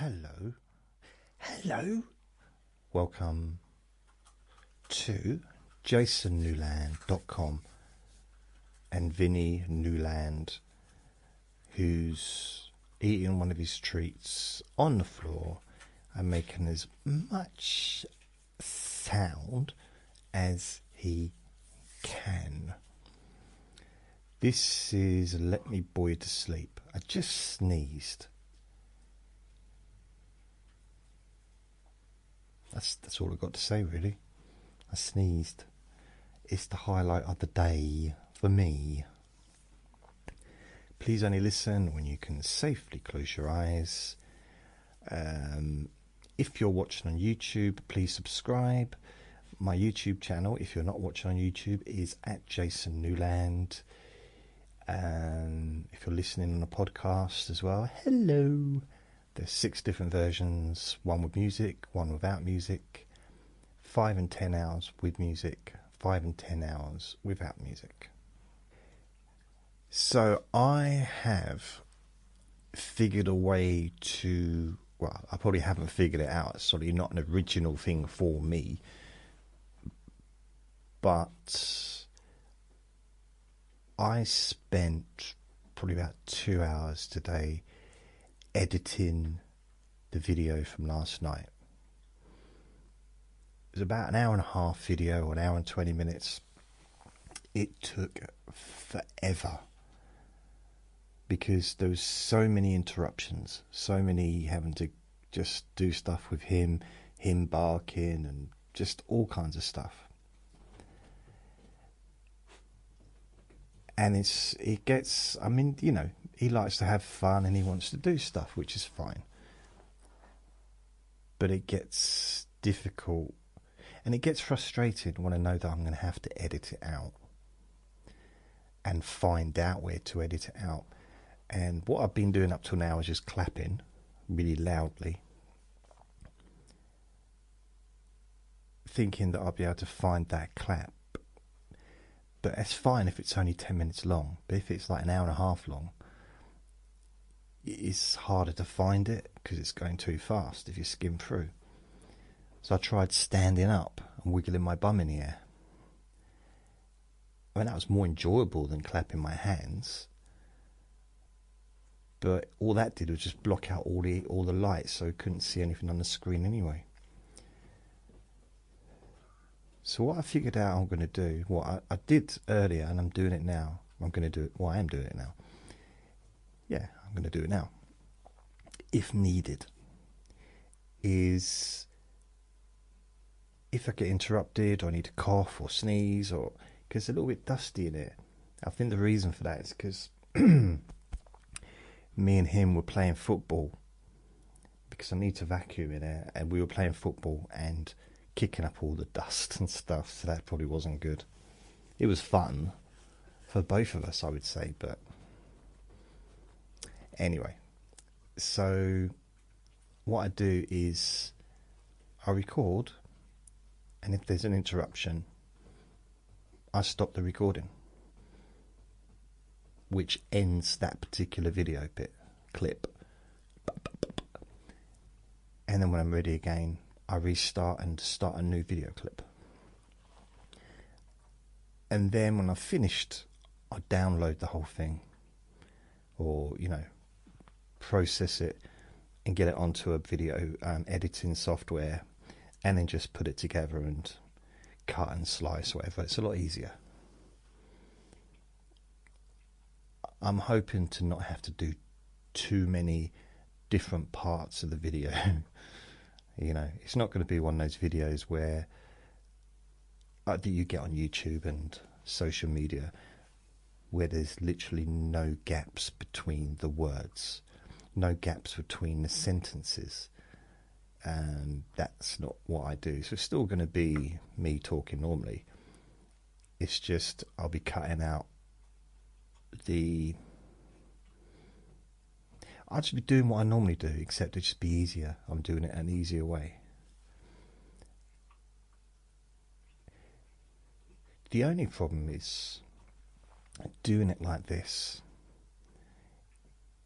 Hello. Hello. Welcome to jasonnewland.com and Vinny Newland, who's eating one of his treats on the floor and making as much sound as he can. This is Let Me Bore You to Sleep. I just sneezed. That's all I've got to say, really. I sneezed. It's the highlight of the day for me. Please only listen when you can safely close your eyes. If you're watching on YouTube, please subscribe. My YouTube channel, if you're not watching on YouTube, is at Jason Newland. If you're listening on a podcast as well, hello. There's 6 different versions, one with music, one without music, 5 and 10 hours with music, 5 and 10 hours without music. So I have figured a way to, well, I probably haven't figured it out. It's sort of not an original thing for me, but I spent probably about 2 hours today editing the video from last night. It was about an hour and a half video, or an hour and 20 minutes. It took forever because there was so many interruptions, so many having to just do stuff with him barking and just all kinds of stuff. And it gets, I mean, you know, he likes to have fun and he wants to do stuff, which is fine. But it gets difficult and it gets frustrating when I know that I'm going to have to edit it out and find out where to edit it out. And what I've been doing up till now is just clapping really loudly, thinking that I'll be able to find that clap. But that's fine if it's only 10 minutes long. But if it's like an hour and a half long, it's harder to find it because it's going too fast if you skim through. So I tried standing up and wiggling my bum in the air. I mean, that was more enjoyable than clapping my hands. But all that did was just block out all the lights, so I couldn't see anything on the screen anyway. So what I figured out I'm going to do, what I did earlier and I'm doing it now, I'm going to do it, well, I am doing it now. Yeah, I'm going to do it now. If needed, is if I get interrupted or I need to cough or sneeze, or because it's a little bit dusty in it. I think the reason for that is because me and him were playing football, because I need to vacuum in it, and we were playing football and kicking up all the dust and stuff, so that probably wasn't good. It was fun for both of us, I would say, but anyway. So what I do is I record, and if there's an interruption, I stop the recording, which ends that particular video clip. And then when I'm ready again, I restart and start a new video clip. And then when I've finished, I download the whole thing, or, you know, process it and get it onto a video editing software, and then just put it together and cut and slice, whatever. It's a lot easier. I'm hoping to not have to do too many different parts of the video. You know, it's not going to be one of those videos where that you get on YouTube and social media, where there's literally no gaps between the words, no gaps between the sentences. And that's not what I do. So it's still going to be me talking normally. It's just I'll be cutting out I'll just be doing what I normally do, except it'd just be easier. I'm doing it an easier way. The only problem is doing it like this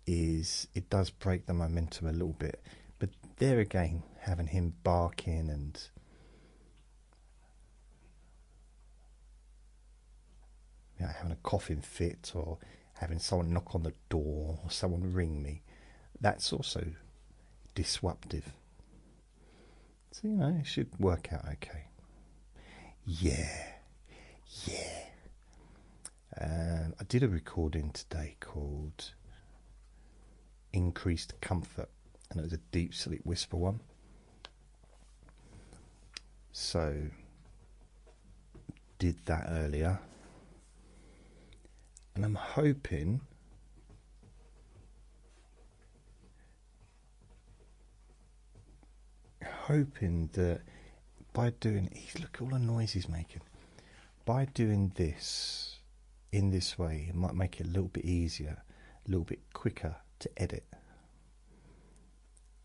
is it does break the momentum a little bit, But there again, having him barking and having a coughing fit, or having someone knock on the door, or someone ring me, that's also disruptive. So, it should work out okay. Yeah. I did a recording today called Increased Comfort, and it was a deep sleep whisper one. So, did that earlier. And I'm hoping that by doing, look at all the noise he's making. By doing this in this way, it might make it a little bit easier, a little bit quicker to edit.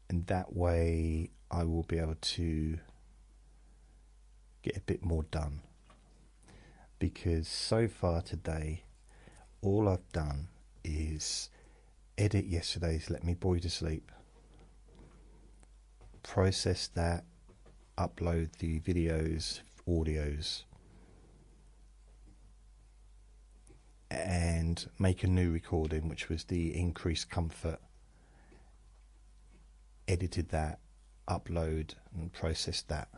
And that way I will be able to get a bit more done. Because so far today, all I've done is edit yesterday's Let Me Bore You to Sleep, process that, upload the videos, audios, and make a new recording, which was the Increased Comfort. Edited that, upload and processed that.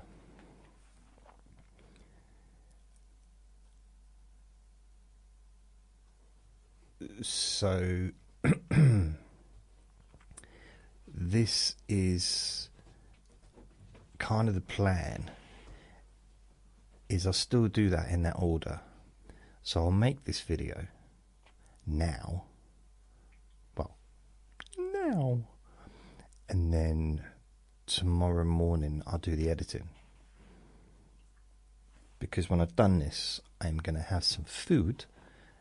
So this is kind of the plan, is I'll still do that in that order. So I'll make this video now, and then tomorrow morning I'll do the editing. Because when I've done this, I'm going to have some food,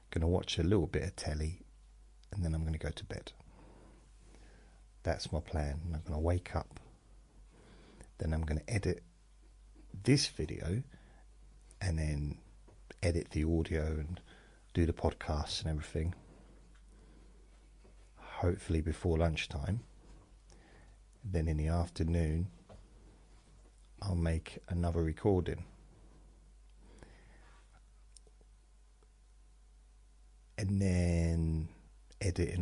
going to watch a little bit of telly, and then I'm going to go to bed. That's my plan. I'm going to wake up, then I'm going to edit this video, and then edit the audio and do the podcasts and everything, hopefully before lunchtime. Then in the afternoon I'll make another recording, and then edit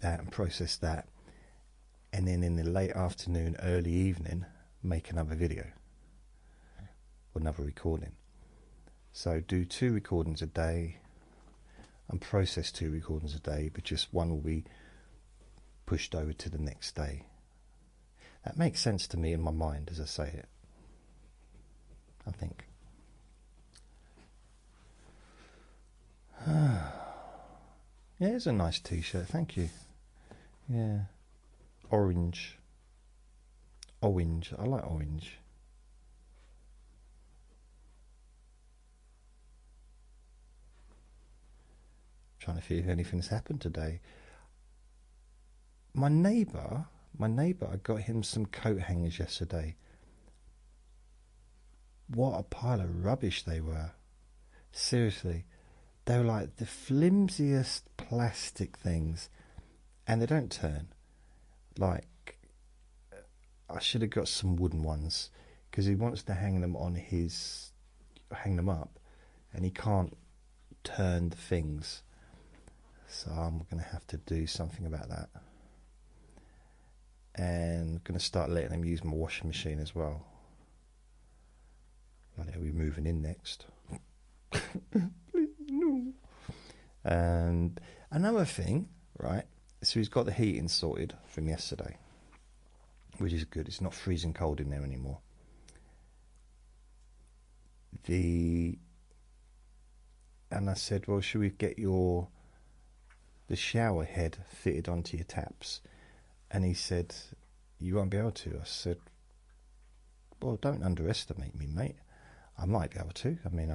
that and process that, and then in the late afternoon, early evening, make another video or another recording. So do 2 recordings a day and process 2 recordings a day, but just one will be pushed over to the next day. That makes sense to me in my mind as I say it, I think. Yeah, it's a nice t-shirt, thank you. Yeah, orange, I like orange. Trying to see if anything's happened today. My neighbour, I got him some coat hangers yesterday. What a pile of rubbish they were. Seriously. They were like the flimsiest plastic things, and they don't turn. Like, I should have got some wooden ones, because he wants to hang them up, and he can't turn the things. So I'm going to have to do something about that. And I'm going to start letting them use my washing machine as well. Bloody hell, we're moving in next. Please, no. And another thing, right? So he's got the heating sorted from yesterday, which is good. It's not freezing cold in there anymore. And I said, well, should we get the shower head fitted onto your taps? And he said, you won't be able to. I said, well, don't underestimate me, mate. I might be able to. I mean,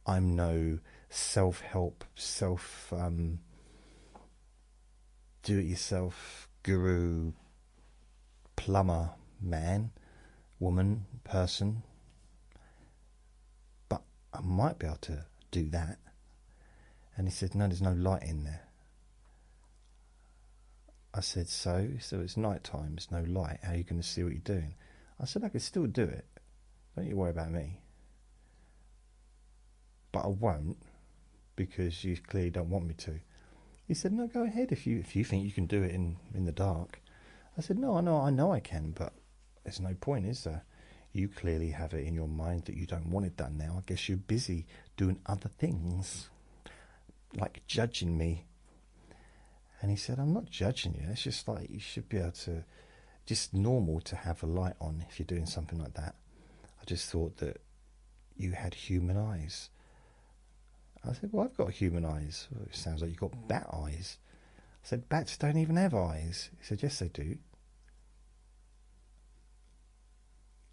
I'm no self-help, do-it-yourself guru, plumber, man, woman, person. But I might be able to do that. And he said, no, there's no light in there. I said, so it's night time, there's no light, how are you going to see what you're doing? I said, I can still do it, don't you worry about me. But I won't, because you clearly don't want me to. He said, no, go ahead if you think you can do it in the dark. I said, no, I know I can, but there's no point, is there? You clearly have it in your mind that you don't want it done now. I guess you're busy doing other things, like judging me. And he said, I'm not judging you. It's just like you should be able to, just normal to have a light on if you're doing something like that. I just thought that you had human eyes. I said, well, I've got human eyes. Well, it sounds like you've got bat eyes. I said, bats don't even have eyes. He said, yes, they do.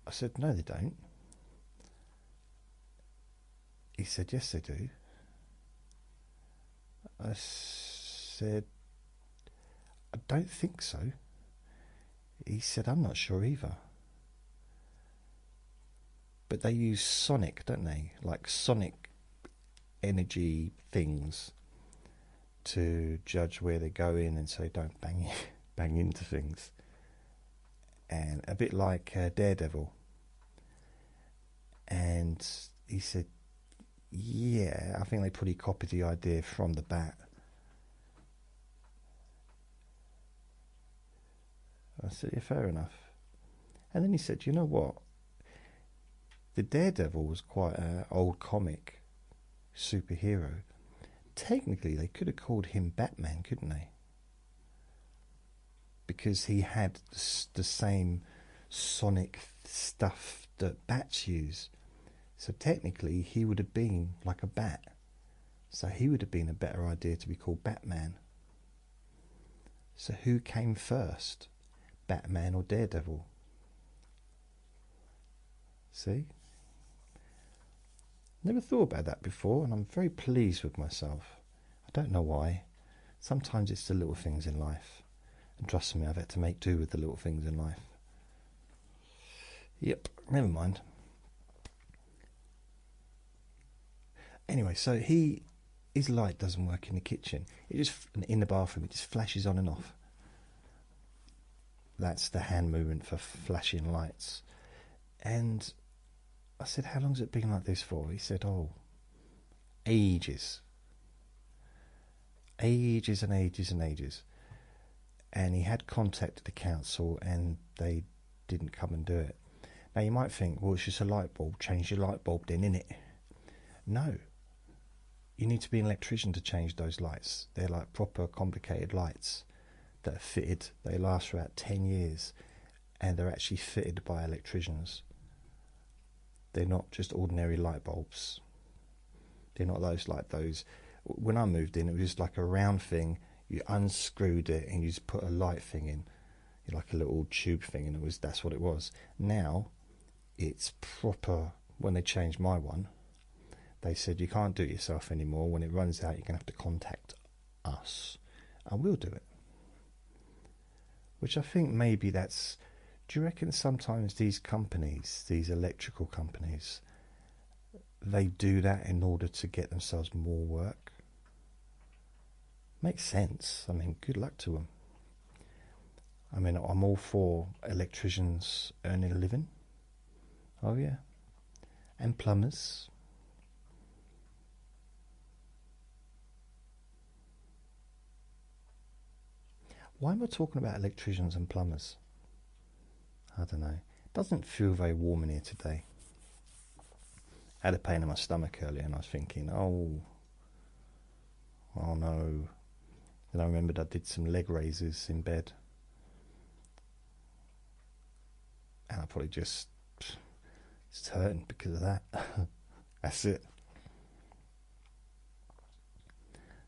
I said, no, they don't. He said, yes, they do. I said, I don't think so. He said, I'm not sure either. But they use sonic, don't they? Like sonic energy things to judge where they go in and so don't bang into things. And a bit like Daredevil. And he said, yeah, I think they probably copied the idea from the bat. I said, yeah, fair enough. And then he said, you know what? The Daredevil was quite an old comic superhero. Technically, they could have called him Batman, couldn't they? Because he had the same sonic stuff that bats use. So technically, he would have been like a bat. So he would have been a better idea to be called Batman. So who came first? Batman or Daredevil? See? Never thought about that before, and I'm very pleased with myself. I don't know why. Sometimes it's the little things in life. And trust me, I've had to make do with the little things in life. Yep, never mind. Anyway, so his light doesn't work in the kitchen. It just, in the bathroom, it just flashes on and off. That's the hand movement for flashing lights. And I said, how long's it been like this for? He said, oh, ages. Ages and ages and ages. And he had contacted the council and they didn't come and do it. Now you might think, well, it's just a light bulb, change your light bulb then, innit? No. You need to be an electrician to change those lights. They're like proper complicated lights that are fitted. They last for about 10 years and they're actually fitted by electricians. They're not just ordinary light bulbs. They're not like those. When I moved in, it was just like a round thing. You unscrewed it and you just put a light thing in, like a little tube thing, and that's what it was. Now, it's proper. When they changed my one, they said you can't do it yourself anymore. When it runs out, you're going to have to contact us, and we'll do it. Which I think maybe that's... Do you reckon sometimes these companies, these electrical companies, they do that in order to get themselves more work? Makes sense. I mean, good luck to them. I mean, I'm all for electricians earning a living. Oh, yeah. And plumbers. Why am I talking about electricians and plumbers? I don't know. It doesn't feel very warm in here today. I had a pain in my stomach earlier and I was thinking, oh no. Then I remembered I did some leg raises in bed. And I probably just... It's hurting because of that. That's it.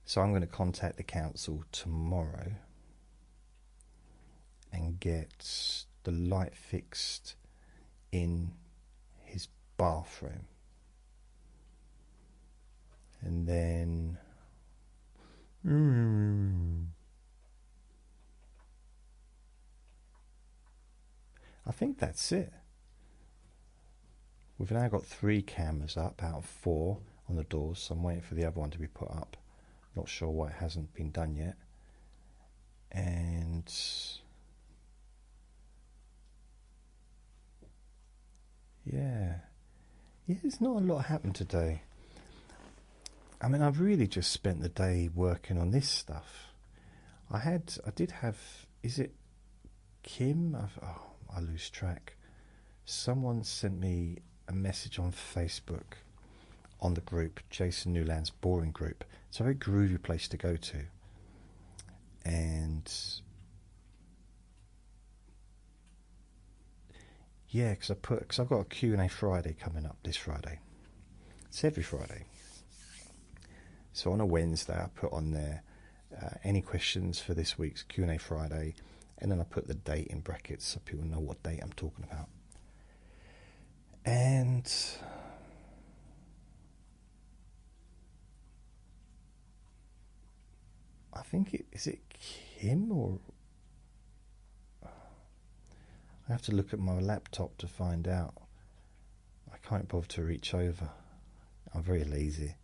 So I'm going to contact the council tomorrow and get the light fixed in his bathroom. And then... I think that's it. We've now got 3 cameras up out of 4 on the doors, so I'm waiting for the other one to be put up. Not sure why it hasn't been done yet. And yeah, there's not a lot happened today. I mean, I've really just spent the day working on this stuff. I did have, is it Kim? I lose track. Someone sent me a message on Facebook on the group, Jason Newland's Boring Group. It's a very groovy place to go to. And yeah, because I've got a Q&A Friday coming up this Friday. It's every Friday. So on a Wednesday, I put on there any questions for this week's Q&A Friday, and then I put the date in brackets so people know what date I'm talking about. And I think is it Kim, or I have to look at my laptop to find out. I can't bother to reach over. I'm very lazy.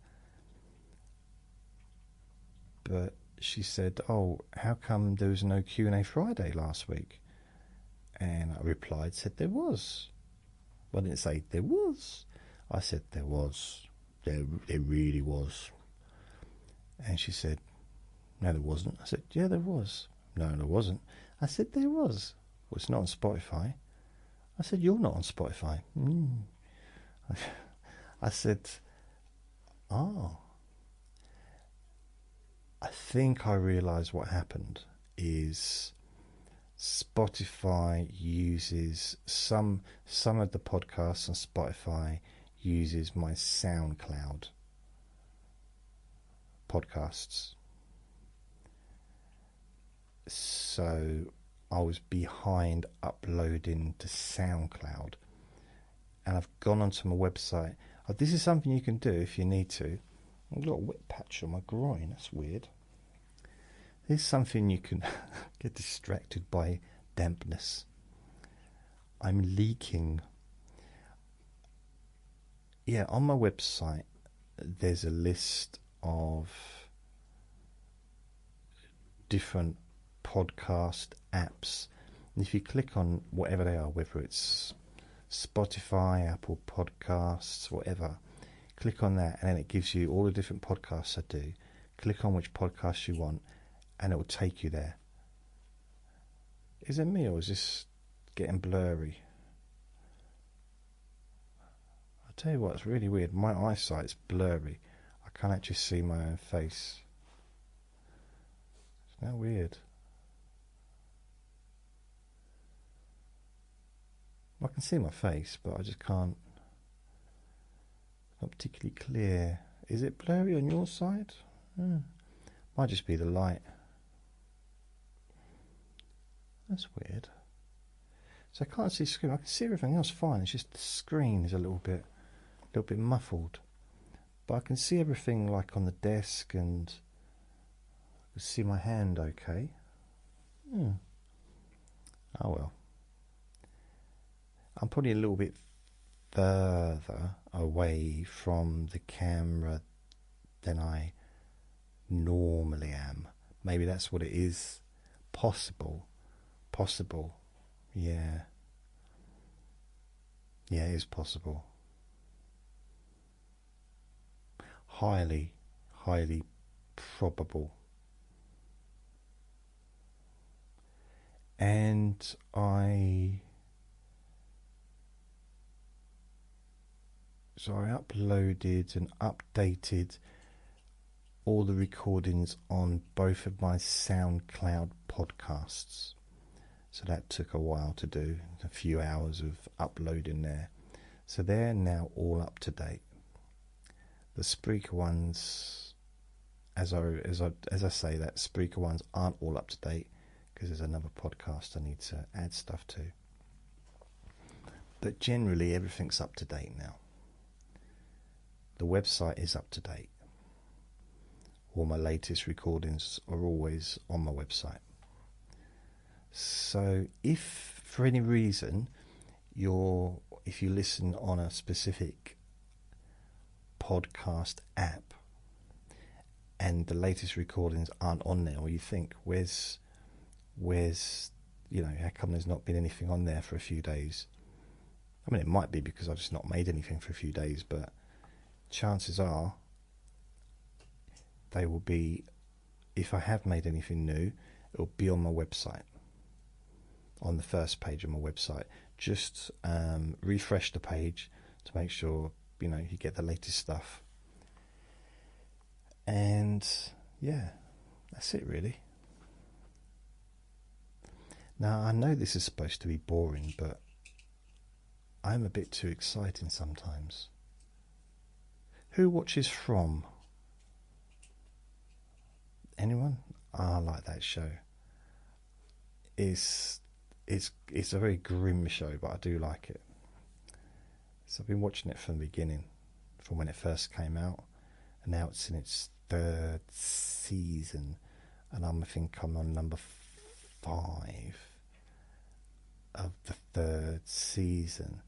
But she said, "Oh, how come there was no Q&A Friday last week?" And I replied, said there was. Well, I didn't say there was. I said there was. There really was. And she said, "No, there wasn't." I said, "Yeah, there was." "No, there wasn't." I said, "There was." "Well, it's not on Spotify." I said, "You're not on Spotify." I said, "Oh." I think I realised what happened is Spotify uses some of the podcasts on Spotify uses my SoundCloud podcasts. So I was behind uploading to SoundCloud, and I've gone onto my website. This is something you can do if you need to. I've got a wet patch on my groin. That's weird. There's something you can get distracted by dampness. I'm leaking. Yeah, on my website, there's a list of different podcast apps. And if you click on whatever they are, whether it's Spotify, Apple Podcasts, whatever, click on that, and then it gives you all the different podcasts I do. Click on which podcast you want, and it will take you there. Is it me, or is this getting blurry? I'll tell you what, it's really weird. My eyesight's blurry. I can't actually see my own face. It's now weird. I can see my face, but I just can't. Not particularly clear. Is it blurry on your side? Might just be the light. That's weird. So I can't see the screen. I can see everything else fine. It's just the screen is a little bit muffled. But I can see everything like on the desk, and I can see my hand okay. Oh well. I'm probably a little bit further away from the camera than I normally am. Maybe that's what it is. Possible. Yeah, it is possible. Highly probable. And I uploaded and updated all the recordings on both of my SoundCloud podcasts. So that took a while to do, a few hours of uploading there. So they're now all up to date. The Spreaker ones, as I say that, Spreaker ones aren't all up to date because there's another podcast I need to add stuff to. But generally everything's up to date now. The website is up to date. All my latest recordings are always on my website. So if for any reason if you listen on a specific podcast app and the latest recordings aren't on there, or you think where's where's, how come there's not been anything on there for a few days? I mean, it might be because I've just not made anything for a few days, but chances are they will be, if I have made anything new, it'll be on my website, on the first page of my website. Just refresh the page to make sure, you get the latest stuff. And yeah, that's it really. Now, I know this is supposed to be boring, but I'm a bit too exciting sometimes. Who watches From? Anyone? I like that show. It's a very grim show, but I do like it. So I've been watching it from the beginning, from when it first came out, and now it's in its 3rd season, and I think I'm on number 5 of the 3rd season.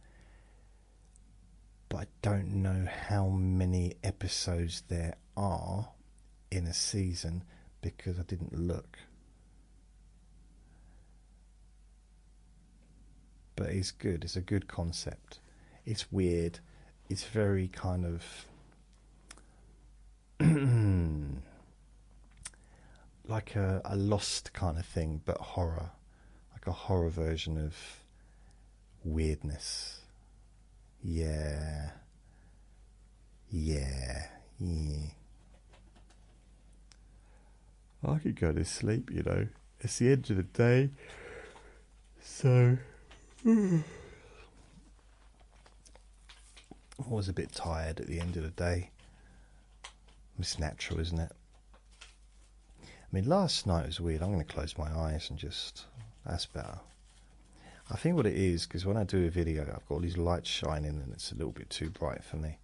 But I don't know how many episodes there are in a season because I didn't look. But it's good. It's a good concept. It's weird. It's very kind of like a Lost kind of thing, but horror. Like a horror version of weirdness. Yeah. I could go to sleep, It's the end of the day. So I was a bit tired at the end of the day. It's natural, isn't it? I mean, last night was weird. I'm going to close my eyes and that's better. I think what it is, because when I do a video, I've got all these lights shining and it's a little bit too bright for me.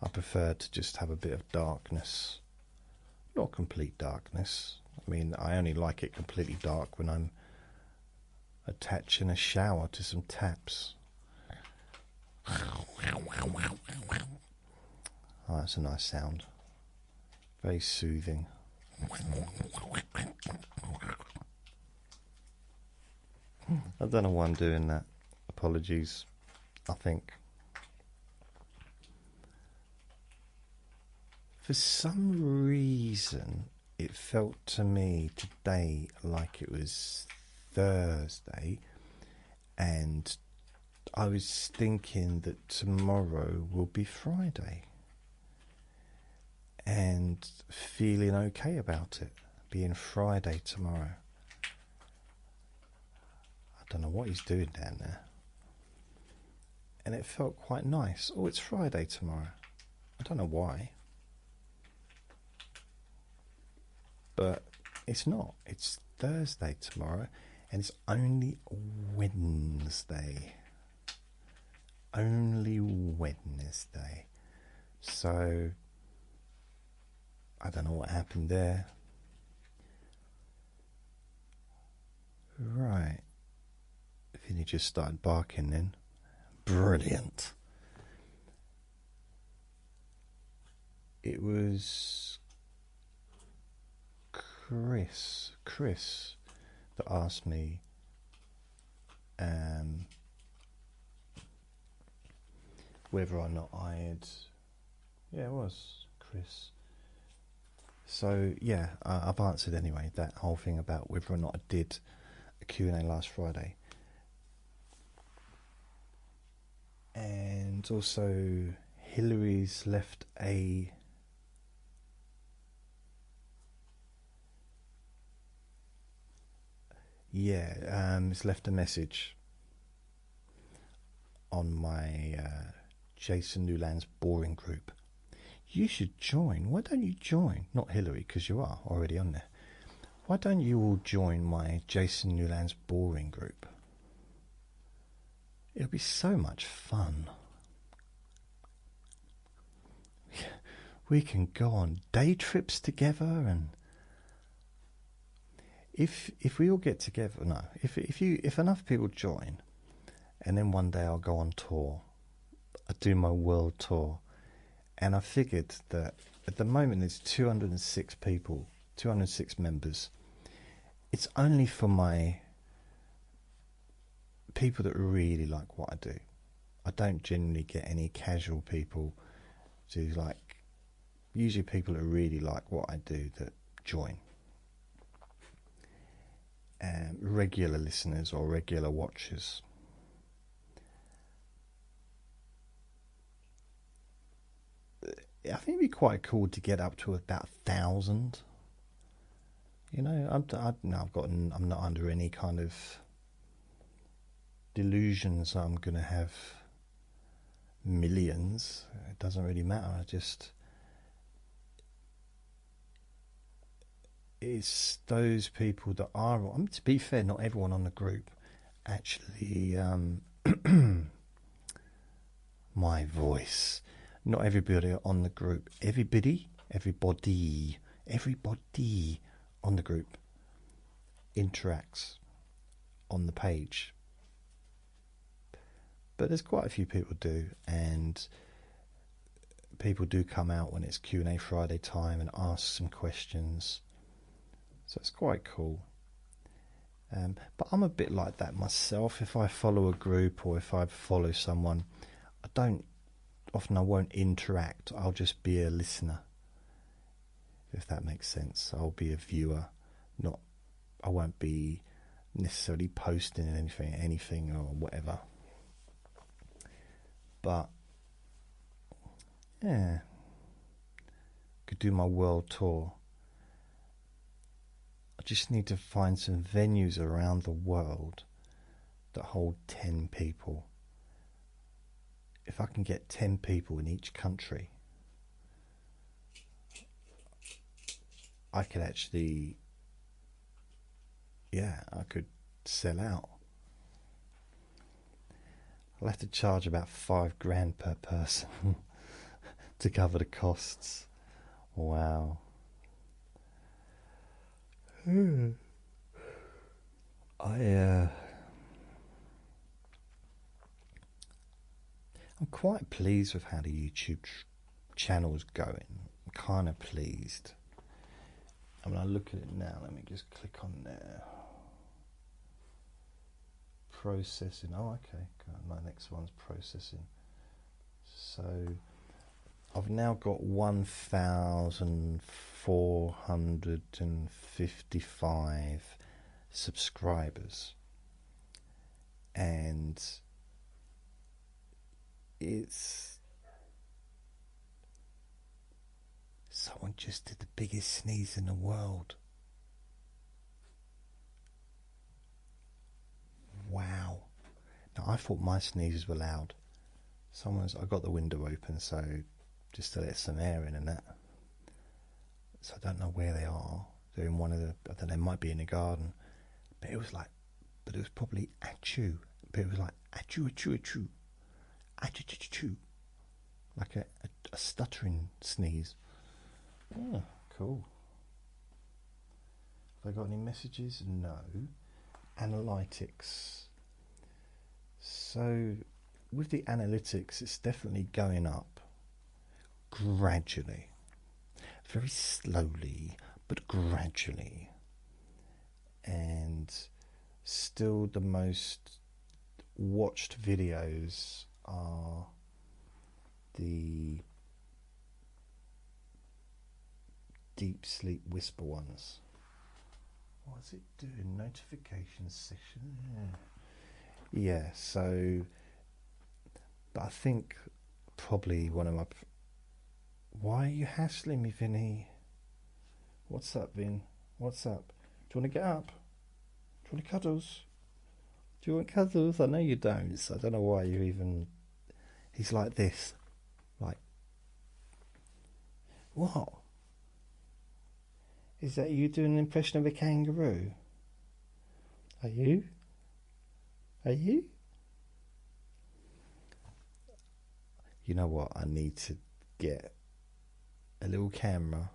I prefer to just have a bit of darkness. Not complete darkness. I mean, I only like it completely dark when I'm attaching a shower to some taps. Oh, that's a nice sound. Very soothing. I don't know why I'm doing that. Apologies. I think for some reason it felt to me today like it was Thursday, and I was thinking that tomorrow will be Friday, and feeling okay about it being Friday tomorrow. I don't know what he's doing down there, and it felt quite nice. Oh, it's Friday tomorrow. I don't know why, but it's not. It's Thursday tomorrow, and it's only Wednesday. Only Wednesday. So I don't know what happened there. Right. Vinny just started barking then. Brilliant. It was Chris that asked me whether or not I had... Yeah, it was Chris. So, yeah, I've answered anyway, that whole thing about whether or not I did a Q&A last Friday. And also, Hillary's left a... it's left a message on my Jason Newland's boring group. You should join. Why don't you join? Not Hillary, because you are already on there. Why don't you all join my Jason Newland's boring group? It'll be so much fun. We can go on day trips together, and if we all get together, no, if enough people join, and then one day I'll go on tour. I do my world tour, and I figured that at the moment there's 206 people, 206 members, it's only for my people that really like what I do. I don't generally get any casual people to like, usually people that really like what I do that join. Regular listeners or regular watchers. I think it'd be quite cool to get up to about 1,000. You know, I'm not under any kind of delusions I'm going to have millions. It doesn't really matter. It's those people that are. To be fair, not everyone on the group actually. My voice. Not everybody on the group. Everybody on the group interacts on the page. But there's quite a few people do, and people do come out when it's Q&A Friday time and ask some questions. So it's quite cool. But I'm a bit like that myself. If I follow a group or if I follow someone, I won't interact. I'll just be a listener, if that makes sense. I'll be a viewer. I won't be necessarily posting anything or whatever. But yeah, could do my world tour. I just need to find some venues around the world that hold 10 people. If I can get 10 people in each country, I could actually, I could sell out. I'll have to charge about $5,000 per person to cover the costs. Wow. I'm quite pleased with how the YouTube channel's going. I'm kind of pleased. I mean, I look at it now. Let me just click on there. Processing. Oh, okay. My next one's processing. So I've now got 1,455 subscribers, and someone just did the biggest sneeze in the world. Wow. Now I thought my sneezes were loud. I got the window open, so just to let some air in and that. So I don't know where they are. They're in one of the, I don't know, they might be in the garden. But it was probably achoo. But it was like achoo, achoo, achoo. Achoo, achoo, achoo. Like a stuttering sneeze. Oh, cool. Have I got any messages? No. Analytics. So with the analytics, it's definitely going up gradually, very slowly, but gradually. And still the most watched videos are the deep sleep whisper ones. What's it doing? Notification session. Yeah, so, but I think probably one of my. Why are you hassling me, Vinny? What's up, Vin? What's up? Do you want to get up? Do you want cuddles? Do you want cuddles? I know you don't, so I don't know why you even. He's like this. Like, what? Is that you doing an impression of a kangaroo? Are you? Are you? You know what? I need to get a little camera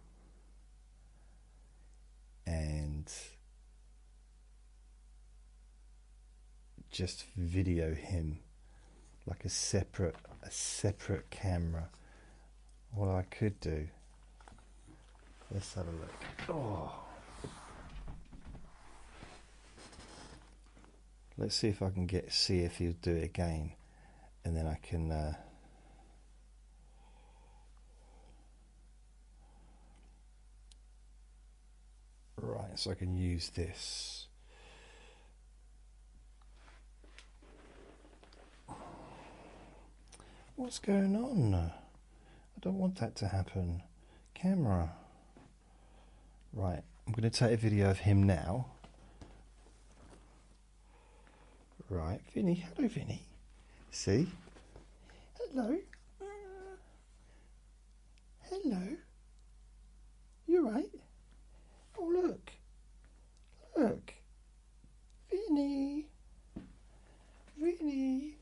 and just video him like a separate camera. What I could do. Let's have a look. Oh. Let's see if I can see if he'll do it again, and then I can right, so I can use this. What's going on? I don't want that to happen. Camera. Right, I'm going to take a video of him now. Right, Vinny. Hello, Vinny. See? Hello. Hello. You right? Oh, look. Look. Vinny. Vinny.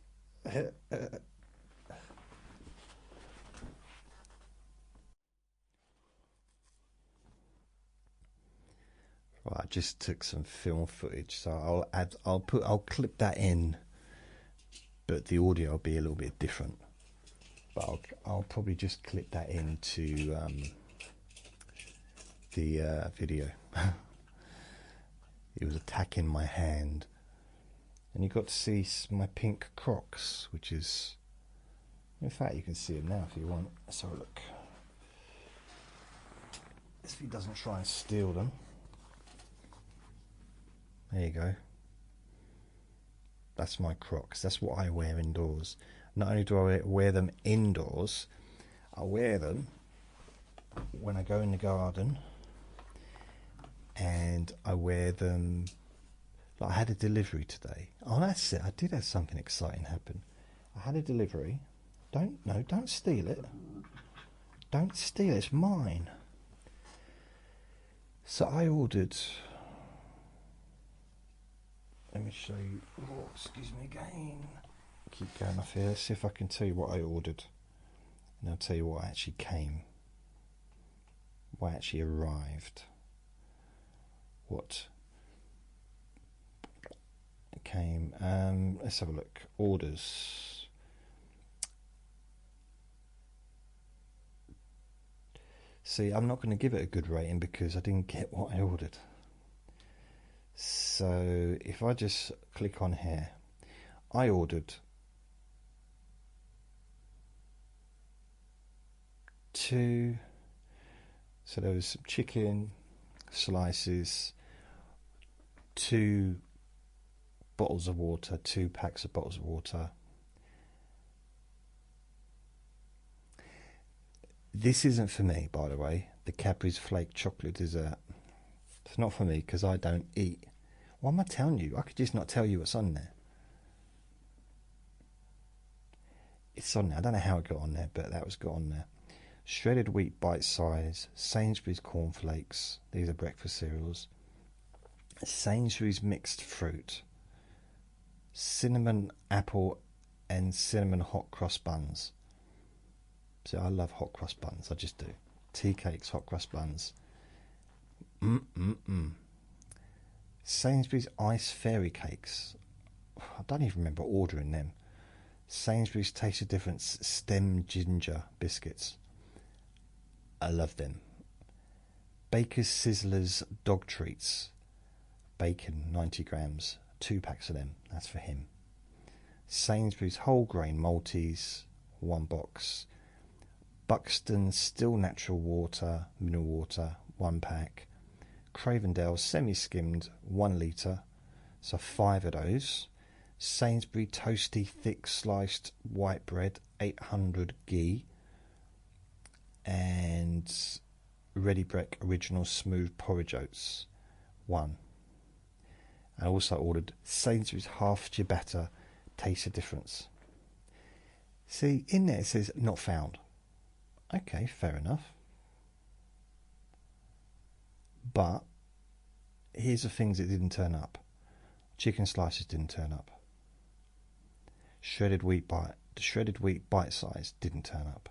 Right, I just took some film footage, so I'll clip that in, but the audio will be a little bit different. But I'll probably just clip that into the video. He was attacking my hand, and you got to see my pink Crocs, which is, in fact, you can see them now if you want. Let's have a look. If he doesn't try and steal them. There you go. That's my Crocs. That's what I wear indoors. Not only do I wear them indoors, I wear them when I go in the garden, and I wear them. Like, I had a delivery today. Oh, that's it. I did have something exciting happen. I had a delivery. Don't steal it. Don't steal it. It's mine. So I ordered. Let me show you. Oh, excuse me again. Keep going off here. Let's see if I can tell you what I ordered. And I'll tell you what actually came. What actually arrived. What came. Let's have a look. Orders. See, I'm not going to give it a good rating because I didn't get what I ordered. So if I just click on here, I ordered 2, so there was some chicken slices, 2 bottles of water, 2 packs of bottles of water. This isn't for me, by the way. The Cadbury's flake chocolate dessert. It's not for me because I don't eat. Why am I telling you? I could just not tell you what's on there. It's on there. I don't know how it got on there, but that was got on there. Shredded wheat bite size, Sainsbury's cornflakes. These are breakfast cereals. Sainsbury's mixed fruit, cinnamon apple and cinnamon hot cross buns. See, I love hot cross buns. I just do. Tea cakes, hot cross buns. Sainsbury's ice fairy cakes. I don't even remember ordering them. Sainsbury's Taste of Difference stem ginger biscuits. I love them. Baker's Sizzlers dog treats. Bacon, 90 grams. 2 packs of them. That's for him. Sainsbury's whole grain Maltese, 1 box. Buxton still natural water, mineral water, 1 pack. Cravendale semi-skimmed 1 litre, so 5 of those. Sainsbury toasty thick sliced white bread, 800 ghee, and Ready Break original smooth porridge oats, 1. I also ordered Sainsbury's half ciabatta, Taste of Difference. See, in there it says not found. Okay, fair enough. But here's the things that didn't turn up. Chicken slices didn't turn up. The shredded wheat bite size didn't turn up.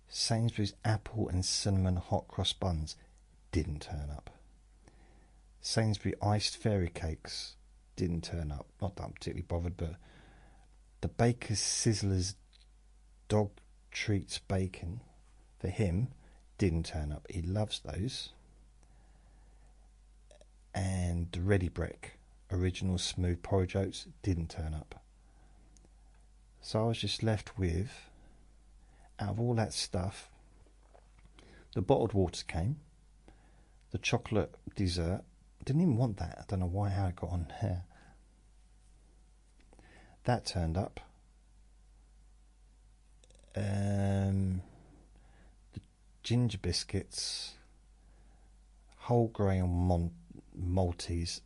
Sainsbury's apple and cinnamon hot cross buns didn't turn up. Sainsbury iced fairy cakes didn't turn up. Not that I'm particularly bothered, but the Baker's Sizzlers dog treats bacon for him didn't turn up. He loves those. And the Ready Break original smooth porridge oats didn't turn up. So I was just left with, out of all that stuff, the bottled waters came, the chocolate dessert, didn't even want that, I don't know why, how it got on there. That turned up. The ginger biscuits, whole grain Maltese,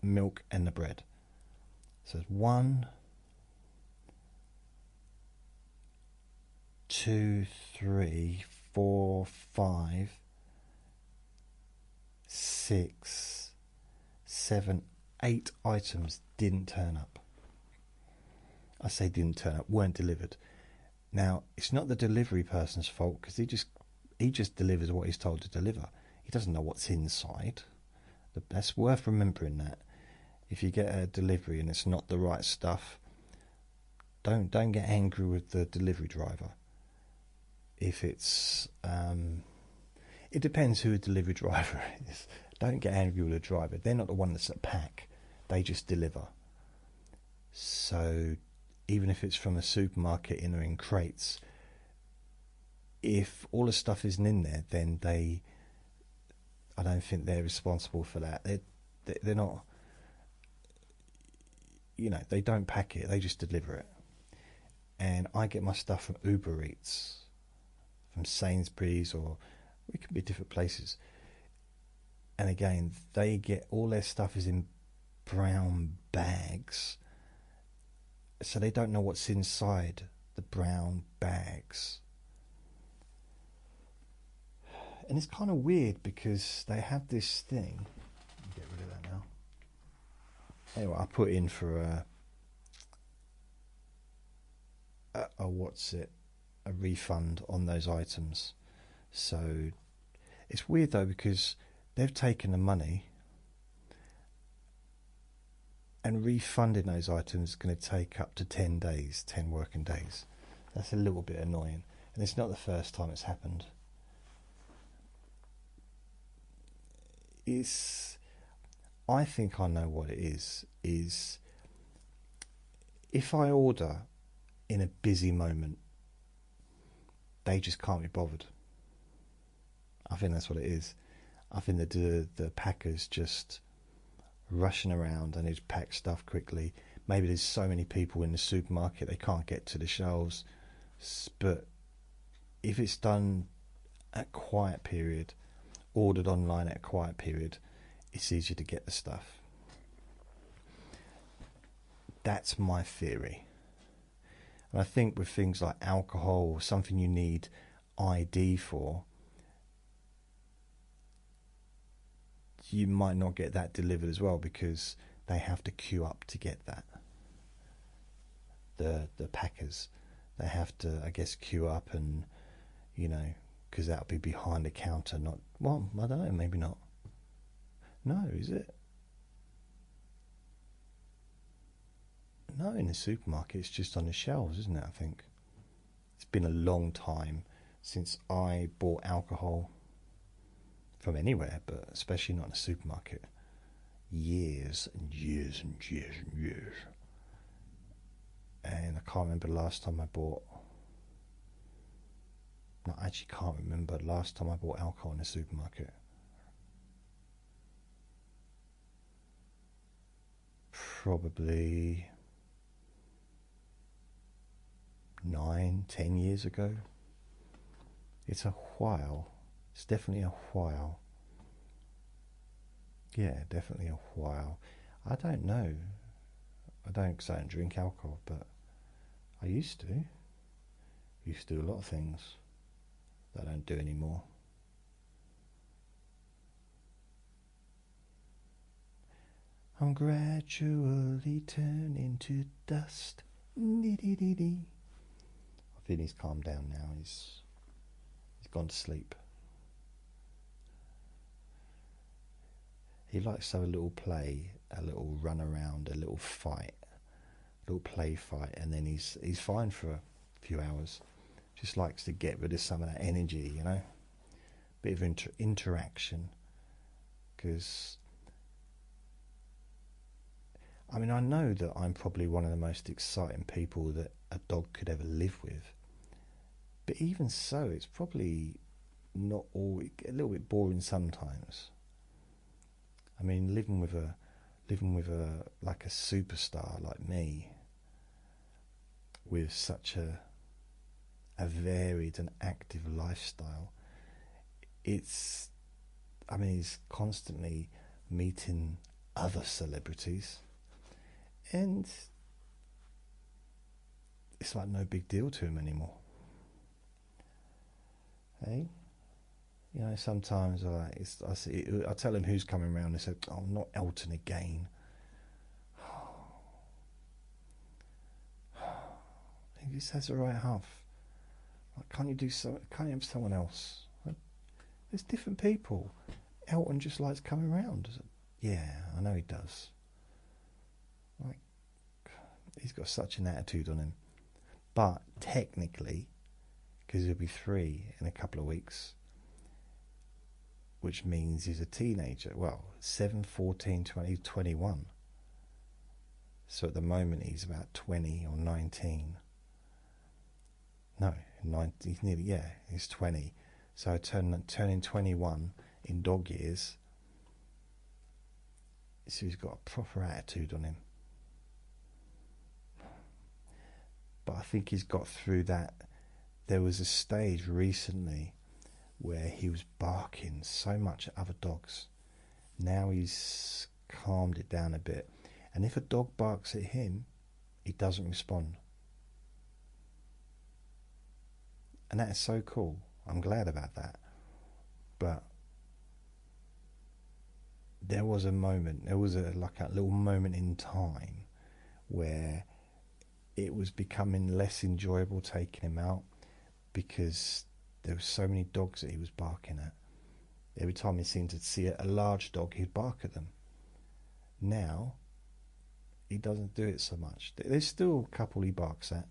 milk and the bread. So 1, 2, 3, 4, 5, 6, 7, 8 items didn't turn up. I say didn't turn up, weren't delivered. Now, it's not the delivery person's fault, because he just delivers what he's told to deliver. He doesn't know what's inside. That's worth remembering that. If you get a delivery and it's not the right stuff, don't get angry with the delivery driver. If it's it depends who a delivery driver is. Don't get angry with the driver. They're not the one that's at pack. They just deliver. So even if it's from a supermarket or in crates, if all the stuff isn't in there, then I don't think they're responsible for that. They're not, they don't pack it, they just deliver it. And I get my stuff from Uber Eats, from Sainsbury's, or it could be different places. And again, they get all their stuff is in brown bags, so they don't know what's inside the brown bags. And it's kind of weird because they have this thing. Get rid of that now. Anyway, I put in for a refund on those items. So it's weird though, because they've taken the money, and refunding those items is going to take up to 10 days, 10 working days. That's a little bit annoying. And it's not the first time it's happened. I think I know what it is if I order in a busy moment, they just can't be bothered. I think that's what it is. I think that the packers just rushing around and they just pack stuff quickly. Maybe there's so many people in the supermarket they can't get to the shelves. But if it's done at quiet period, ordered online at a quiet period, it's easier to get the stuff. That's my theory. And I think with things like alcohol or something you need ID for, you might not get that delivered as well, because they have to queue up to get that. The packers, they have to, I guess, queue up, and because that'll be behind the counter, not, well, I don't know, maybe not. No, is it? No, in the supermarket it's just on the shelves, isn't it? I think it's been a long time since I bought alcohol from anywhere, but especially not in a supermarket. Years and years and years and years. And I can't remember the last time I bought. No, I actually can't remember the last time I bought alcohol in a supermarket. Probably 9-10 years ago. It's a while. It's definitely a while. Yeah, definitely a while. I don't know. I don't drink alcohol, but I used to. Used to do a lot of things that I don't do anymore. I'm gradually turning to dust. I think he's calmed down now. He's gone to sleep. He likes to have a little play, a little run around, a little fight, a little play fight, and then he's fine for a few hours. Just likes to get rid of some of that energy, bit of interaction, because I mean, I know that I'm probably one of the most exciting people that a dog could ever live with, but even so, it's probably not all a little bit boring sometimes. I mean, living with a like a superstar like me, with such a varied and active lifestyle, it's, I mean, he's constantly meeting other celebrities, and it's like no big deal to him anymore. Hey, you know, sometimes I tell him who's coming round. They say, "Oh, not Elton again." He just has the right half. Like, can't you have someone else? Like, there's different people. Elton just likes coming round. Yeah, I know he does. Like, he's got such an attitude on him. But technically, because he'll be 3 in a couple of weeks, which means he's a teenager. Well, 7, 14, 20, 21. So at the moment he's about 20 or 19. No, 19, he's nearly, yeah, he's 20. So turning 21 in dog years. So he's got a proper attitude on him. But I think he's got through that. There was a stage recently where he was barking so much at other dogs. Now he's calmed it down a bit. And if a dog barks at him, he doesn't respond. And that is so cool. I'm glad about that. But there was a like a little moment in time where it was becoming less enjoyable taking him out, because there were so many dogs that he was barking at. Every time he seemed to see a large dog, he'd bark at them. Now, he doesn't do it so much. There's still a couple he barks at,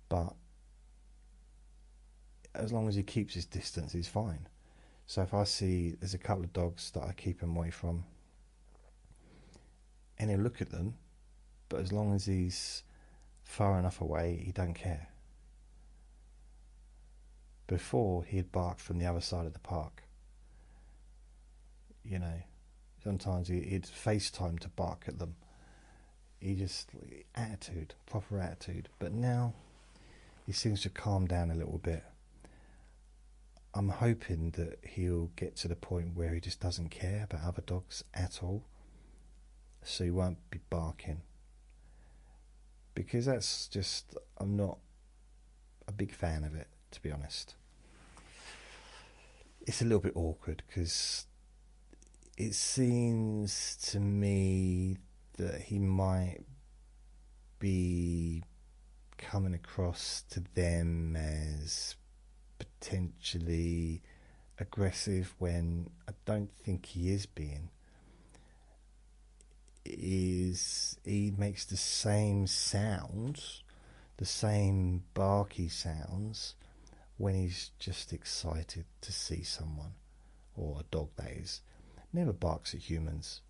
but as long as he keeps his distance, he's fine. So if I see there's a couple of dogs that I keep him away from, and he'll look at them, but as long as he's far enough away, he don't care. Before, he'd bark from the other side of the park. You know, sometimes he'd FaceTime to bark at them. He just, proper attitude. But now, he seems to calm down a little bit. I'm hoping that he'll get to the point where he just doesn't care about other dogs at all, so he won't be barking. Because that's just, I'm not a big fan of it, to be honest. It's a little bit awkward, because it seems to me that he might be coming across to them as potentially aggressive, when I don't think he is being. He makes the same sounds, the same barky sounds, when he's just excited to see someone, or a dog that is. Never barks at humans.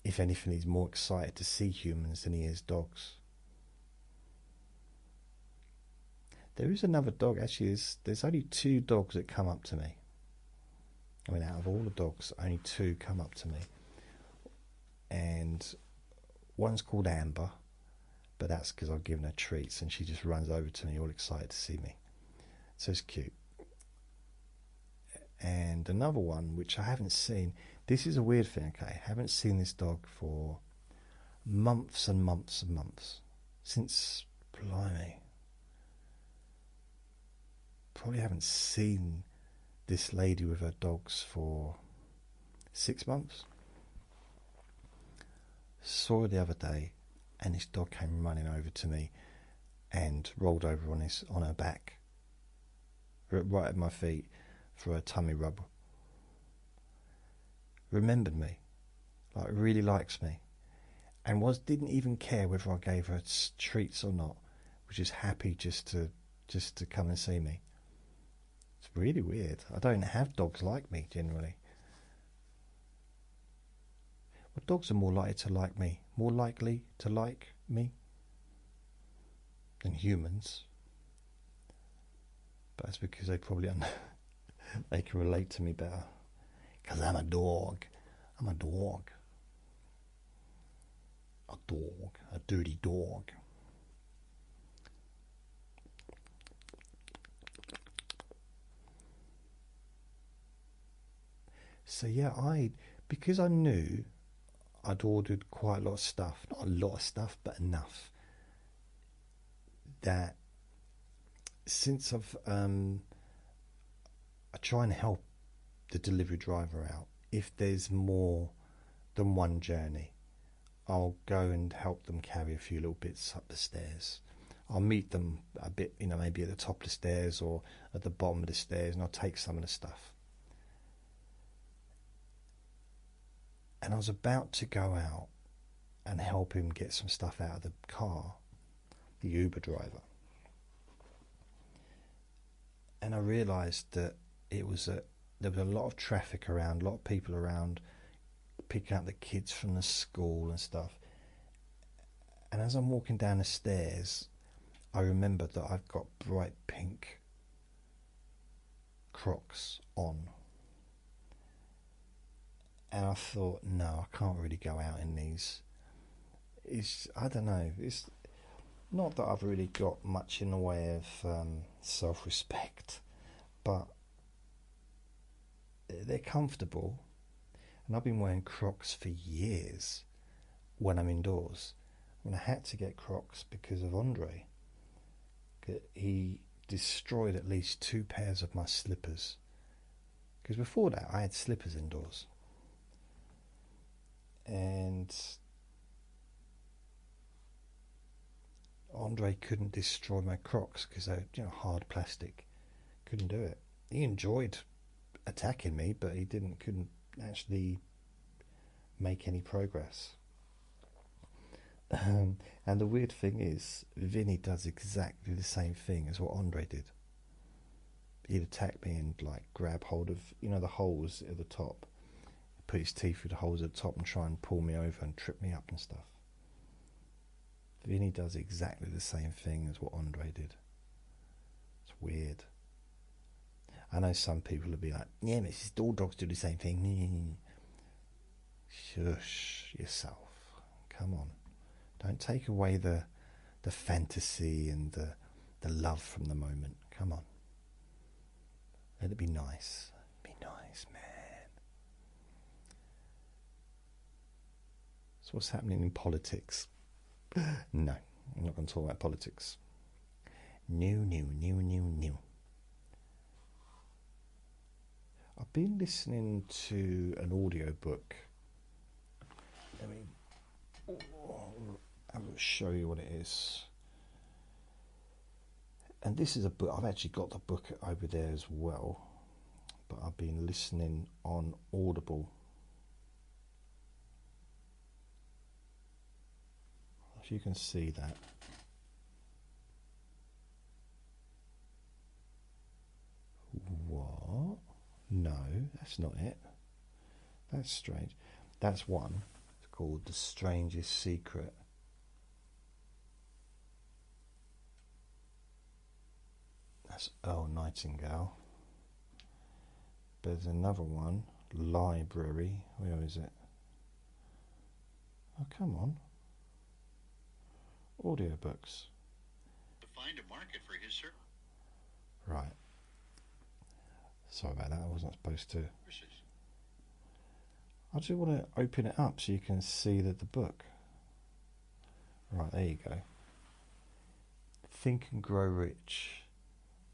If anything, he's more excited to see humans than he is dogs. There is another dog, actually. There's only 2 dogs that come up to me. I mean, out of all the dogs, only 2 come up to me. And one's called Amber, but that's because I've given her treats, and she just runs over to me all excited to see me. So it's cute. And another one, which I haven't seen. This is a weird thing, okay? I haven't seen this dog for months and months and months. Since, blimey, probably haven't seen this lady with her dogs for 6 months. Saw her the other day, and this dog came running over to me and rolled over on her back, right at my feet, for a tummy rub. Remembered me, like really likes me, and didn't even care whether I gave her treats or not. Was just happy just to come and see me. It's really weird. I don't have dogs like me generally. Well, dogs are more likely to like me. More likely to like me than humans. But that's because they probably they can relate to me better. Because I'm a dog. I'm a dog. A dog. A dirty dog. So yeah, because I knew I'd ordered quite a lot of stuff, not a lot of stuff, but enough, that since I try and help the delivery driver out, if there's more than one journey, I'll go and help them carry a few little bits up the stairs. I'll meet them a bit, maybe at the top of the stairs or at the bottom of the stairs, and I'll take some of the stuff. And I was about to go out and help him get some stuff out of the car, the Uber driver. And I realised that there was a lot of traffic around, a lot of people around, picking up the kids from the school and stuff. And as I'm walking down the stairs, I remembered that I've got bright pink Crocs on. And I thought, no, I can't really go out in these. I don't know, it's not that I've really got much in the way of self-respect, but they're comfortable. And I've been wearing Crocs for years when I'm indoors. And I had to get Crocs because of Andre. He destroyed at least 2 pairs of my slippers. Because before that, I had slippers indoors. And Andre couldn't destroy my Crocs because they're hard plastic. Couldn't do it. He enjoyed attacking me, but he couldn't actually make any progress. And the weird thing is, Vinny does exactly the same thing as what Andre did. He'd attack me and grab hold of the holes at the top, put his teeth through the holes at the top and try and pull me over and trip me up and stuff. Vinny does exactly the same thing as what Andre did. It's weird. I know some people will be like, yeah, but all dogs do the same thing. Shush yourself. Come on. Don't take away the fantasy and the love from the moment. Come on. Let it be nice. Be nice, man. So what's happening in politics? No, I'm not going to talk about politics. New. I've been listening to an audio book. I will show you what it is. And this is a book. I've actually got the book over there as well, but I've been listening on Audible. If you can see that. What? No, that's not it. That's strange. That's one. It's called The Strangest Secret. That's Earl Nightingale. There's another one, Library. Where is it? Oh, come on. Audiobooks. To find a market for his service. Right. Sorry about that. I wasn't supposed to. I just want to open it up so you can see the book. Right, there you go. Think and Grow Rich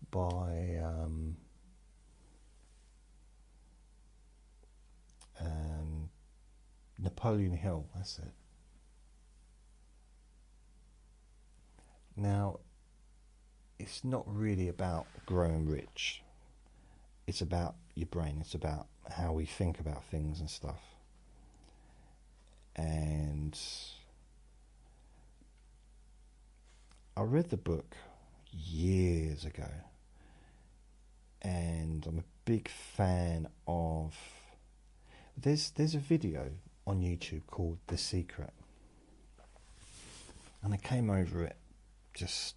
by Napoleon Hill. That's it. Now, it's not really about growing rich. It's about your brain. It's about how we think about things and stuff. And I read the book years ago, and I'm a big fan of. There's a video on YouTube called The Secret, and I came over it just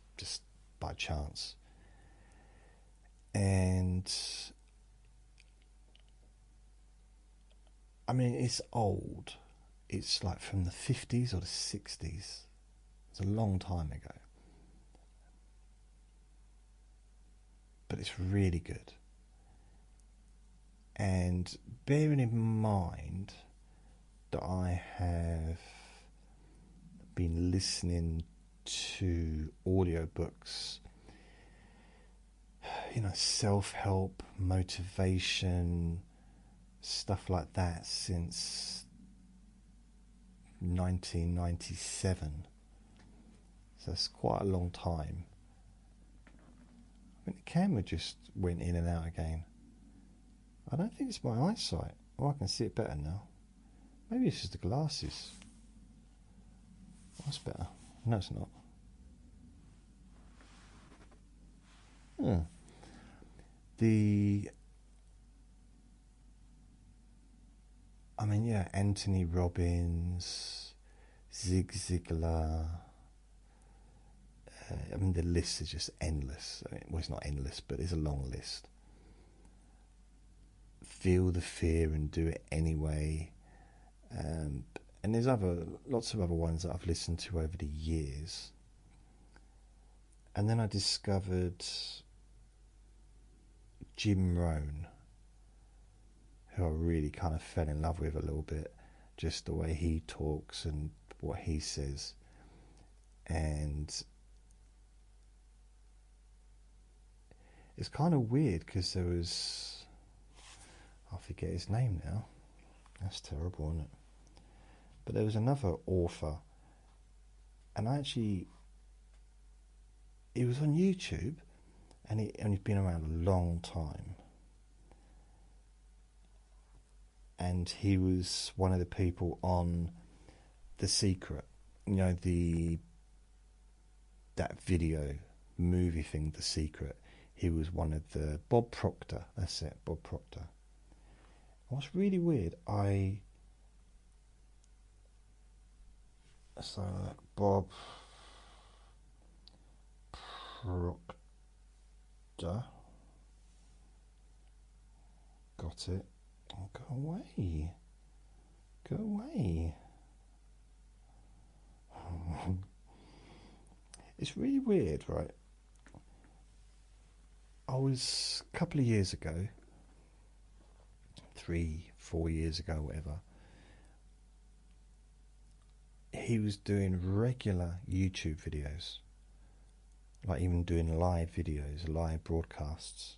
by chance, and I mean, it's old. It's like from the 50s or the 60s. It's a long time ago, but it's really good. And bearing in mind that I have been listening to audiobooks, you know, self-help, motivation, stuff like that since 1997. So it's quite a long time. I mean, the camera just went in and out again. I don't think it's my eyesight. Oh, I can see it better now. Maybe it's just the glasses. That's better. No, it's not. I mean, yeah, Anthony Robbins, Zig Ziglar. I mean, the list is just endless. I mean, well, it's not endless, but it's a long list. Feel the fear and do it anyway. And there's lots of other ones that I've listened to over the years. And then I discovered Jim Rohn, who I really kind of fell in love with a little bit. Just the way he talks and what he says. And it's kind of weird because there was, I forget his name now. That's terrible, isn't it? But there was another author, and he was on YouTube, and he's been around a long time. And he was one of the people on The Secret, you know, that video movie thing, The Secret. He was one of the Bob Proctor. That's it, Bob Proctor. What's really weird, Bob Proctor. Got it. Oh, go away. Go away. It's really weird, right? I was a couple of years ago, 3-4 years ago, whatever, he was doing regular YouTube videos, like even doing live videos, live broadcasts,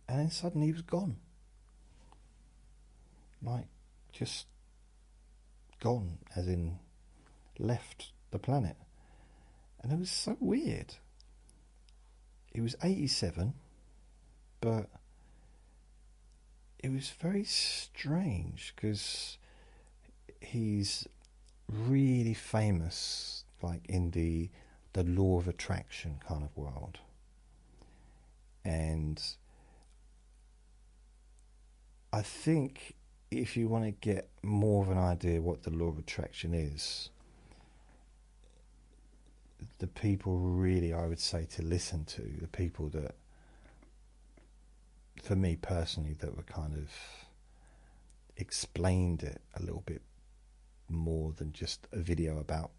and then suddenly he was gone, like just gone, as in left the planet. And it was so weird. He was 87, but it was very strange because he's really famous, like in the law of attraction kind of world. And I think if you want to get more of an idea what the law of attraction is, the people really, I would say, to listen to, the people that, for me personally, that were kind of explained it a little bit more than just a video about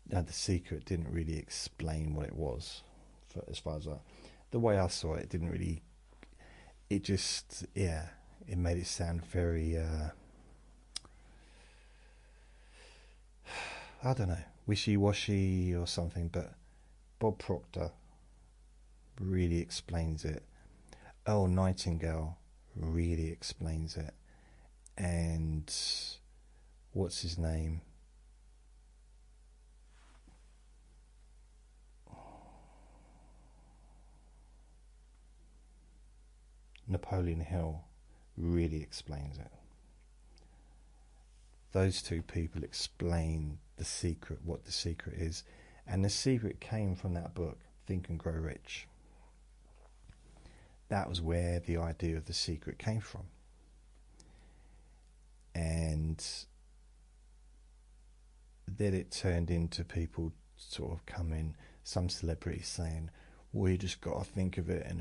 The Secret. Didn't really explain what it was, as far as the way I saw it. Didn't really, it just, yeah, it made it sound very I don't know, wishy-washy or something. But Bob Proctor really explains it. Earl Nightingale really explains it. And what's his name? Napoleon Hill really explains it. Those two people explain The Secret, what The Secret is. And The Secret came from that book, Think and Grow Rich. That was where the idea of The Secret came from. And then it turned into people sort of coming, some celebrities saying, well, you just got to think of it, and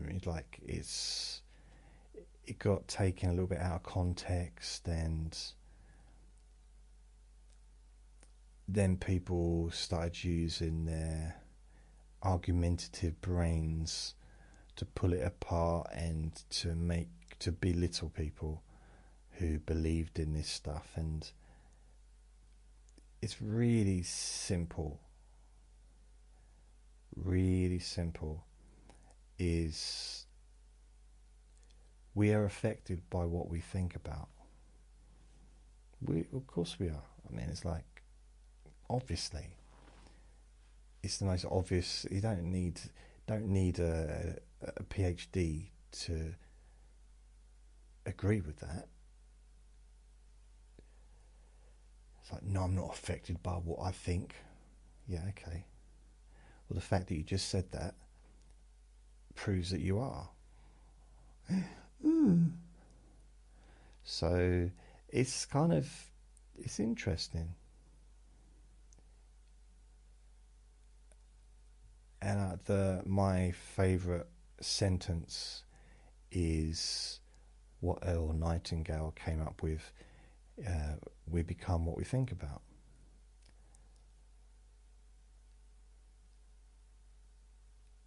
it's like it got taken a little bit out of context, and then people started using their argumentative brains to pull it apart and to belittle people who believed in this stuff. And it's really simple, is we are affected by what we think about. Of course we are. I mean, it's like, obviously, it's the most obvious. You don't need a PhD to agree with that. It's like, no, I'm not affected by what I think. Yeah, okay. Well, the fact that you just said that proves that you are. So it's interesting. And my favourite sentence is what Earl Nightingale came up with. We become what we think about.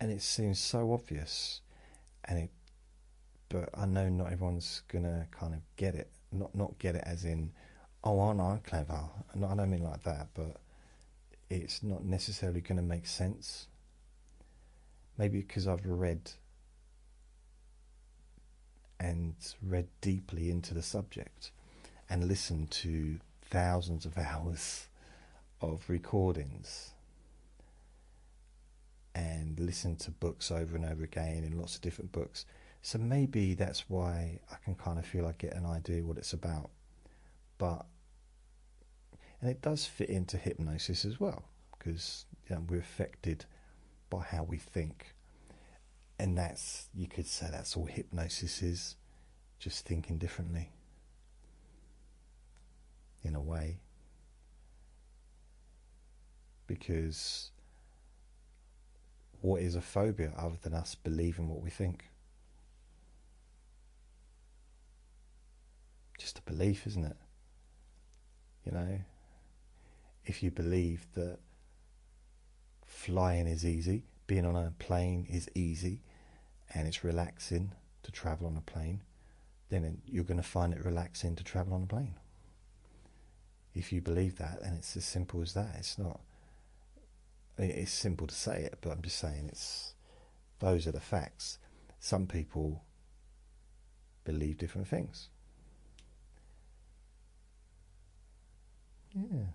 And it seems so obvious, but I know not everyone's gonna kind of get it. Not get it as in, oh, aren't I clever? No, I don't mean like that, but it's not necessarily going to make sense. Maybe because I've read deeply into the subject and listened to thousands of hours of recordings and listened to books over and over again in lots of different books. So maybe that's why I can kind of feel I get an idea what it's about. And it does fit into hypnosis as well, because we're affected by how we think. And you could say that's all hypnosis is, just thinking differently, in a way. Because what is a phobia other than us believing what we think? Just a belief, isn't it? If you believe that flying is easy, being on a plane is easy, and it's relaxing to travel on a plane, then you're going to find it relaxing to travel on a plane. If you believe that, then it's as simple as that. It's simple to say it, but I'm just saying those are the facts. Some people believe different things. Yeah.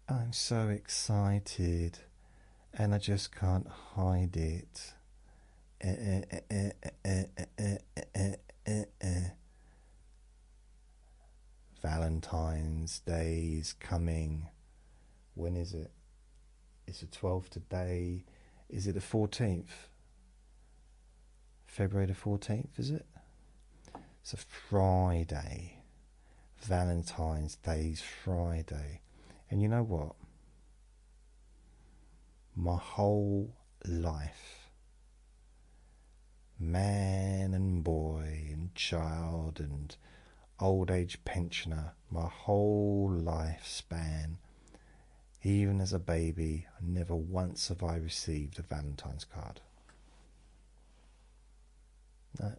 I'm so excited, and I just can't hide it. Valentine's Day is coming. When is it? It's the 12th today. Is it the 14th? February the 14th, is it? It's a Friday. Valentine's Day's Friday. And you know what? My whole life, man and boy and child and old age pensioner, my whole lifespan, even as a baby, never once have I received a Valentine's card. No.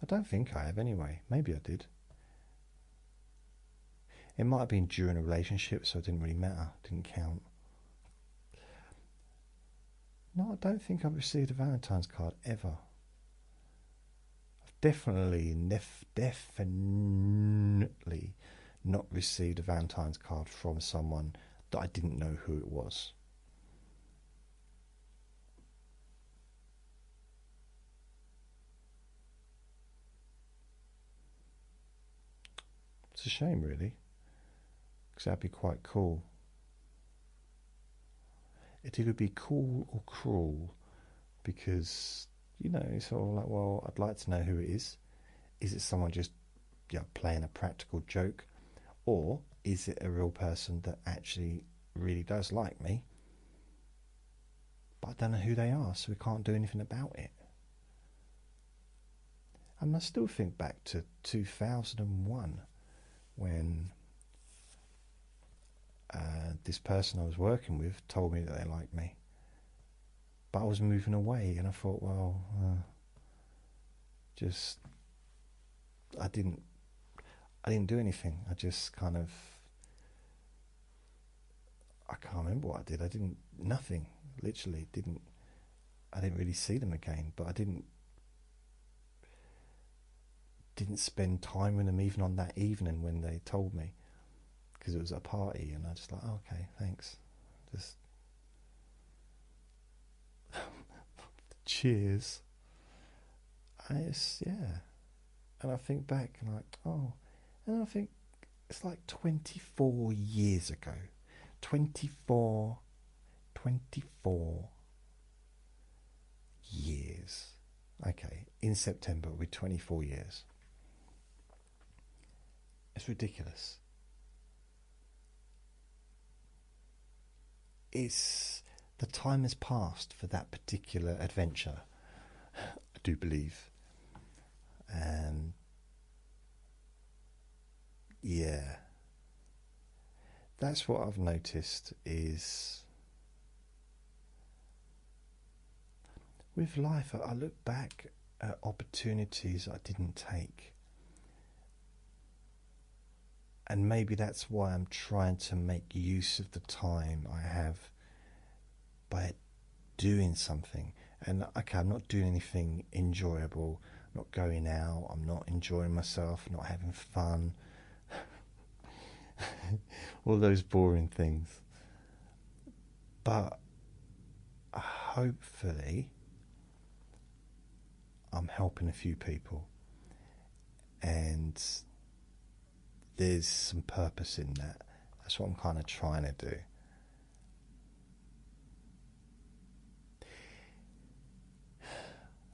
I don't think I have anyway. Maybe I did. It might have been during a relationship, so it didn't really matter. Didn't count. No, I don't think I've received a Valentine's card ever. I've definitely not received a Valentine's card from someone that I didn't know who it was. It's a shame, really, because that'd be quite cool. It would be cool or cruel, because, you know, it's sort of like, well, I'd like to know who it is. Is it someone just, you know, playing a practical joke, or is it a real person that actually really does like me, but I don't know who they are, so we can't do anything about it? And I still think back to 2001 when this person I was working with told me that they liked me, but I was moving away, and I thought, well, just I didn't do anything. I just kind of, I can't remember what I did. I didn't, nothing, literally didn't. I didn't really see them again, but I didn't spend time with them even on that evening when they told me, because it was a party, and I just like, oh, okay, thanks, just cheers. And it's, yeah, and I think back and like, oh, and I think it's like 24 years ago, 24 years. Okay, in September it'll be 24 years. It's ridiculous. It's, the time has passed for that particular adventure, I do believe. And yeah, that's what I've noticed is with life, I look back at opportunities I didn't take. And maybe that's why I'm trying to make use of the time I have by doing something. And okay, I'm not doing anything enjoyable, I'm not going out, I'm not enjoying myself, not having fun. All those boring things. But hopefully I'm helping a few people, and there's some purpose in that. That's what I'm kind of trying to do.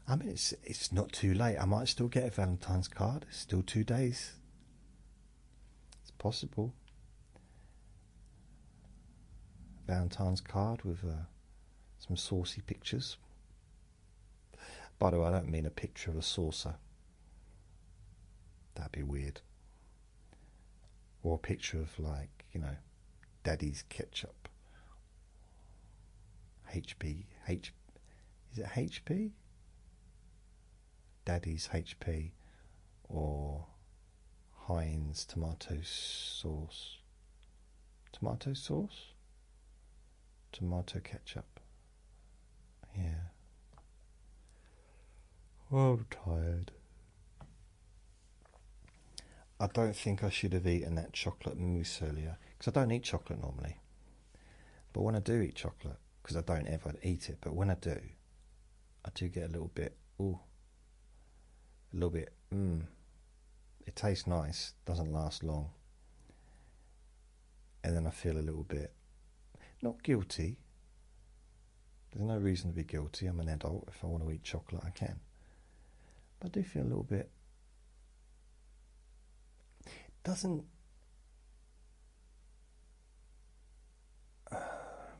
I mean, it's not too late. I might still get a Valentine's card. It's still 2 days. It's possible. Valentine's card with some saucy pictures. By the way, I don't mean a picture of a saucer. That'd be weird. Or a picture of, like, you know, Daddy's ketchup. HP. Is it HP? Daddy's HP. Or Heinz tomato sauce. Tomato sauce? Tomato ketchup. Yeah. Oh, I'm tired. I don't think I should have eaten that chocolate mousse earlier, because I don't eat chocolate normally. But when I do eat chocolate, because I don't ever eat it, but when I do get a little bit, it tastes nice, doesn't last long. And then I feel a little bit, not guilty. There's no reason to be guilty. I'm an adult. If I want to eat chocolate, I can. But I do feel a little bit, doesn't,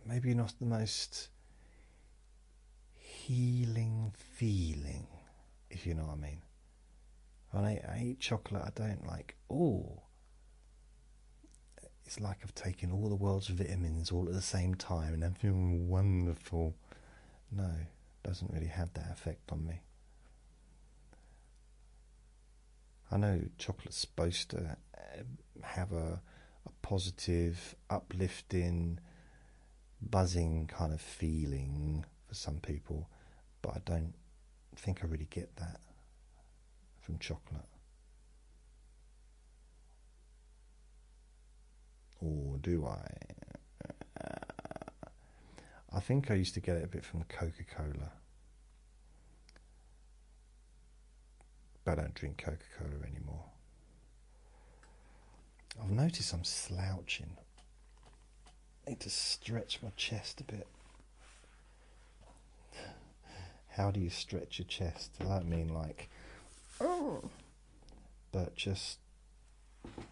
maybe not the most healing feeling, if you know what I mean. When I eat chocolate, I don't like, it's like I've taken all the world's vitamins all at the same time and I'm feeling wonderful. No, it doesn't really have that effect on me. I know chocolate's supposed to have a positive, uplifting, buzzing kind of feeling for some people, but I don't think I really get that from chocolate. Or do I? I think I used to get it a bit from Coca-Cola. But I don't drink Coca-Cola anymore. I've noticed I'm slouching. I need to stretch my chest a bit. how do you stretch your chest? I don't mean like, oh, but just get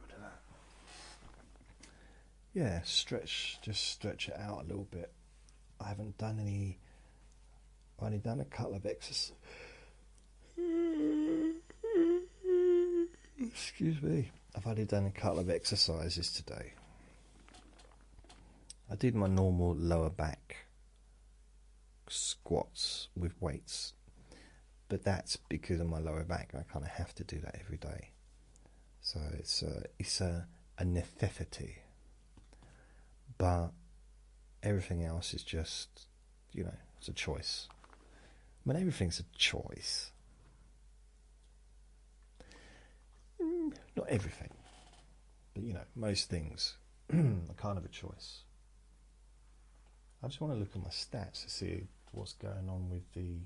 rid of that. Yeah, just stretch it out a little bit. I haven't done any. I've only done a couple of exercises. Excuse me. I've only done a couple of exercises today. I did my normal lower back squats with weights, but that's because of my lower back. I kind of have to do that every day, so it's a necessity. But everything else is just, it's a choice. I mean, everything's a choice. Not everything, but most things are kind of a choice. I just want to look at my stats to see what's going on with the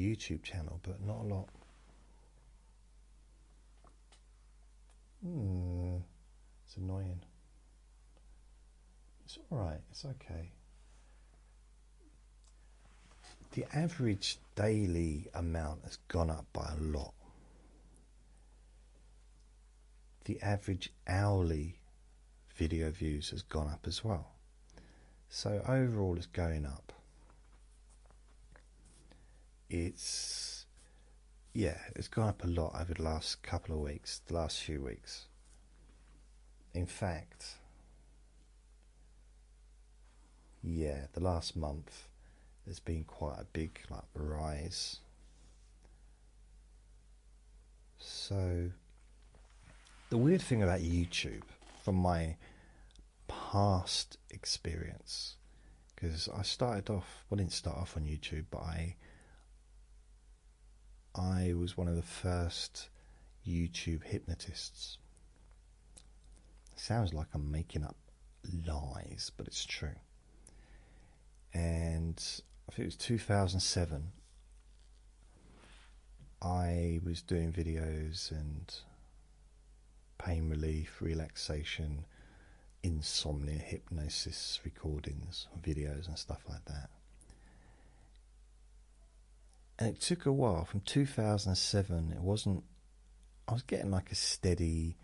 YouTube channel, but not a lot. It's annoying. It's alright, it's okay. The average daily amount has gone up by a lot. The average hourly video views has gone up as well. So overall it's going up. It's gone up a lot over the last couple of weeks, the last few weeks. In fact, the last month there's been quite a big rise. So the weird thing about YouTube, from my past experience, because I didn't start off on YouTube, but I was one of the first YouTube hypnotists. It sounds like I'm making up lies, but it's true. And I think it was 2007. I was doing videos and pain relief, relaxation, insomnia, hypnosis recordings, videos and stuff like that. And it took a while. From 2007, I was getting a steady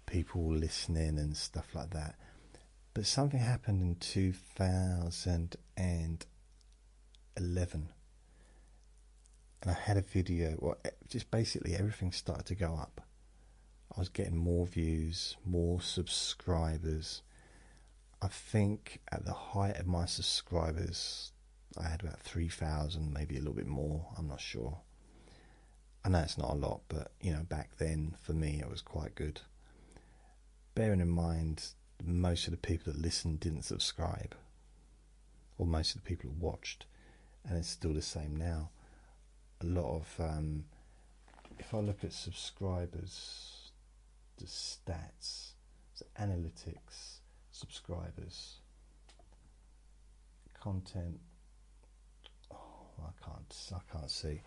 people listening and stuff like that. But something happened in 2011. And I had a video, just basically everything started to go up. I was getting more views, more subscribers. I think at the height of my subscribers, I had about 3,000, maybe a little bit more, I'm not sure. I know it's not a lot, but back then for me it was quite good. Bearing in mind, most of the people that listened didn't subscribe, or most of the people that watched, and it's still the same now. A lot of, if I look at subscribers, the stats, so analytics, subscribers, content, I can't see,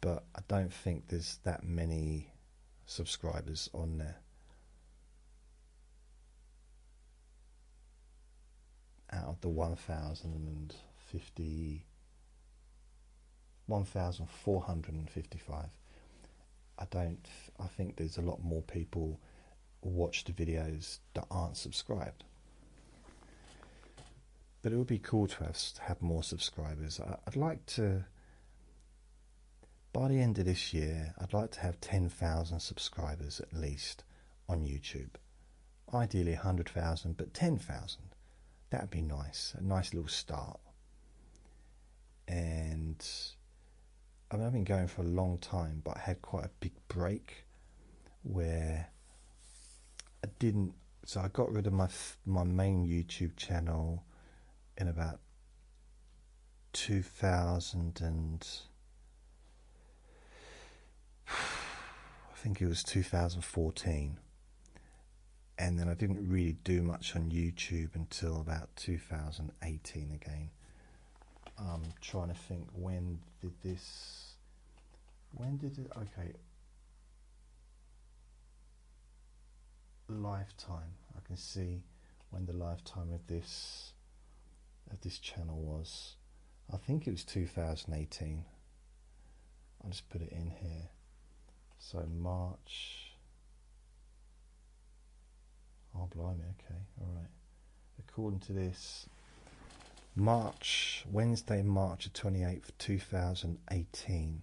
but I don't think there's that many subscribers on there. Out of the 1,455, I think there's a lot more people who watch the videos that aren't subscribed. But it would be cool to have more subscribers. I'd like to, by the end of this year, I'd like to have 10,000 subscribers at least on YouTube. Ideally 100,000, but 10,000. That'd be nice. A nice little start. And I've been going for a long time, but I had quite a big break where I got rid of my main YouTube channel in about 2014, and then I didn't really do much on YouTube until about 2018 again. I'm trying to think, when did it, okay, lifetime, I can see when the lifetime of this of this channel was. I think it was 2018. I'll just put it in here. So March. Oh, blimey, okay, alright. According to this, Wednesday, March the 28th, 2018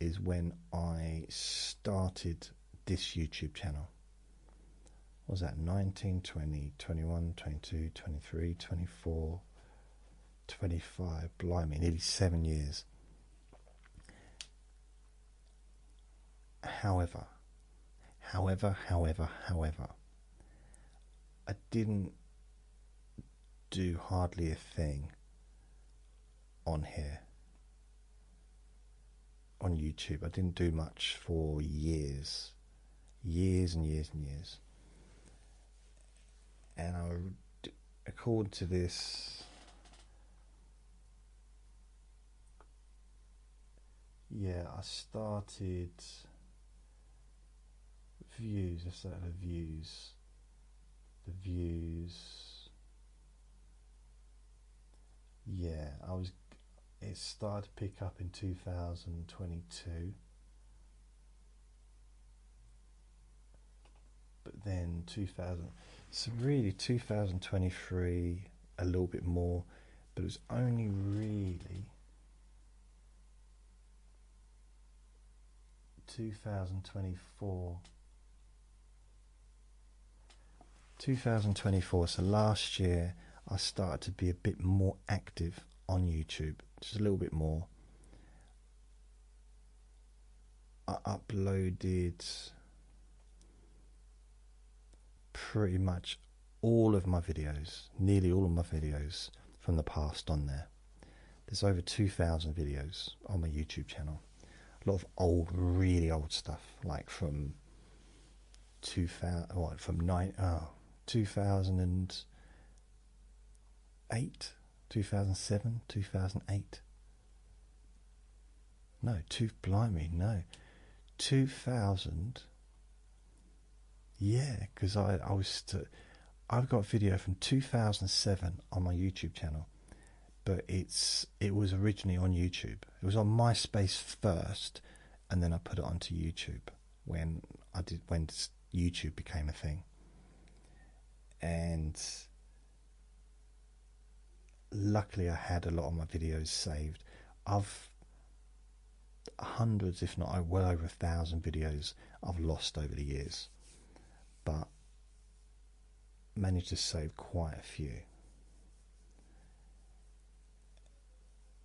is when I started this YouTube channel. What was that? 19, 20, 21, 22, 23, 24, 25, blimey, nearly 7 years. However, I didn't do hardly a thing on here, on YouTube. I didn't do much for years and years. And according to this, I started views. Let's start the views. It started to pick up in 2022, but then 2023 a little bit more, but it was only really 2024, so last year I started to be a bit more active on YouTube, just a little bit more. I uploaded pretty much all of my videos, nearly all of my videos from the past on there. There's over 2,000 videos on my YouTube channel. A lot of old, really old stuff, like from 2008, 2007, 2008. No, 2000. Yeah, because I've got a video from 2007 on my YouTube channel, but it was originally on YouTube. It was on MySpace first, and then I put it onto YouTube when YouTube became a thing. And luckily I had a lot of my videos saved. I've hundreds, if not well over 1,000 videos I've lost over the years, but managed to save quite a few.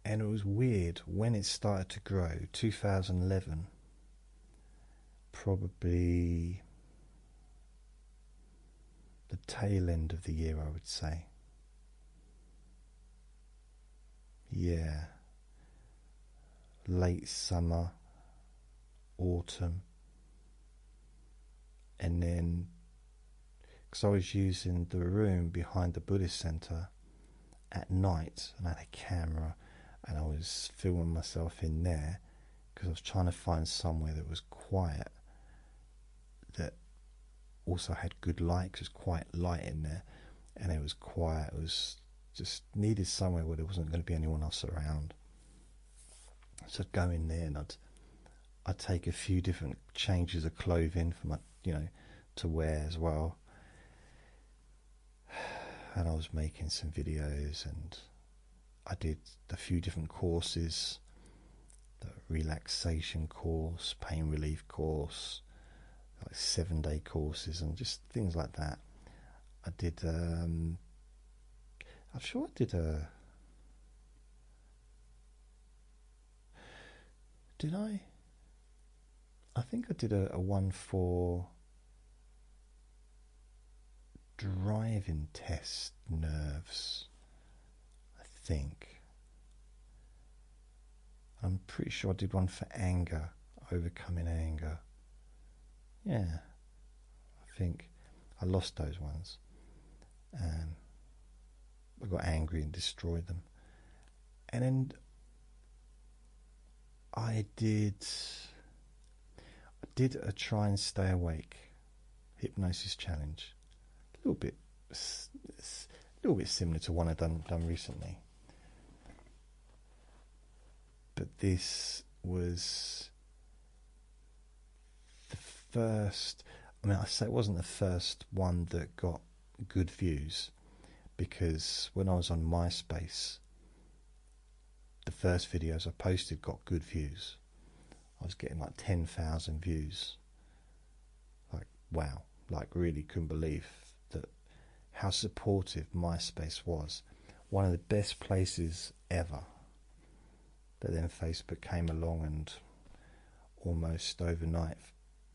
And it was weird when it started to grow. 2011, probably the tail end of the year, I would say. Yeah, late summer, autumn, and then because I was using the room behind the Buddhist centre at night, and I had a camera, and I was filming myself in there because I was trying to find somewhere that was quiet, that also had good light, because it was quite light in there, and it was quiet. It was just needed somewhere where there wasn't going to be anyone else around. So I'd go in there and I'd take a few different changes of clothing for my, to wear as well. And I was making some videos, and I did a few different courses, the relaxation course, pain relief course, like 7-day courses, and just things like that. I did, I'm sure I did did I? I think I did a one for driving test nerves, I think. I'm pretty sure I did one for anger, overcoming anger. Yeah, I think I lost those ones. I got angry and destroyed them. And then I did a try and stay awake hypnosis challenge. A little bit little bit similar to one I've done recently. But this was the first, I mean, I say it wasn't the first one that got good views, because when I was on MySpace, the first videos I posted got good views. I was getting like 10,000 views. Like, wow, like really couldn't believe that, how supportive MySpace was. One of the best places ever. But then Facebook came along and almost overnight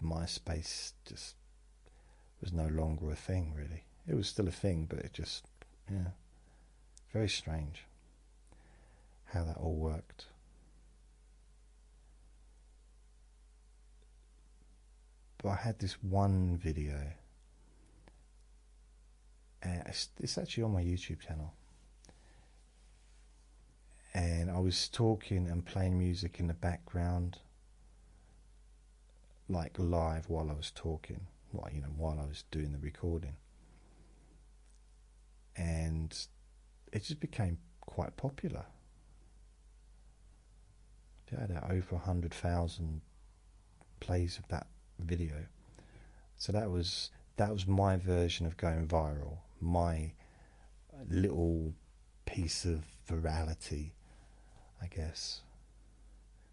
MySpace just was no longer a thing, really. It was still a thing, but it just, yeah, very strange how that all worked. But I had this one video, and it's actually on my YouTube channel, and I was talking and playing music in the background, like live while I was talking, while I was doing the recording, and it just became quite popular. It had over 100,000 plays of that video. So that was my version of going viral, my little piece of virality, I guess.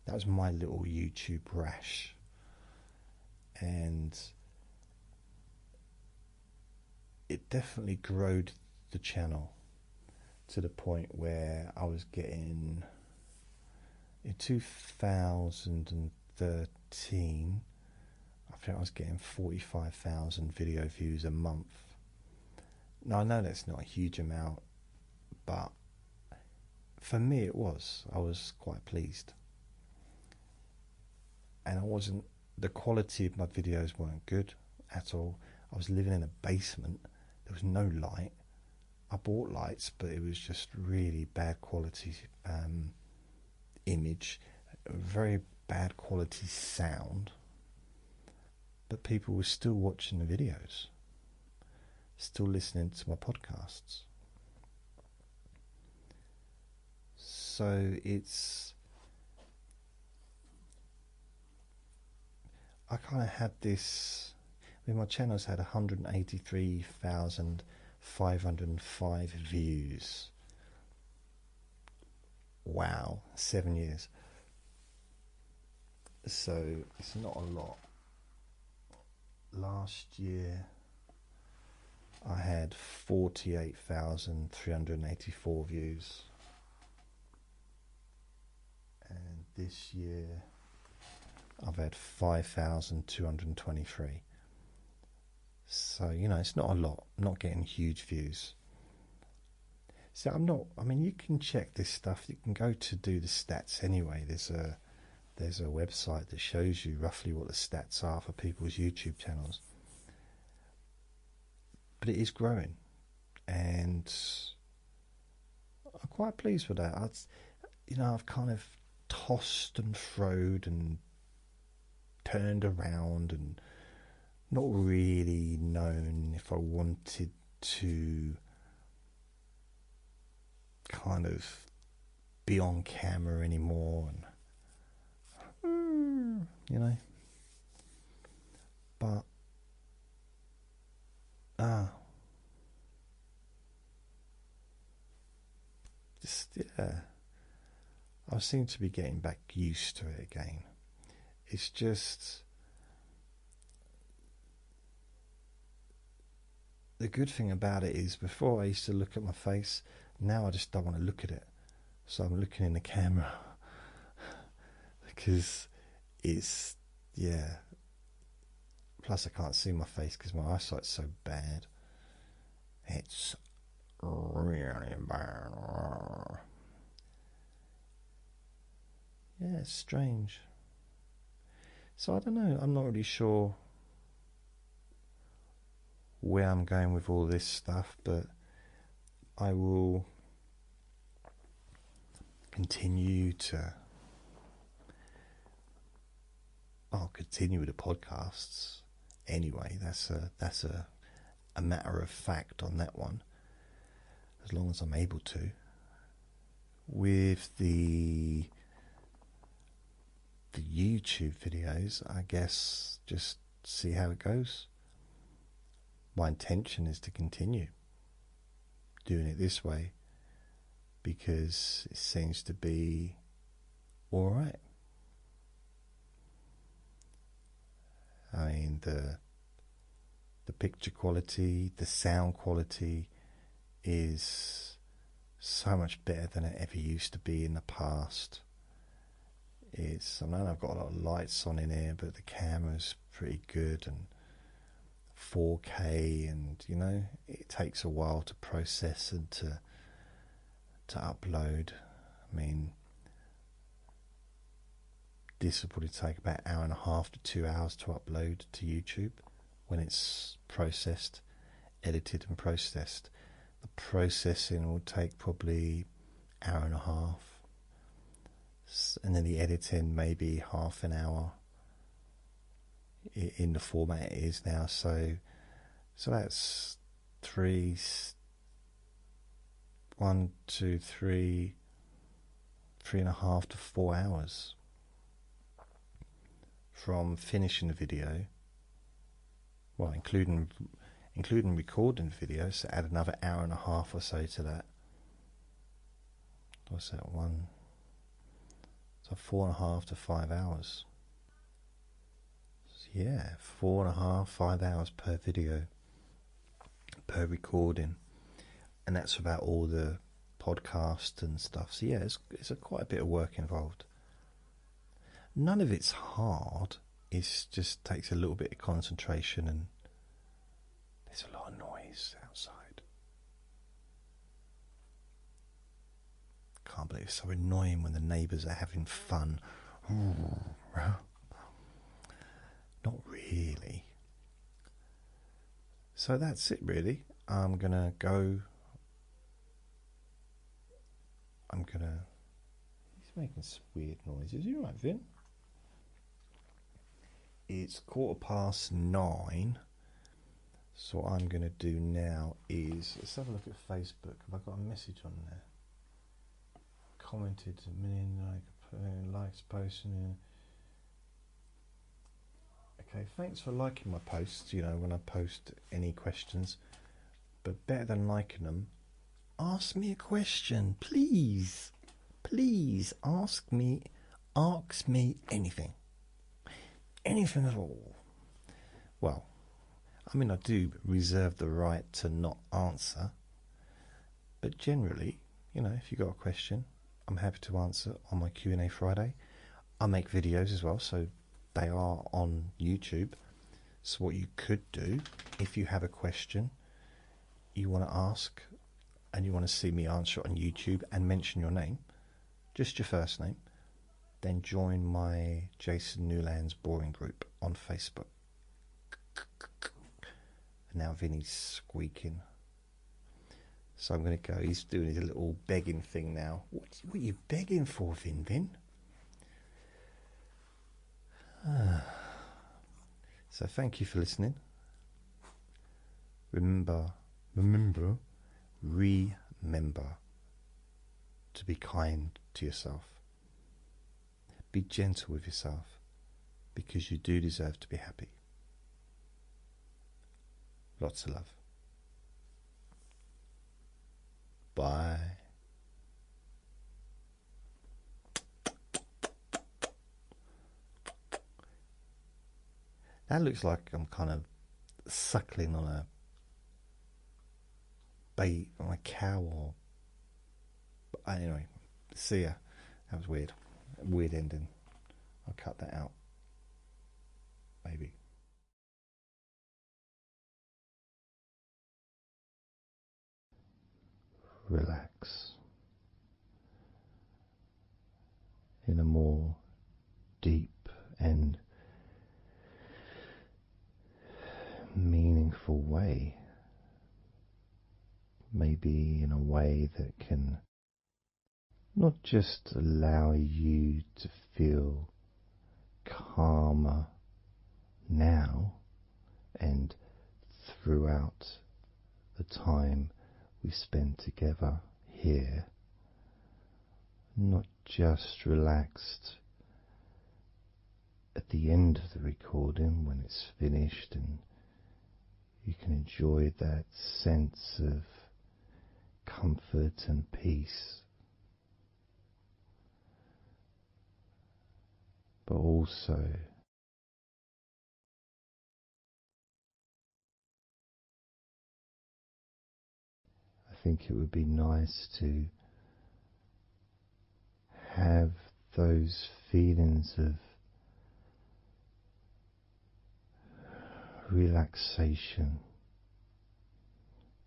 That was my little YouTube rash. And it definitely growed the channel to the point where I was getting, in 2013, I think I was getting 45,000 video views a month. Now, I know that's not a huge amount, but for me it was. I was quite pleased. And the quality of my videos weren't good at all. I was living in a basement. There was no light. I bought lights, but it was just really bad quality image, very bad quality sound. But people were still watching the videos, still listening to my podcasts. So I kind of had this, I mean, my channel's had 183,505 views. Wow, 7 years. So it's not a lot. Last year I had 48,384 views, and this year I've had 5,223. So, it's not a lot. I'm not getting huge views. So you can check this stuff. You can go to do the stats anyway. There's a website that shows you roughly what the stats are for people's YouTube channels. But it is growing, and I'm quite pleased with that. I've kind of tossed and froed and turned around and not really known if I wanted to kind of be on camera anymore, and but I seem to be getting back used to it again. It's just, the good thing about it is, before I used to look at my face, now I just don't want to look at it. So I'm looking in the camera because it's, plus I can't see my face because my eyesight's so bad. It's really bad. Yeah, it's strange. So I don't know, I'm not really sure where I'm going with all this stuff, but I'll continue with the podcasts anyway. That's a matter of fact on that one. as long as I'm able to. With the YouTube videos, I guess just see how it goes. My intention is to continue doing it this way because it seems to be all right. I mean, the picture quality, the sound quality is so much better than it ever used to be in the past. I know I've got a lot of lights on in here, but the camera's pretty good and 4K, and it takes a while to process and to upload. I mean, this will probably take about an hour and a half to 2 hours to upload to YouTube when it's processed, edited and processed. The processing will take probably an hour and a half, and then the editing maybe half an hour in the format it is now. So that's 3.5 to 4 hours from finishing the video. Well, including recording the video, so add another hour and a half or so to that. What's that one? So 4.5 to 5 hours. So yeah, 4.5, 5 hours per video, per recording, and that's about all the podcast and stuff. So yeah, it's quite a bit of work involved. None of it's hard. It just takes a little bit of concentration, and there's a lot of noise outside. Can't believe it's so annoying when the neighbours are having fun. Not really. So that's it really. He's making some weird noises. You alright, Vin? It's 9:15. So what I'm going to do now is, let's have a look at Facebook. Have I got a message on there? Commented a million likes posting. Okay, thanks for liking my posts, when I post any questions. But better than liking them, ask me a question, please. Please ask me anything. Anything at all. Well, I mean, I do reserve the right to not answer, but generally, if you've got a question, I'm happy to answer on my Q&A Friday. I make videos as well, so they are on YouTube. So what you could do, if you have a question you want to ask and you want to see me answer it on YouTube and mention your name, just your first name, then join my Jason Newland's Boring Group on Facebook. And now Vinny's squeaking. So I'm going to go. He's doing his little begging thing now. What are you begging for, Vin? So thank you for listening. Remember to be kind to yourself. Be gentle with yourself, because you do deserve to be happy. Lots of love. Bye. That looks like I'm kind of suckling on a cow or... Anyway, see ya. That was weird. Weird ending. I'll cut that out. Maybe. Relax in a more deep and meaningful way. Maybe in a way that can not just allow you to feel calmer now and throughout the time we spend together here, not just relaxed at the end of the recording when it's finished and you can enjoy that sense of comfort and peace, but also I think it would be nice to have those feelings of relaxation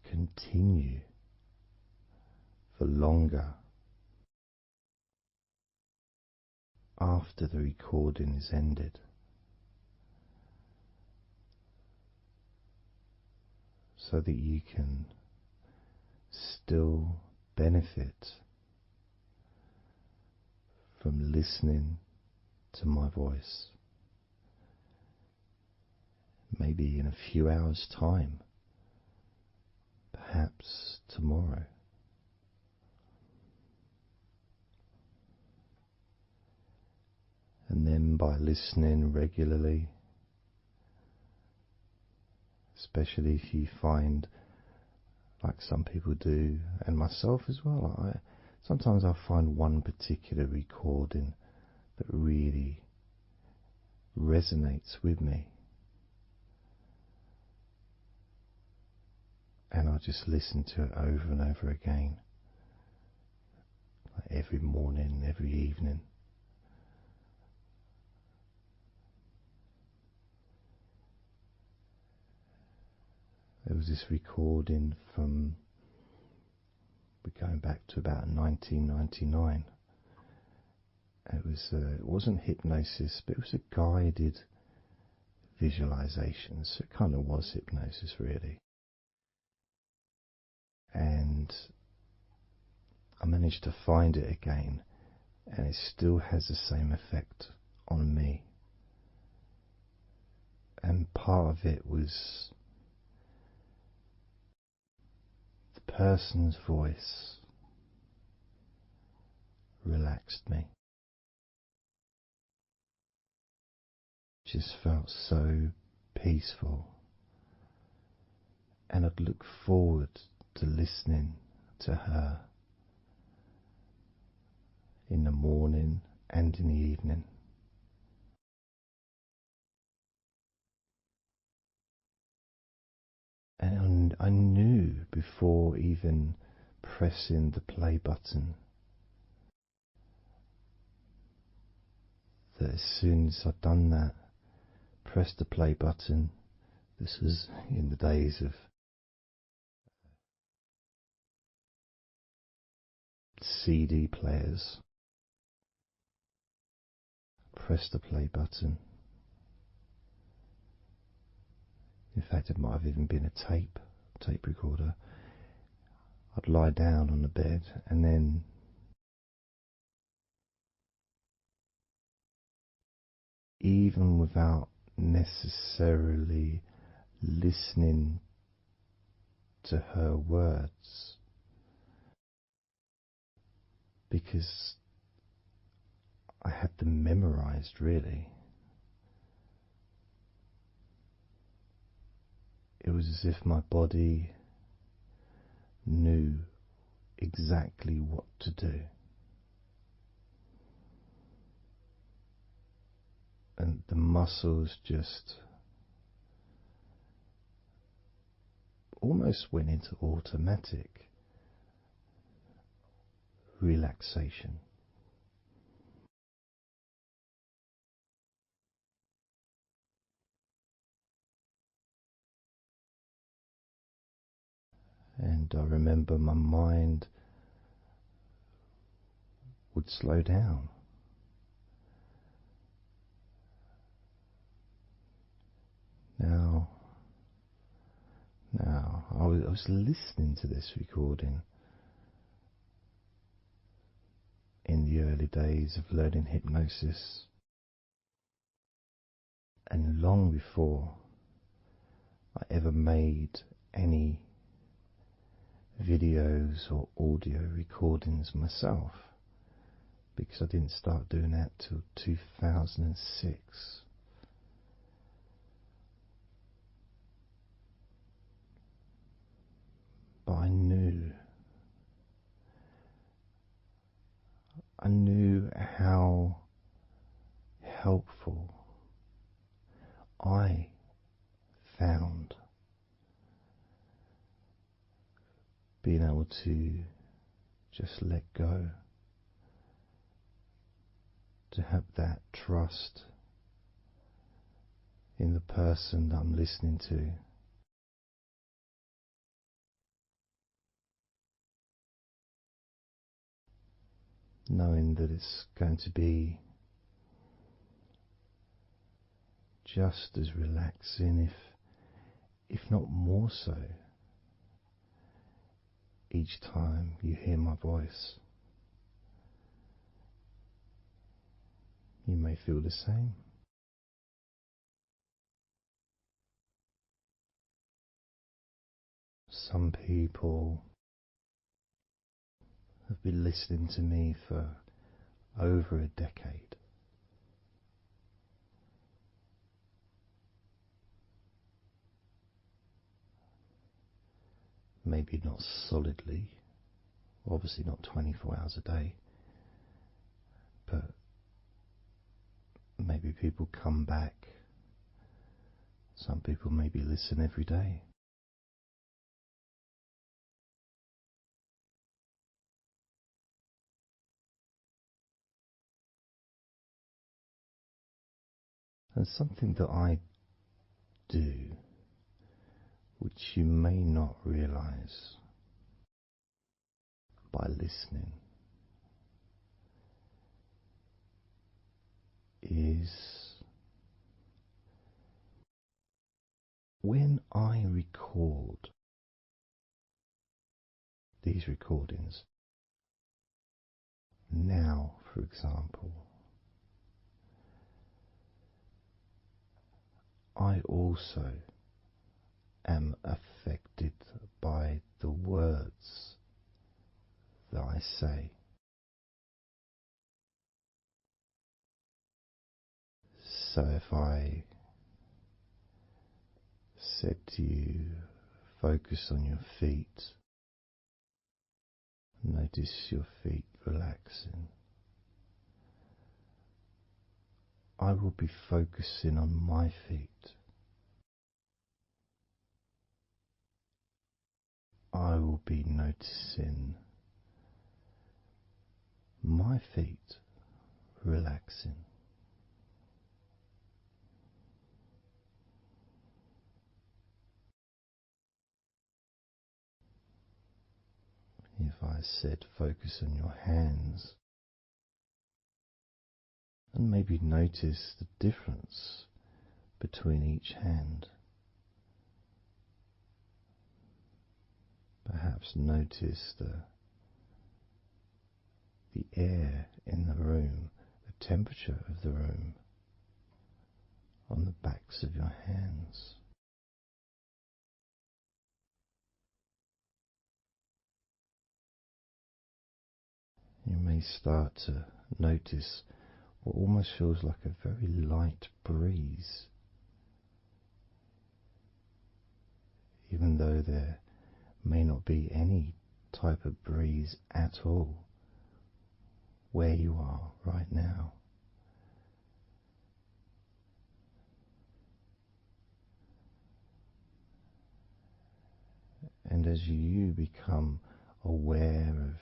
continue for longer after the recording is ended, so that you can still benefit from listening to my voice, maybe in a few hours' time, perhaps tomorrow. And then by listening regularly, especially if you find, like some people do, and myself as well, sometimes I find one particular recording that really resonates with me, and I just listen to it over and over again, like every morning, every evening. There was this recording from, we're going back to about 1999. It wasn't hypnosis, but it was a guided visualization, so it kind of was hypnosis really. And I managed to find it again, and it still has the same effect on me. And part of it was the person's voice relaxed me. Just felt so peaceful, and I'd look forward to listening to her in the morning and in the evening. And I knew before even pressing the play button that as soon as I'd done that, pressed the play button, this was in the days of CD players, pressed the play button. In fact, it might have even been a tape recorder. I'd lie down on the bed, and then even without necessarily listening to her words, because I had them memorized really, it was as if my body knew exactly what to do. And the muscles just almost went into automatic relaxation. And I remember my mind would slow down. Now, I was listening to this recording in the early days of learning hypnosis, and long before I ever made any videos or audio recordings myself, because I didn't start doing that till 2006. But I knew how helpful I found being able to just let go, to have that trust in the person that I'm listening to. Knowing that it's going to be just as relaxing, if not more so, each time you hear my voice. You may feel the same. Some people have been listening to me for over a decade. Maybe not solidly, obviously not 24 hours a day, but maybe people come back. Some people maybe listen every day. And something that I do, which you may not realize by listening, is when I record these recordings, now for example, I also am affected by the words that I say. So if I said to you, focus on your feet, notice your feet relaxing, I will be focusing on my feet. I will be noticing my feet relaxing. If I said focus on your hands, and maybe notice the difference between each hand. Perhaps notice the air in the room, the temperature of the room on the backs of your hands. You may start to notice what almost feels like a very light breeze, even though there may not be any type of breeze at all where you are right now. And as you become aware of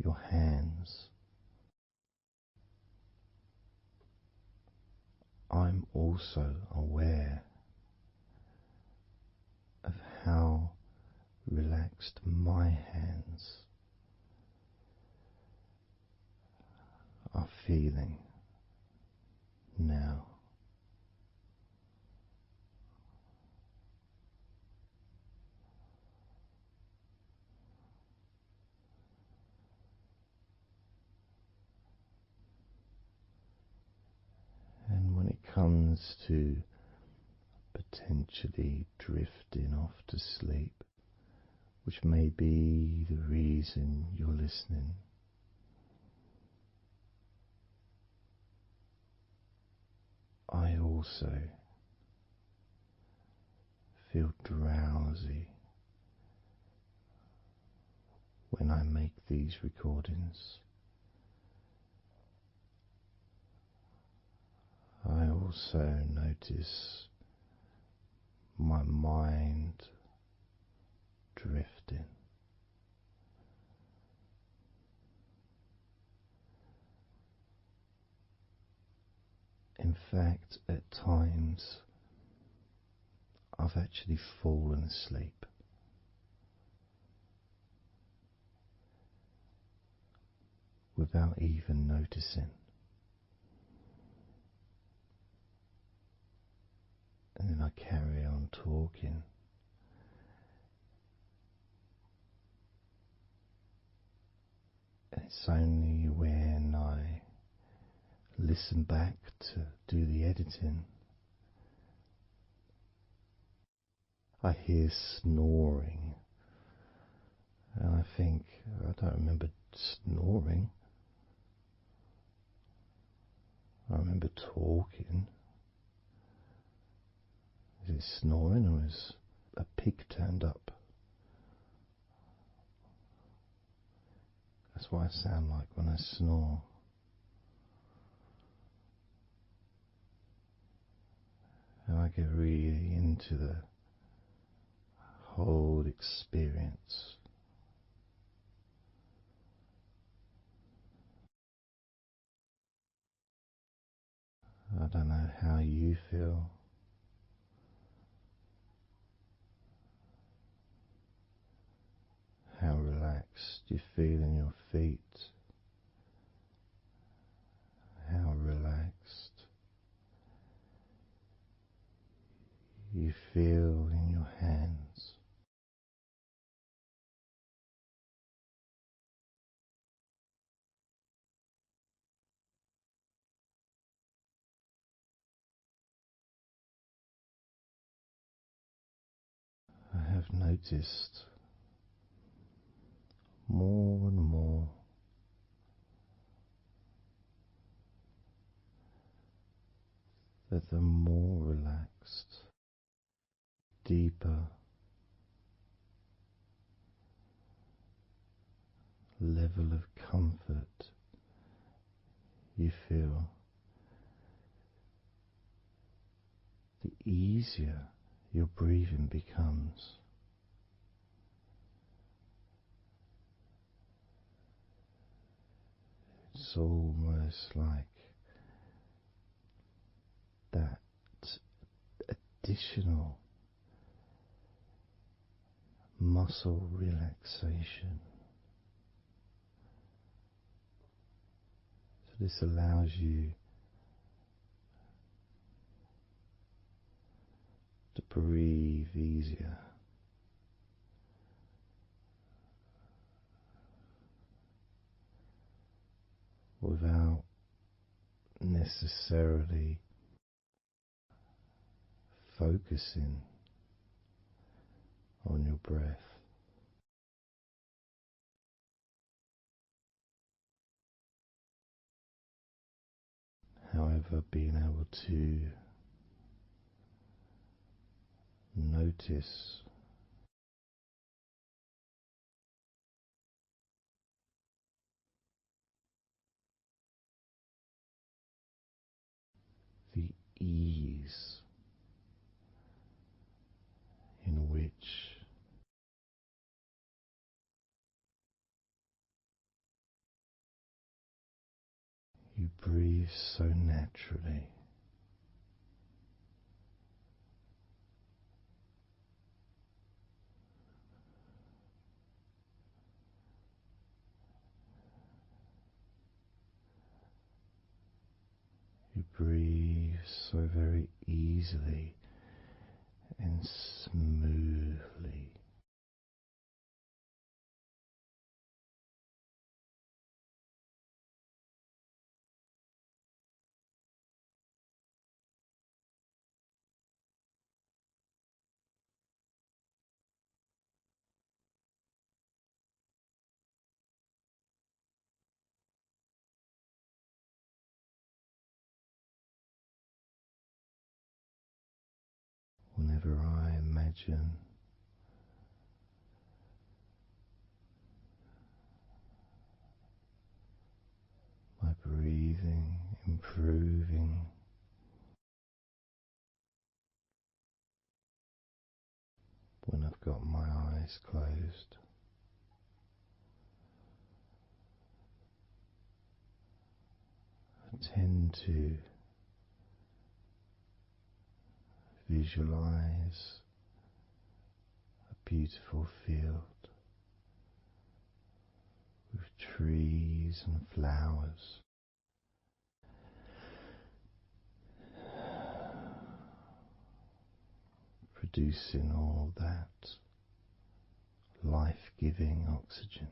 your hands, I'm also aware of how relaxed my hands are feeling now. And when it comes to potentially drifting off to sleep, which may be the reason you're listening. I also feel drowsy when I make these recordings. I also notice my mind drifting. In fact, at times I've actually fallen asleep. Without even noticing. And then I carry on talking. And it's only when I listen back to do the editing I hear snoring. And I think, I don't remember snoring. I remember talking. Is it snoring or is a pig turned up? That's what I sound like when I snore. And I get really into the whole experience. I don't know how you feel. How relaxed you feel in your feet. How relaxed you feel in your hands. I have noticed more and more that the more relaxed, deeper level of comfort you feel, the easier your breathing becomes. It's almost like that additional muscle relaxation. So this allows you to breathe easier. Without necessarily focusing on your breath. However, being able to notice the ease in which you breathe so naturally. You breathe so very easily and smoothly. whenever I imagine my breathing improving, when I've got my eyes closed, I tend to visualize a beautiful field with trees and flowers, producing all that life-giving oxygen.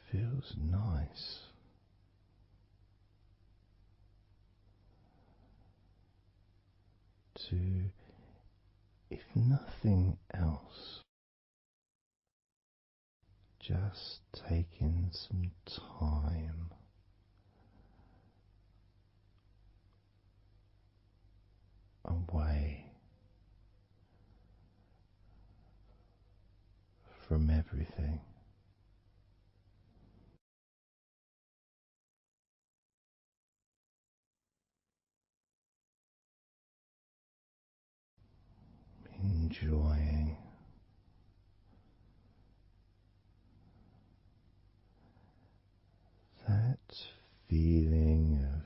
It feels nice to, if nothing else, just taking some time away from everything. Enjoying that feeling of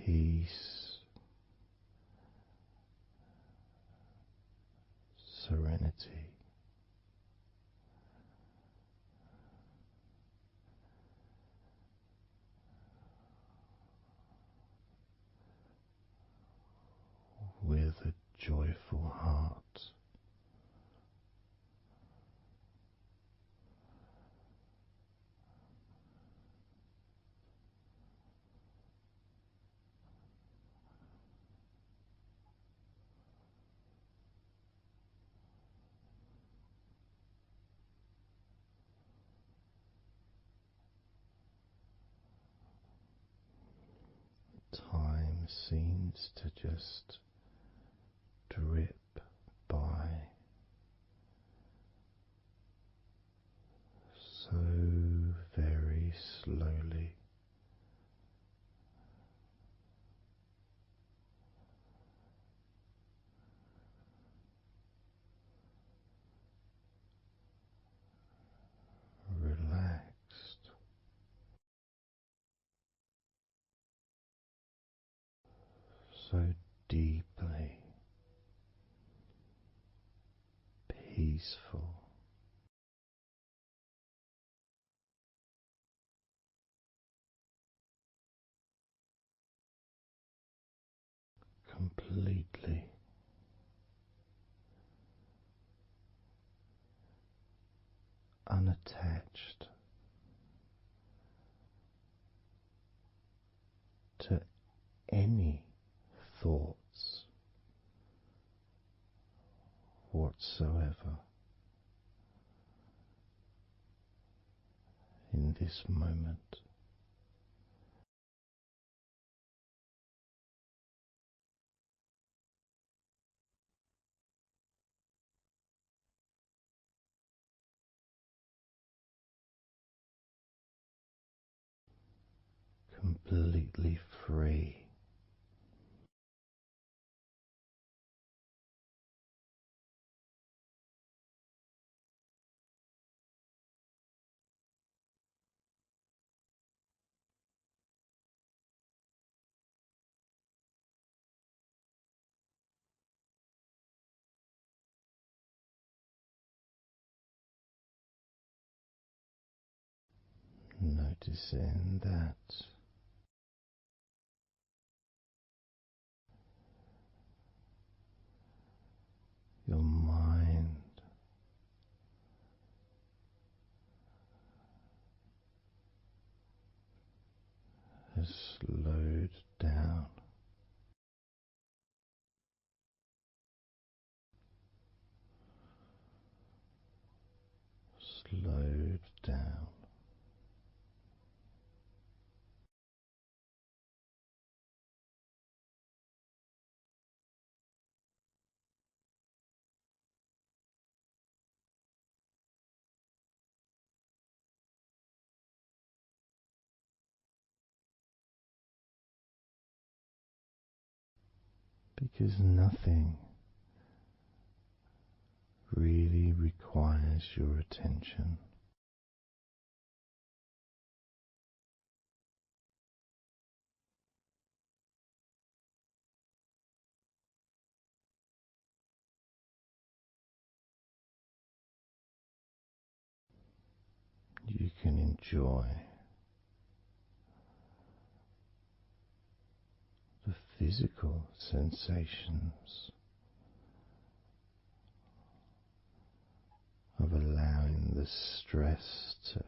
peace, serenity, with a joyful heart. Time seems to just drip by so very slowly. Relaxed, so deeply peaceful, completely unattached to any thoughts whatsoever in this moment. Completely free. Noticing that your mind slowed down. Slowed down. Because nothing really requires your attention. You can enjoy the physical sensations of allowing the stress to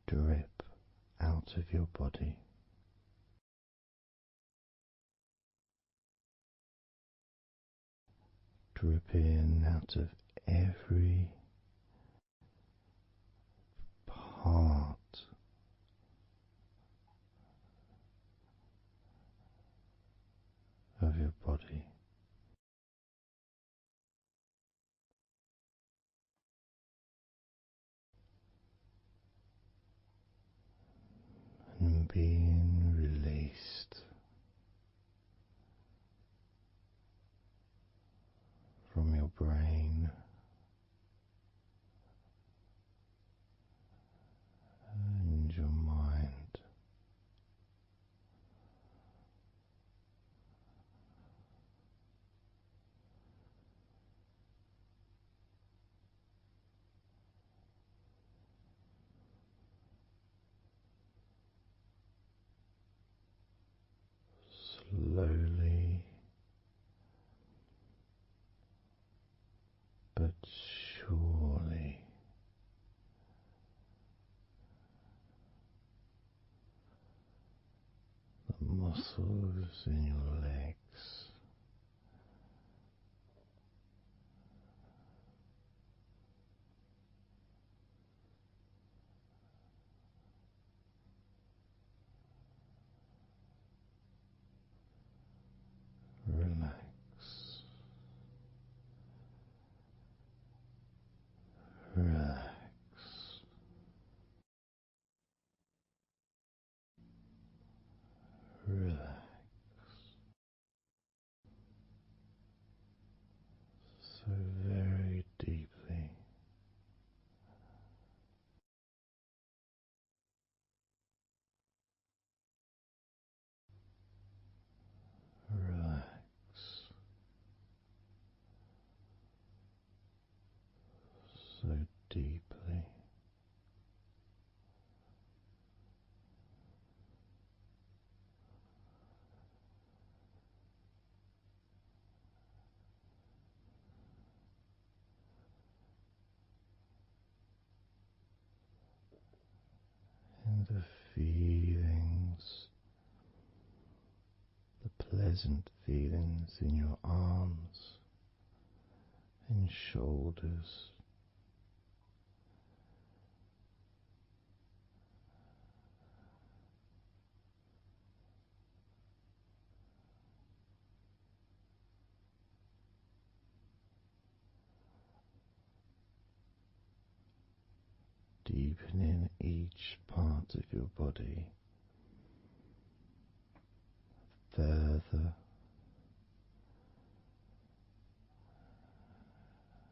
drip out of your body. Drip in out of every part of your body. And being released from your brain and your mind. Slowly but surely the muscles in your legs relax, relax, relax, so very deeply. Relax so deeply. And the feelings, the pleasant feelings in your arms and shoulders, deepening each part of your body further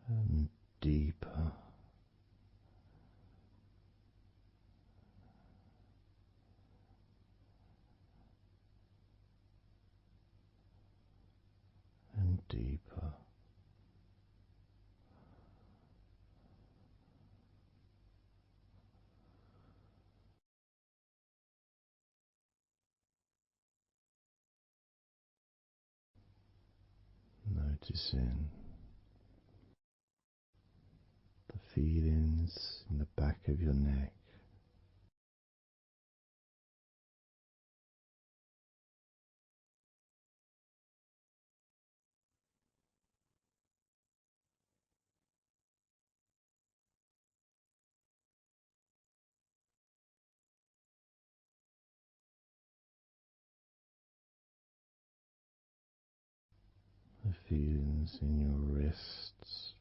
and deeper and deeper. Noticing the feelings in the back of your neck, feelings in your wrists.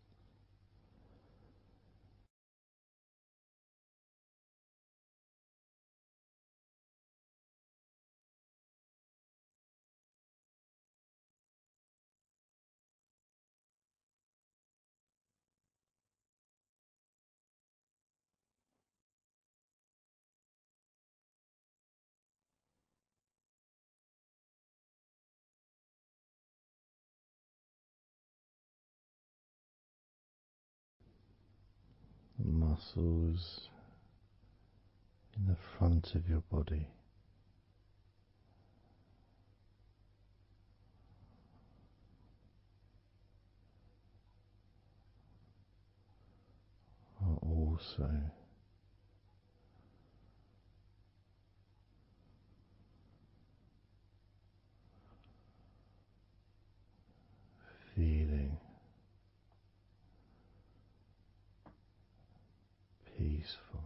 The muscles in the front of your body. Are also feeling peaceful.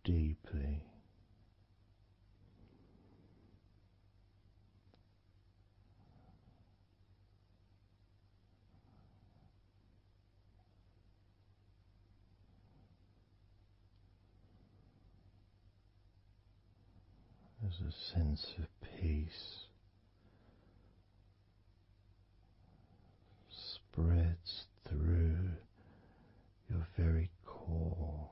Deeply as a sense of peace spreads through your very core.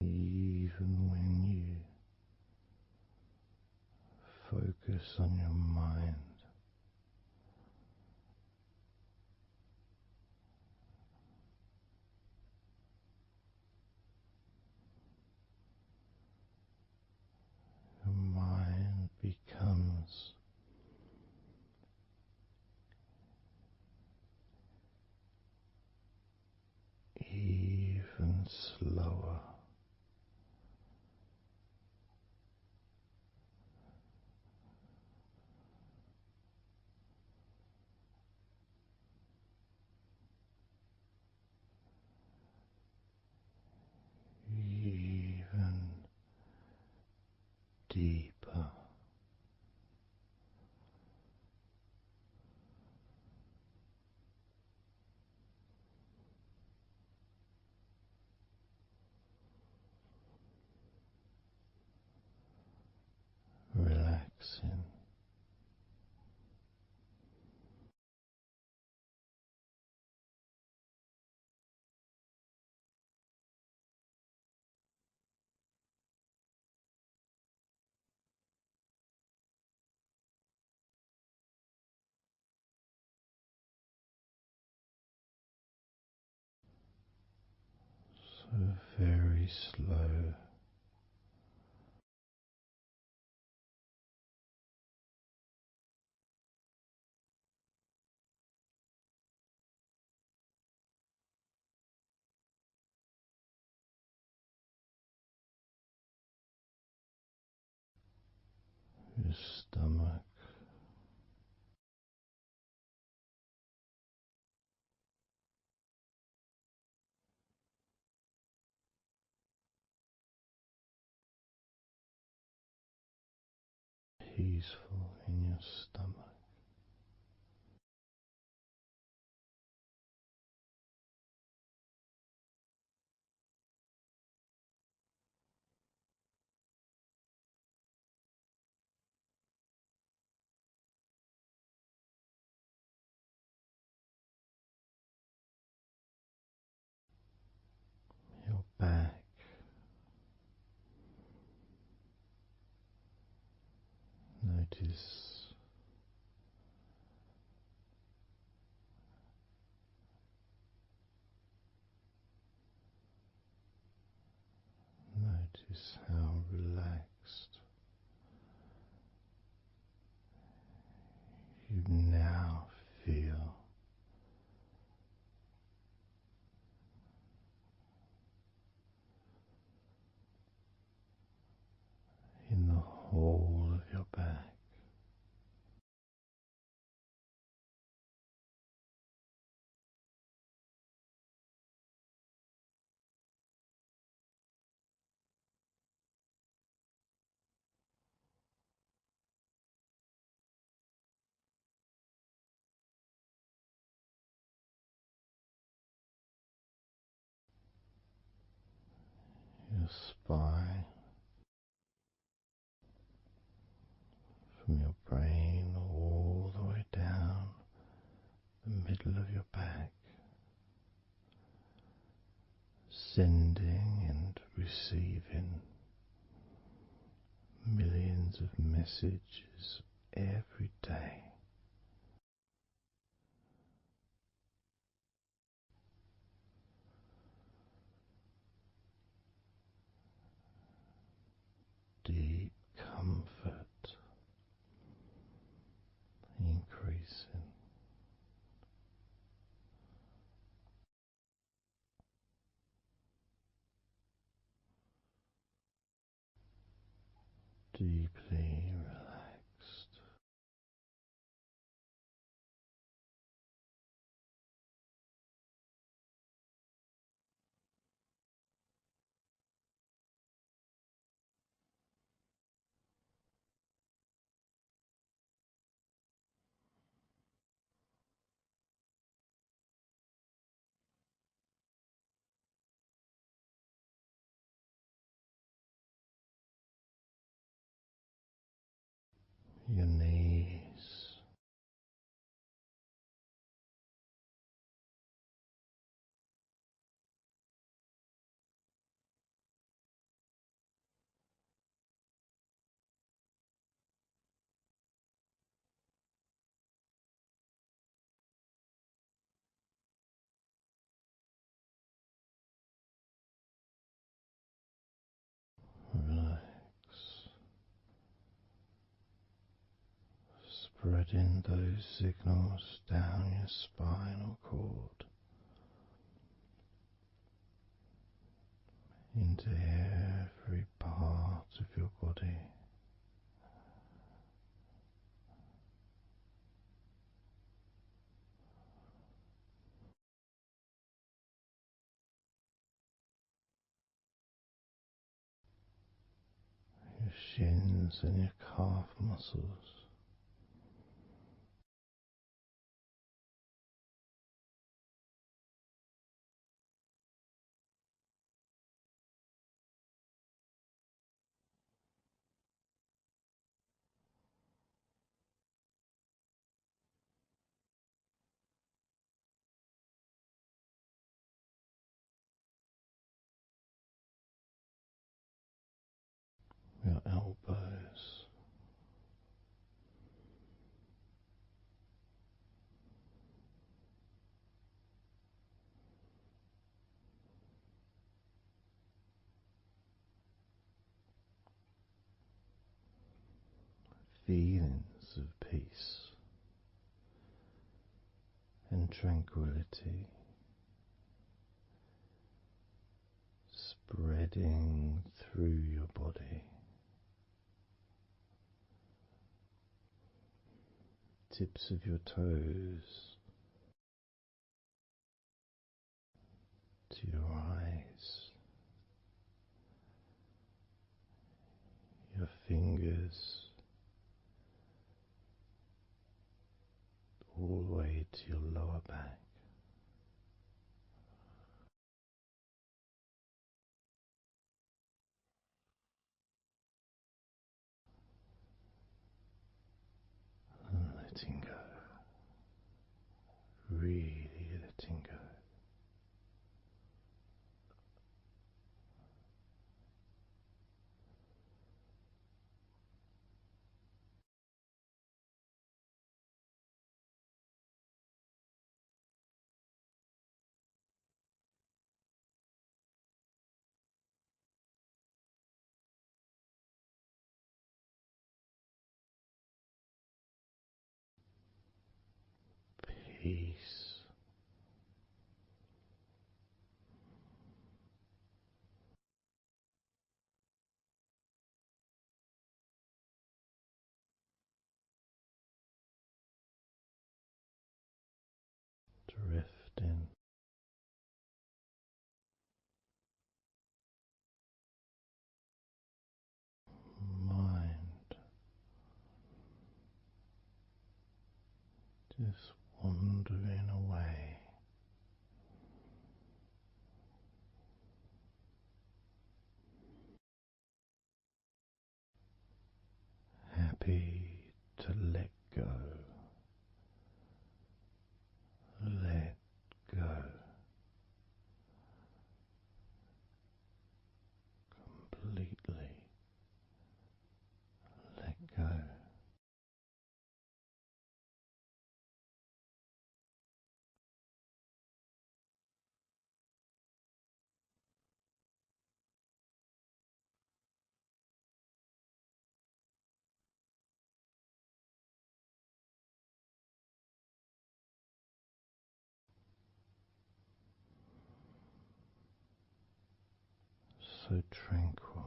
Even when you focus on your mind, your mind becomes even slower. Even deeper. Relaxing. So very slow. Your stomach. Peaceful in your stomach. Your back. Notice how relaxed spine, from your brain all the way down the middle of your back, sending and receiving millions of messages every day. Deep comfort increasing. Deeply relaxed. Your knees, relax, spreading those signals down your spinal cord into every part of your body. Your shins and your calf muscles, your elbows, feelings of peace and tranquility spreading through your body, tips of your toes to your eyes, your fingers all the way to your lower back. And letting go, really letting go. Peace. Drifting, mind just wandering away, happy to let go. Let go. Completely let go. So tranquil.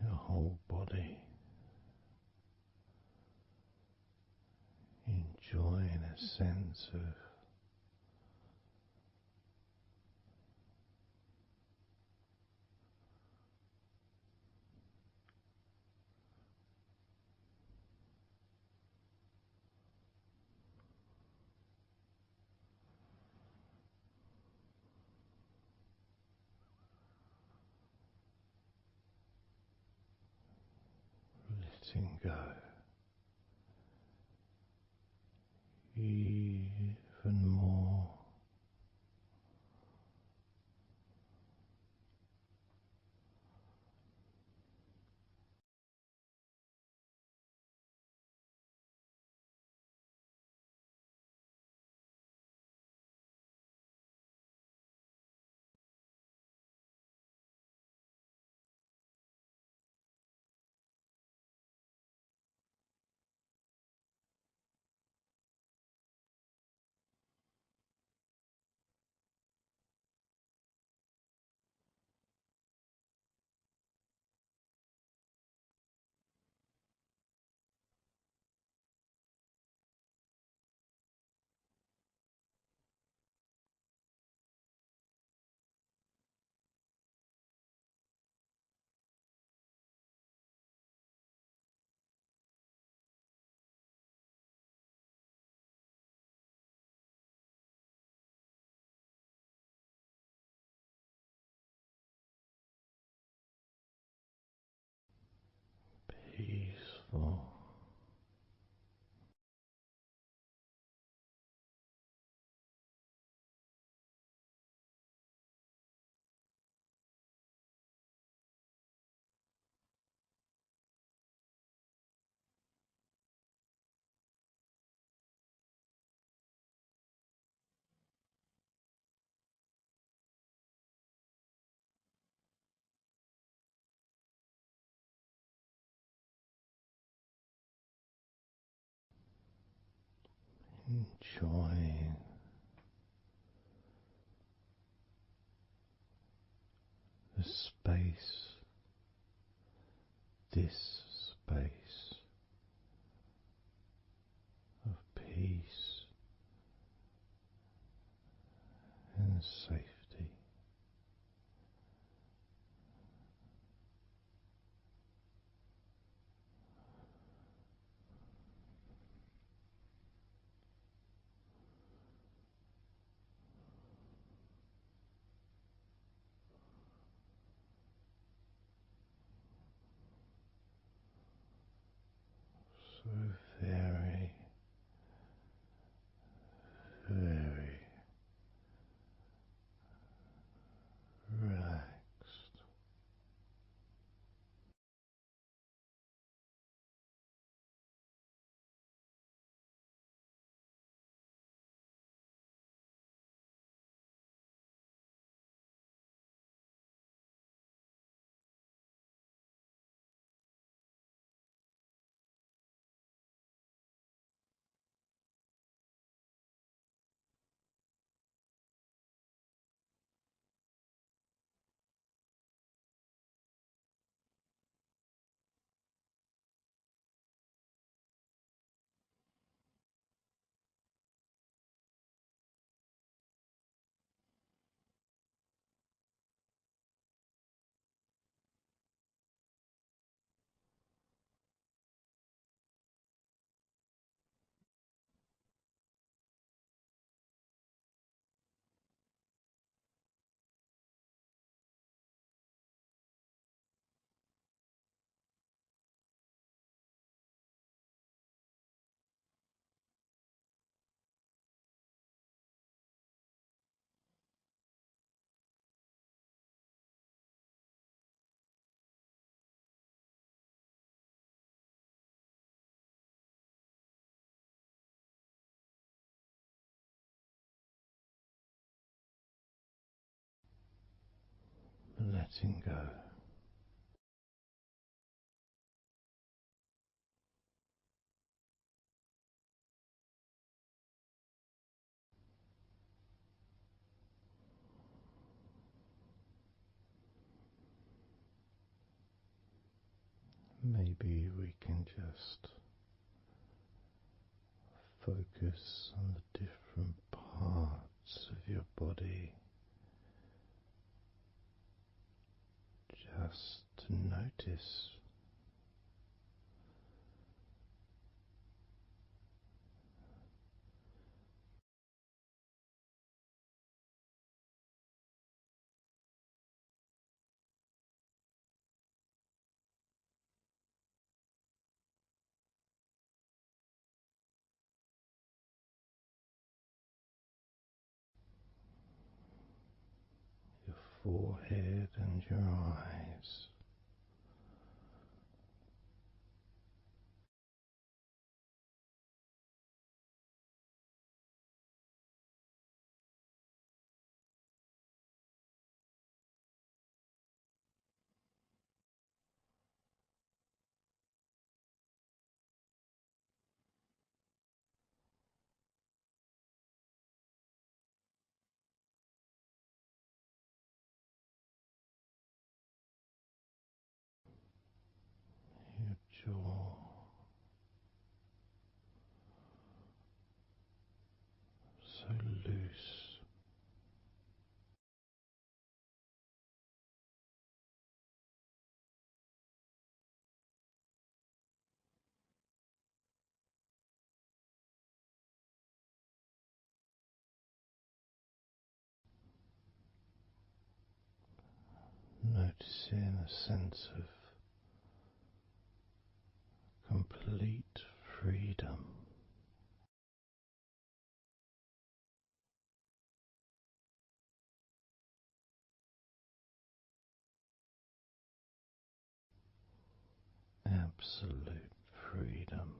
Your whole body enjoying a sense of letting go even more. Peaceful. Enjoying the space, this space of peace and safety. So very, very relaxed. letting go. Maybe we can just focus on the different parts of your body, just to notice your forehead and your eyes. Your jaw, so loose. Noticing a sense of complete freedom. Absolute freedom.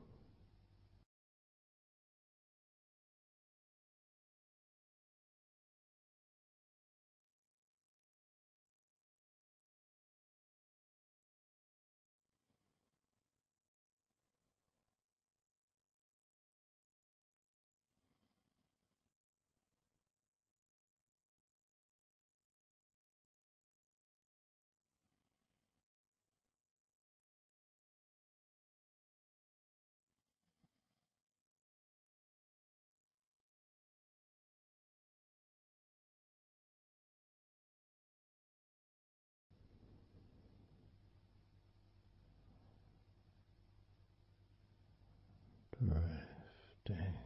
Drifting.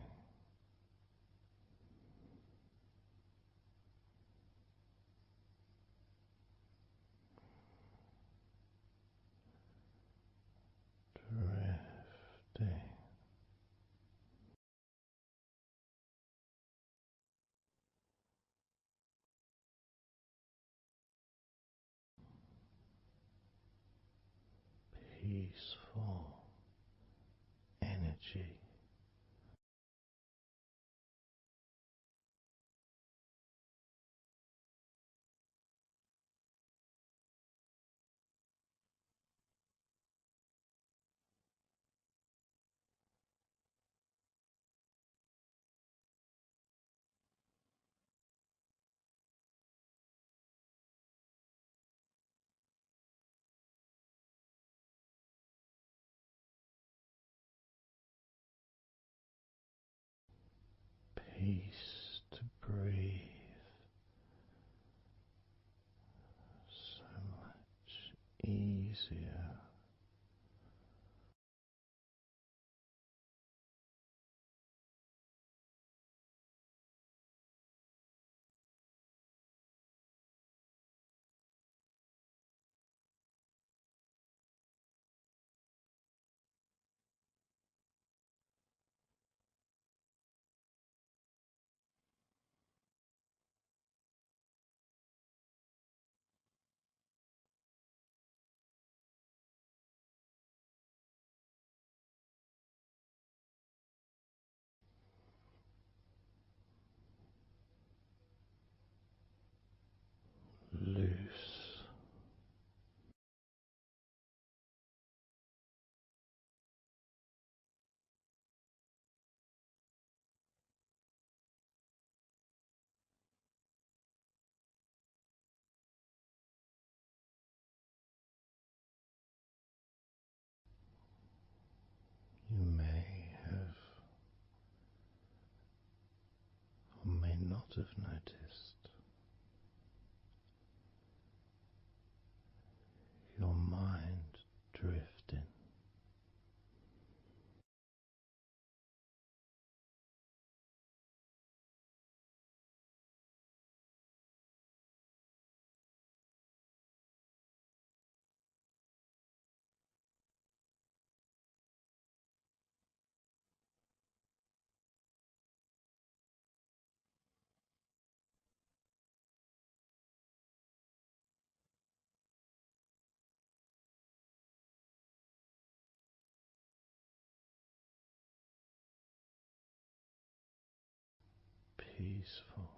Drifting. Peaceful energy. Peace to breathe. So much easier. have noticed your mind drifting. Peaceful.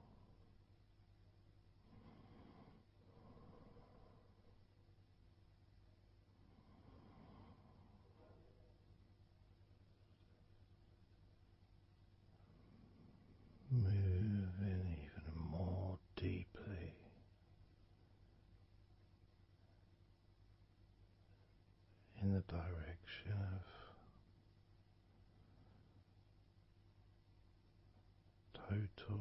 Moving even more deeply in the direction of total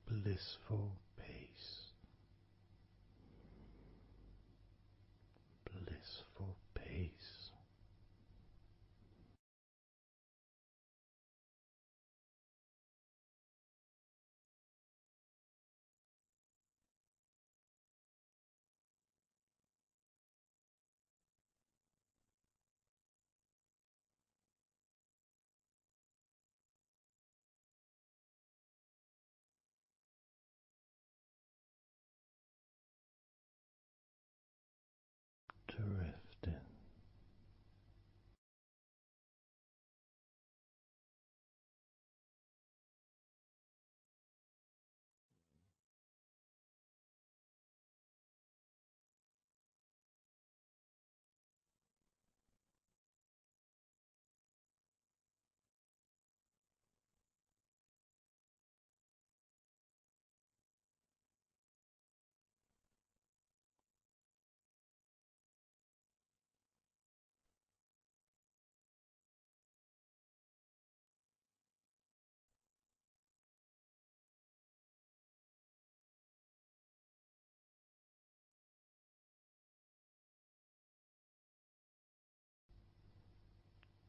blissful peace. Blissful peace. Drifting.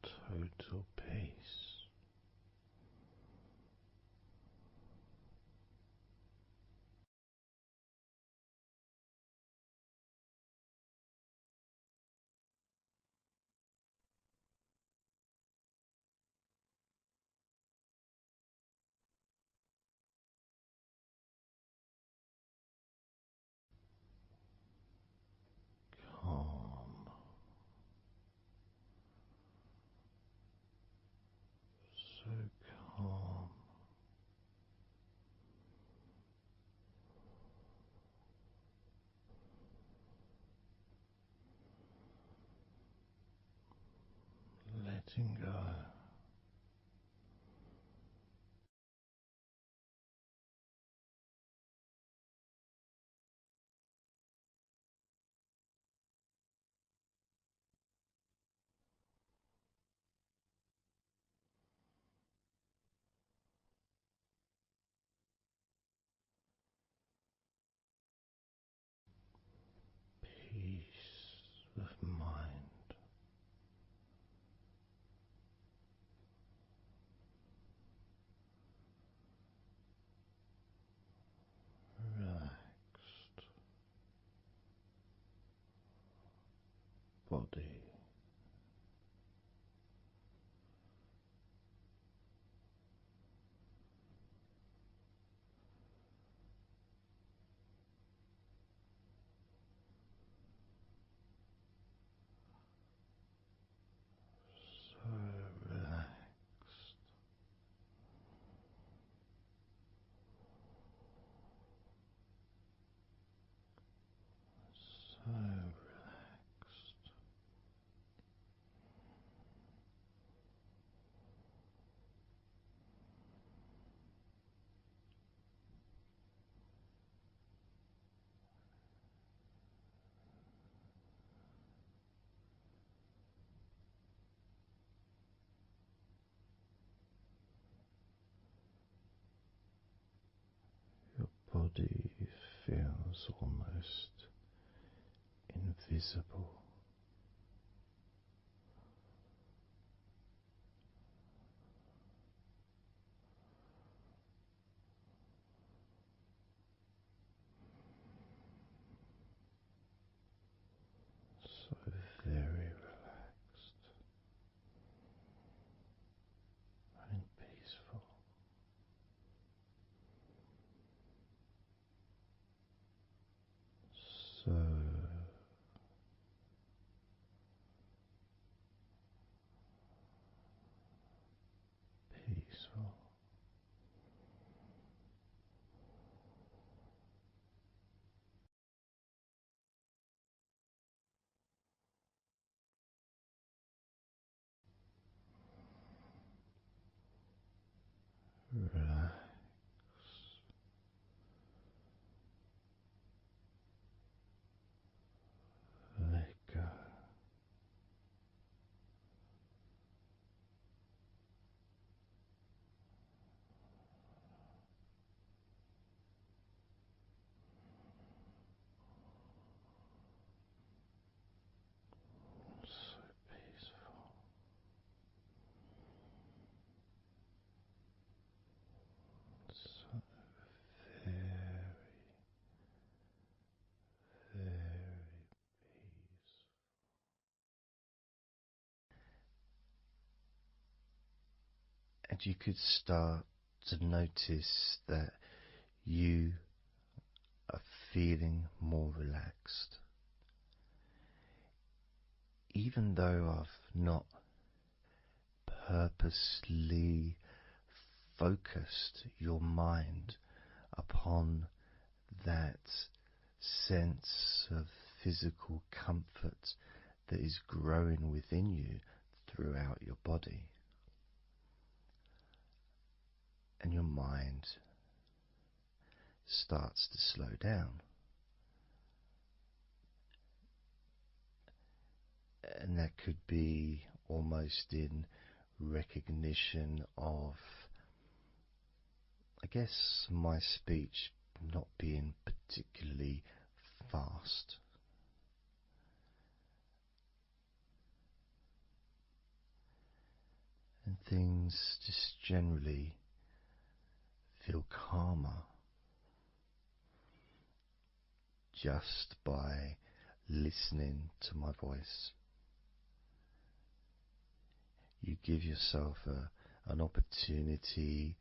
Total peace. Calm. So calm. Letting go. Peace of mind. Relaxed body. So relaxed. So relaxed. body feels almost invisible. So very relaxed and peaceful. So peaceful. Relax. Let go. So peaceful. So very, very peaceful. And you could start to notice that you are feeling more relaxed. Even though I've not purposely focused your mind upon that sense of physical comfort that is growing within you throughout your body. And your mind starts to slow down. And that could be almost in recognition of, I guess, my speech not being particularly fast. And things just generally feel calmer just by listening to my voice. You give yourself an opportunity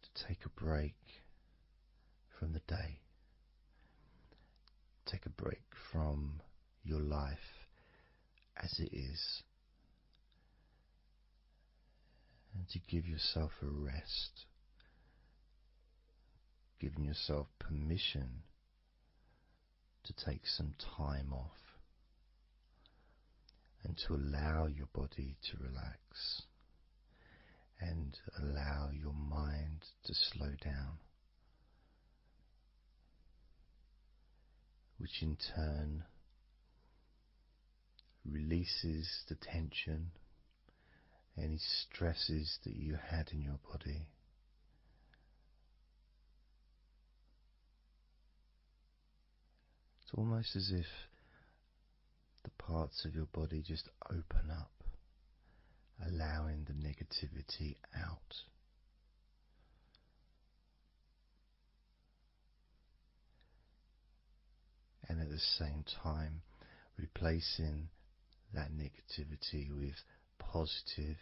to take a break from the day, take a break from your life as it is, and to give yourself a rest, giving yourself permission to take some time off and to allow your body to relax and allow your mind to slow down, which in turn releases the tension, any stresses that you had in your body. It's almost as if the parts of your body just open up, allowing the negativity out. And at the same time, replacing that negativity with positive,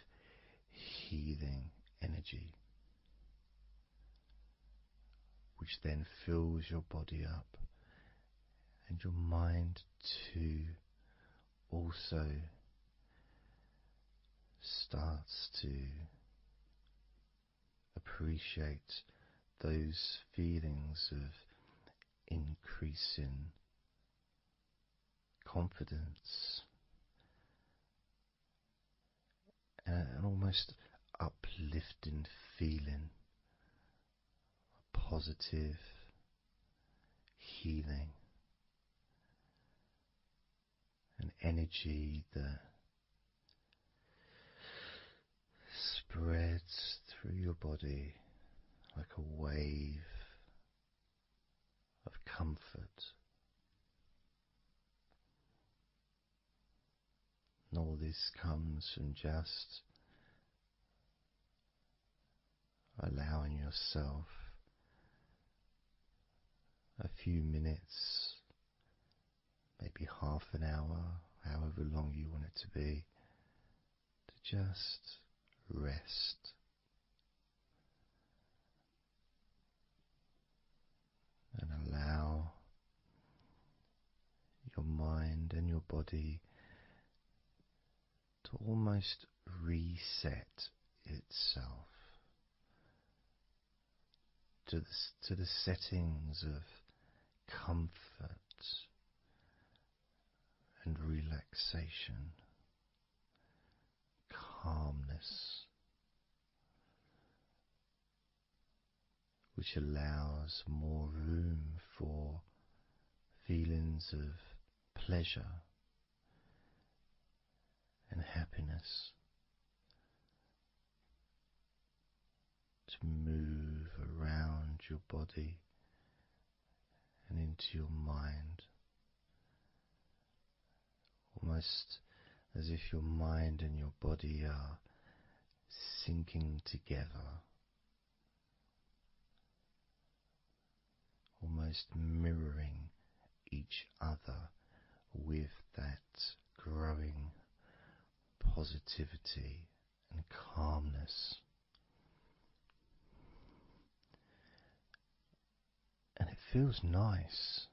healing energy, which then fills your body up and your mind too also starts to appreciate those feelings of increasing confidence and an almost uplifting feeling, positive healing, an energy that spreads through your body like a wave of comfort. And all this comes from just allowing yourself a few minutes, maybe half an hour, however long you want it to be, to just rest. And allow your mind and your body to almost reset itself to the settings of comfort and relaxation, calmness, which allows more room for feelings of pleasure and happiness to move around your body and into your mind, almost as if your mind and your body are sinking together, almost mirroring each other with that growing positivity and calmness. And it feels nice.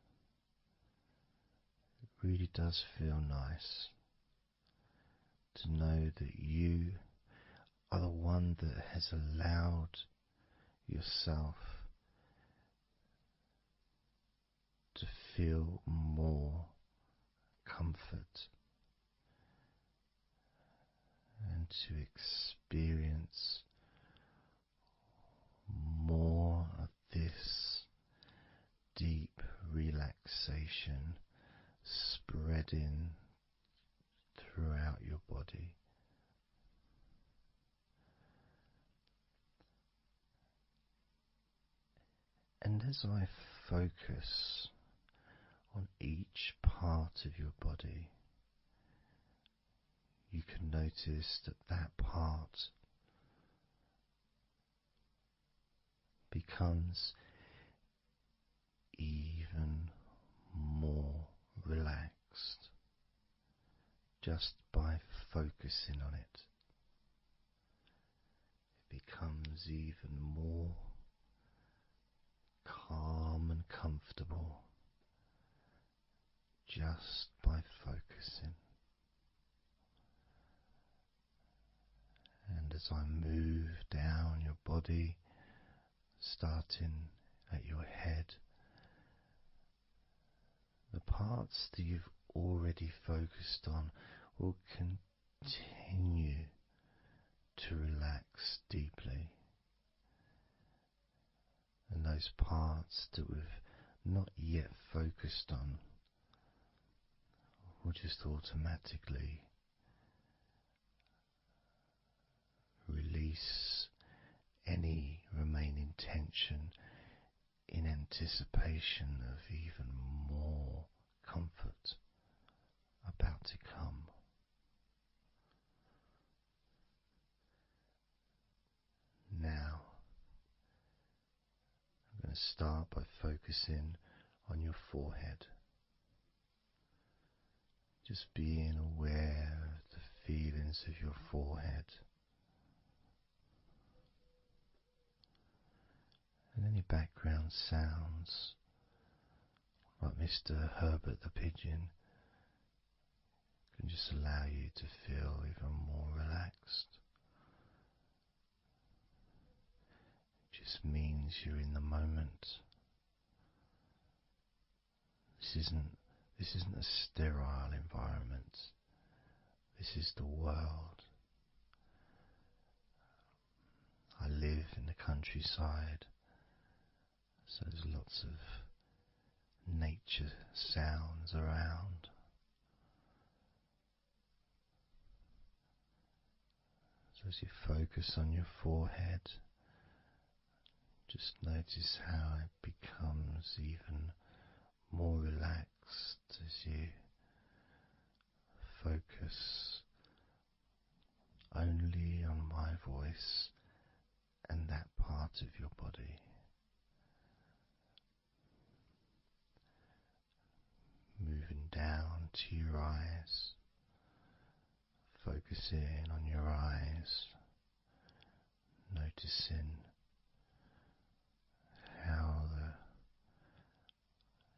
It really does feel nice to know that you are the one that has allowed yourself to feel more comfort and to experience more of this deep relaxation spreading throughout your body. And as I focus on each part of your body, you can notice that that part becomes even more relaxed just by focusing on it. It becomes even more calm and comfortable just by focusing. And as I move down your body, starting at your head, the parts that you've already focused on will continue to relax deeply. And those parts that we've not yet focused on will just automatically release any remaining tension in anticipation of even more comfort about to come. Now, I'm going to start by focusing on your forehead. Just being aware of the feelings of your forehead. And any background sounds, like Mr. Herbert the Pigeon, can just allow you to feel even more relaxed. It just means you're in the moment. This isn't a sterile environment. This is the world. I live in the countryside, so there's lots of nature sounds around. So as you focus on your forehead, just notice how it becomes even more relaxed as you focus only on my voice and that part of your body. Moving down to your eyes, focusing on your eyes, noticing how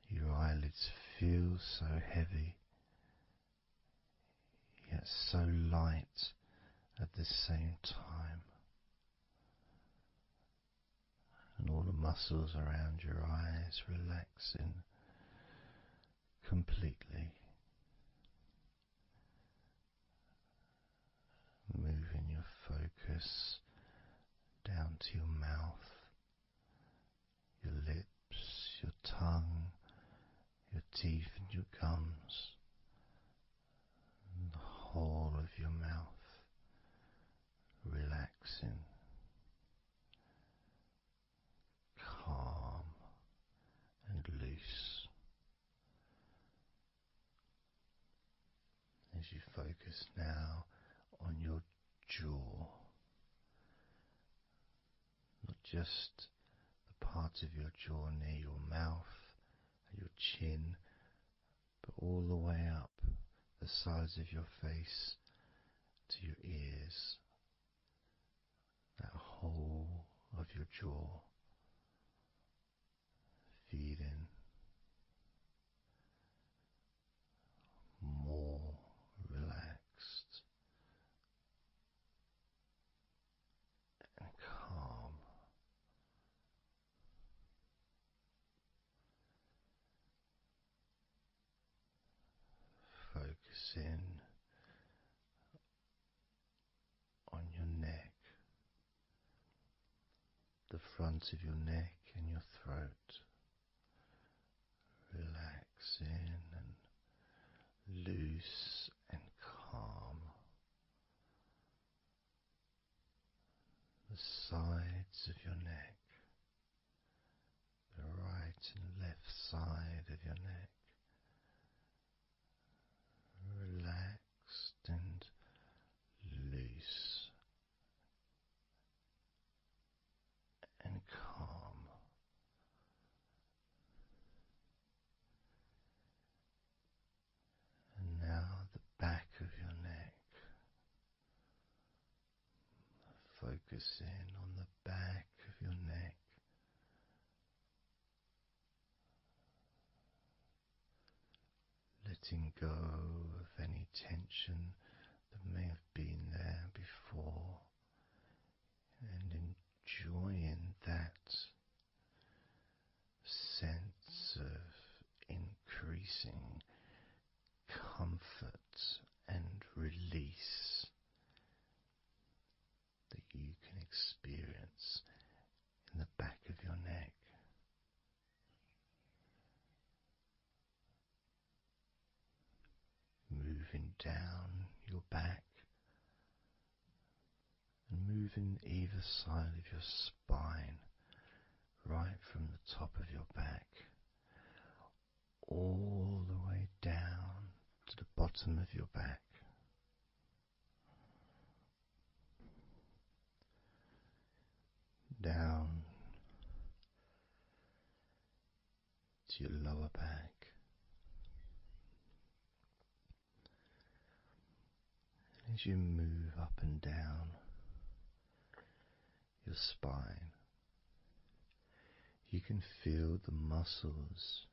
your eyelids feel so heavy, yet so light at the same time, and all the muscles around your eyes relaxing completely, moving your focus down to your mouth, your lips, your tongue, your teeth and your gums, and the whole of your mouth relaxing, calm and loose. As you focus now on your jaw, not just the part of your jaw near your mouth, your chin, but all the way up the sides of your face to your ears, that whole of your jaw, feeling more relaxed and calm. Focusing on your neck, the front of your neck and your throat, relaxing and loose and calm. The sides of your neck, the right and left side of your neck, relaxed and loose and calm. And now the back of your neck, focusing on the back of your neck, letting go of any tension that may have been there before, and enjoying that sense of increasing comfort and release that you can experience in the back of your neck. Moving down your back and moving either side of your spine, right from the top of your back all the way down to the bottom of your back. Down to your lower back. As you move up and down your spine, you can feel the muscles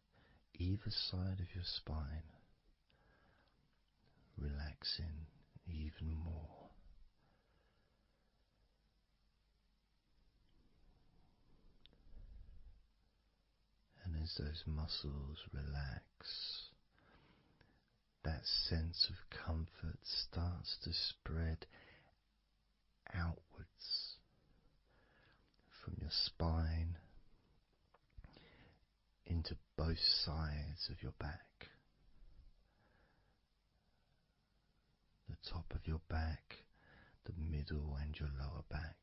either side of your spine relaxing even more. And as those muscles relax, that sense of comfort starts to spread outwards from your spine into both sides of your back, the top of your back, the middle and your lower back.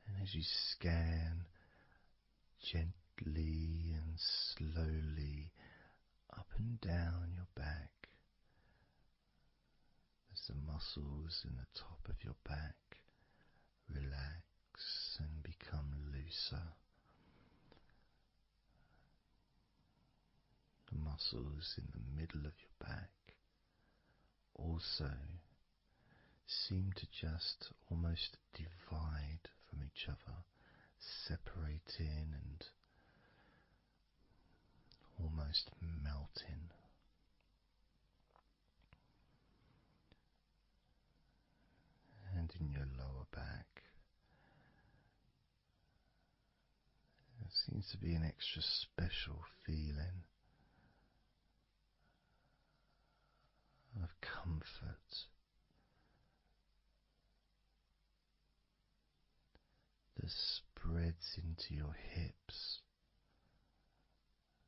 And as you scan and slowly up and down your back as the muscles in the top of your back relax and become looser. The muscles in the middle of your back also seem to just almost divide from each other, separating and almost melting. And in your lower back, there seems to be an extra special feeling of comfort that spreads into your hips,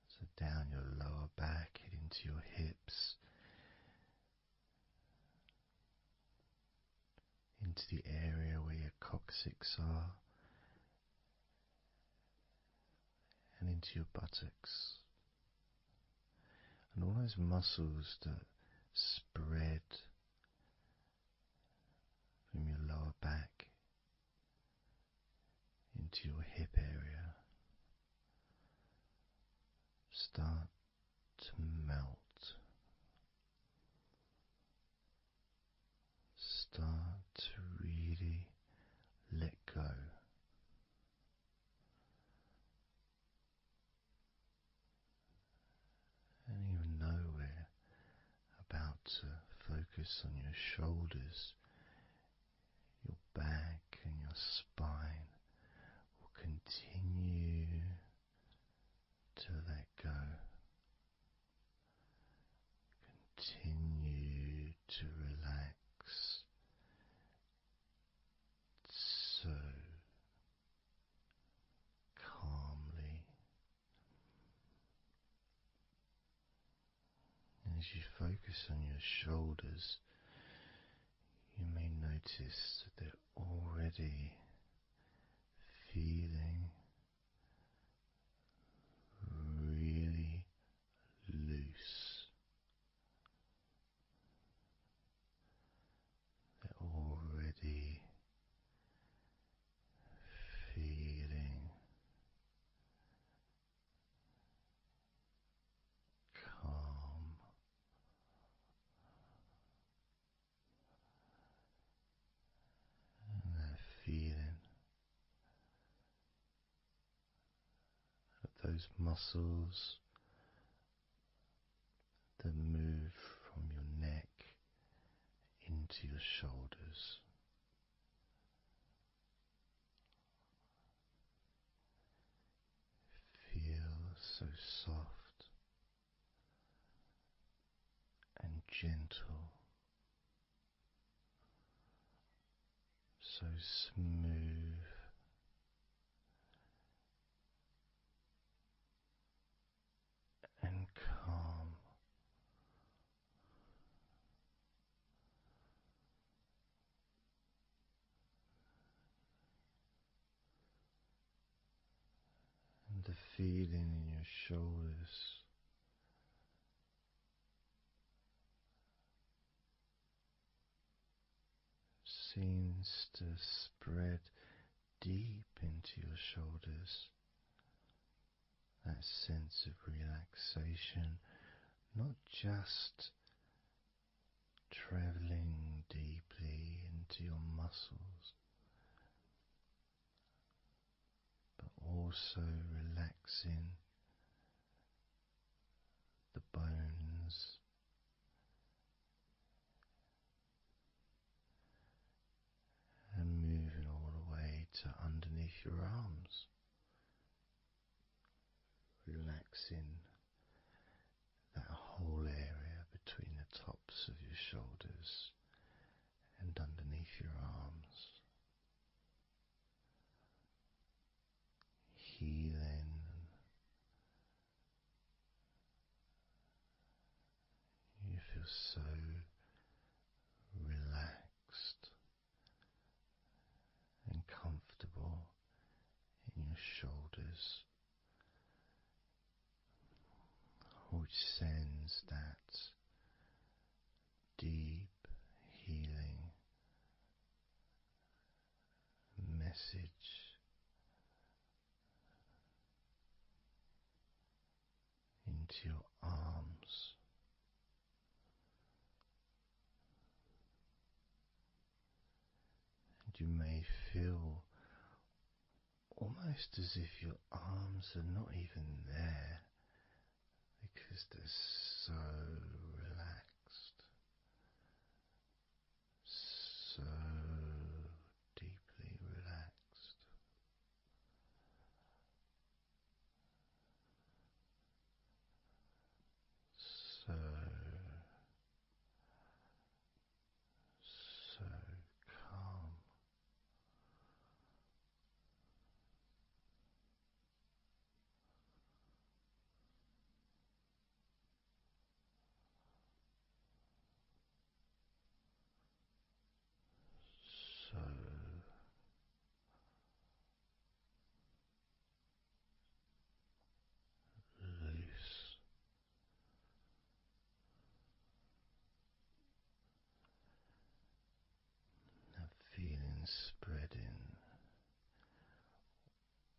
so down your lower back and into your hips, into the area where your coccyx are, and into your buttocks, and all those muscles that spread from your lower back into your hip area start to melt, start to really let go. And even though we're about to focus on your shoulders, your back and your spine will continue to let go. Continue to relax so calmly. As you focus on your shoulders, you may notice that they're already feeling really loose. They're already feeling calm. And that feeling of those muscles that move from your neck into your shoulders. Feel so soft and gentle, so smooth and calm. And the feeling in your shoulders seems to spread deep into your shoulders. That sense of relaxation, not just traveling deeply into your muscles, but also relaxing the bones and moving all the way to underneath your arms, relaxing that whole area between the tops of your shoulders and underneath your arms, healing. You feel so relaxed and comfortable in your shoulders message into your arms. And you may feel almost as if your arms are not even there because they're so relaxed, so deeply relaxed. So calm. So loose. That feeling spreading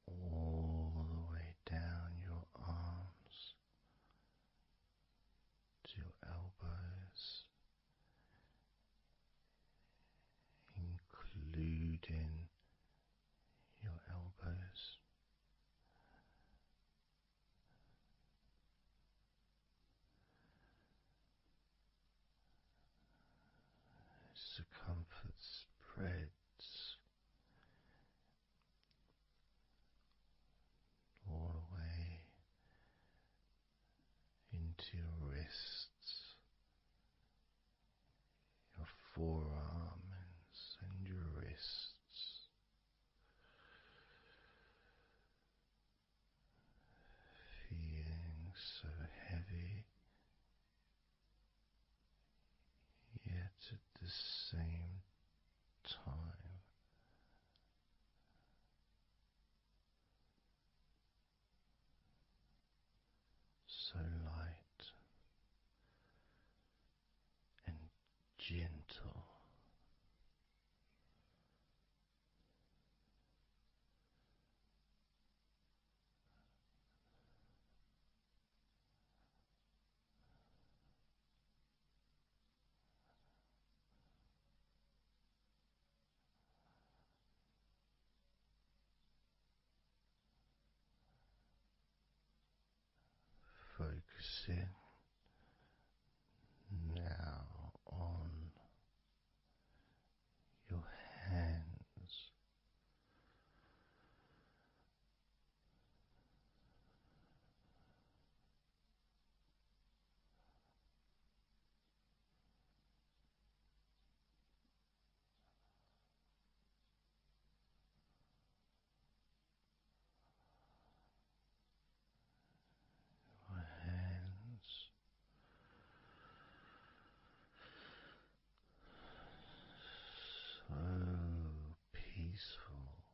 all the way down your arms to your elbows, including your elbows. Circumference spreads all the way into your wrists, your forearms and your wrists, feeling so heavy, yet at the same time so light and gentle. Focusing now on your hands, your hands so peaceful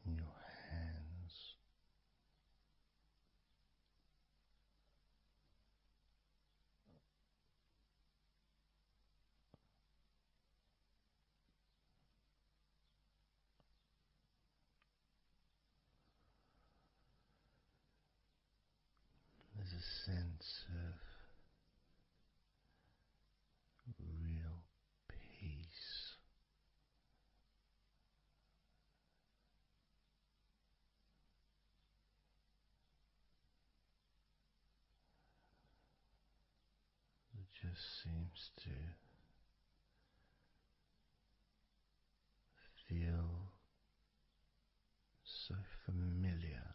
in your hands. There's a sense of real peace that just seems to feel so familiar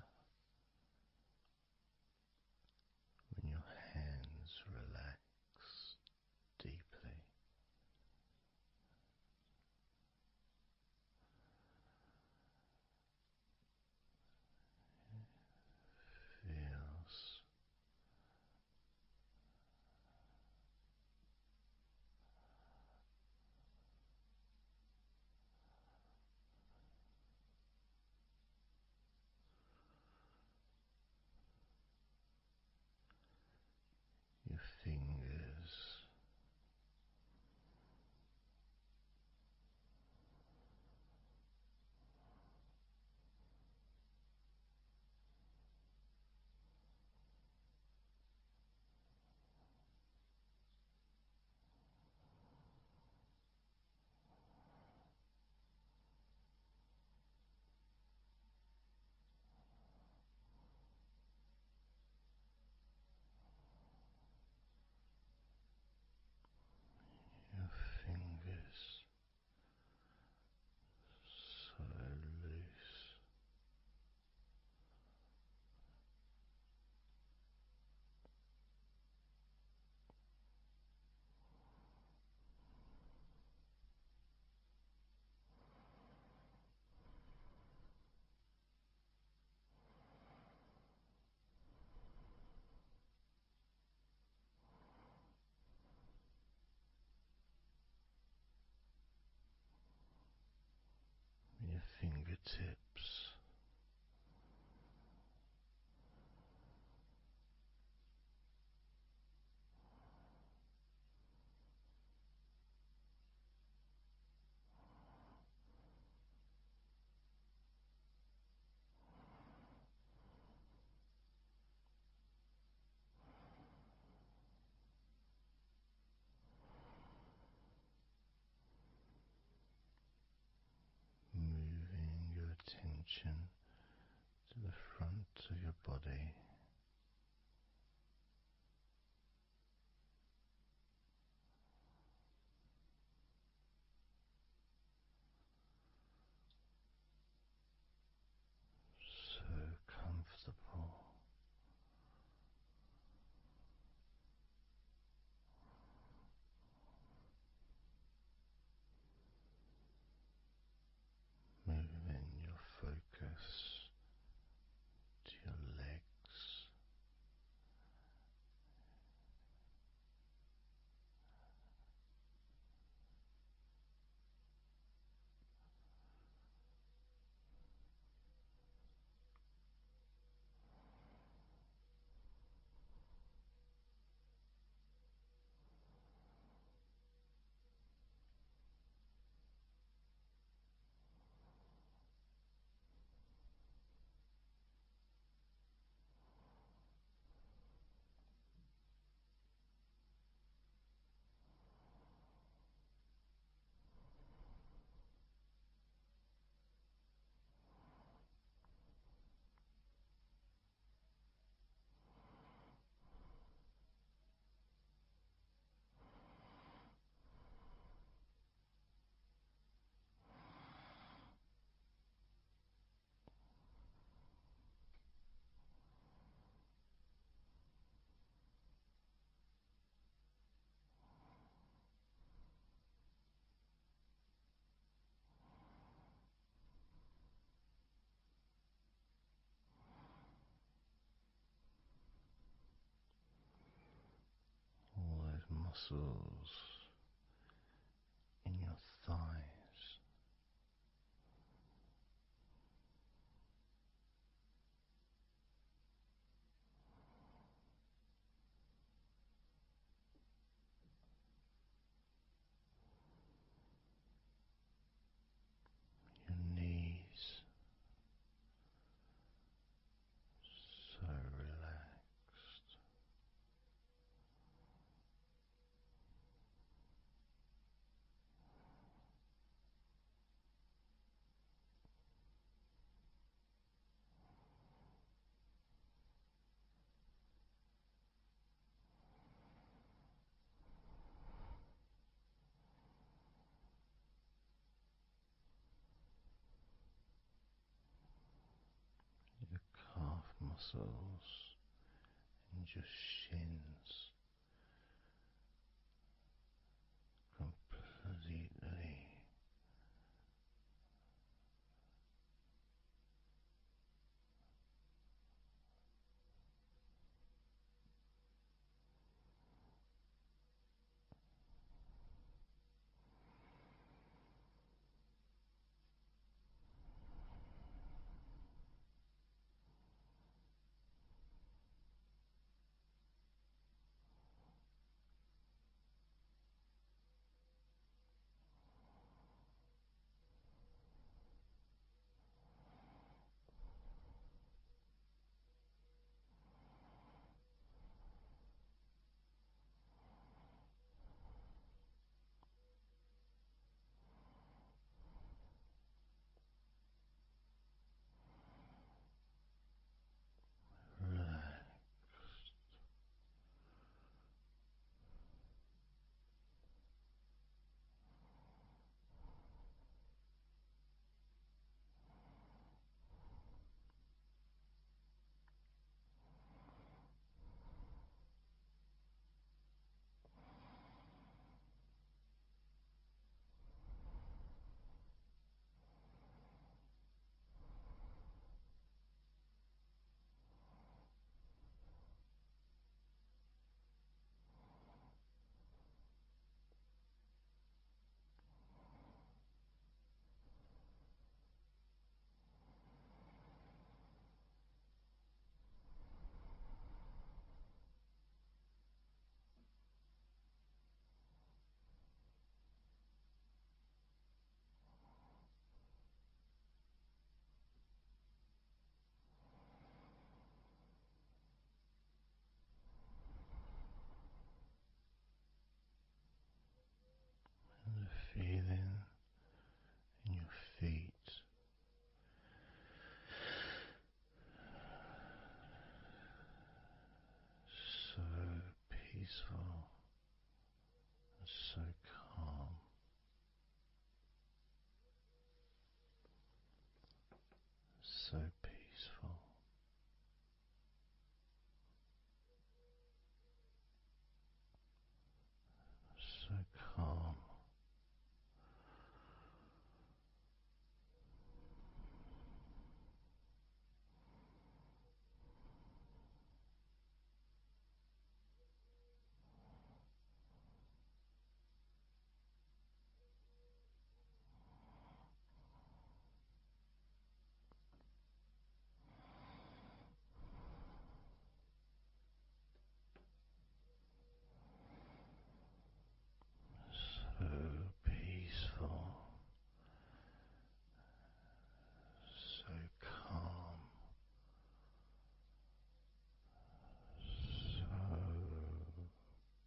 when your hands relax deeply. Feels fingertips. Moving your attention to the front of your body, so comfortable. Moving your focus to your legs, all those muscles in your thighs, your knees, so relaxed. Your calf muscles and your shins completely peaceful, so calm, so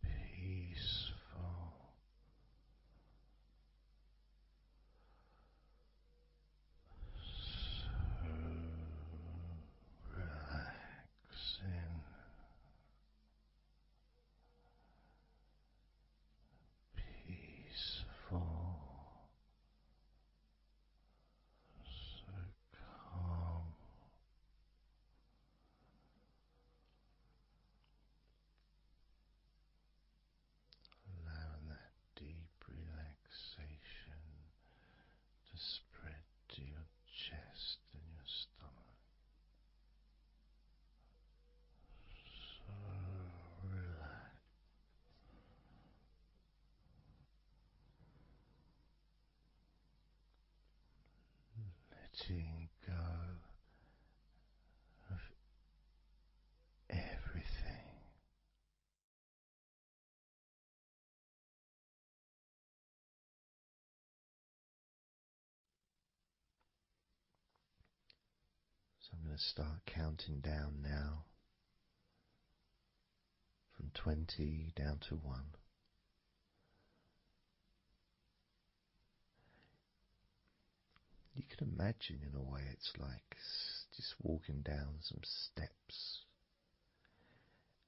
peaceful, so relaxing, peaceful, so calm. Allowing that deep relaxation to spread to your chest and your stomach. So relaxed. Letting go of everything. So I'm going to start counting down now from 20 down to 1. You can imagine, in a way, it's like just walking down some steps.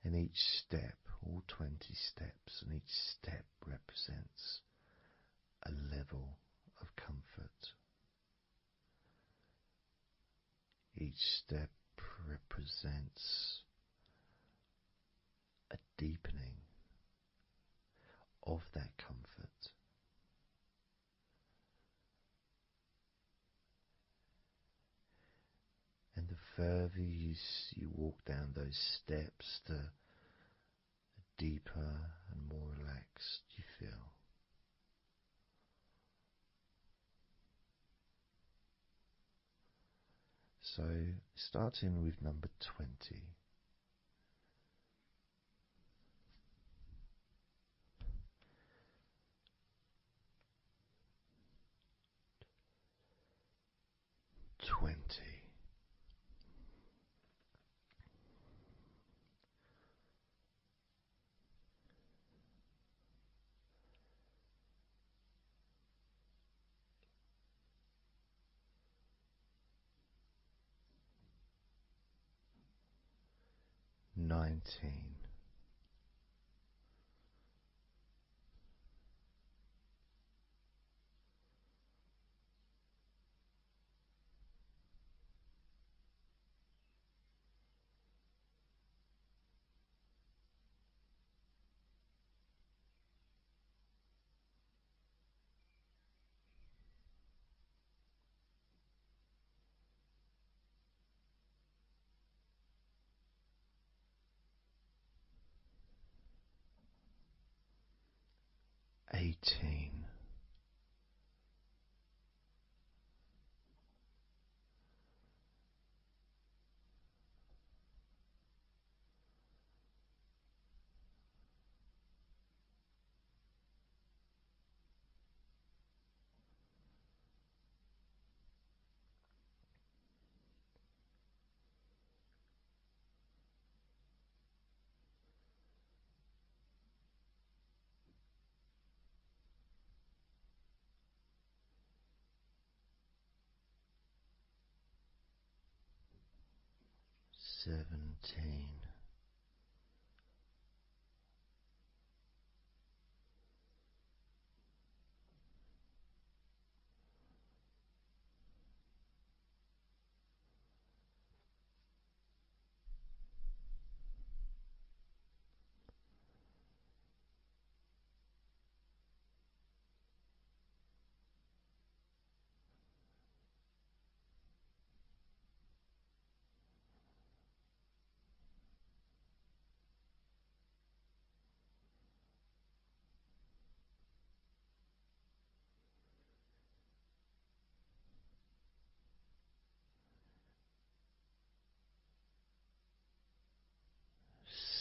And each step, all 20 steps, and each step represents a level of comfort. Each step represents a deepening of that comfort. And the further you walk down those steps, the deeper and more relaxed you feel. So, starting with number 20. 20. 19. 18. 17.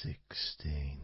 16.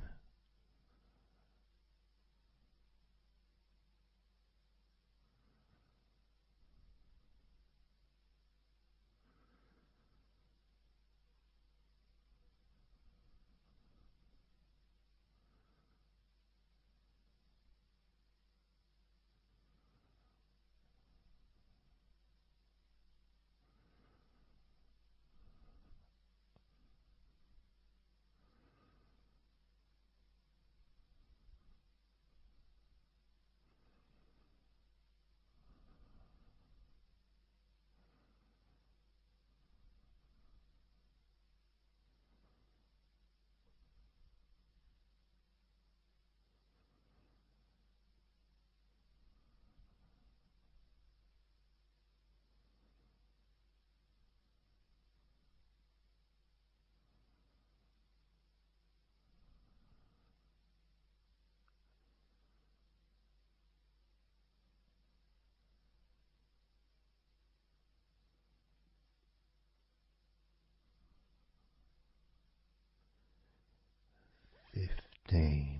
13.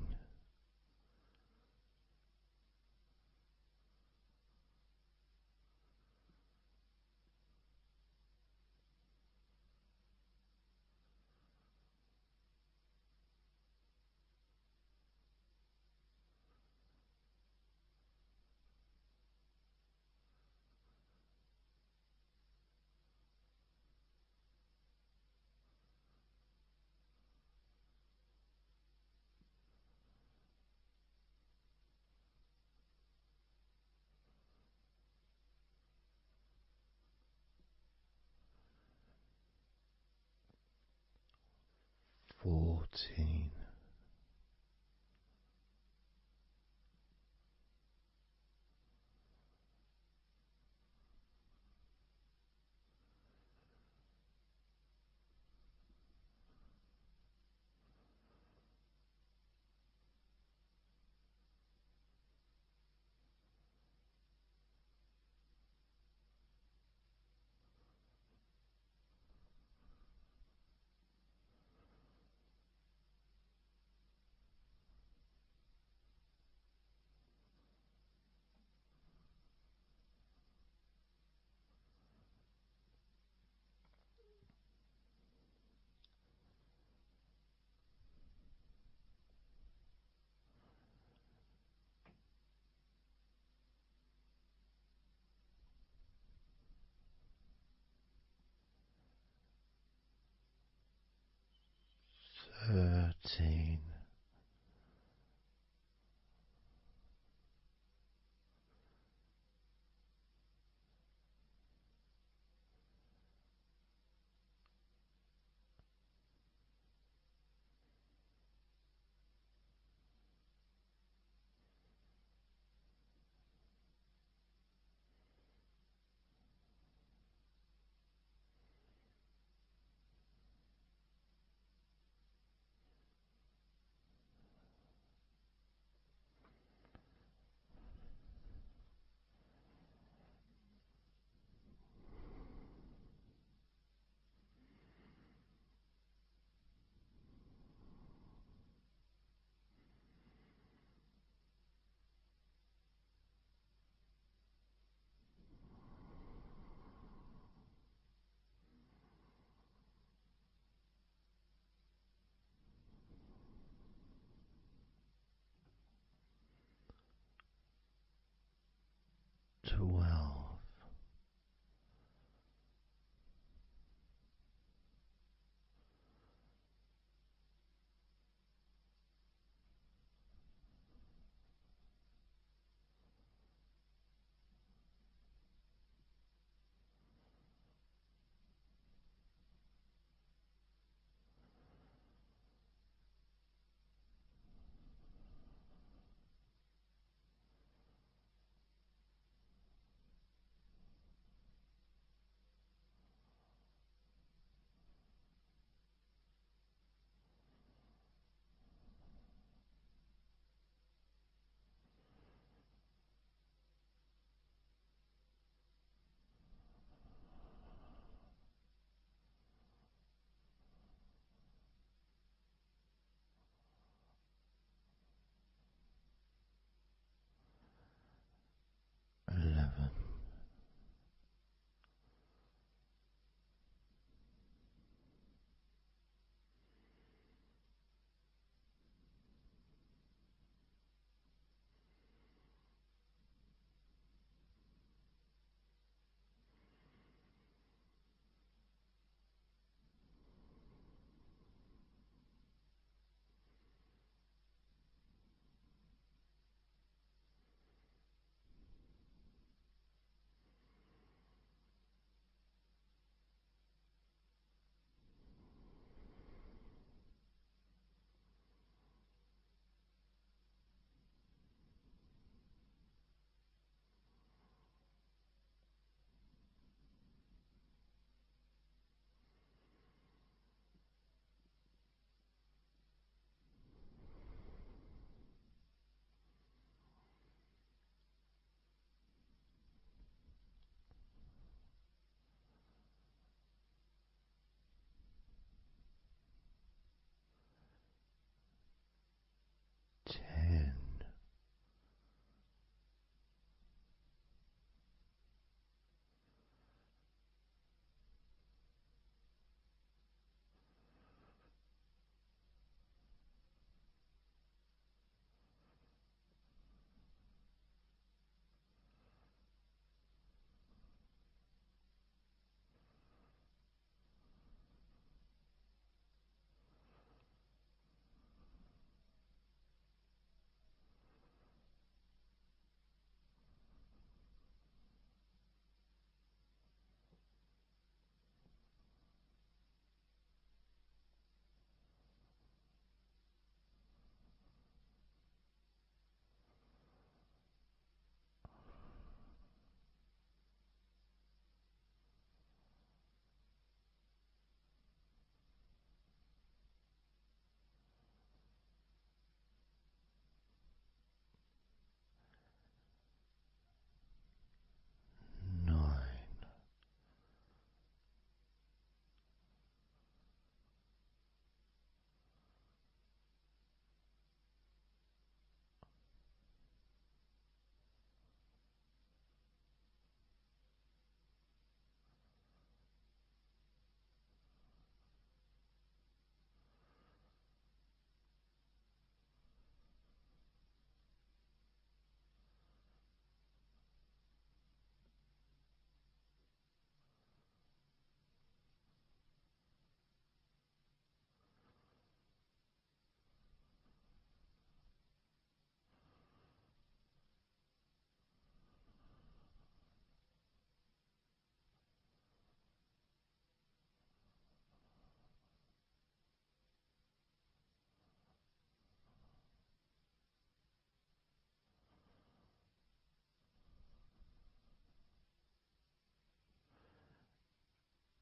14. 13. 12. 11.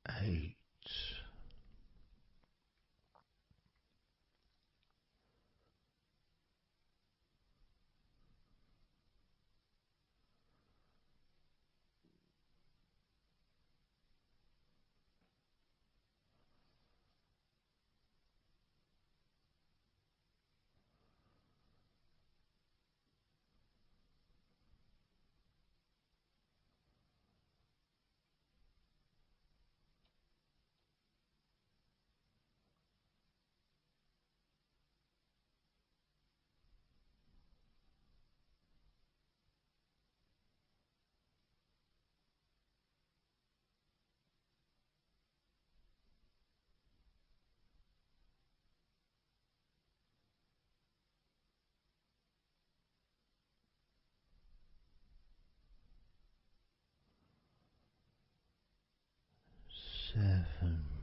8. 7.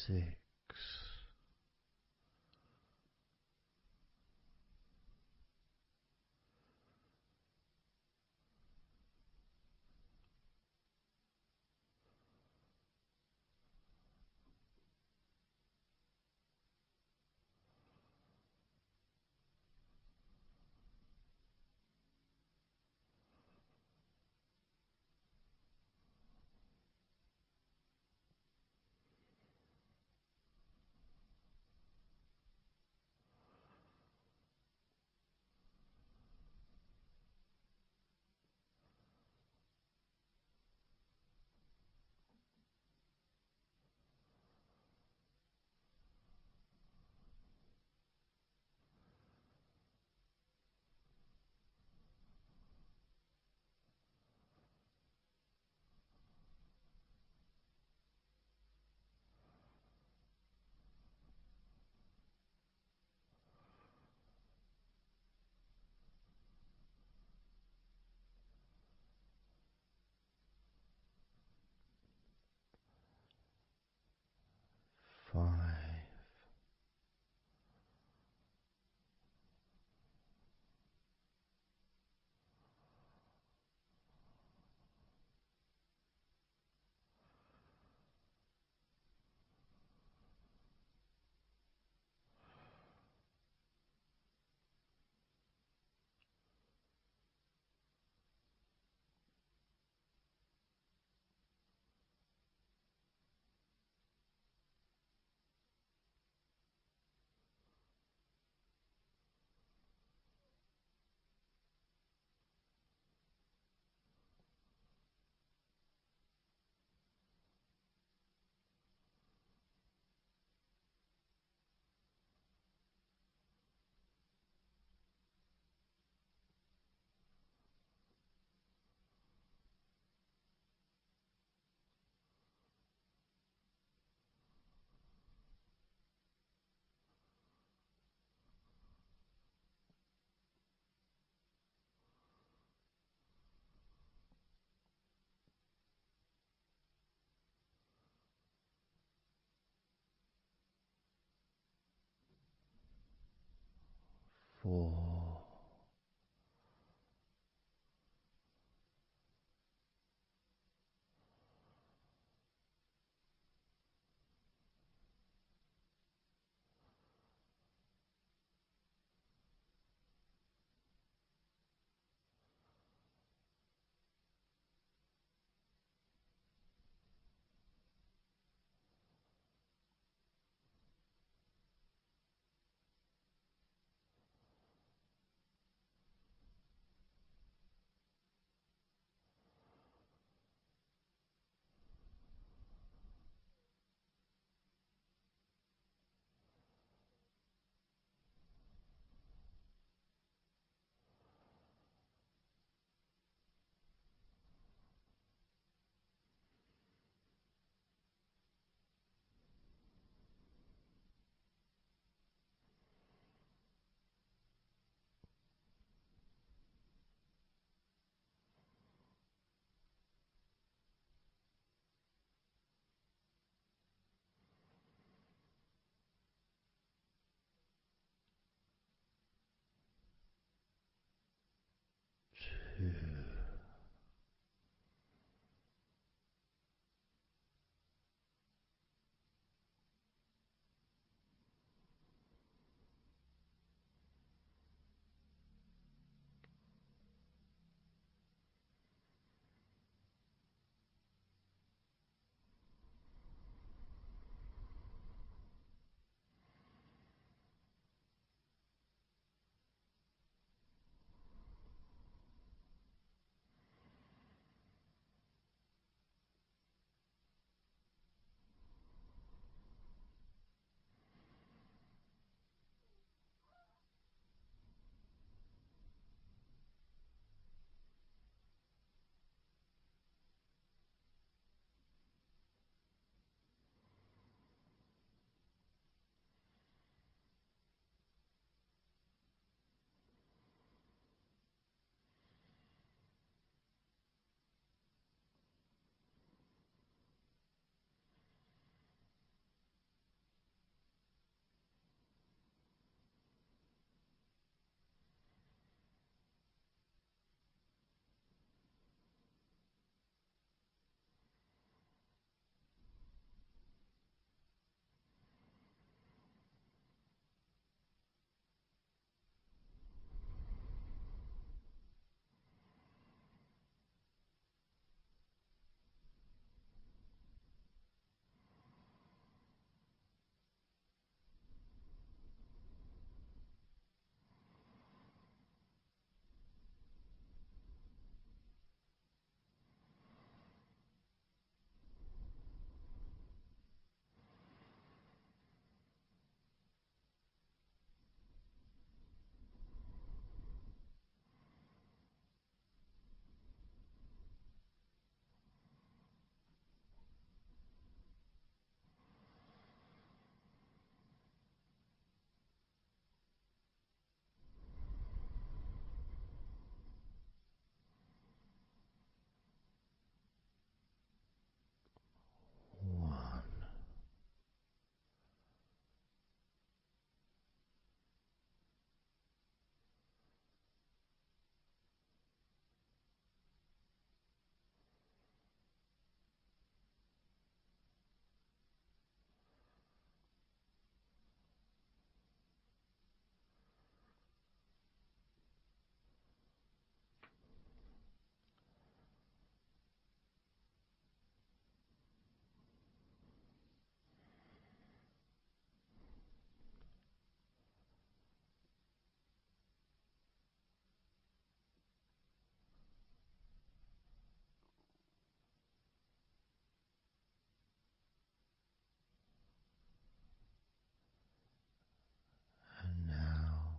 6. 4. And now,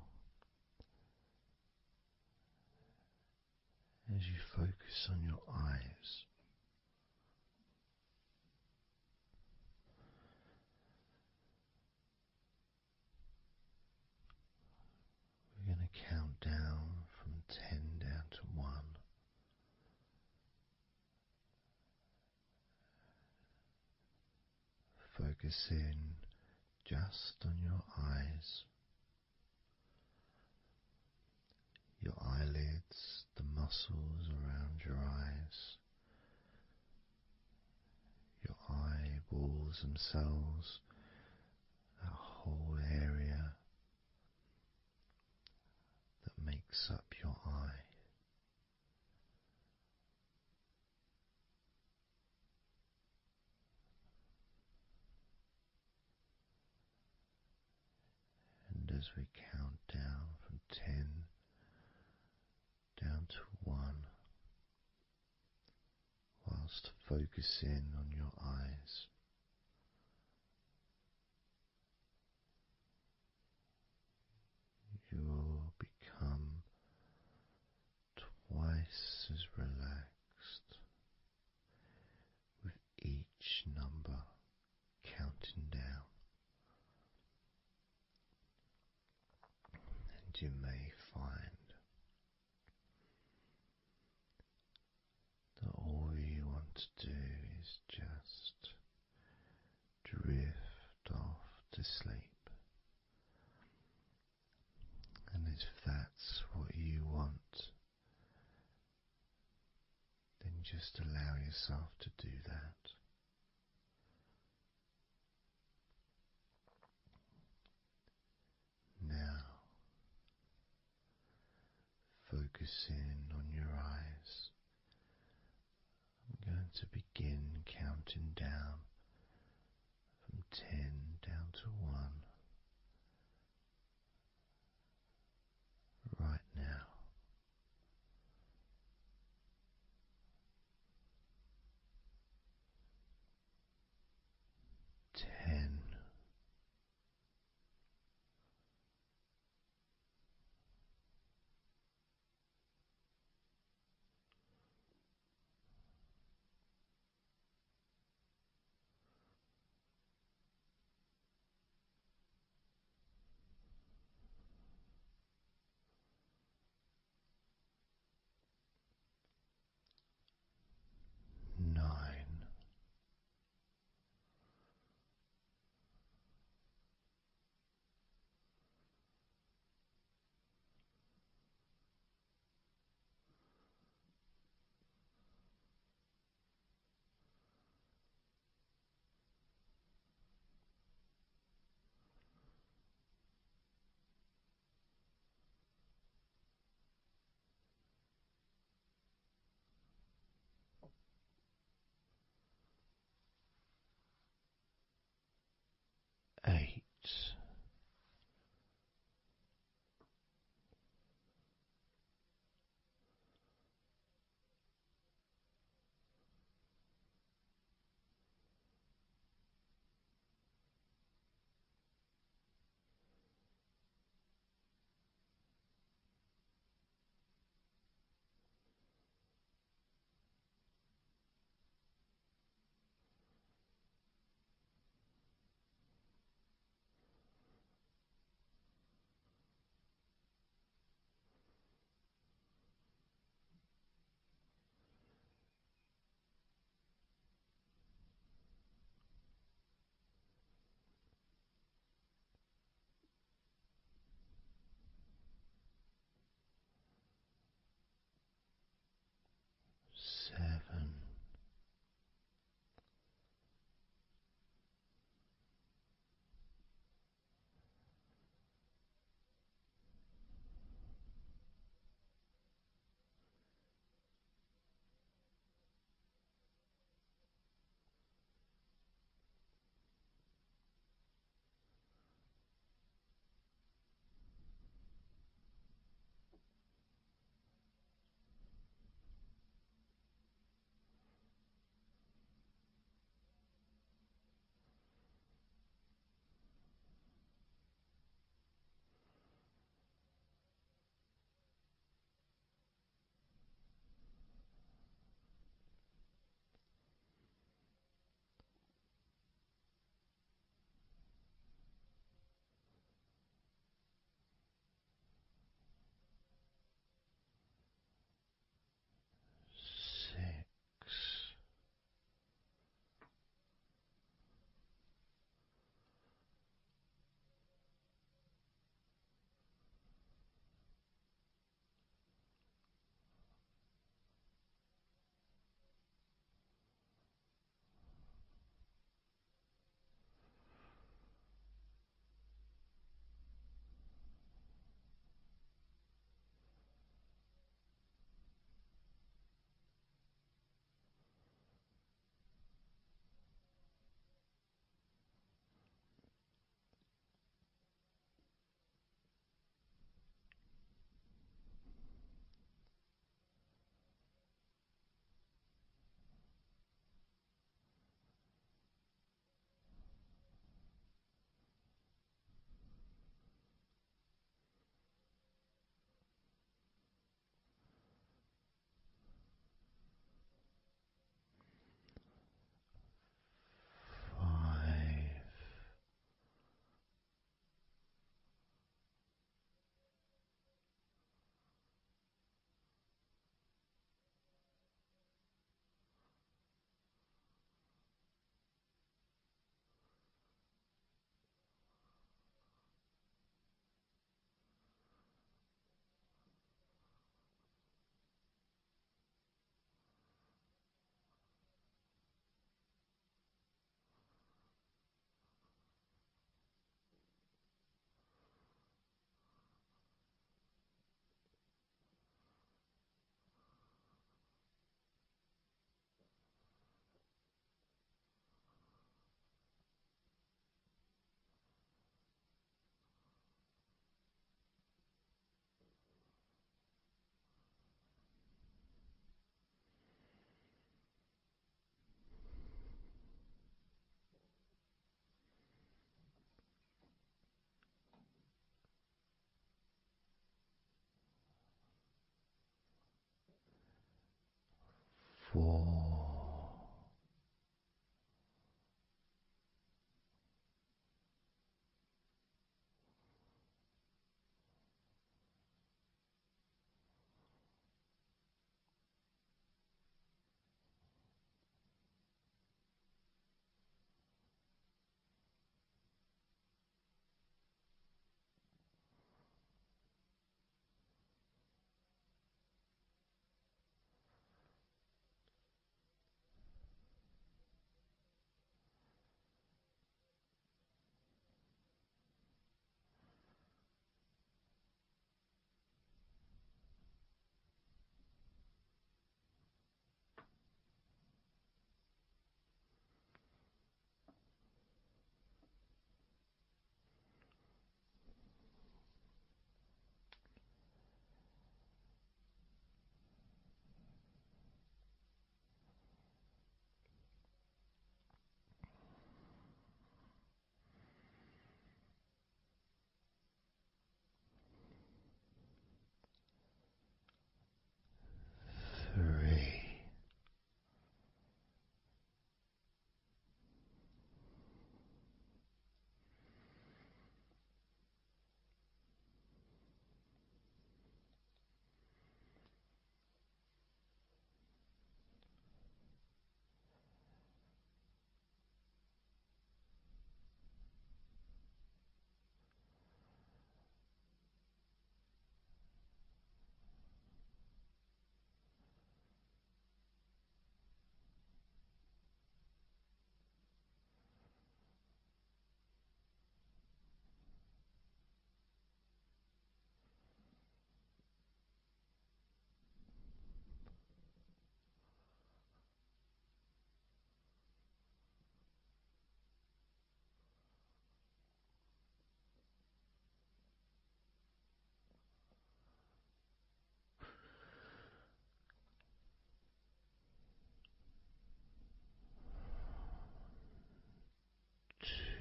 as you focus on your eyes, we're going to count down from 10 down to 1. Focus in just on your eyes. your eyelids, the muscles around your eyes, your eyeballs themselves, that whole area that makes up your eye. And as we count down from 10 down to 1, whilst focusing on your eyes, you will become twice as relaxed with each number counting down, and you may find that all you want to do is just drift off to sleep. And if that's what you want, then just allow yourself to do that. Now, focusing on your eyes, I'm going to begin counting down from 10 down to 1 right now. 10. 9.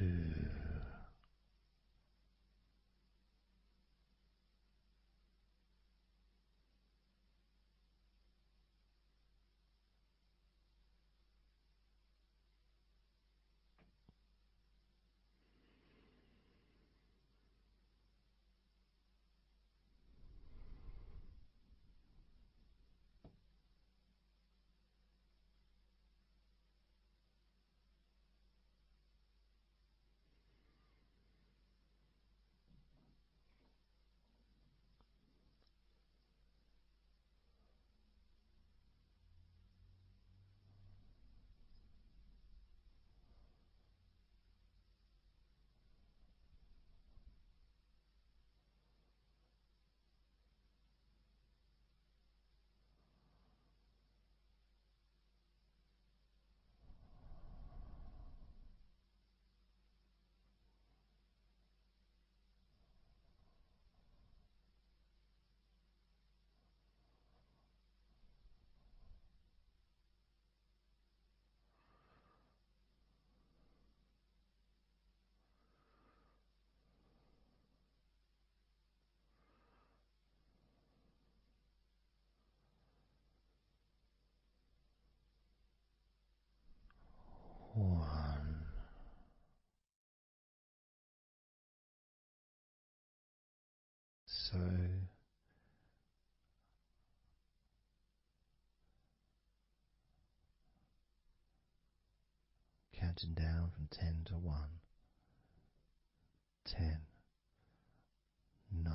2. 1. So counting down from 10 to 1. 10, 9,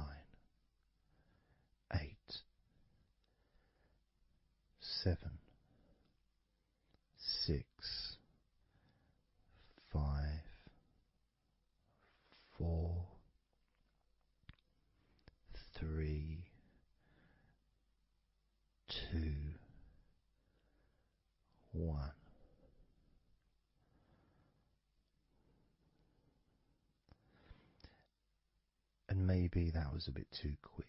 8, 7, 6, 5, 4, 3, 2, 1. And maybe that was a bit too quick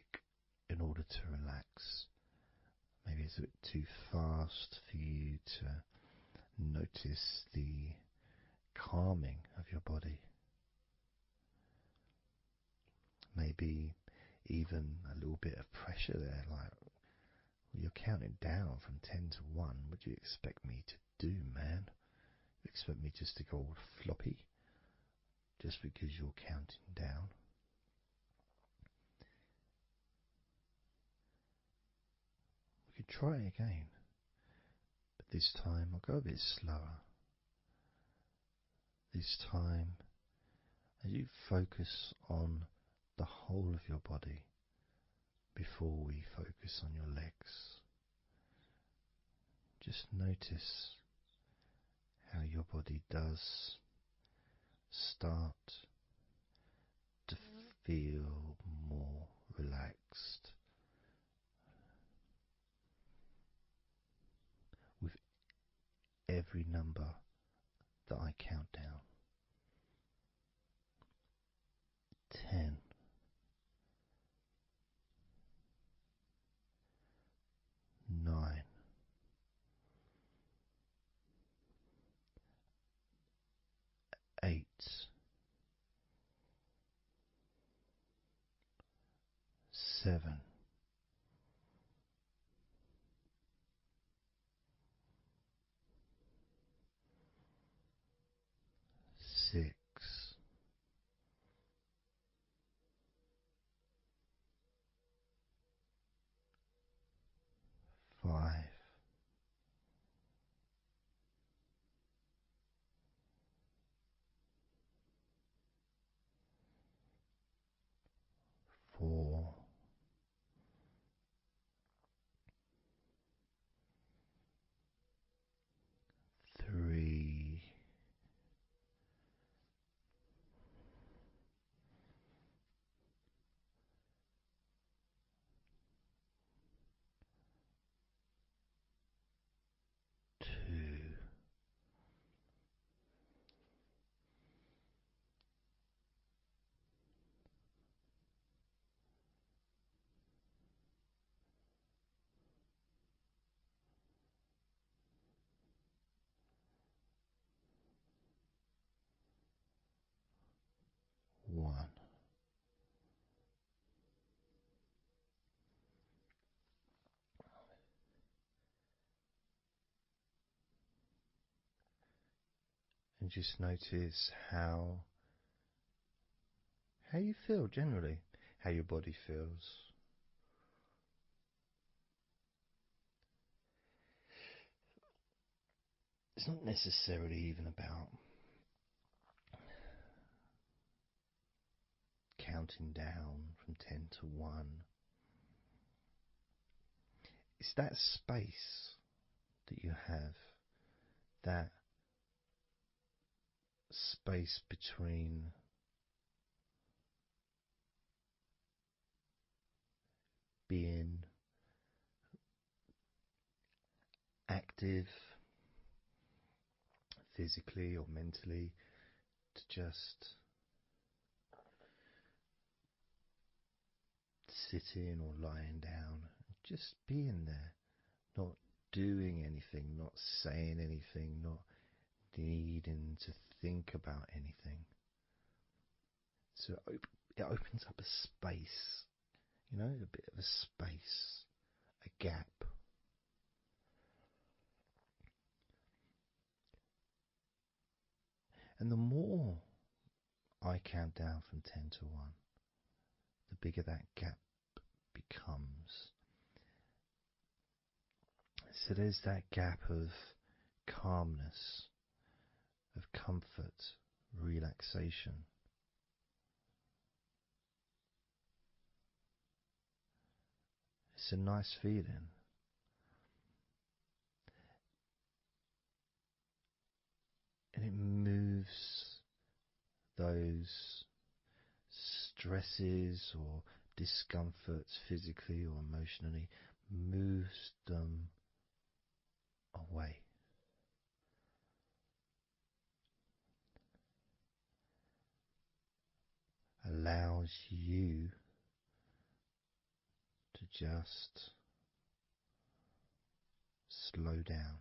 in order to relax. Maybe it's a bit too fast for you to notice the calming of your body. Maybe even a little bit of pressure there, like you're counting down from 10 to 1. What do you expect me to do, man? You expect me just to go all floppy just because you're counting down? We could try again, but this time I'll go a bit slower. This time, as you focus on the whole of your body before we focus on your legs, just notice how your body does start to feel more relaxed with every number that I count down. 10, 9, 8, 7, 6, 5, 4, And just notice how you feel generally, how your body feels. It's not necessarily even about counting down from 10 to 1. It's that space that you have, that space between being active physically or mentally to just sitting or lying down, just being there, not doing anything, not saying anything, not needing to think about anything. So it opens up a space, a bit of a space, a gap. And the more I count down from 10 to 1, the bigger that gap becomes. So there's that gap of calmness, of comfort, relaxation. It's a nice feeling. And it moves those stresses or discomforts physically or emotionally, moves them away. Allows you to just slow down.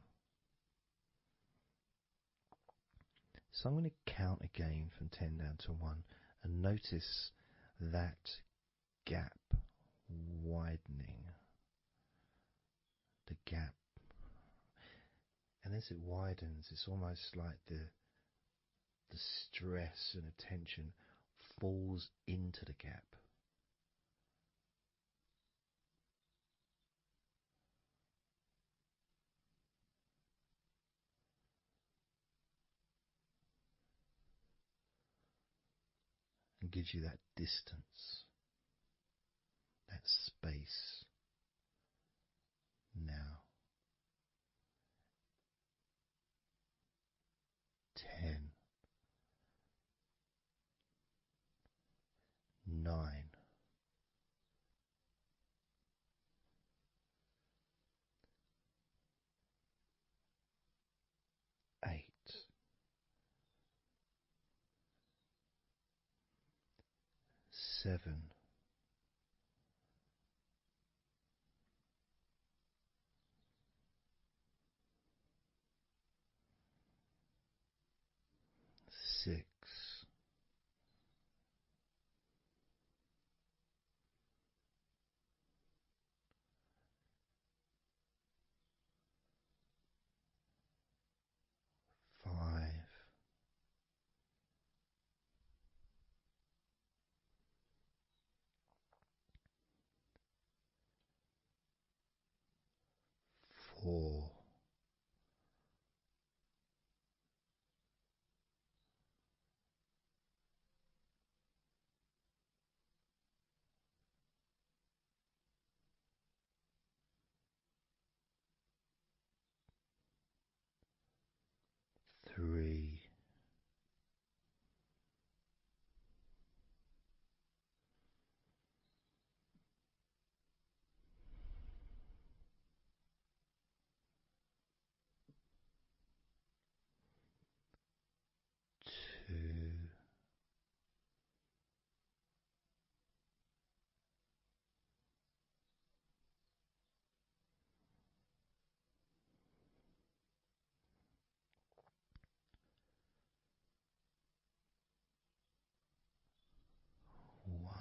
So I'm going to count again from 10 down to 1 and notice that gap widening. The gap. And as it widens, it's almost like the stress and attention falls into the gap. And gives you that distance, that space. Now, 10, 9, 8, 7, 6, 5, 4, 3, 2, 1.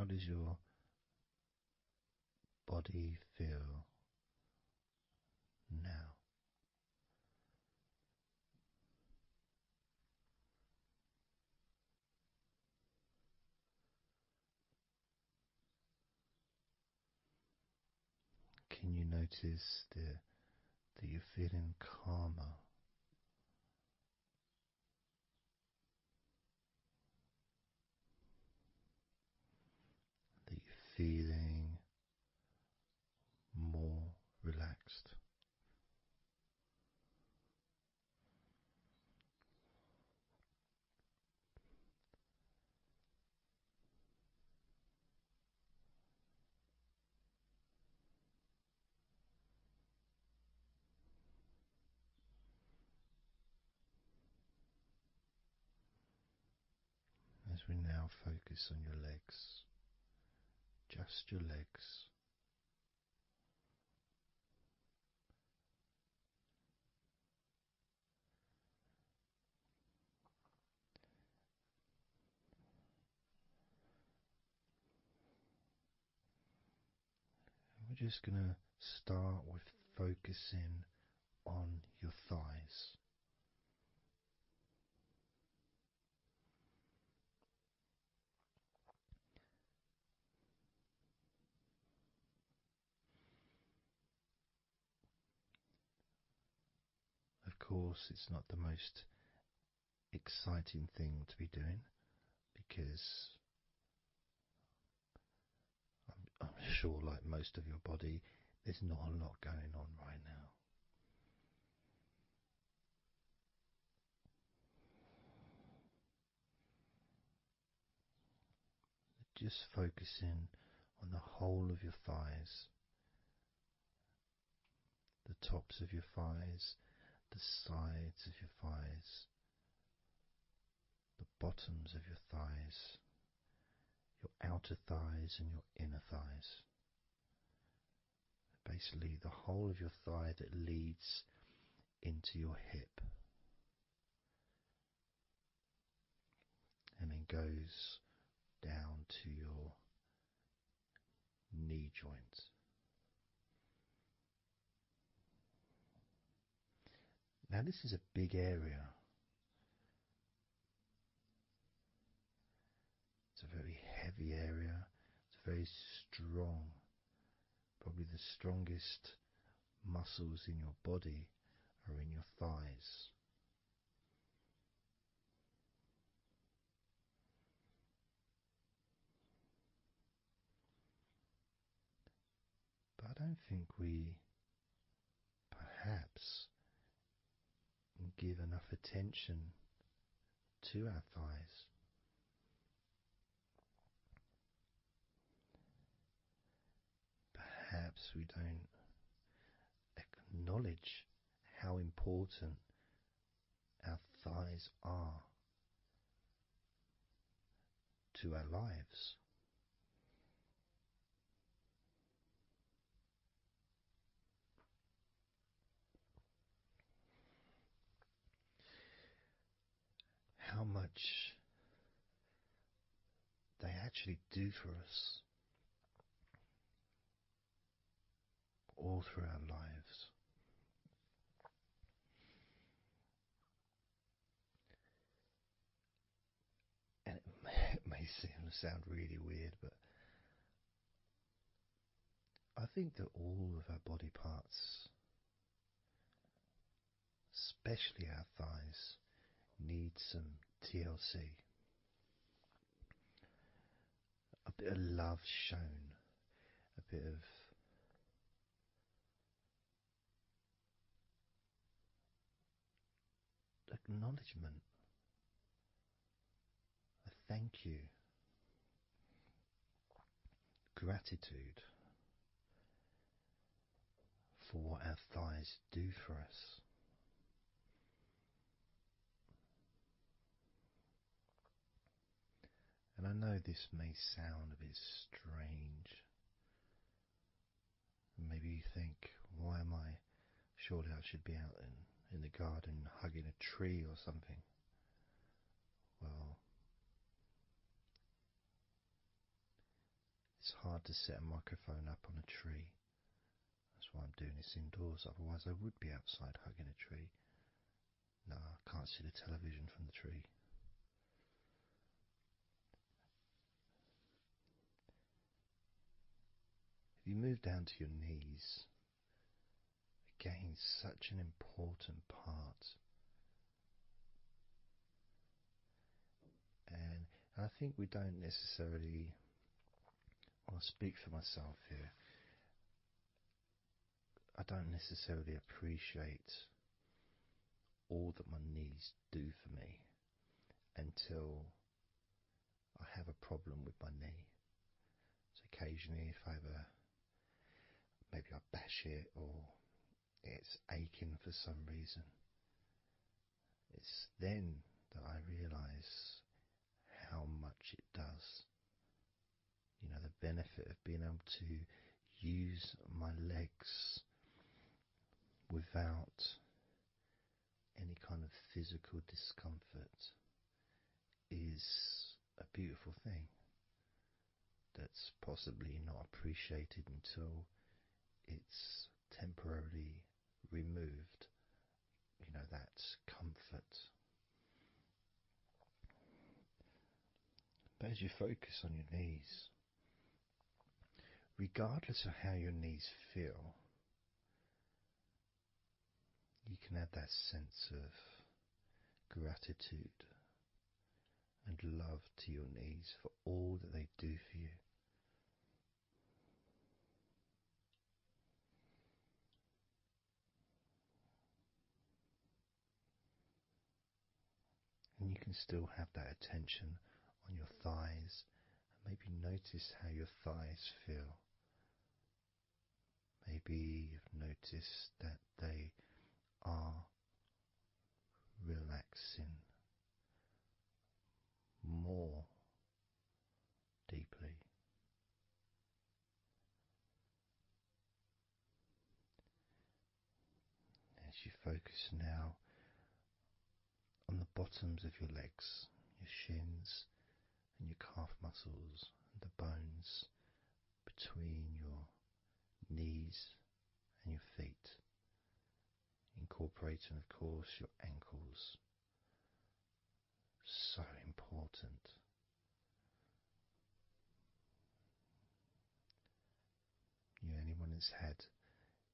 does your body feel now? Can you notice that you're feeling calmer? That you're feeling more relaxed? As we now focus on your legs, just your legs. We're just going to start with focusing on your thighs. Of course, it's not the most exciting thing to be doing because I'm sure, like most of your body, there's not a lot going on right now. Just focusing on the whole of your thighs, the tops of your thighs, the sides of your thighs, the bottoms of your thighs, your outer thighs and your inner thighs. Basically the whole of your thigh that leads into your hip and then goes down to your knee joint. Now this is a big area. It's a very heavy area. It's very strong. Probably the strongest muscles in your body are in your thighs. But I don't think we perhaps give enough attention to our thighs. Perhaps we don't acknowledge how important our thighs are to our lives. How much they actually do for us all through our lives. And it may sound really weird, but I think that all of our body parts, especially our thighs, need some TLC. A bit of love shown, a bit of acknowledgement, a thank you, gratitude for what our thighs do for us. And I know this may sound a bit strange. Maybe you think, why am I? Surely I should be out in the garden hugging a tree or something. Well, hard to set a microphone up on a tree. That's why I'm doing this indoors, otherwise I would be outside hugging a tree. No, I can't see the television from the tree. If you move down to your knees, again, such an important part. And I think we don't necessarily, I'll speak for myself here, I don't necessarily appreciate all that my knees do for me until I have a problem with my knee. So occasionally if maybe I bash it or it's aching for some reason, it's then that I realise how much it does. You know, the benefit of being able to use my legs without any kind of physical discomfort is a beautiful thing that's possibly not appreciated until it's temporarily removed, you know, that comfort. But as you focus on your knees, regardless of how your knees feel, you can add that sense of gratitude and love to your knees for all that they do for you. And you can still have that attention on your thighs and maybe notice how your thighs feel. Maybe you've noticed that they are relaxing more deeply. As you focus now on the bottoms of your legs, your shins and your calf muscles, and the bones between your knees and your feet, incorporating of course your ankles. So important. Anyone that's had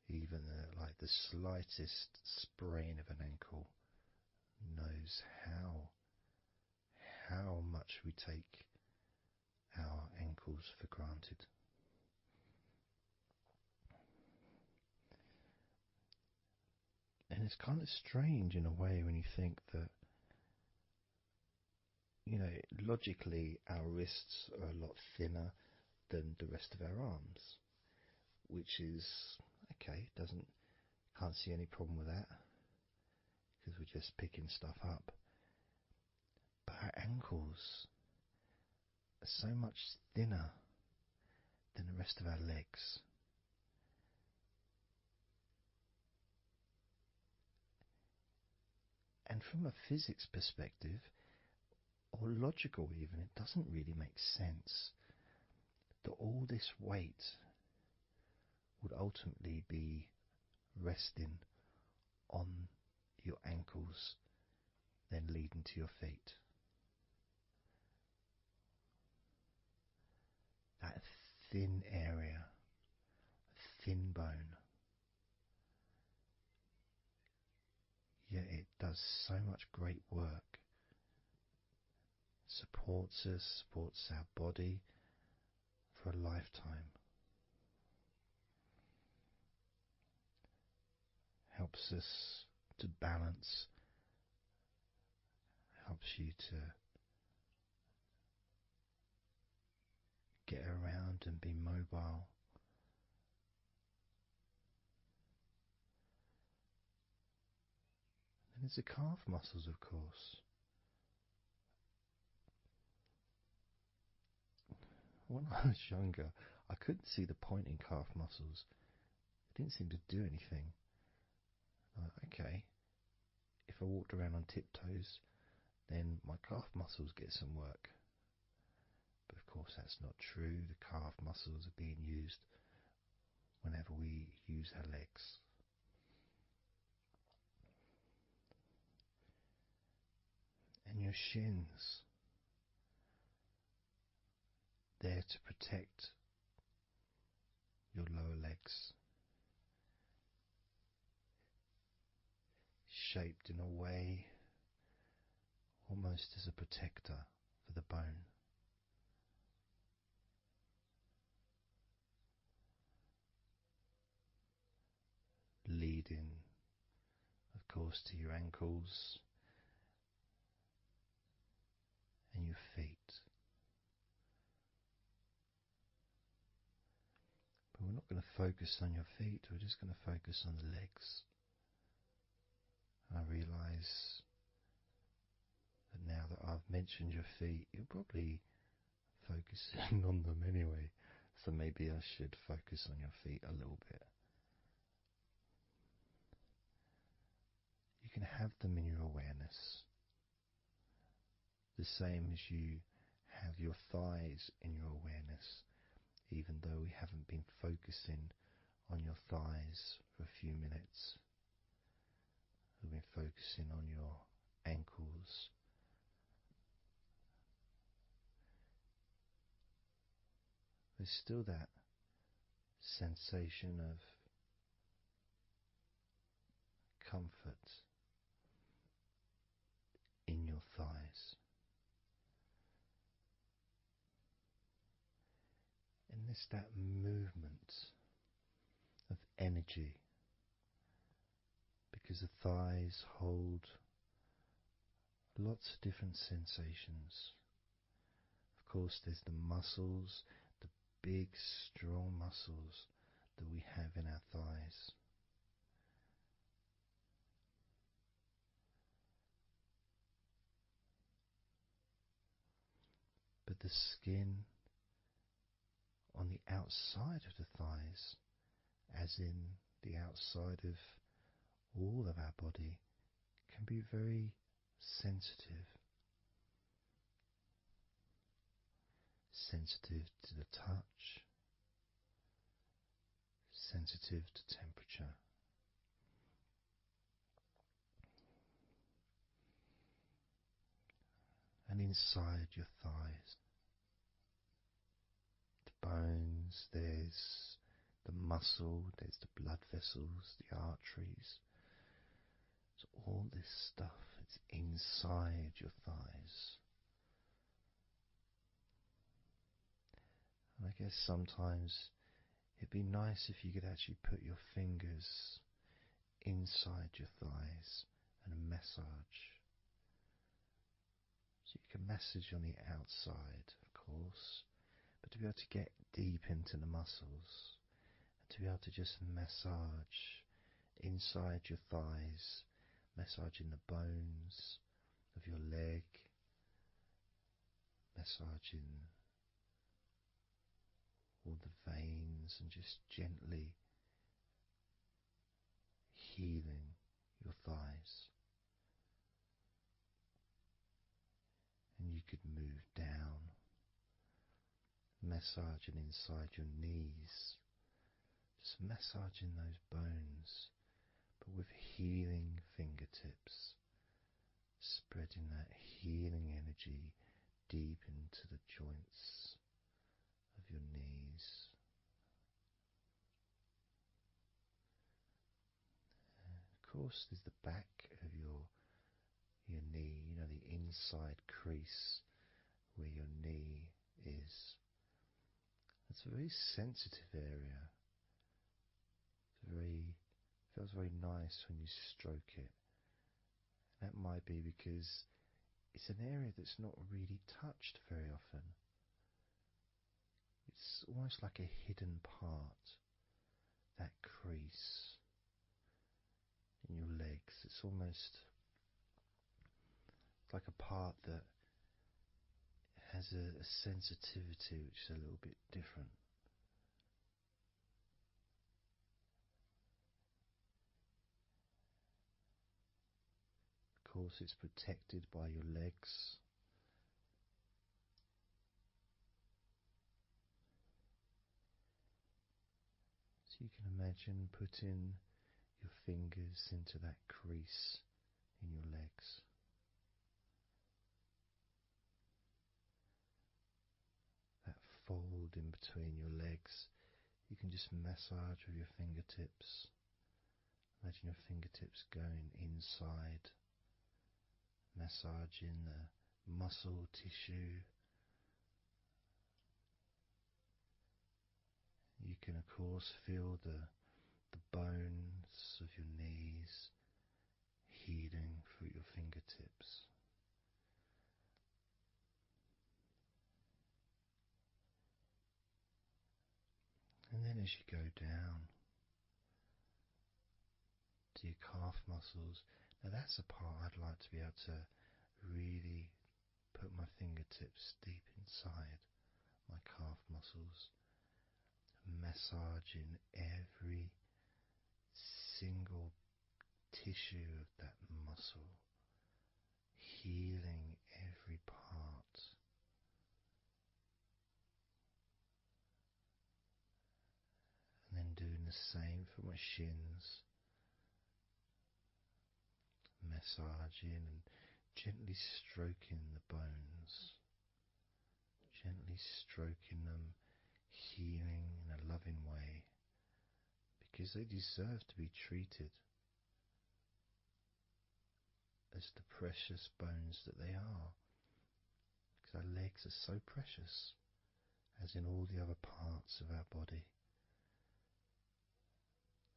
even like the slightest sprain of an ankle knows how much we take our ankles for granted. And it's kind of strange in a way when you think that, you know, logically our wrists are a lot thinner than the rest of our arms, which is okay, can't see any problem with that because we're just picking stuff up. But our ankles are so much thinner than the rest of our legs. And from a physics perspective, or logical even, it doesn't really make sense that all this weight would ultimately be resting on your ankles, then leading to your feet. That thin area, thin bone, yet it does so much great work. Supports us, supports our body for a lifetime. Helps us to balance, helps you to get around and be mobile. And there's the calf muscles, of course. When I was younger, I couldn't see the point in calf muscles. It didn't seem to do anything. Okay, if I walked around on tiptoes, then my calf muscles get some work. But of course that's not true. The calf muscles are being used whenever we use our legs. And your shins, there to protect your lower legs, shaped in a way almost as a protector for the bone. Leading, of course, to your ankles and your feet. But we're not going to focus on your feet, we're just going to focus on the legs. I realise that now that I've mentioned your feet, you're probably focusing on them anyway, so maybe I should focus on your feet a little bit. You can have them in your awareness, the same as you have your thighs in your awareness, even though we haven't been focusing on your thighs for a few minutes. We've been focusing on your ankles, there's still that sensation of comfort in your thighs. And there's that movement of energy, because the thighs hold lots of different sensations. Of course, there's the muscles, the big, strong muscles that we have in our thighs. But the skin on the outside of the thighs, as in the outside of all of our body, can be very sensitive. Sensitive to the touch, sensitive to temperature. And inside your thighs, the bones, there's the muscle, there's the blood vessels, the arteries. So all this stuff, it's inside your thighs. And I guess sometimes it'd be nice if you could actually put your fingers inside your thighs and massage. So you can massage on the outside, of course, but to be able to get deep into the muscles, and to be able to just massage inside your thighs, massaging the bones of your leg, massaging all the veins, and just gently healing your thighs. And you could move down, massaging inside your knees, just massaging those bones, but with healing fingertips, spreading that healing energy deep into the joints of your knees. And of course, there's the back of your knee, you know, the inside crease where your knee is. It's a very sensitive area. Feels very nice when you stroke it. That might be because it's an area that's not really touched very often. It's almost like a hidden part, that crease in your legs. It's almost like a part that has a sensitivity which is a little bit different. Of course, it's protected by your legs. So you can imagine putting your fingers into that crease in your legs. That fold in between your legs, you can just massage with your fingertips. Imagine your fingertips going inside, massaging the muscle tissue. You can of course feel the bones of your knees healing through your fingertips. And then as you go down to your calf muscles, now that's a part I'd like to be able to really put my fingertips deep inside my calf muscles, massaging every single tissue of that muscle, healing every part. And then doing the same for my shins, massaging and gently stroking the bones, gently stroking them, healing in a loving way, because they deserve to be treated as the precious bones that they are, because our legs are so precious, as in all the other parts of our body.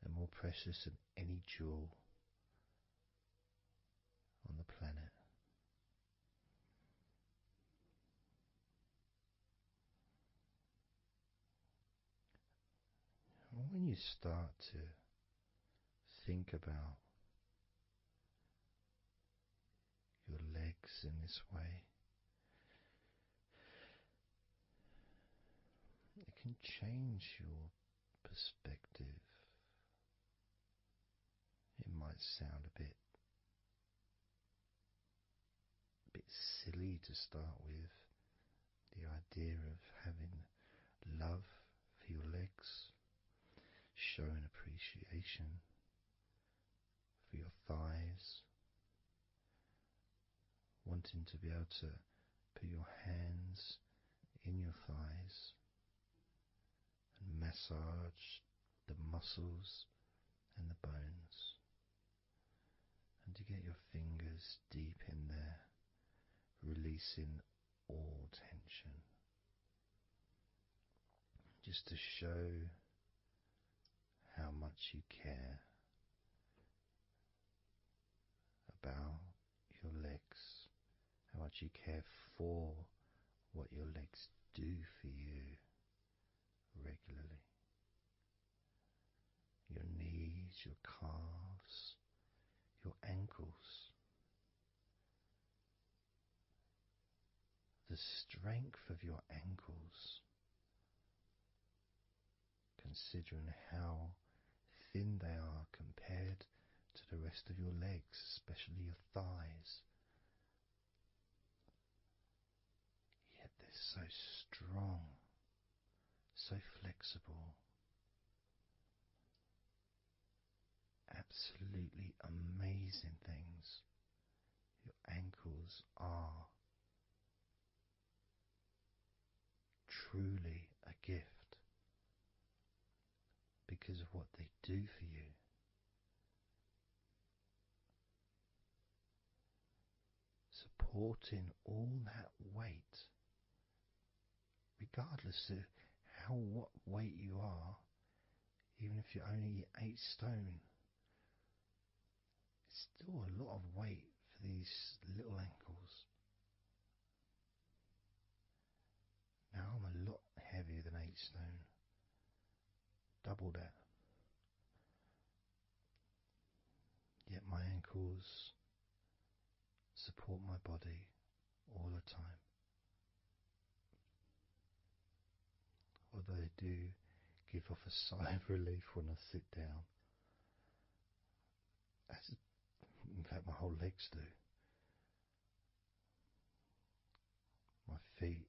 They're more precious than any jewel on the planet. And when you start to think about your legs in this way, it can change your perspective. It might sound a bit silly to start with, the idea of having love for your legs, showing appreciation for your thighs, wanting to be able to put your hands in your thighs and massage the muscles and the bones, and to get your fingers deep in there, releasing all tension, just to show how much you care about your legs, how much you care for what your legs do for you regularly. Your knees, your calves, your ankles. The strength of your ankles, considering how thin they are compared to the rest of your legs, especially your thighs. Yet they're so strong, so flexible. Absolutely amazing things your ankles are. Truly a gift because of what they do for you. Supporting all that weight, regardless of what weight you are, even if you're only 8 stone, it's still a lot of weight for these little ankles. Now I'm a lot heavier than 8 stone, double that. Yet my ankles support my body all the time. Although they do give off a sigh of relief when I sit down. As in fact my whole legs do. My feet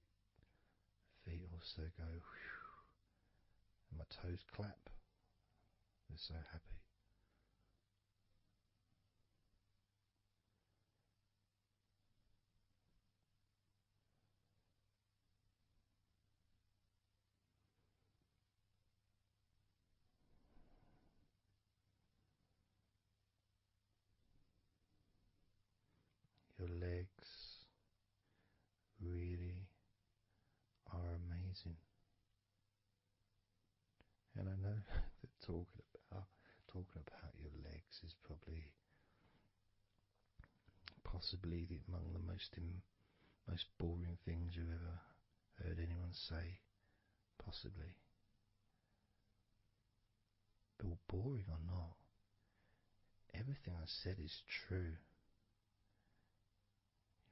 also go whew, and my toes clap They're so happy. Your legs really are amazing. And I know that talking about your legs is probably possibly among the most boring things you've ever heard anyone say. Possibly. But boring or not, everything I said is true.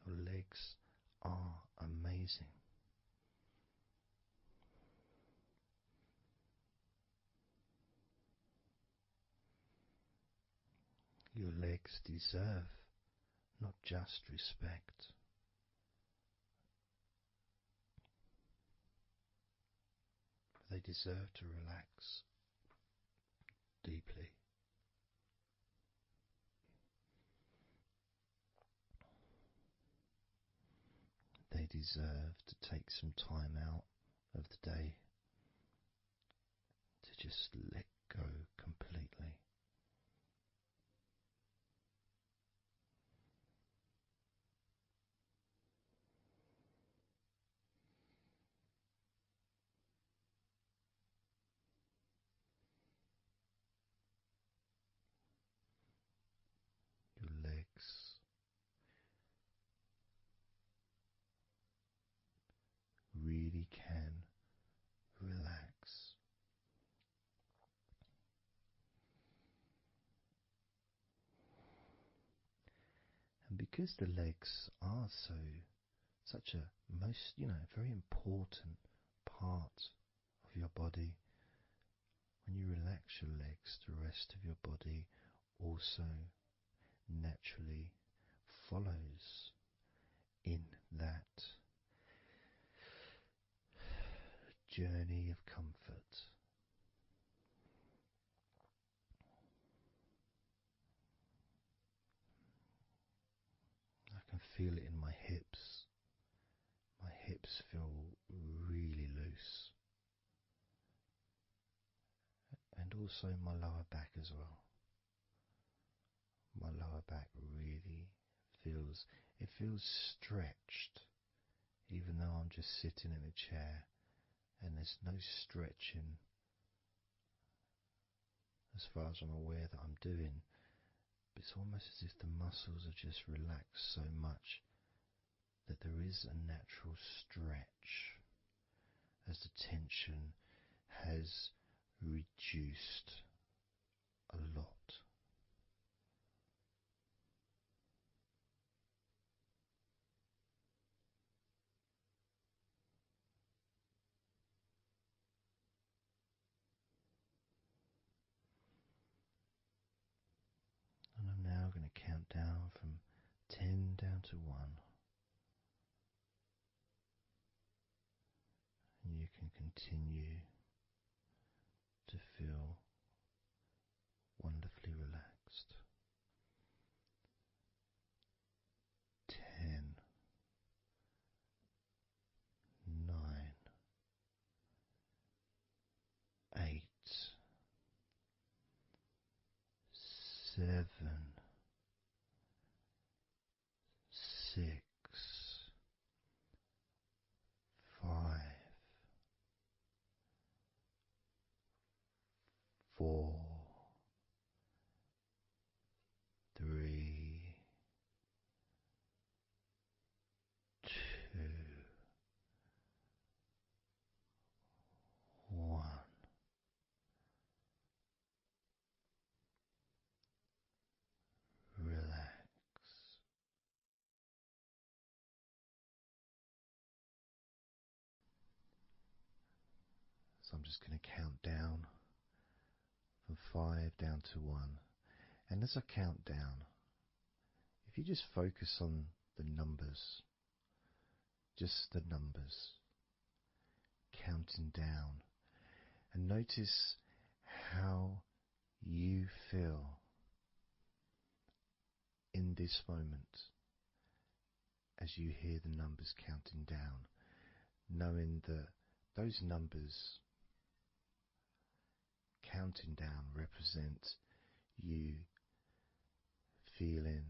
Your legs are amazing. Your legs deserve not just respect, but they deserve to relax deeply. They deserve to take some time out of the day to just let go completely. Your legs really can relax. And because the legs are such a very important part of your body, when you relax your legs, the rest of your body also naturally follows in that journey of comfort. I can feel it in my hips. My hips feel really loose. And also my lower back as well. My lower back really feels stretched, even though I'm just sitting in a chair and there's no stretching as far as I'm aware that I'm doing. But it's almost as if the muscles are just relaxed so much that there is a natural stretch as the tension has reduced a lot. And I'm now going to count down from 10 down to 1. And you can continue to feel wonderfully relaxed. 10, 9, 8, 7, 6, 5, 4, 3, 2, 1. Relax. So I'm just going to count down from 5 down to 1. And as I count down, if you just focus on the numbers, just the numbers, counting down, and notice how you feel in this moment as you hear the numbers counting down, knowing that those numbers counting down represent you feeling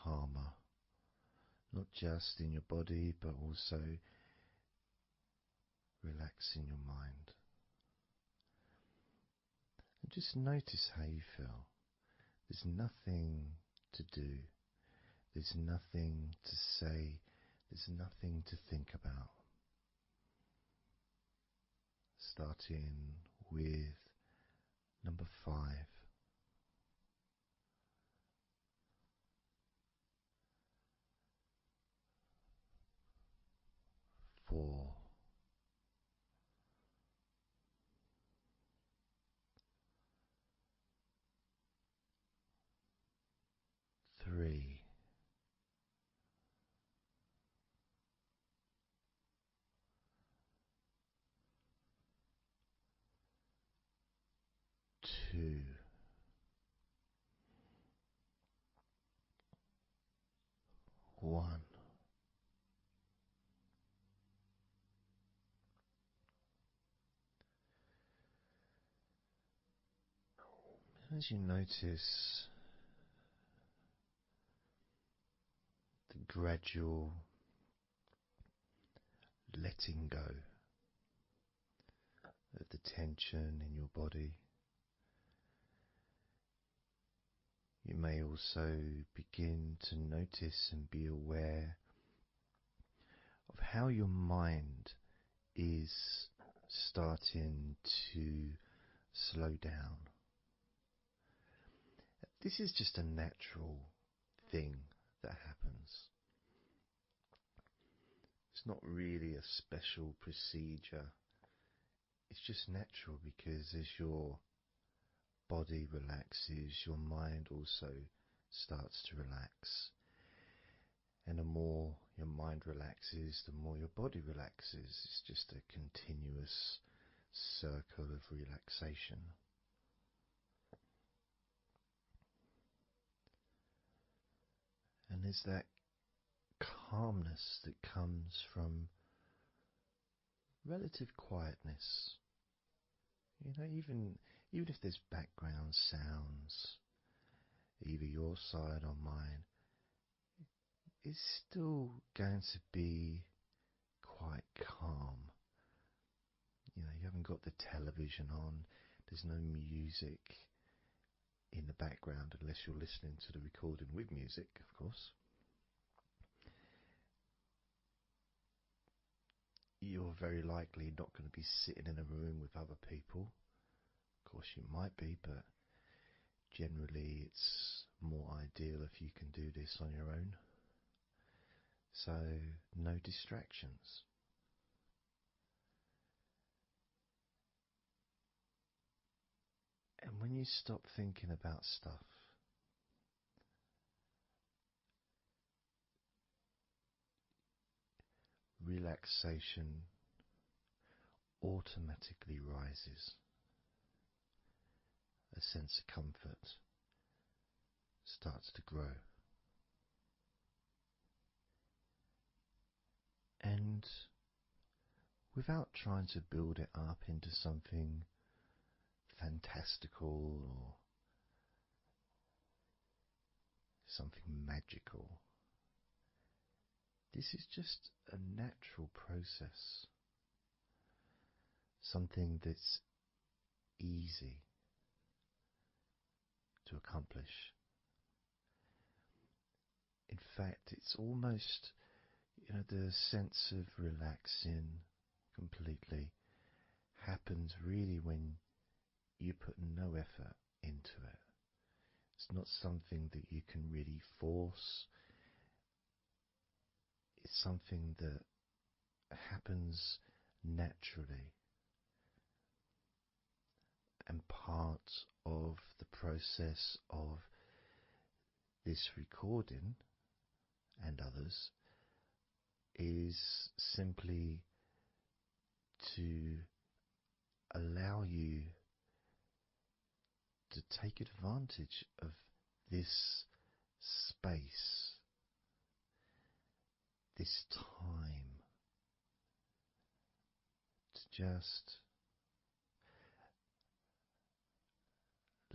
calmer, not just in your body but also relaxing your mind. And just notice how you feel. There's nothing to do, there's nothing to say, there's nothing to think about. Starting with number 5. 4. 3. 2. 1. As you notice the gradual letting go of the tension in your body, you may also begin to notice and be aware of how your mind is starting to slow down. This is just a natural thing that happens. It's not really a special procedure. It's just natural because as your body relaxes, your mind also starts to relax. And the more your mind relaxes, the more your body relaxes. It's just a continuous circle of relaxation. And there's that calmness that comes from relative quietness. You know, even if there's background sounds, either your side or mine, it's still going to be quite calm. You know, you haven't got the television on, there's no music in the background unless you're listening to the recording with music, of course. You're very likely not going to be sitting in a room with other people. Of course you might be, but generally it's more ideal if you can do this on your own. So no distractions. And when you stop thinking about stuff, relaxation automatically rises. A sense of comfort starts to grow. And without trying to build it up into something fantastical or something magical, this is just a natural process. Something that's easy to accomplish. In fact, it's almost, the sense of relaxing completely happens really when you put no effort into it. It's not something that you can really force. It's something that happens naturally. And part of the process of this recording and others is simply to allow you to take advantage of this space, this time, to just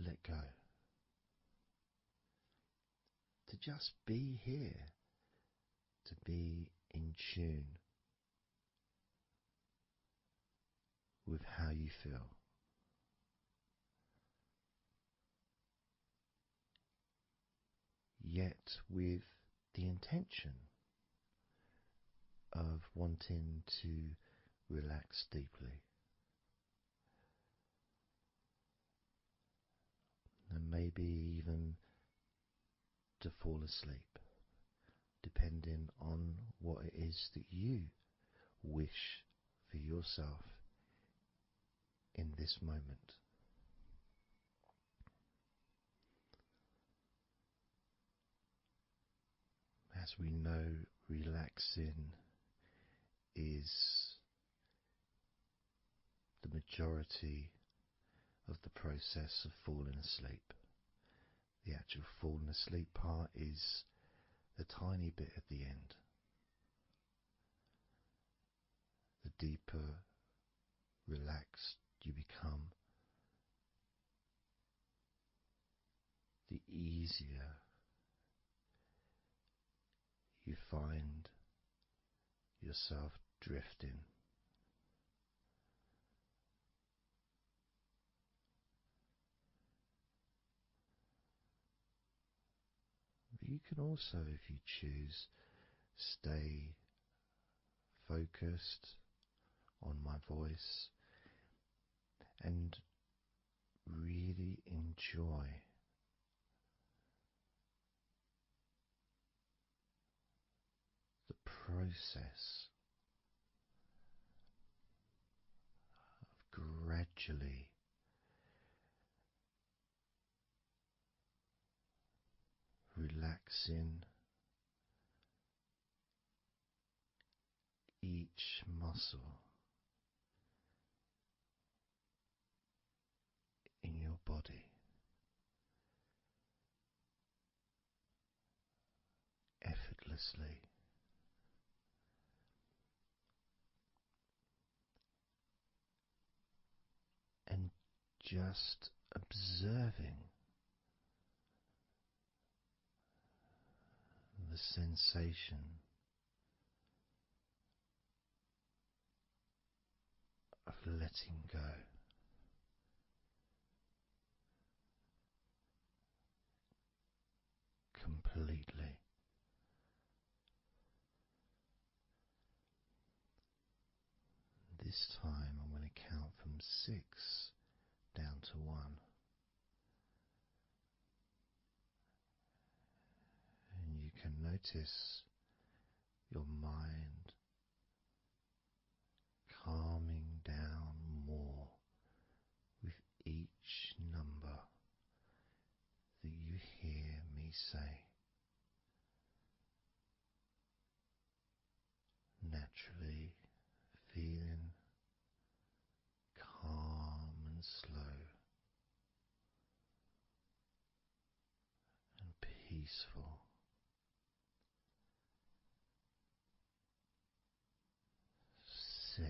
let go, to just be here, to be in tune with how you feel. Yet with the intention of wanting to relax deeply, and maybe even to fall asleep, depending on what it is that you wish for yourself in this moment. As we know, relaxing is the majority of the process of falling asleep. The actual falling asleep part is the tiny bit at the end. The deeper relaxed you become, the easier you find yourself drifting. But you can also, if you choose, stay focused on my voice and really enjoy the process of gradually relaxing each muscle in your body, effortlessly, and just observing the sensation of letting go. Completely. This time I'm going to count from 6 down to 1. And you can notice your mind calming down more with each number that you hear me say. Naturally feeling calm and slow and peaceful. 6.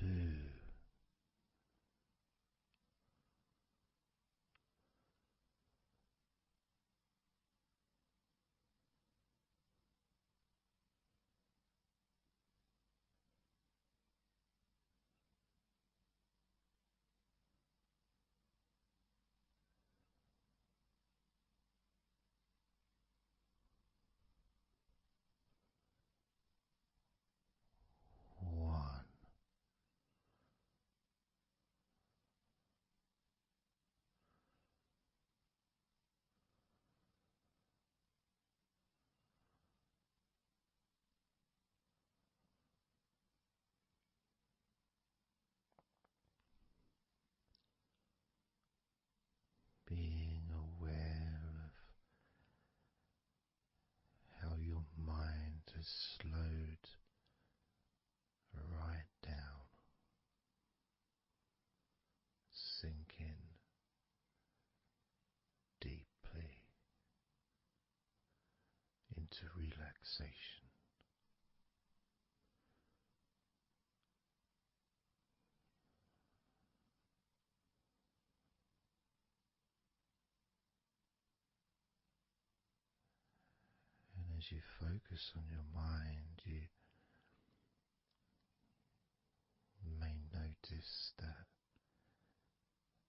2. One. Being aware of how your mind has slowed right down, sink in deeply into relaxation. And as you focus on your mind, you may notice that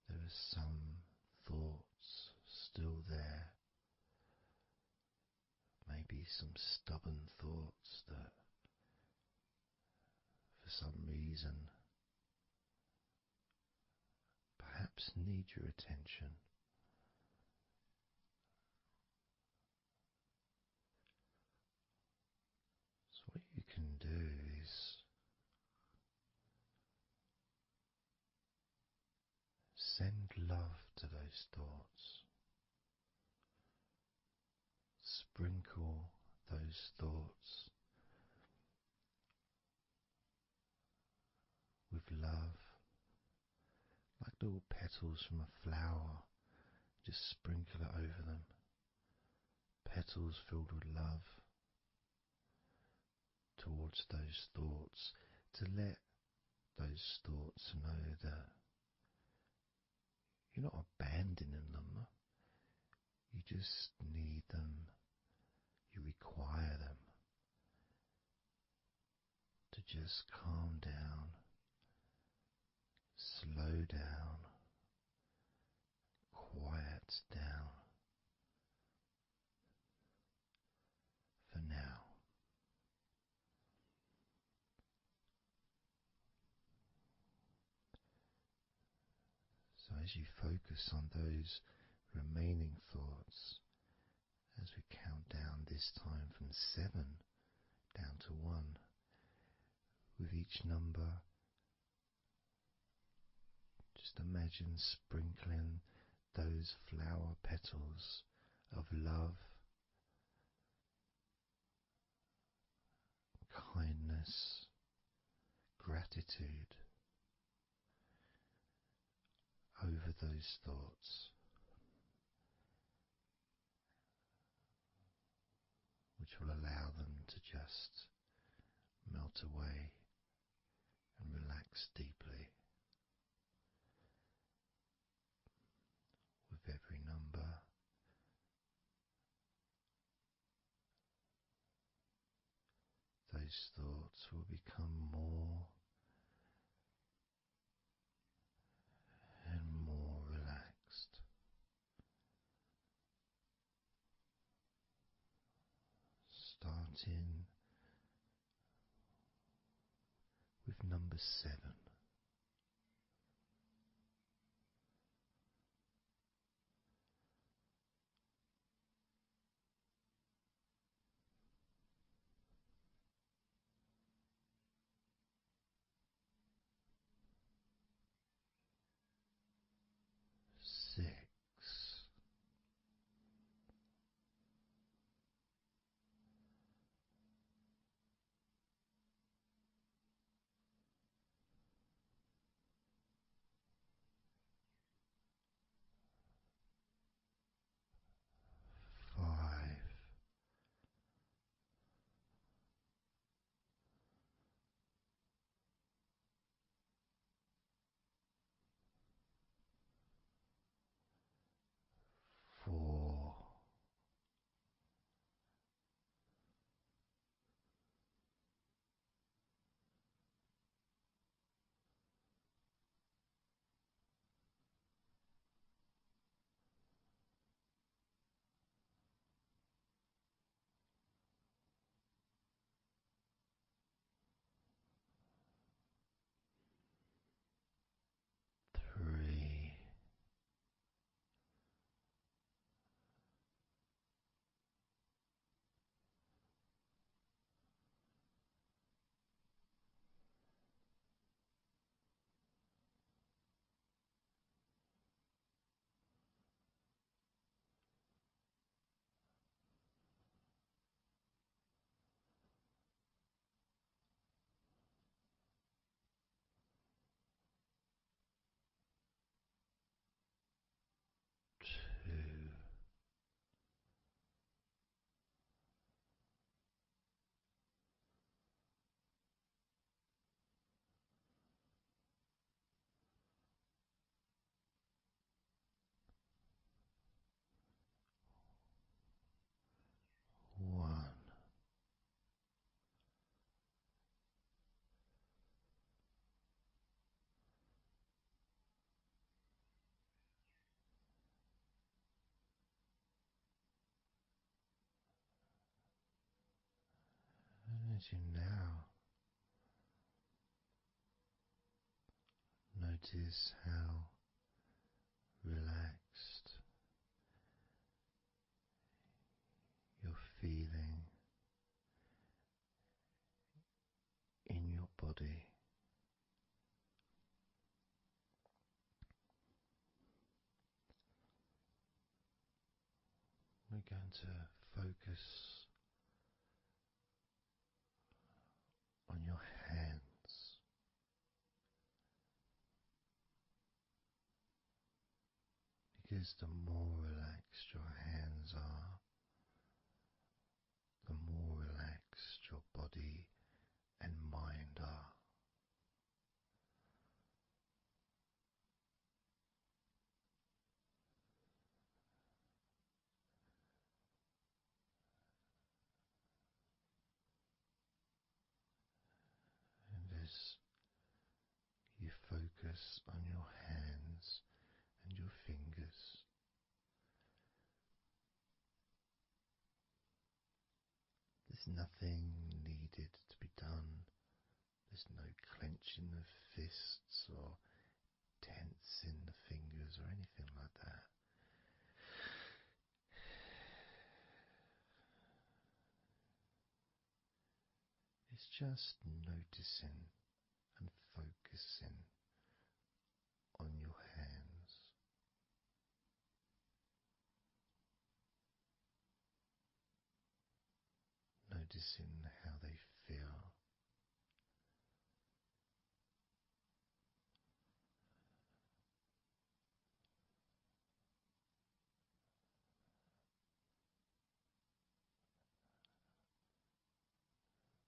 there are some thoughts still there, maybe some stubborn thoughts that for some reason perhaps need your attention. So what you can do is send love to those thoughts. Sprinkle those thoughts with love, like little petals from a flower. Just sprinkle it over them. Petals filled with love towards those thoughts, to let those thoughts know that you're not abandoning them. You just need them. You require them to just calm down, slow down, quiet down for now. So as you focus on those remaining thoughts, as we count down this time from 7 down to 1, with each number, just imagine sprinkling those flower petals of love, kindness, gratitude over those thoughts, which will allow them to just melt away and relax deeply. With every number, those thoughts will become more and more relaxed. Starting with number 7. 6. 5. as you now notice how relaxed you're feeling in your body. We're going to focus on your hands. Because the more relaxed your hands are, the more relaxed your body and mind are. And as you focus on your hands and your fingers, there's nothing needed to be done. There's no clenching of fists or tensing the fingers or anything like that. It's just noticing and focusing on your hands. Noticing how they feel.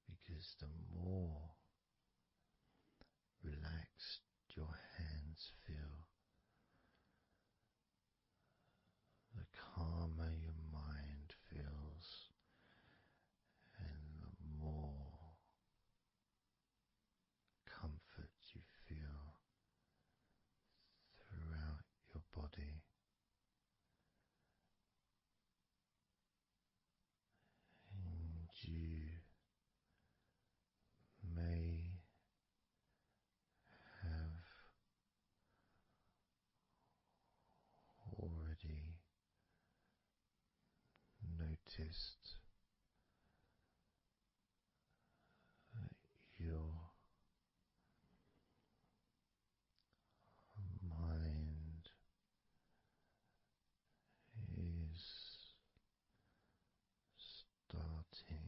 Because the more relaxed your hands feel, the calmer your mind feels, and the more comfort you feel throughout your body. And you may have already noticed that your mind is starting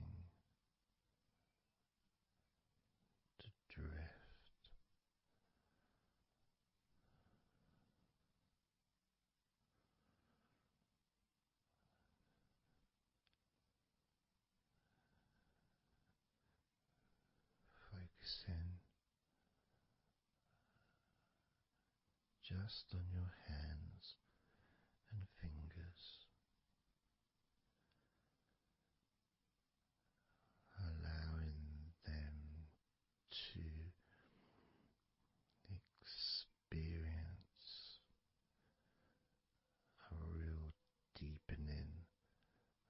to drift. Focusing just on your hands and fingers, allowing them to experience a real deepening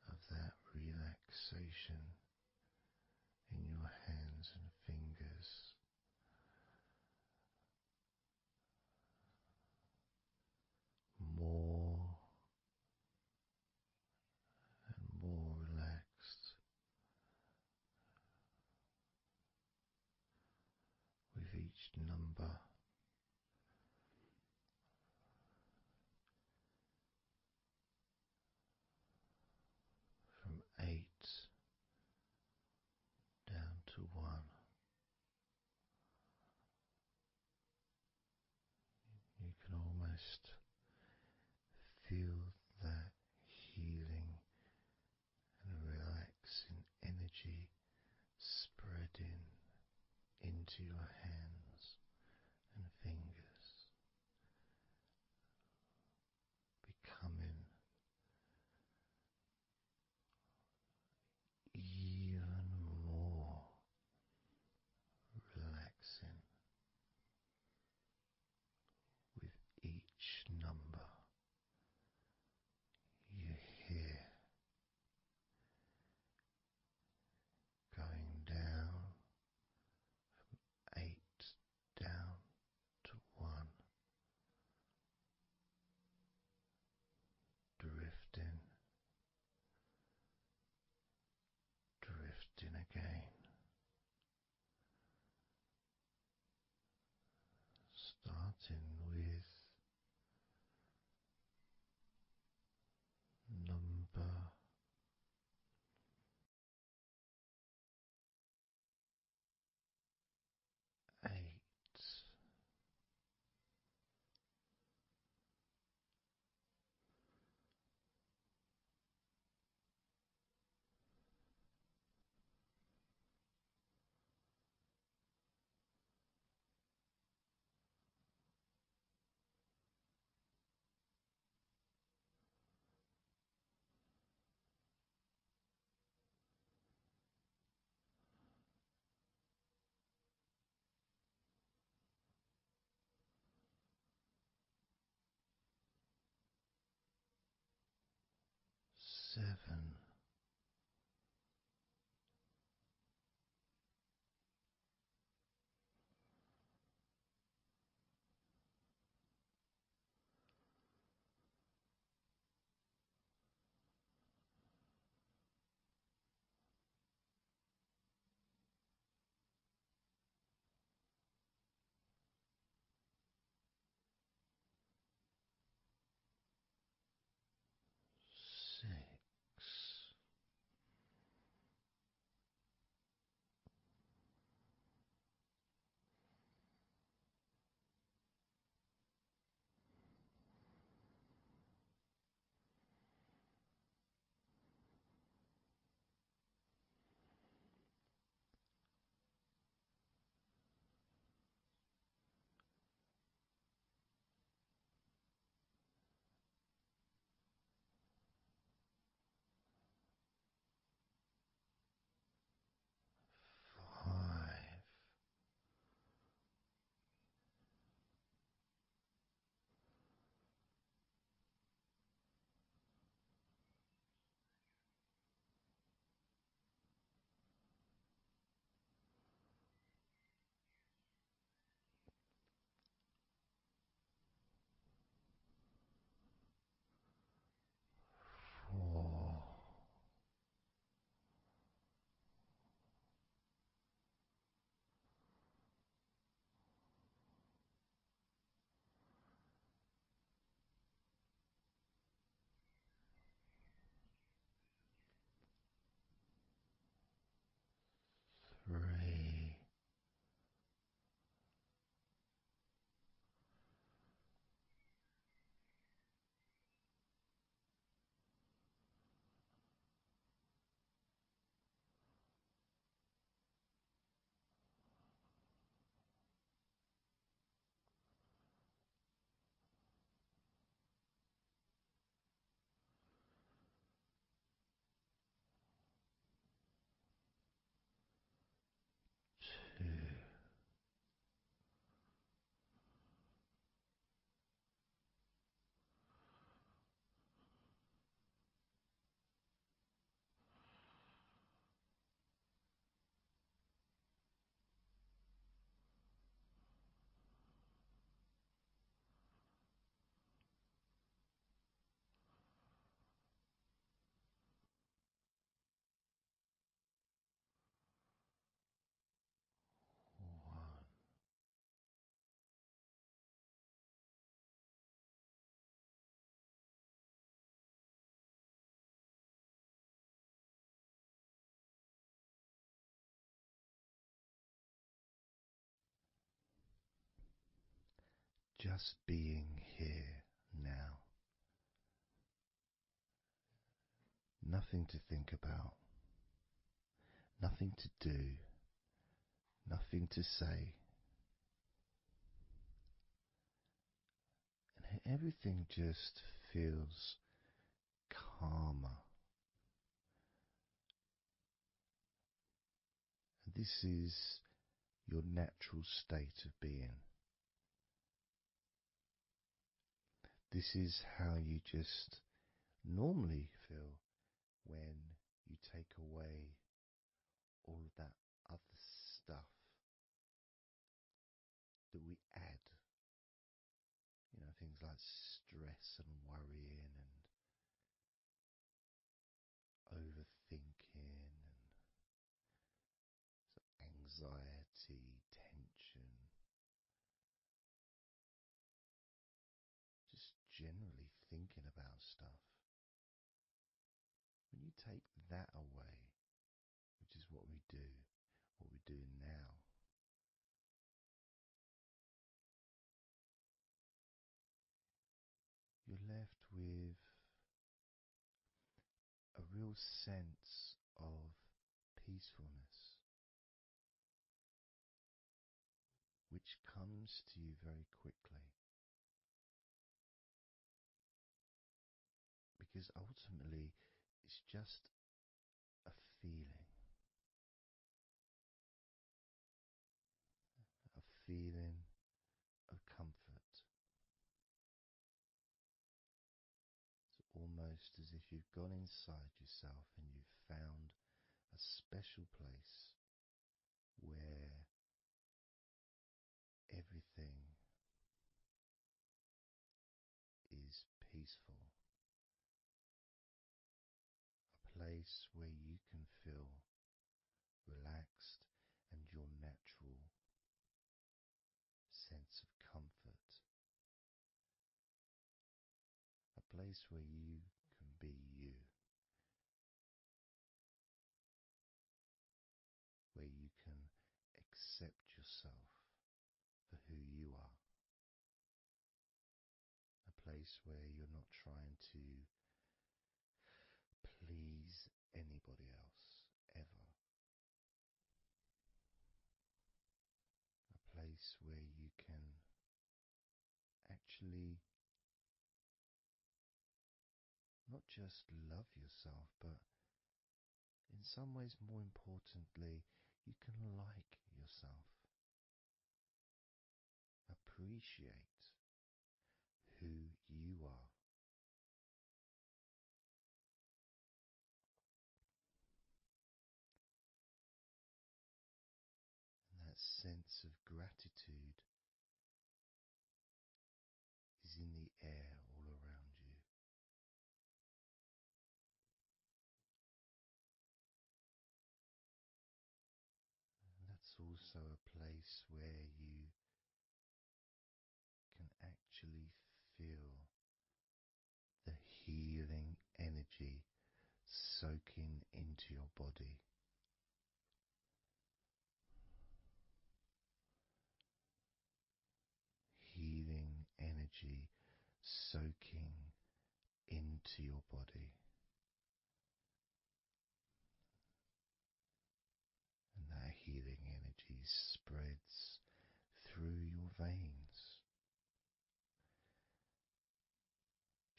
of that relaxation in your hands and fingers. More and more relaxed with each number. From 8 down to 1. You can almost feel that healing and relaxing energy spreading into your hands and fingers, becoming even more relaxing with each number you hear going down starting with number 8. 7. 6. 5. 4. 3. 2. 1. Just being here now. Nothing to think about, nothing to do, nothing to say. And everything just feels calmer. And this is your natural state of being. This is how you just normally feel when you take away all of that other stuff that we add. You know, things like stress and worrying and overthinking and anxiety, tension. take that away, which is what we're doing now, you're left with a real sense of peacefulness, which comes to you very quickly. Because ultimately, it's just a feeling. A feeling of comfort. It's almost as if you've gone inside yourself and you've found a special place where everything is peaceful. A place where you can feel relaxed and your natural sense of comfort. A place where you can be you. Where you can accept yourself for who you are. A place where you're not trying to please anybody else, ever. A place where you can actually not just love yourself, but in some ways, more importantly, you can like yourself. Appreciate who you are. And that sense of gratitude is in the air all around you. And that's also a place where you can actually feel the healing energy soaking into your body. Healing energy soaking into your body. And that healing energy spreads through your veins,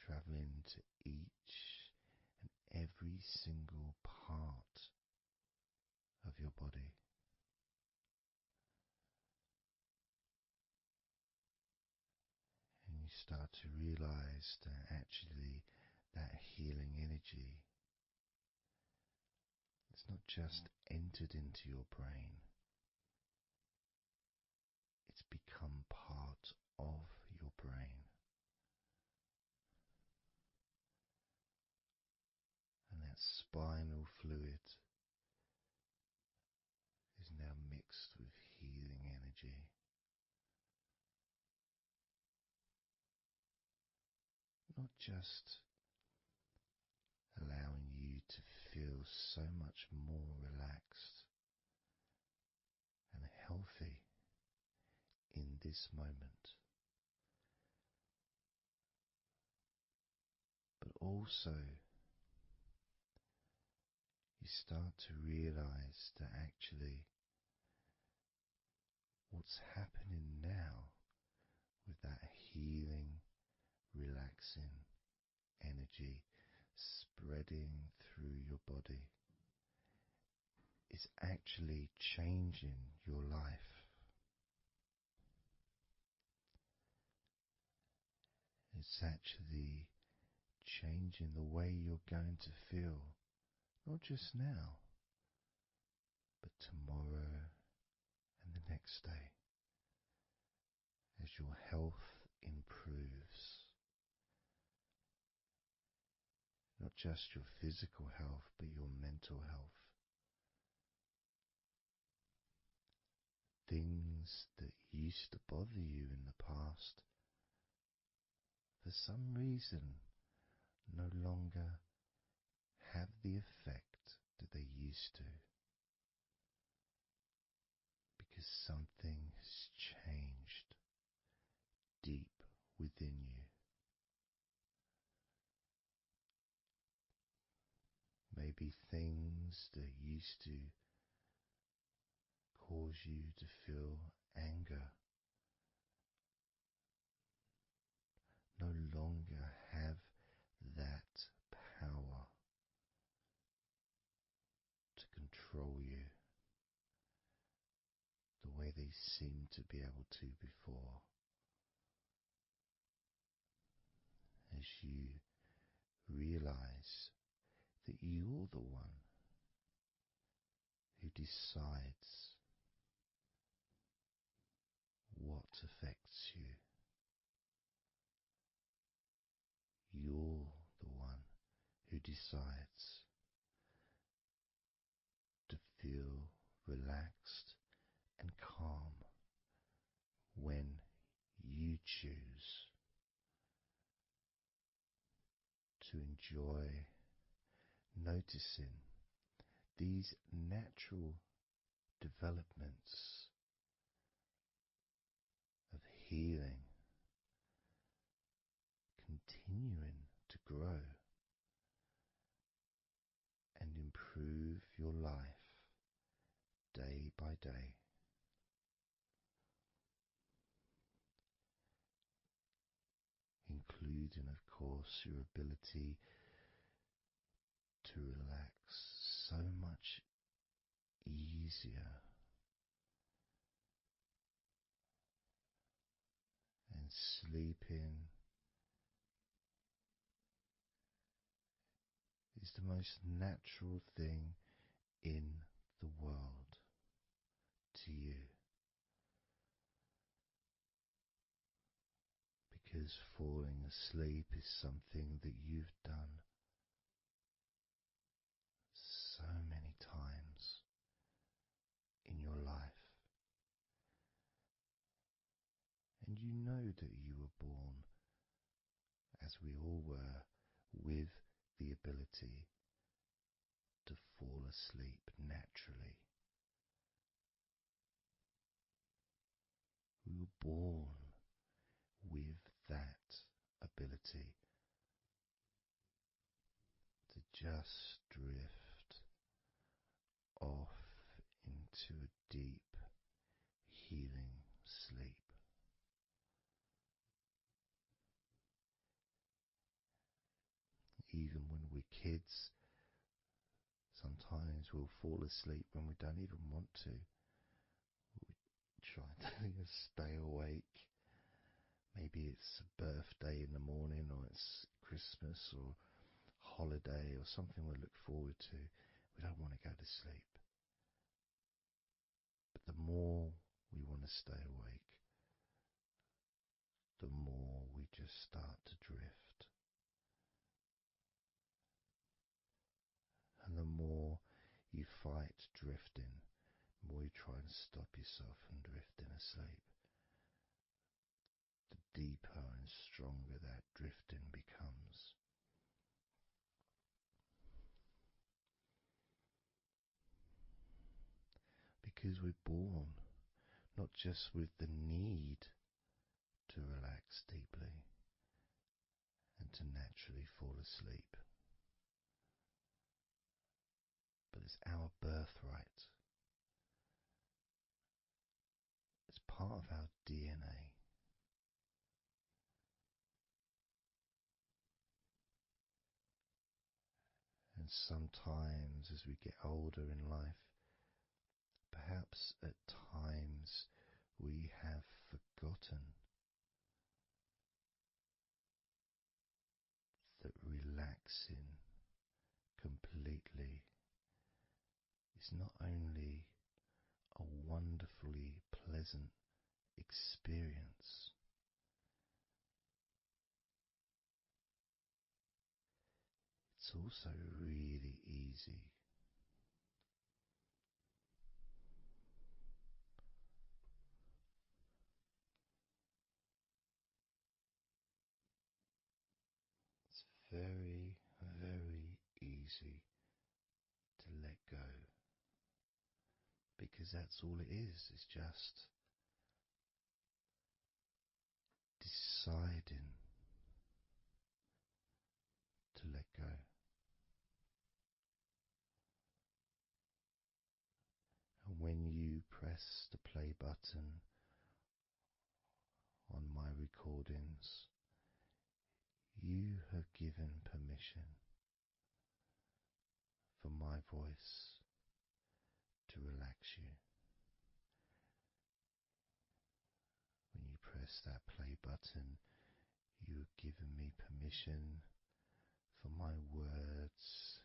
traveling to each and every single part of your body. And you start to realize that actually that healing energy has not just entered into your brain, it's become part of your brain. And that spinal fluid is now mixed with healing energy. Not just allowing you to feel so much more relaxed and healthy in this moment, but also you start to realize that actually what's happening now with that healing, relaxing energy spreading through your body is actually changing your life. It's actually changing the way you're going to feel, not just now, but tomorrow and the next day, as your health improves. Not just your physical health, but your mental health. Things that used to bother you in the past, for some reason, no longer have the effect that they used to, because something has changed deep within you. Maybe things that used to cause you to feel anger no longer have that power to control you the way they seemed to be able to before. As you realize that you're the one who decides what affects you. You're the one who decides to feel relaxed and calm when you choose to enjoy noticing these natural developments of healing continuing to grow and improve your life day by day. Including, of course, your ability to relax so much easier and sleeping is the most natural thing in the world to you, because falling asleep is something that you've done so many times in your life, and you know that you were born, as we all were, with the ability to fall asleep naturally. We were born with that ability to just drift off into a deep, healing sleep. Even when we're kids, sometimes we'll fall asleep when we don't even want to. We try to stay awake. Maybe it's a birthday in the morning, or it's Christmas or holiday or something we look forward to. We don't want to go to sleep. But the more we want to stay awake, the more we just start to drift. And the more you fight drifting, the more you try and stop yourself from drifting asleep, the deeper and stronger that drifting becomes. Because we're born not just with the need to relax deeply and to naturally fall asleep, but it's our birthright. It's part of our DNA. And sometimes as we get older in life, perhaps at times we have forgotten that relaxing completely is not only a wonderfully pleasant experience, it's also really easy. It's very, very easy easy to let go, because that's all it is. It's just deciding to let go. And when you press the play button on my recordings, you have given permission for my voice to relax you. When you press that play button, you have given me permission for my words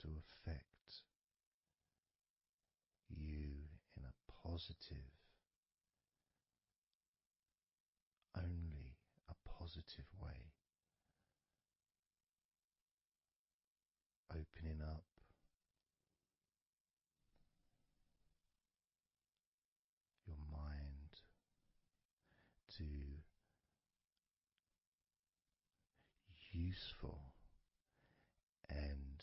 to affect you in a positive, only a positive way, opening up your mind to useful and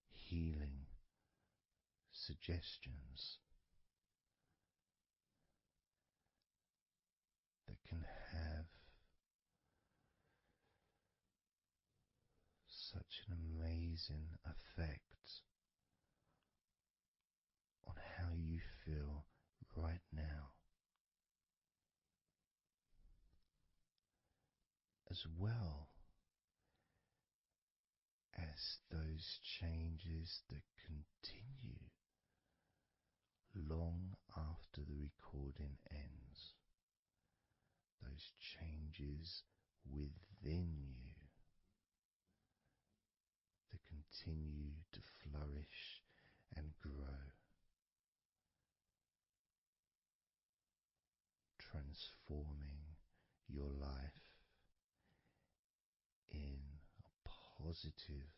healing suggestions that can have such an amazing effect on how you feel right now, as well as those changes that continue long after the recording ends, those changes within you that continue to flourish and grow, transforming your life in a positive,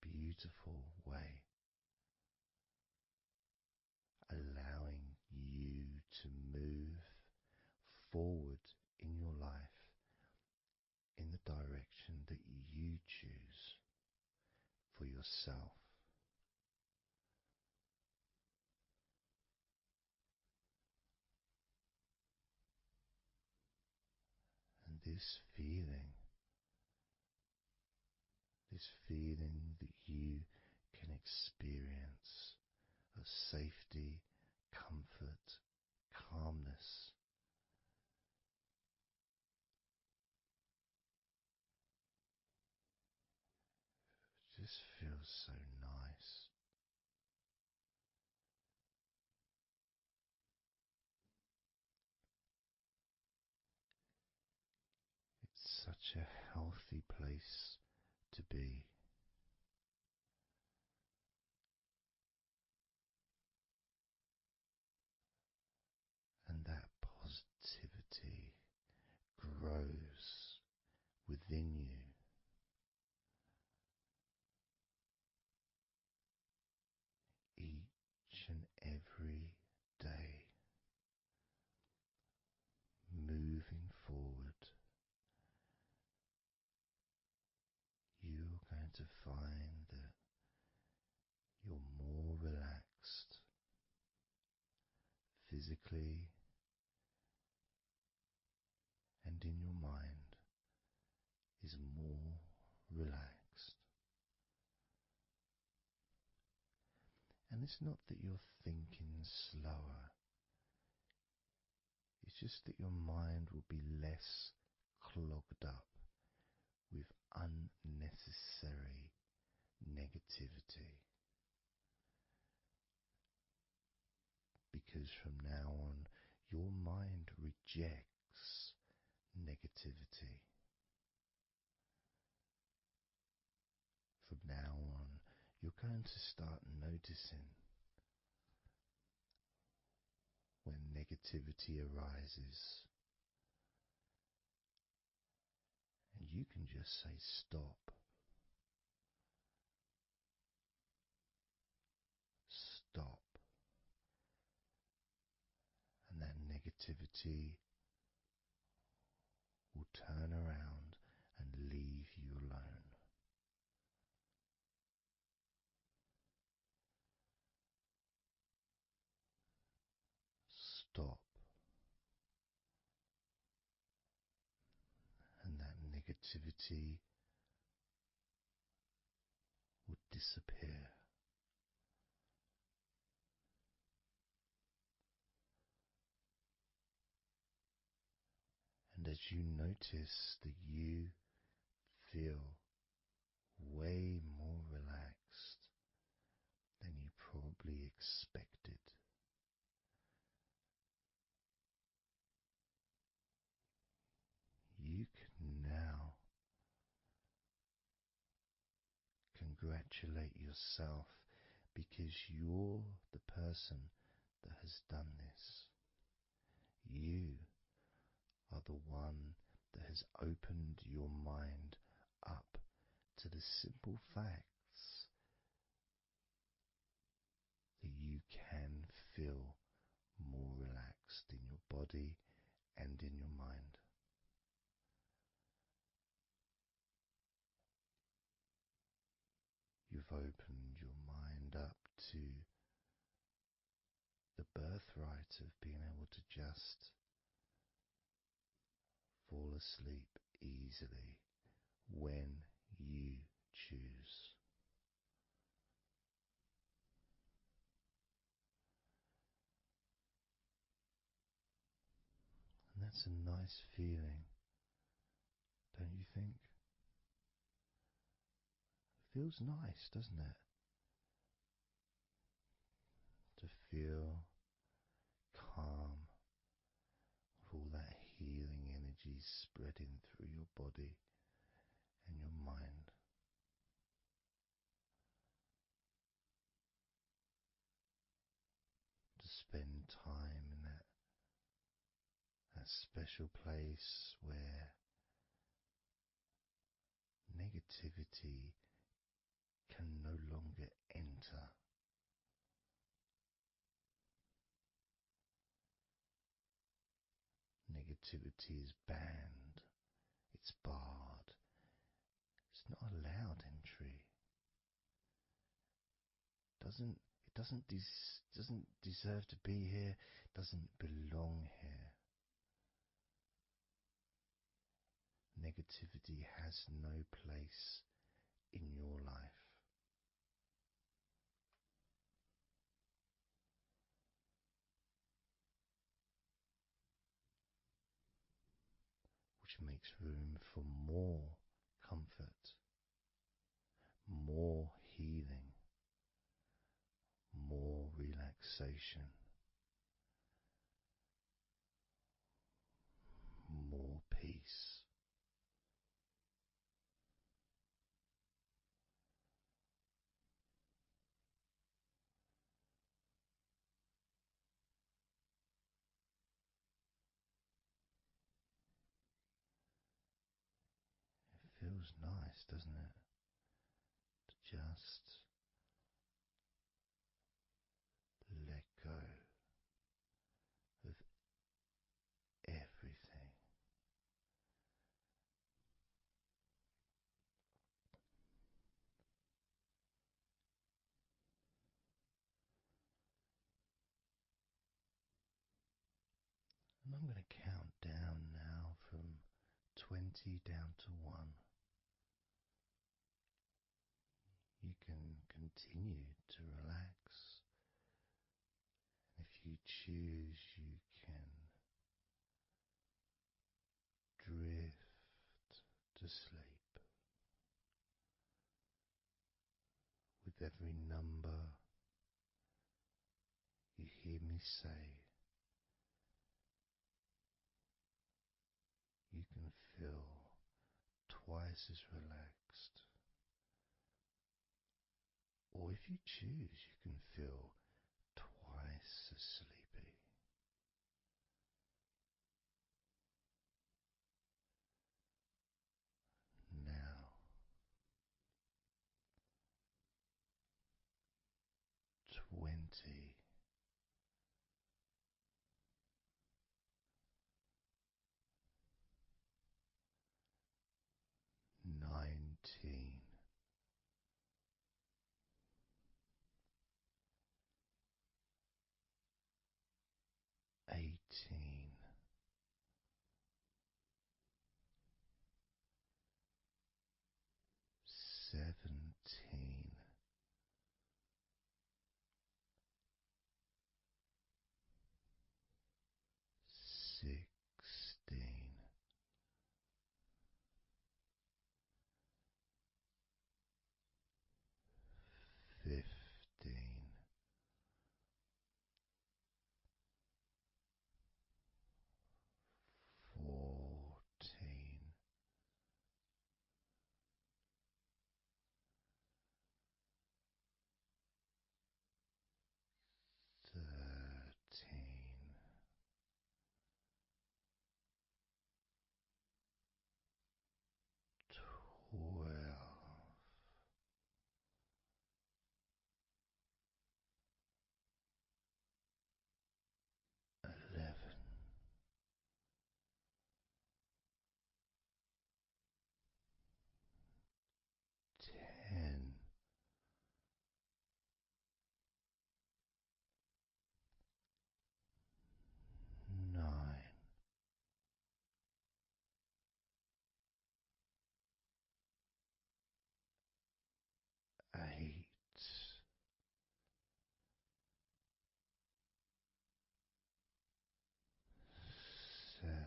beautiful way, allowing you to move forward in your life in the direction that you choose for yourself. And this feeling that you can experience of safety, comfort, calmness, just feels so nice. It's such a healthy place to be. And that positivity grows within you. Each and every day, moving forward, you're going to find that you're more relaxed physically and in your mind is more relaxed. And it's not that you're thinking slower, it's just that your mind will be less clogged up with unnecessary negativity. Because from now on, your mind rejects negativity. From now on, you're going to start noticing when negativity arises, and you can just say stop. Stop. And that negativity will turn around and stop, and that negativity would disappear. And as you notice that you feel way more relaxed than you probably expected, you can now congratulate yourself because you're the person that has done this. You are the one that has opened your mind up to the simple facts that you can feel more relaxed in your body and in your mind. You've opened your mind up to the birthright of being able to just fall asleep easily when you choose. And that's a nice feeling, don't you think? It feels nice, doesn't it? To feel calm with all that healing energy spreading through your body and your mind. To spend time in that special place where negativity can no longer enter. Negativity is banned, it's barred, it's not allowed entry. It doesn't deserve to be here, doesn't belong here. Negativity has no place in your life. Which makes room for more comfort, more healing, more relaxation, more peace. It feels nice, doesn't it? To just let go of everything. And I'm going to count down now from 20 down to 1. You can continue to relax. If you choose, you can drift to sleep. With every number you hear me say, you can feel twice as relaxed. Or if you choose, you can feel twice as sleepy. Now, 20. 19. 18. 17, 16, 15, 14, 13, 12, 11, 10, 9, 8, 7,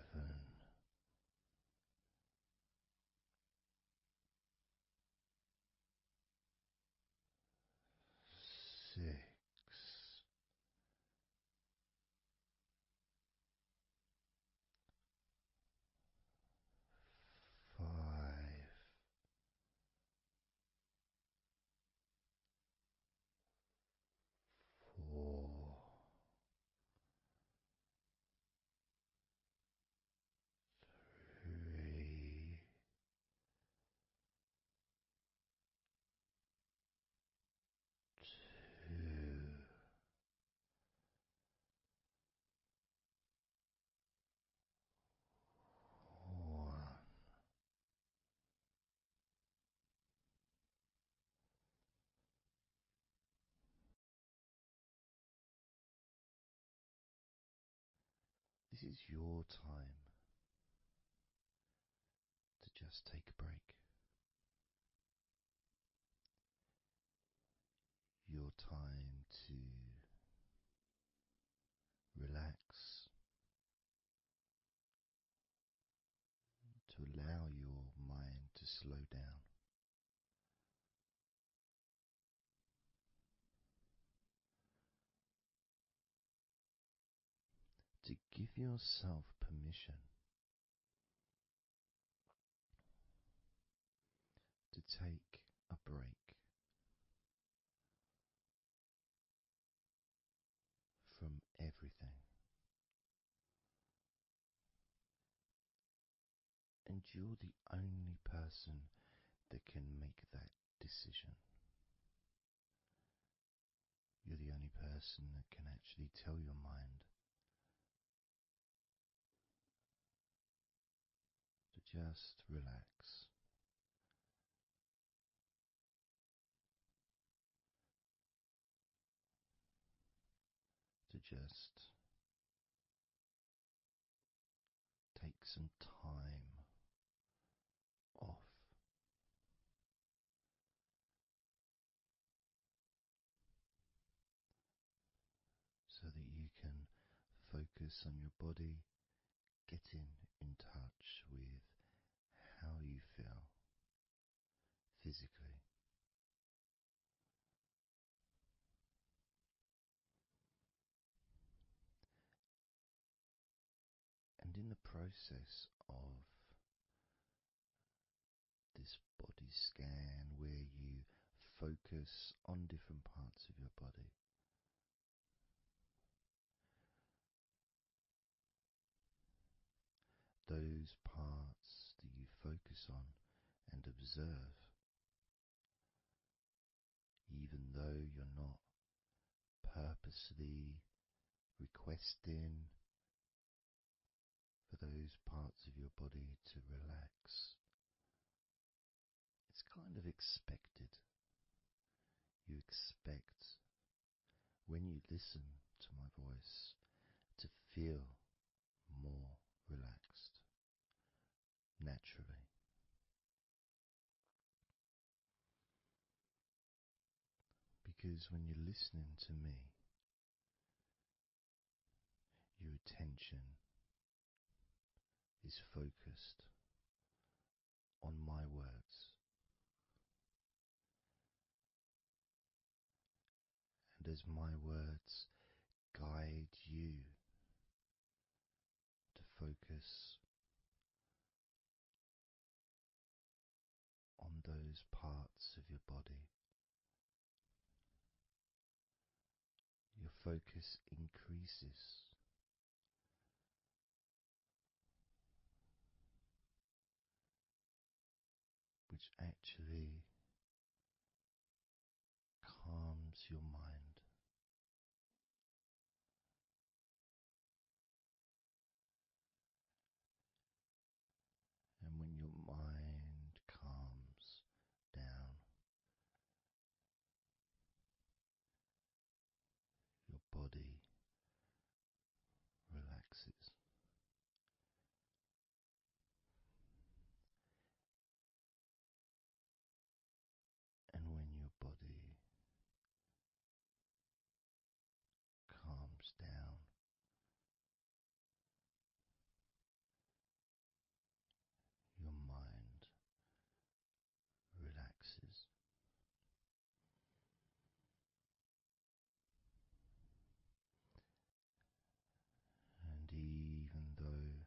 6, 5, 4, 3, 2, 1. This is your time to just take a break. Your time to relax, to allow your mind to slow down. To give yourself permission to take a break from everything. And you're the only person that can make that decision. You're the only person that can actually tell your mind to just relax. To just take some time off. So that you can focus on your body, getting in touch with how you feel physically. And in the process of this body scan where you focus on different parts of your body, those parts that you focus on and observe, even though you're not purposely requesting for those parts of your body to relax, it's kind of expected. You expect when you listen to my voice to feel more relaxed naturally. Because when you're listening to me, your attention is focused on my words, and as my words guide you to focus on those parts of your body, your focus increases, which actually calms your mind. And when your mind calms down, your body relaxes. And when your body calms down, your mind relaxes. And even though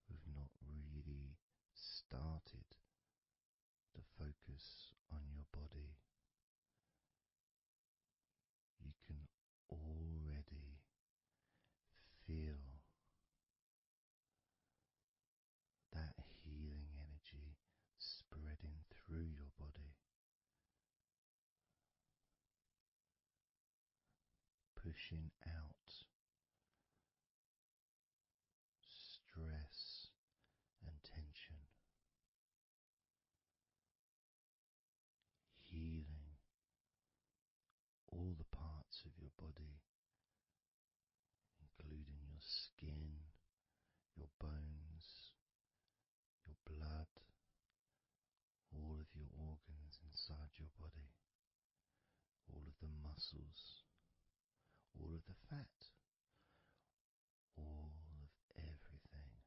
we've not really started to focus on your body, you can already feel that healing energy spreading through your body, pushing out stress and tension, healing all the parts of your body, including your skin, your bones, your blood, all of your organs inside your body, all of the muscles, all of the fat, all of everything.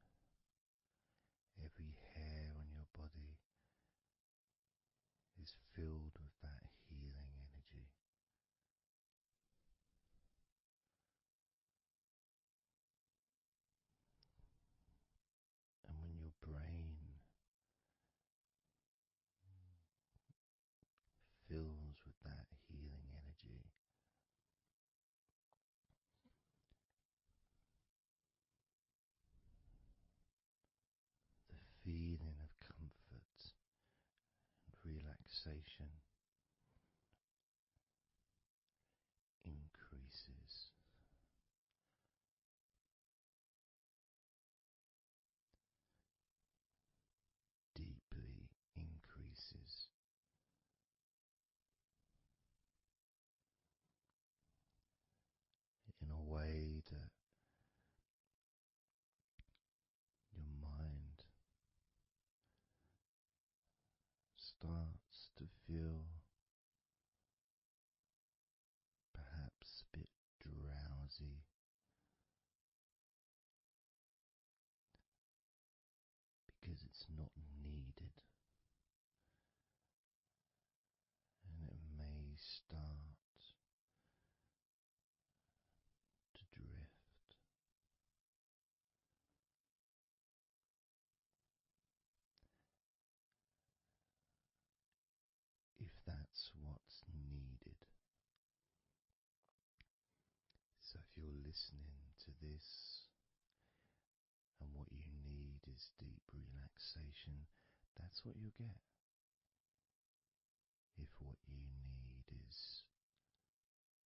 Every hair on your body is filled with that healing energy. And when your brain fills with that healing energy, the feeling of comfort and relaxation increases. Deeply increases. In a way that your mind starts to feel perhaps a bit drowsy, because it's not needed, and it may start to drift. If that's what's needed. So if you're listening to this and what you need is deep relaxation, that's what you'll get. If what you need is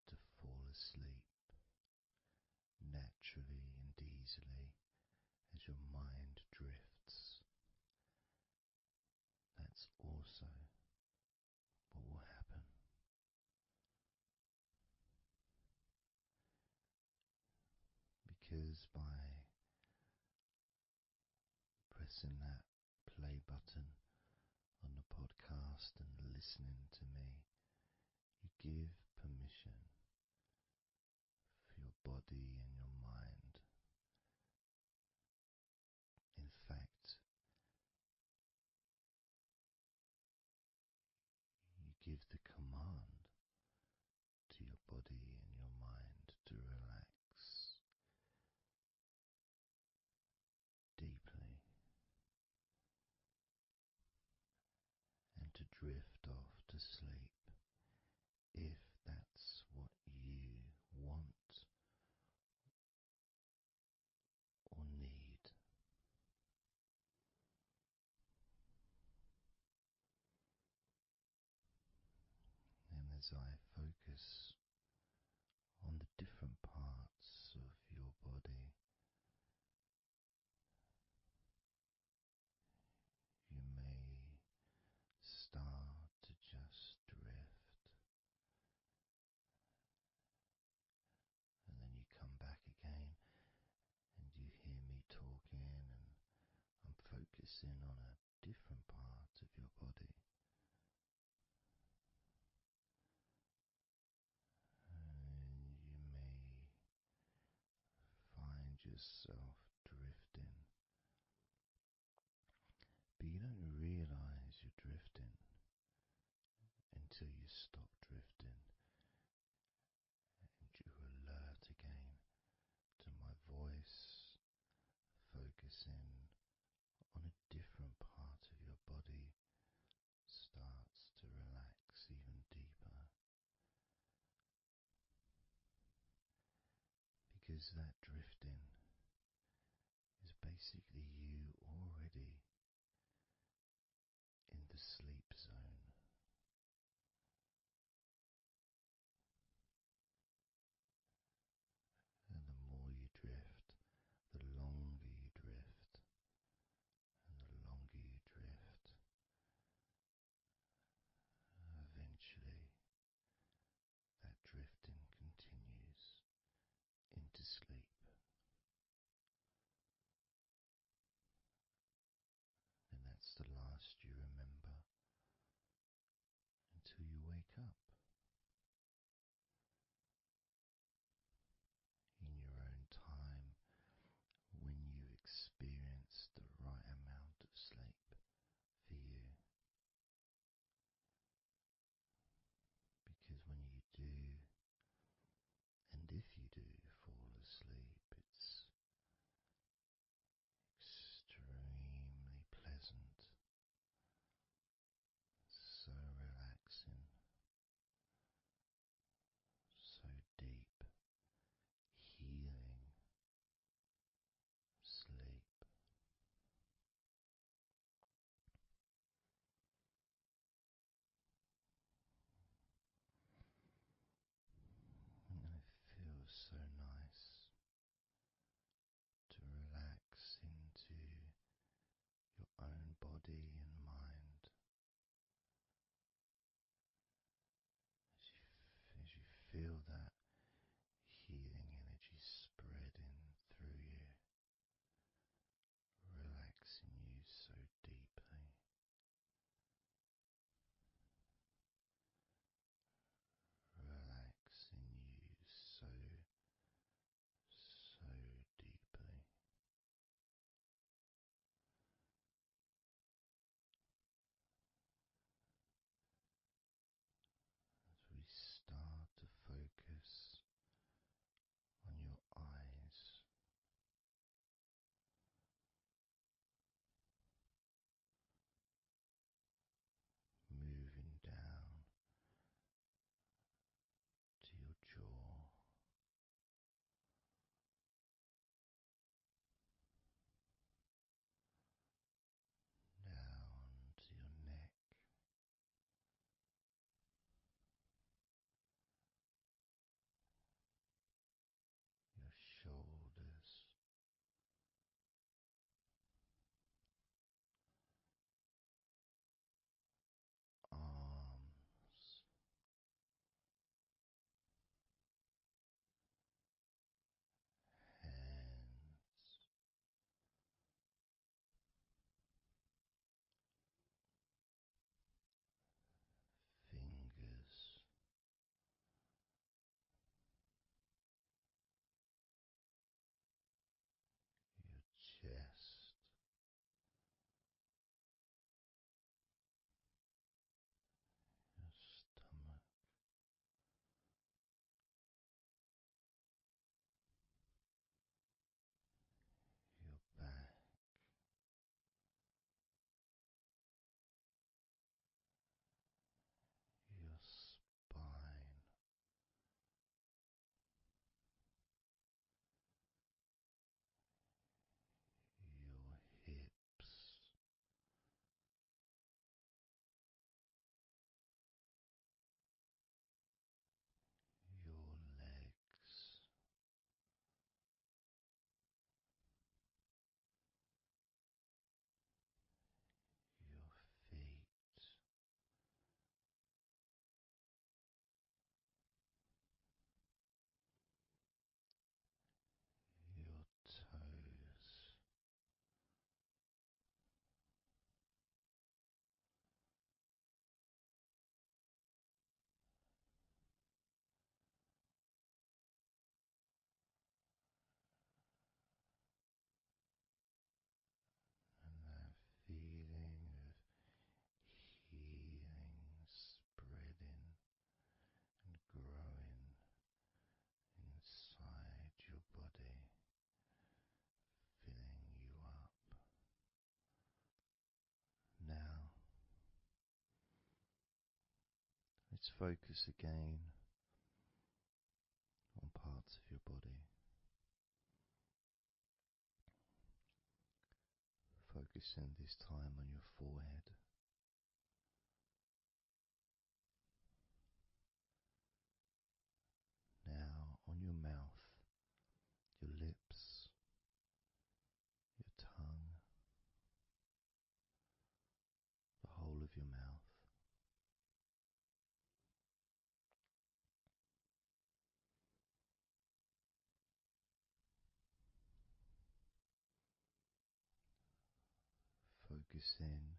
to fall asleep naturally and easily as your mind drifts, that's also what will happen. Because by pressing that play button on the podcast and listening to me, you give permission for your body and your mind. In fact, you give the command to your body and your mind to relax deeply and to drift off to sleep if that's what you want or need. And as I focus on the different parts of your body, you may start to just drift, and then you come back again and you hear me talking, and I'm focusing on a different part of your body. And you may find yourself drifting, but you don't realize you're drifting until you stop drifting and you're alert again to my voice, focusing on a different part of your body starts to relax even deeper, because that drifting is basically you already in the sleep zone. And the more you drift, the longer you drift, and the longer you drift, eventually that drifting continues into sleep. And that's the last you remember Let's focus again on parts of your body. Focusing this time on your forehead. Now on your mouth, your lips, your tongue, the whole of your mouth. Focus in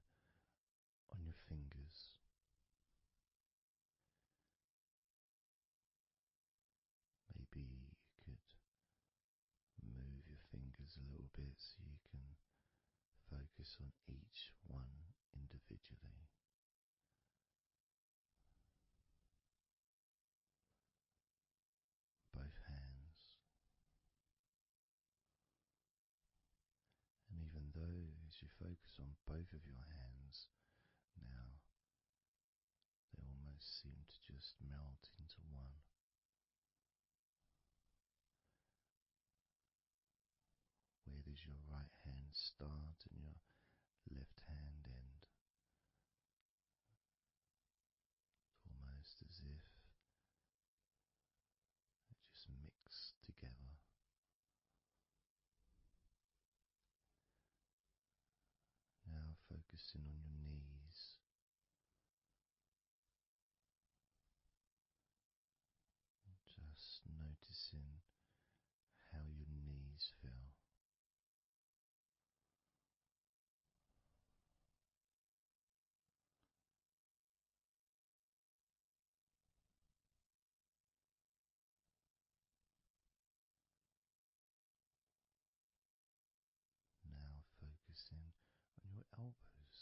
on your fingers. Maybe you could move your fingers a little bit so you can focus on each one individually. Both hands. And even though as you focus on both of your hands now, they almost seem to just melt into one. Where does your right hand start and your left hand end? It's almost as if it just mix together. Now focusing on your knees. Just noticing how your knees feel. Now focusing on your elbows.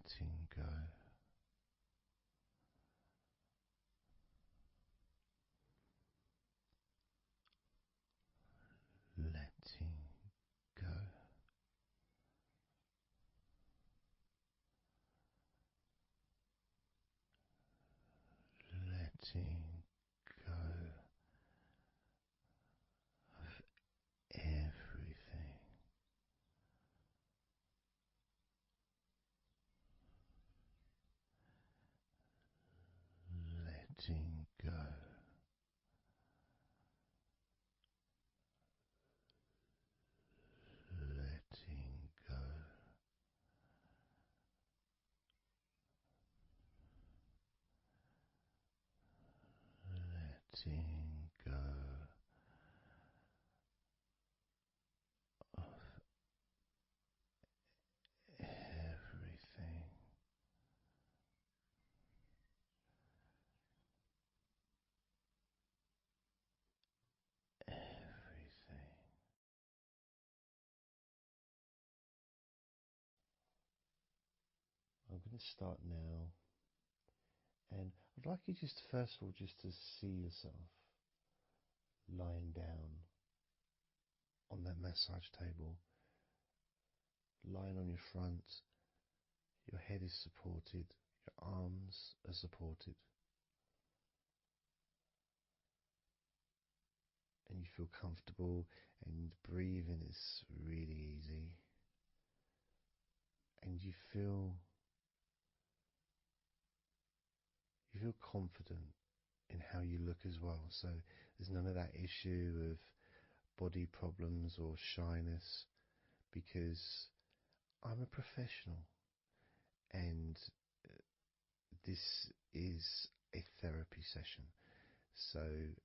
letting go. Letting go. Letting go of everything. Letting go. Letting go. Letting go of everything. Everything. I'm going to start now, and I'd like you just first of all just to see yourself lying down on that massage table, lying on your front, your head is supported, your arms are supported, and you feel comfortable, and breathing is really easy, and you feel confident in how you look as well. So there's none of that issue of body problems or shyness, because I'm a professional, and this is a therapy session. So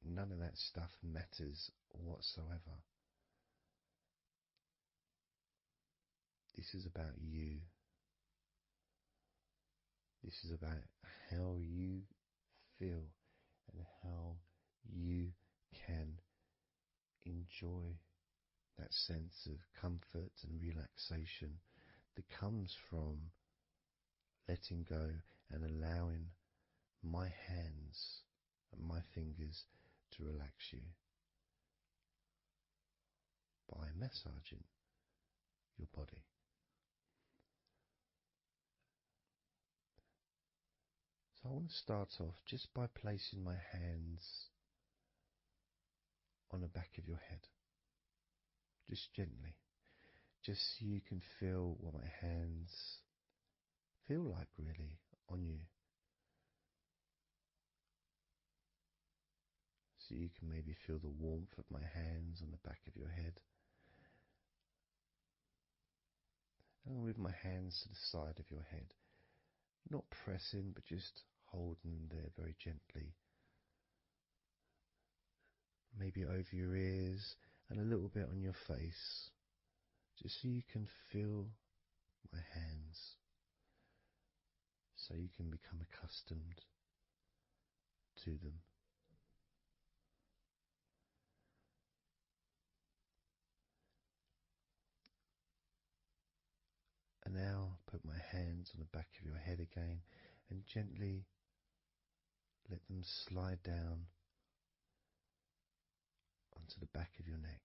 none of that stuff matters whatsoever. This is about you. This is about how you feel and how you can enjoy that sense of comfort and relaxation that comes from letting go and allowing my hands and my fingers to relax you by massaging your body. So I want to start off just by placing my hands on the back of your head, just gently, just so you can feel what my hands feel like really on you. So you can maybe feel the warmth of my hands on the back of your head. And with my hands to the side of your head, not pressing, but just holding there very gently. Maybe over your ears and a little bit on your face, just so you can feel my hands, so you can become accustomed to them. And now put my hands on the back of your head again and gently let them slide down onto the back of your neck.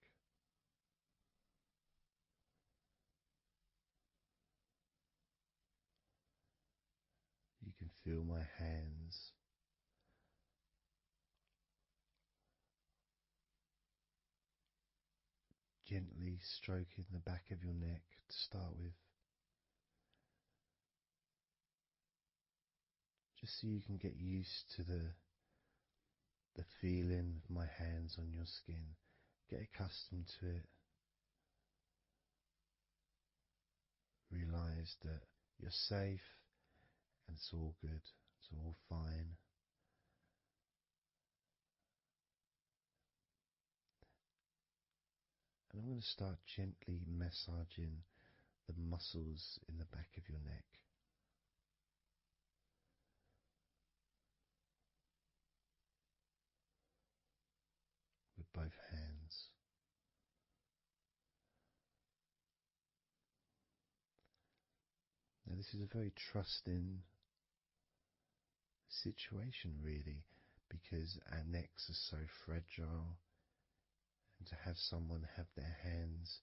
You can feel my hands gently stroking the back of your neck to start with, just so you can get used to the feeling of my hands on your skin. Get accustomed to it. Realize that you're safe and it's all good, it's all fine. And I'm going to start gently massaging the muscles in the back of your neck. With both hands. Now this is a very trusting situation, really, because our necks are so fragile, and to have someone have their hands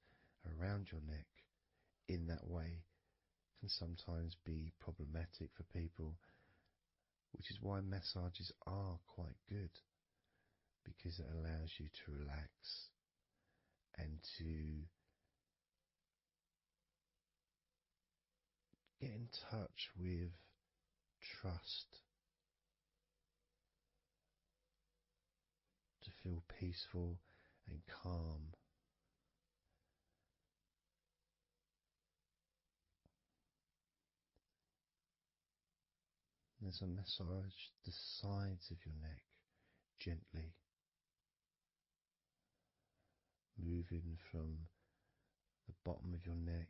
around your neck in that way can sometimes be problematic for people, which is why massages are quite good, because it allows you to relax and to get in touch with trust, to feel peaceful and calm. There's a massage the sides of your neck gently, moving from the bottom of your neck,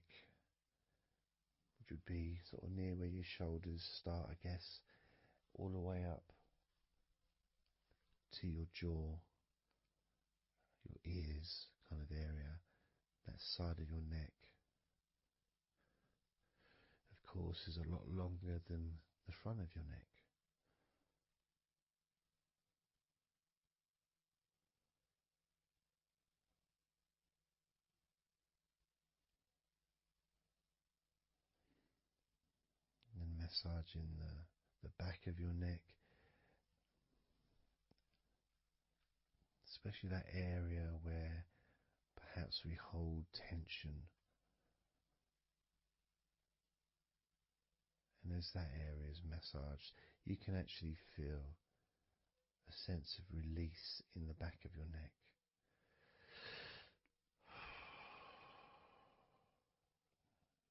which would be sort of near where your shoulders start, I guess, all the way up to your jaw, your ears kind of area, that side of your neck. Of course, is a lot longer than the front of your neck. And massaging the back of your neck, especially that area where perhaps we hold tension. And as that area is massaged, you can actually feel a sense of release in the back of your neck.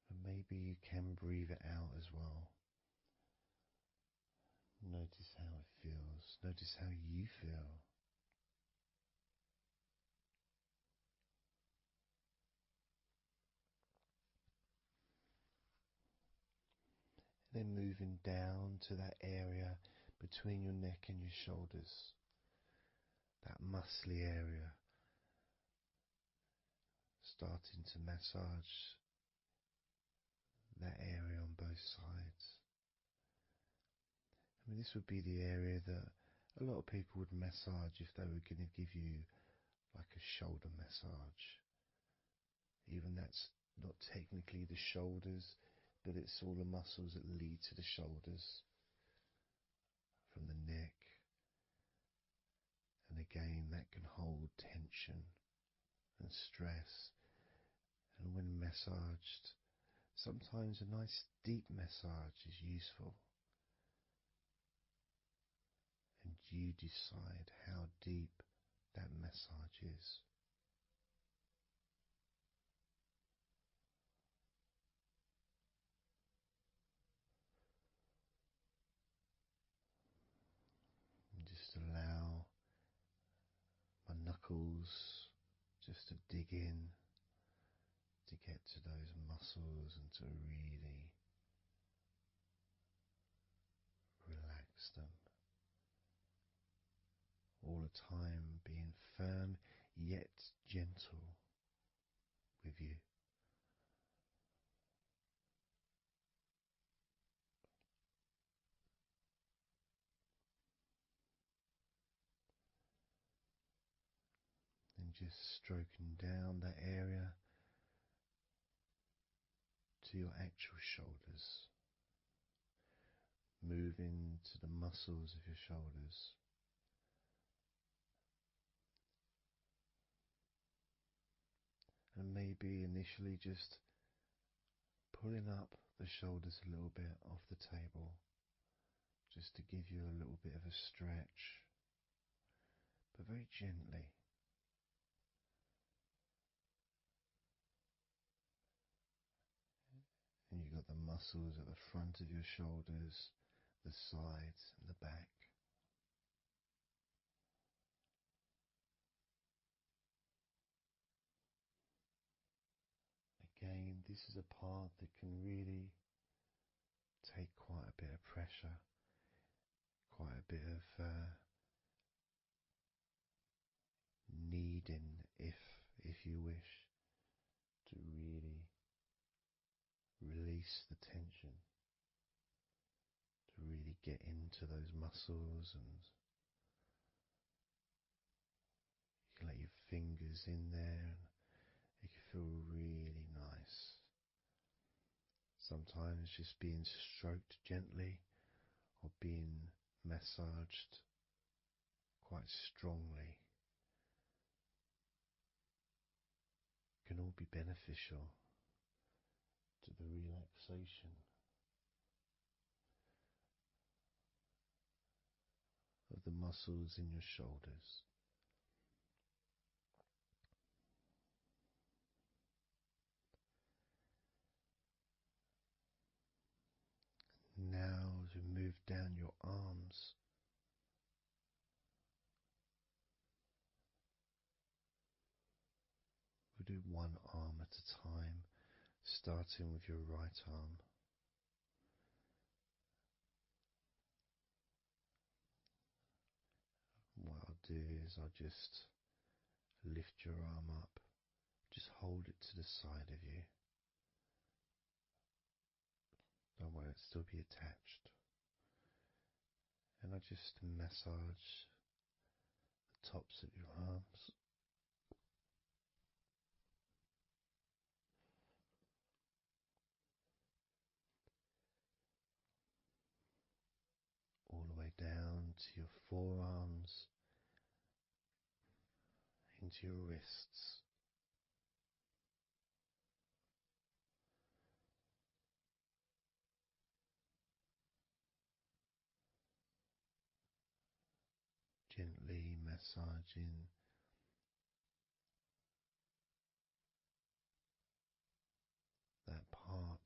And maybe you can breathe it out as well. Notice how it feels. Notice how you feel. Then moving down to that area between your neck and your shoulders, that muscly area, starting to massage that area on both sides. I mean, this would be the area that a lot of people would massage if they were going to give you like a shoulder massage. Even that's not technically the shoulders, but it's all the muscles that lead to the shoulders, from the neck. And again, that can hold tension and stress. And when massaged, sometimes a nice deep massage is useful. And you decide how deep that massage is. And just allow my knuckles just to dig in, to get to those muscles and to really relax them. All the time being firm yet gentle with you. And just stroking down that area to your actual shoulders, moving to the muscles of your shoulders. And maybe initially just pulling up the shoulders a little bit off the table, just to give you a little bit of a stretch, but very gently. And you've got the muscles at the front of your shoulders, the sides and the back. Again, this is a part that can really take quite a bit of pressure, quite a bit of kneading, if you wish, to really release release the tension, to really get into those muscles, and you can let your fingers in there and it can feel really nice. Sometimes just being stroked gently or being massaged quite strongly can all be beneficial to the relaxation of the muscles in your shoulders. Now as we move down your arms, we'll do one arm at a time, starting with your right arm. What I'll do is I'll just lift your arm up, just hold it to the side of you. Don't worry, it'll still be attached. And I just massage the tops of your arms. All the way down to your forearms, into your wrists. Gently massaging that part,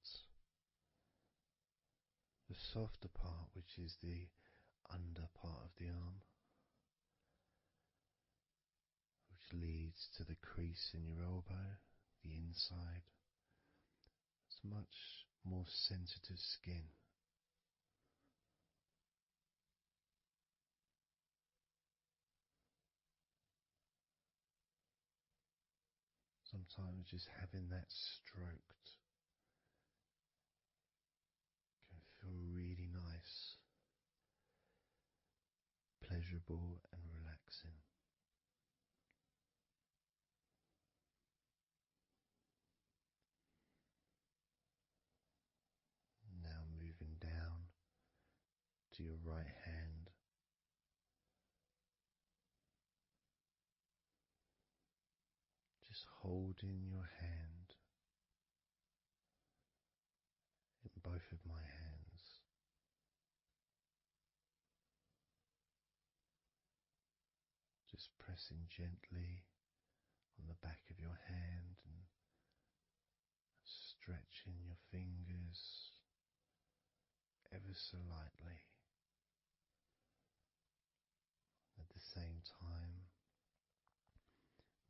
the softer part, which is the under part of the arm, which leads to the crease in your elbow, the inside. It's much more sensitive skin. Sometimes just having that stroked can feel really nice, pleasurable and relaxing. Now moving down to your right hand. Just holding your hand in both of my hands. Just pressing gently on the back of your hand and stretching your fingers ever so lightly. At the same time,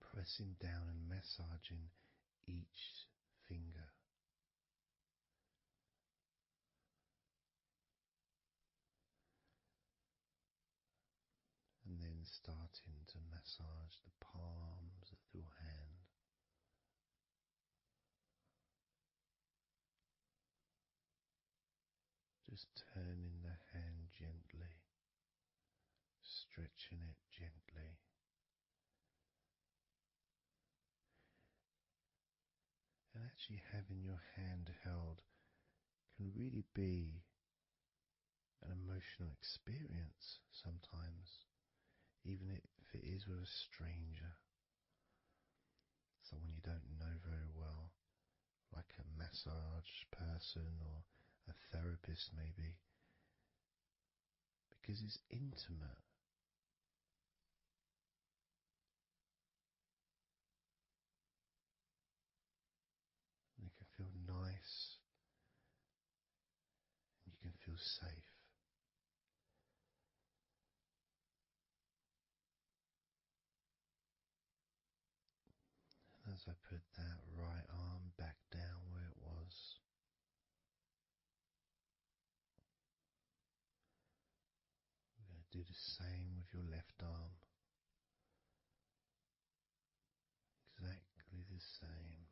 pressing down and massaging each finger. And then starting to massage the palms of your hand. Just turning the hand gently, stretching it gently. And actually having your hand held can really be an emotional experience sometimes, even if it is with a stranger, someone you don't know very well, like a massage person or a therapist maybe, because it's intimate. And it can feel nice and you can feel safe. And as I put that right arm back down where it was, we're going to do the same with your left arm. Exactly the same.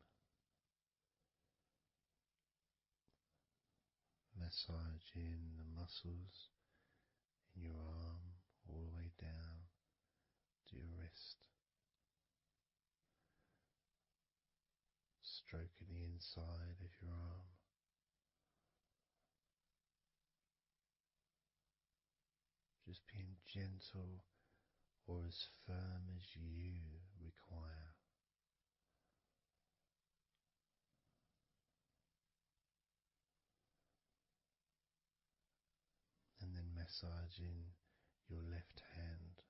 massaging the muscles in your arm all the way down to your wrist, stroking the inside of your arm, just being gentle or as firm as you require. And then massaging your left hand,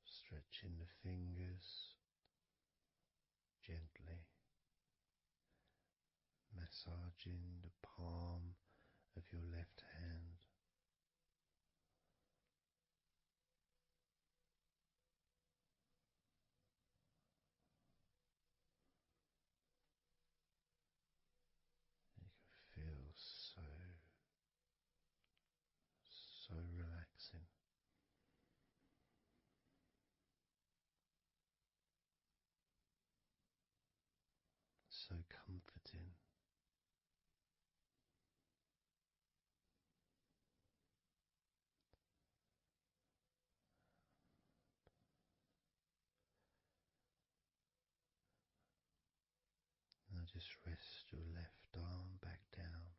stretching the fingers gently, massaging the palm of your left hand. You can feel so relaxing. So comforting. Now just rest your left arm back down.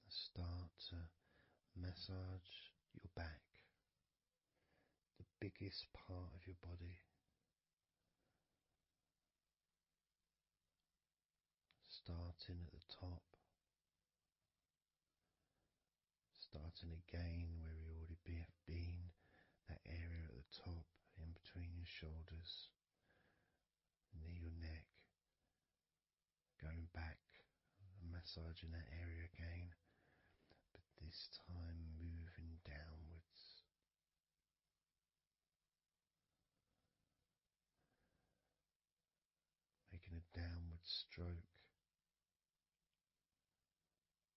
Start to massage your back, the biggest part of your body. Starting at the top, starting again where we already have been, that area at the top in between your shoulders, near your neck, going back and massaging that area again, but this time moving downwards. Making a downward stroke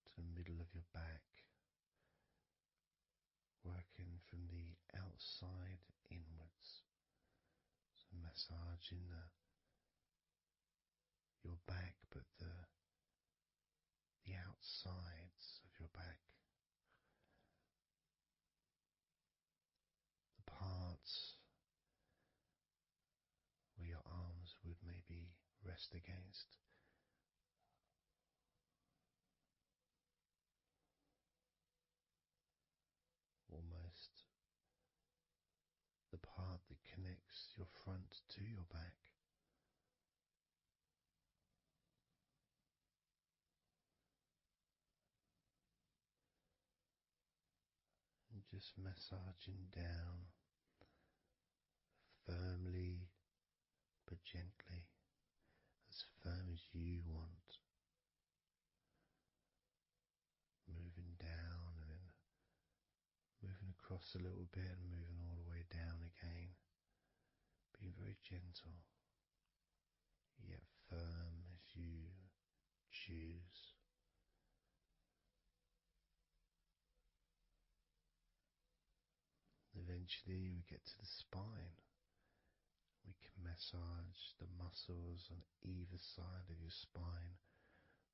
to the middle of your back, working from the outside inwards, so massaging your back, but the outsides of your back, the parts where your arms would maybe rest against. Almost the part that connects your front to your back. And just massaging down firmly but gently, as firm as you want. Moving down and then moving across a little bit and moving all the way down again. Being very gentle, yet firm as you choose. Eventually we get to the spine. We can massage the muscles on either side of your spine,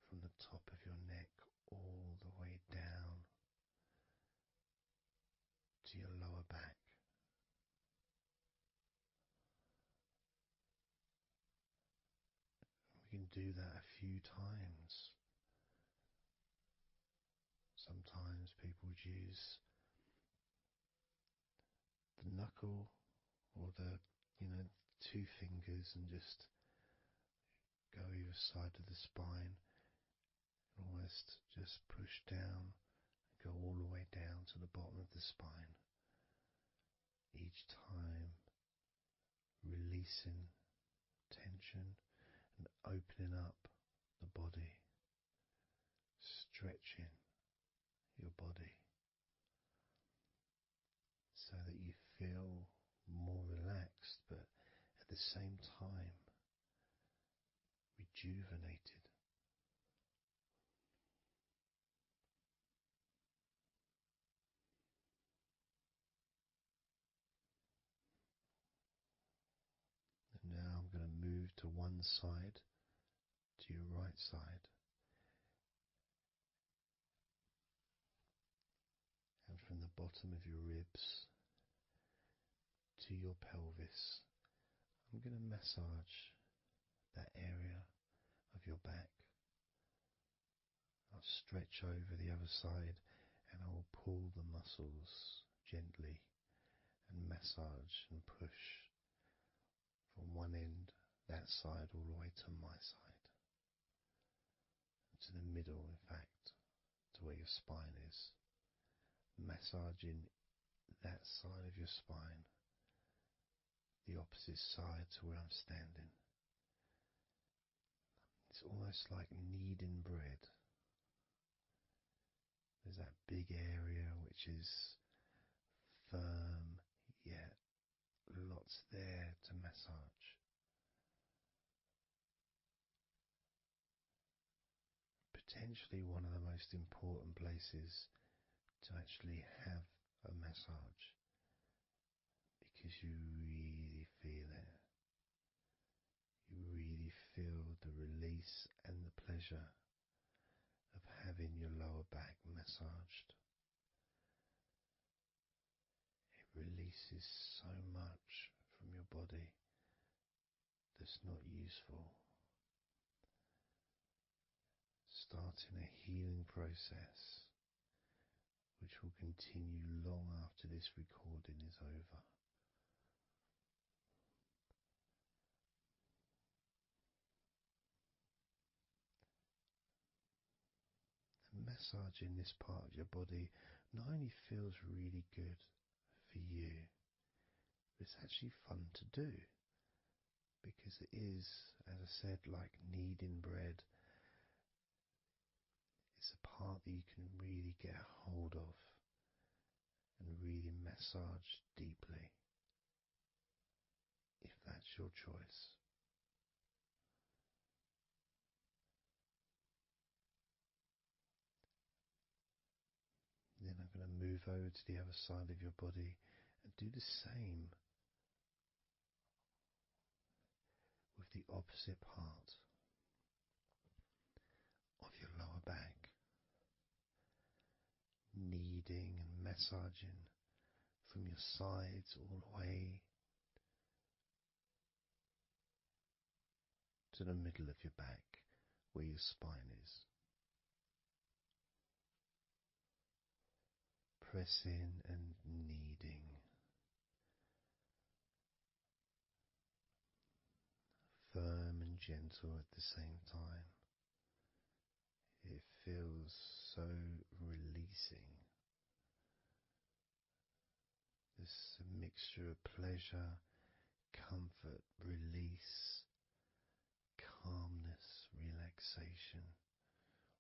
from the top of your neck all the way down to your lower back. We can do that a few times. Sometimes people would use the knuckle or the two fingers and just go either side of the spine and almost just push down and go all the way down to the bottom of the spine. Each time releasing tension and opening up the body, stretching your body so that you feel more relaxed, but at the same time rejuvenated. move to one side, to your right side, and from the bottom of your ribs to your pelvis. I'm going to massage that area of your back. I'll stretch over the other side and I'll pull the muscles gently and massage and push from one end, that side, all the way to my side. To the middle, in fact, to where your spine is. Massaging that side of your spine, the opposite side to where I'm standing. It's almost like kneading bread. There's that big area which is firm, yet lots there to massage. Potentially one of the most important places to actually have a massage, because you really feel it. You really feel the release and the pleasure of having your lower back massaged. It releases so much from your body that's not useful, starting a healing process which will continue long after this recording is over. And massaging this part of your body not only feels really good for you, but it's actually fun to do, because it is, as I said, like kneading bread. It's a part that you can really get a hold of and really massage deeply, if that's your choice. Then I'm going to move over to the other side of your body and do the same with the opposite part of your lower back, kneading and massaging from your sides all the way to the middle of your back where your spine is. Pressing and kneading, firm and gentle at the same time. It feels so releasing. This a mixture of pleasure, comfort, release, calmness, relaxation,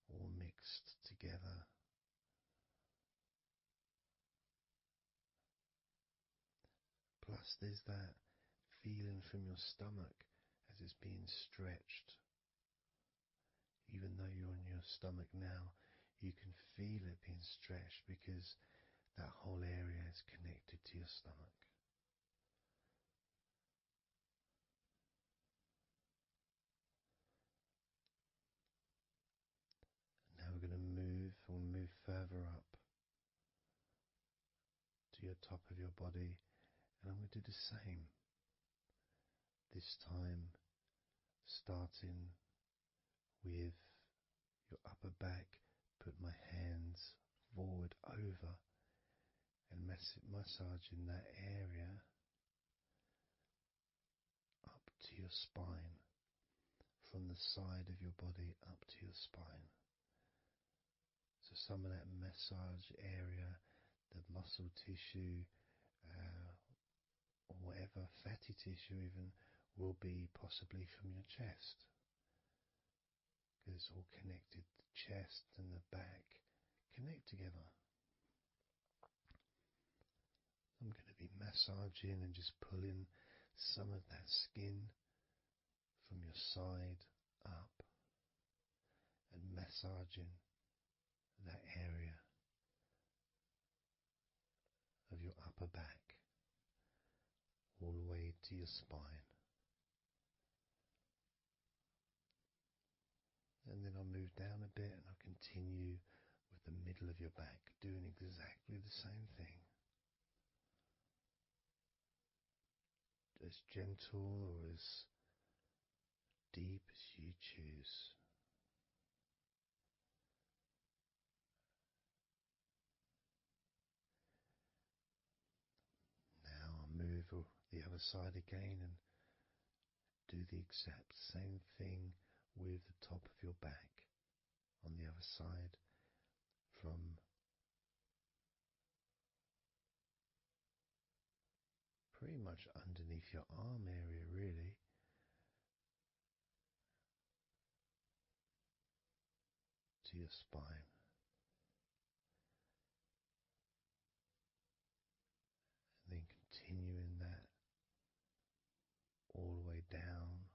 all mixed together. Plus there's that feeling from your stomach as it's being stretched. Even though you're on your stomach now, you can feel it being stretched because that whole area is connected to your stomach. Now we're going to move further up to your top of your body, and I'm going to do the same. This time starting with your upper back, put my hands forward over and massaging that area up to your spine, from the side of your body up to your spine. So some of that massage area, the muscle tissue, or whatever, fatty tissue even, will be possibly from your chest, because it's all connected. The chest and the back connect together. I'm going to be massaging and just pulling some of that skin from your side up and massaging that area of your upper back all the way to your spine. move down a bit and I'll continue with the middle of your back, doing exactly the same thing. As gentle or as deep as you choose. Now I'll move the other side again and do the exact same thing with the top of your back on the other side, from pretty much underneath your arm area really, to your spine. And then continuing that all the way down,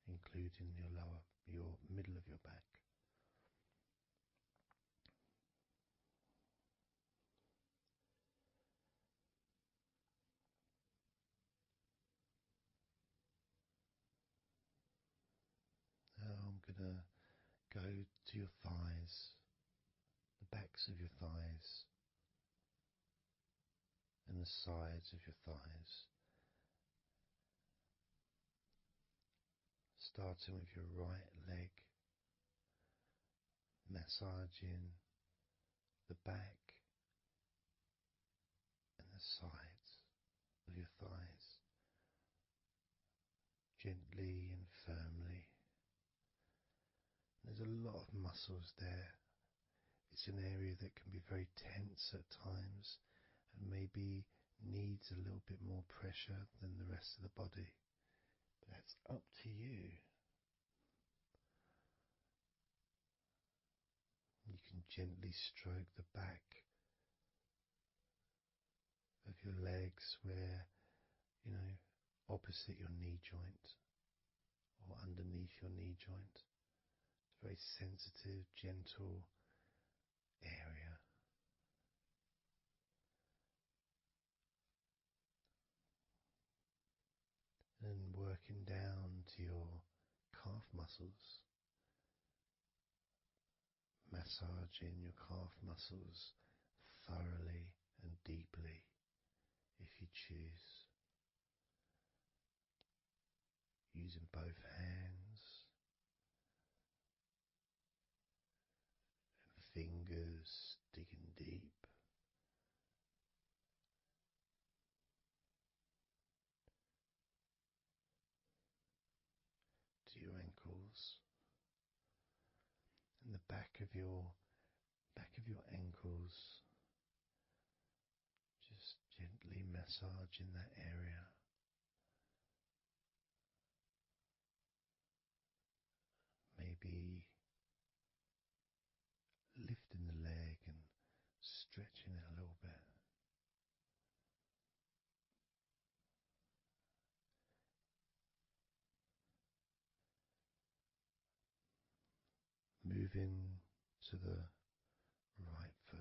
including your middle of your back. Now I'm gonna go to your thighs, the backs of your thighs, and the sides of your thighs. Starting with your right leg, massaging the back and the sides of your thighs, gently and firmly. There's a lot of muscles there. It's an area that can be very tense at times and maybe needs a little bit more pressure than the rest of the body. But that's up to you. You can gently stroke the back of your legs where, opposite your knee joint or underneath your knee joint. It's a very sensitive, gentle area. And working down to your calf muscles, massaging your calf muscles thoroughly and deeply if you choose, using both hands and fingers, digging deep. To your ankles and the back of your ankles, just gently massaging that area. Maybe lifting the leg and stretching it a little bit. Moving to the right foot.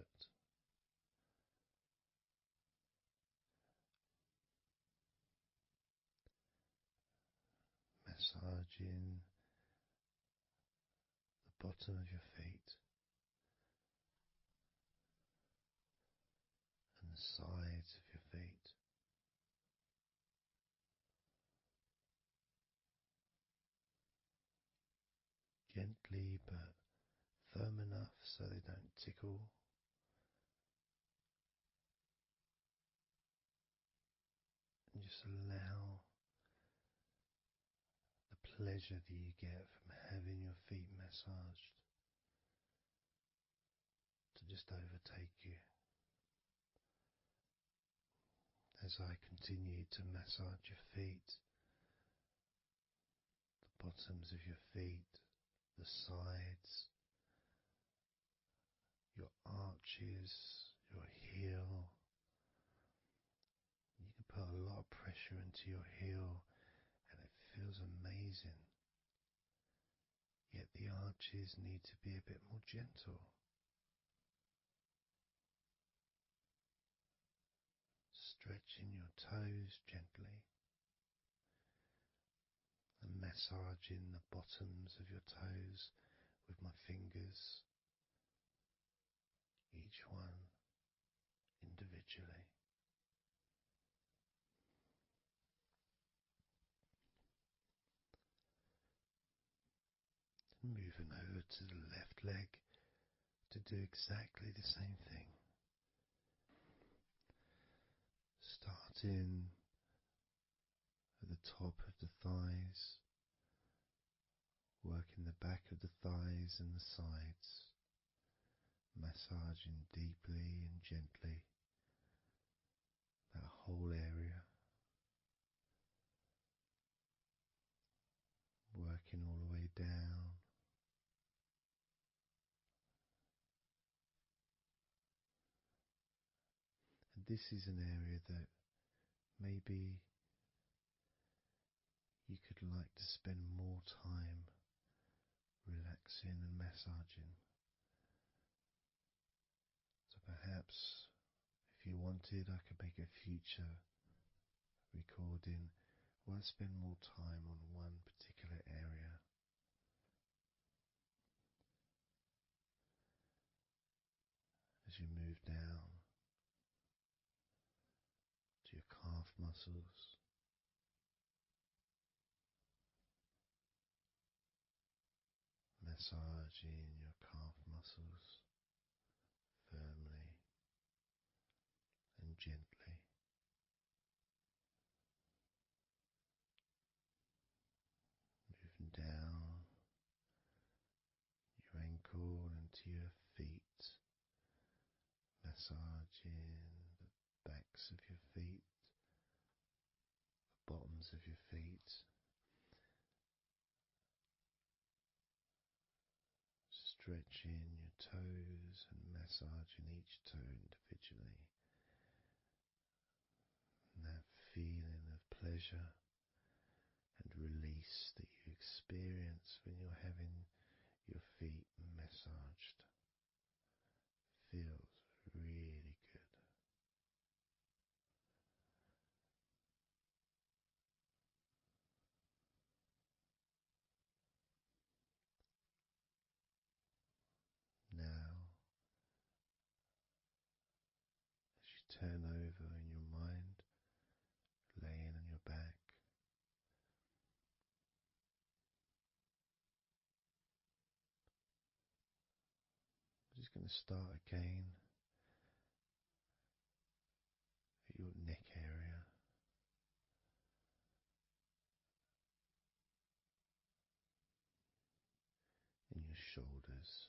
Massaging the bottom of your feet and the sides of your feet. Gently but firm enough so they don't tickle. And just allow the pleasure that you get from having your feet massaged to just overtake you. As I continue to massage your feet, the bottoms of your feet, the sides, your arches, your heel. You can put a lot of pressure into your heel and it feels amazing. Yet the arches need to be a bit more gentle. Stretching your toes gently and massaging the bottoms of your toes with my fingers, each one individually. Moving over to the left leg to do exactly the same thing. Starting at the top of the thighs, working the back of the thighs and the sides, massaging deeply and gently that whole area, working all the way down. And this is an area that maybe you could like to spend more time relaxing and massaging. So perhaps if you wanted, I could make a future recording where I spend more time on one particular area. As you move down to your calf muscles, massaging your calf muscles firmly and gently. Moving down your ankle and to your feet, massaging the backs of your feet, the bottoms of your feet, stretching your toes and massaging each toe individually. And that feeling of pleasure and release that you experience when you're having your feet massaged feels really good. Now, as you turn over in your mind, laying on your back, I'm just going to start again at your neck area. In your shoulders,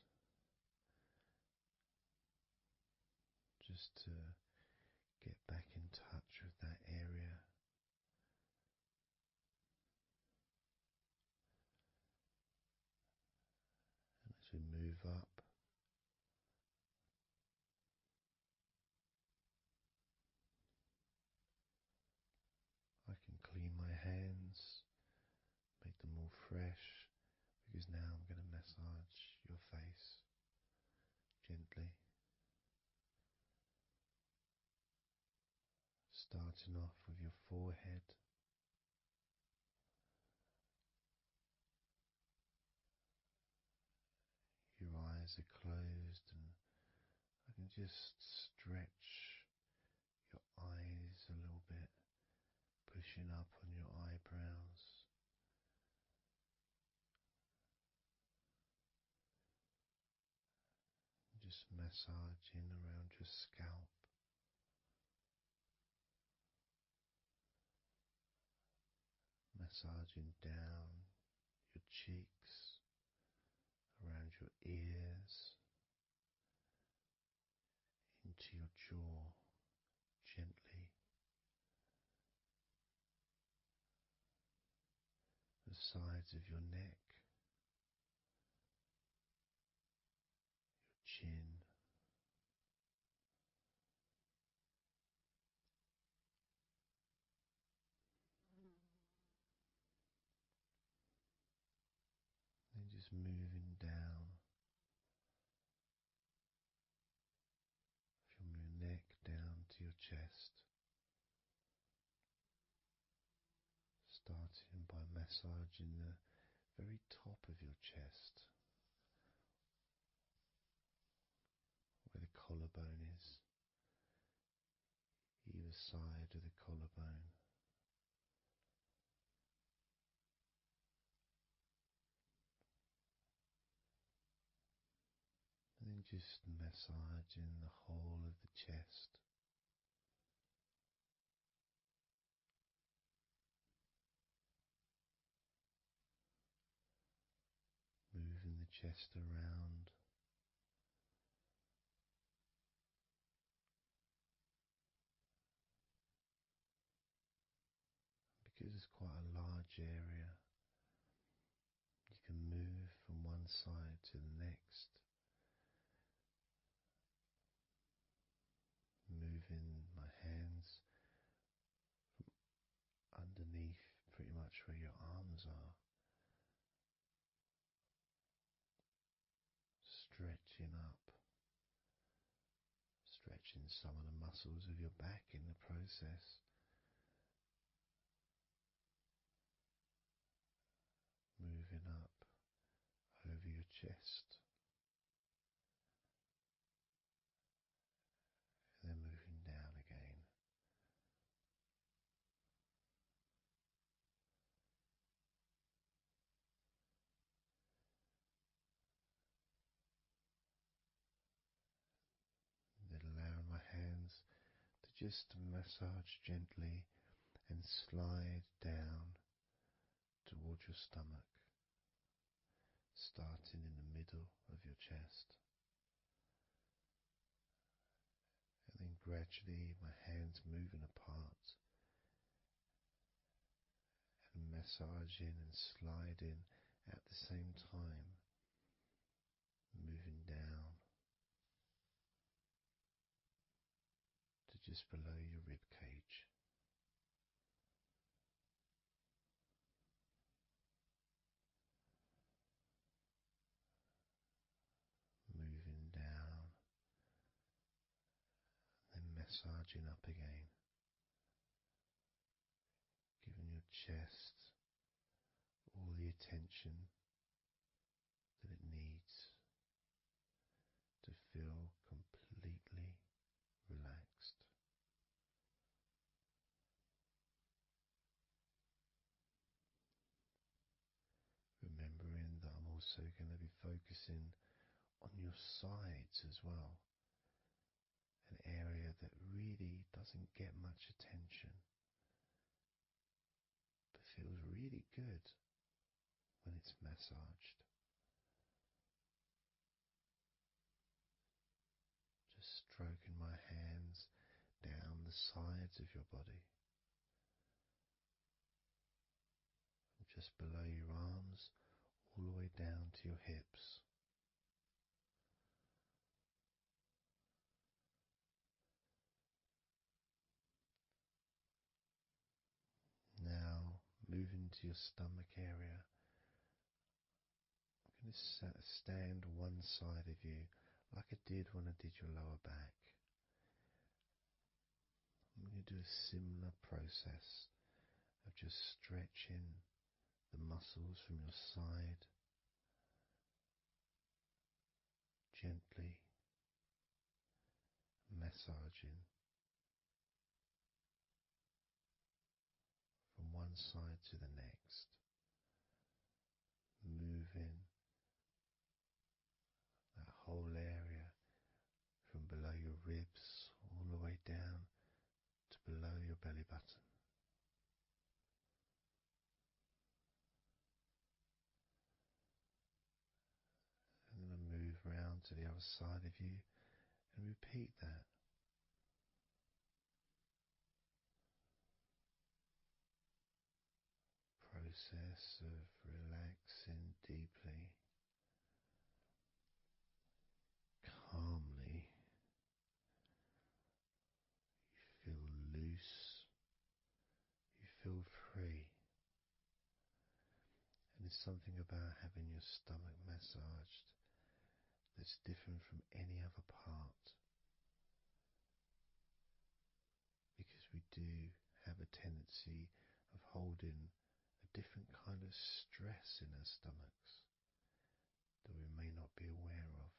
just to get back in touch with that area. And as we move up, I can clean my hands, make them all fresh, because now I'm going to massage your face gently. Starting off with your forehead, your eyes are closed, and I can just stretch your eyes a little bit, pushing up on your eyebrows. Just massaging around your scalp. Massaging down your cheeks, around your ears, into your jaw, gently. The sides of your neck, your chin, then just moving down from your neck down to your chest, starting by massaging the very top of your chest, collarbone is, either side of the collarbone. And then just massaging the whole of the chest. Moving the chest around. Because it's quite a large area, you can move from one side to the next, moving my hands from underneath pretty much where your arms are, stretching up, stretching some of the muscles of your back in the process. Moving up over your chest, and then moving down again. Then allowing my hands to just massage gently and slide down towards your stomach, starting in the middle of your chest. And then gradually my hands moving apart and massaging and sliding at the same time, moving down to just below your rib cage. Moving down, then massaging up again, giving your chest all the attention that it needs to feel completely relaxed. Remembering that I'm also going to be focusing on your sides as well, an area that really doesn't get much attention, but feels really good when it's massaged. Just stroking my hands down the sides of your body, from just below your arms all the way down to your hips. Now, moving to your stomach area, I'm going to stand one side of you like I did when I did your lower back. I'm going to do a similar process of just stretching the muscles from your side, gently massaging from one side to the next, moving that whole area from below your ribs all the way down to below your belly button. And then I move round to the other side of you and repeat that. Process of relaxing deeply, calmly. You feel loose, you feel free. And there's something about having your stomach massaged that's different from any other part, because we do have a tendency of holding a different kind of stress in our stomachs that we may not be aware of.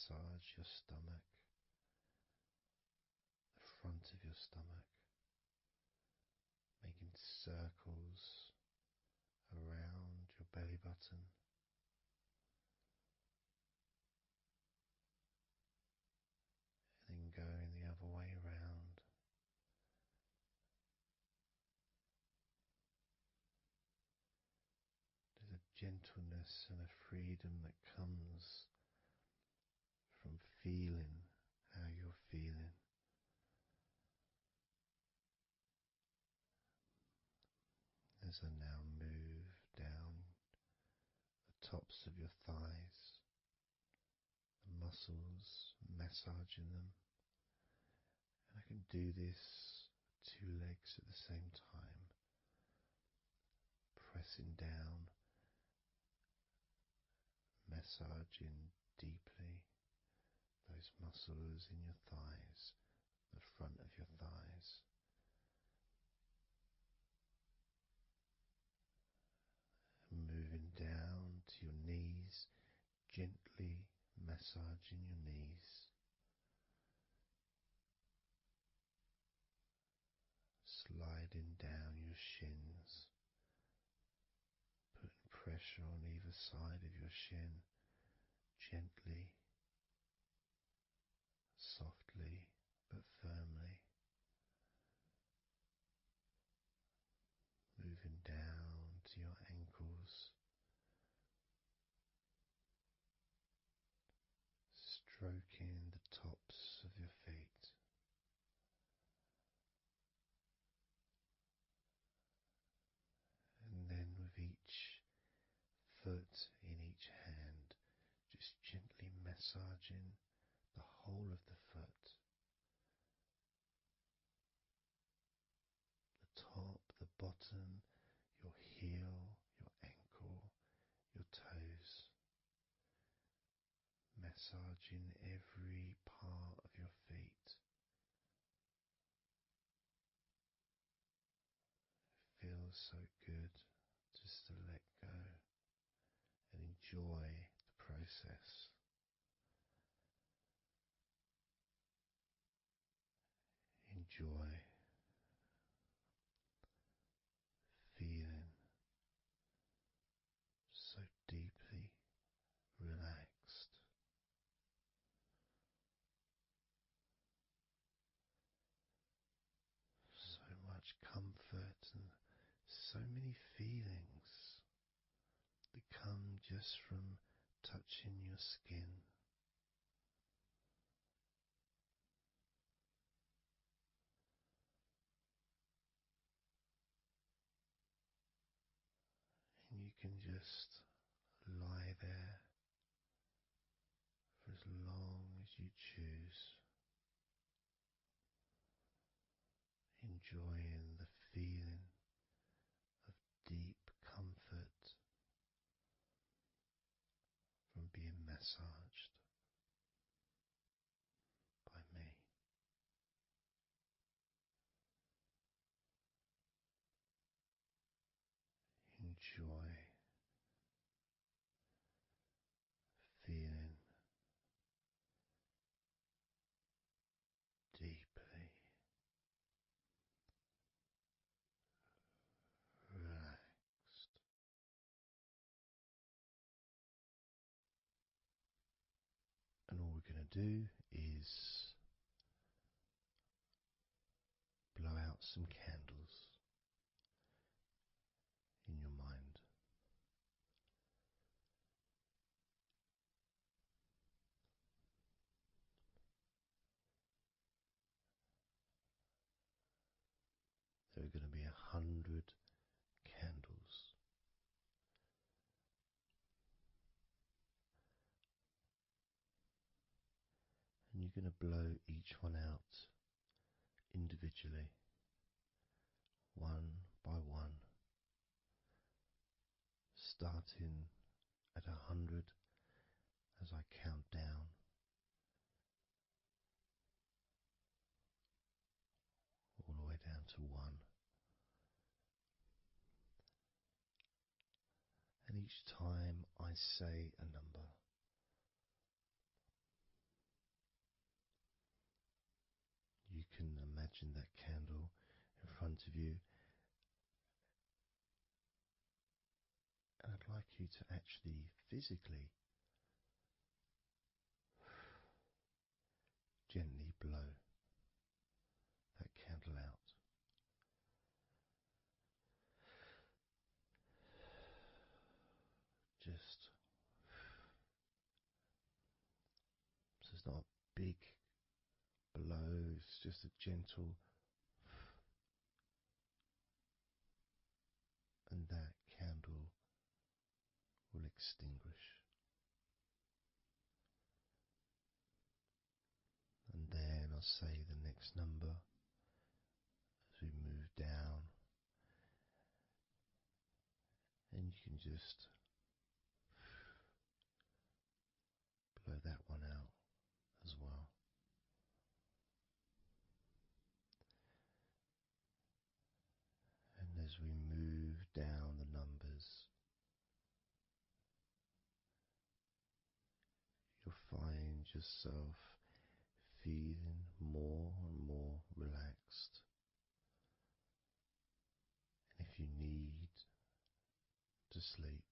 massage your stomach, the front of your stomach, making circles around your belly button. And then going the other way around. There's a gentleness and a freedom that comes from feeling how you're feeling. As I now move down the tops of your thighs, the muscles, massaging them. And I can do this with 2 legs at the same time, pressing down, massaging deeply those muscles in your thighs, the front of your thighs. And moving down to your knees, gently massaging your knees. Sliding down your shins, putting pressure on either side of your shin, gently, softly but firmly. Moving down to your ankles, stroking the tops of your feet. And then with each foot in each hand, just gently massaging the whole of the foot. The top, the bottom, your heel, your ankle, your toes. Massaging every part of your feet. It feels so good just to let go and enjoy the process. Enjoy feeling so deeply relaxed. So much comfort and so many feelings that come just from touching your skin. And you can just lie there for as long as you choose, enjoying the feeling of deep comfort from being massaged by me. Enjoy feeling deeply relaxed. And all we're going to do is blow out some candles in your mind. There are going to be 100 candles. And you're going to blow each one out individually, one by one, starting at 100 as I count down. All the way down to 1. And each time I say a number, imagine that candle in front of you, and I'd like you to actually physically gently blow that candle out. Just so it's not a big blow, it's just a gentle, and that candle will extinguish. And then I'll say the next number as we move down, and you can just blow that one out as well. And as we move down the numbers, you'll find yourself feeling more and more relaxed. And if you need to sleep,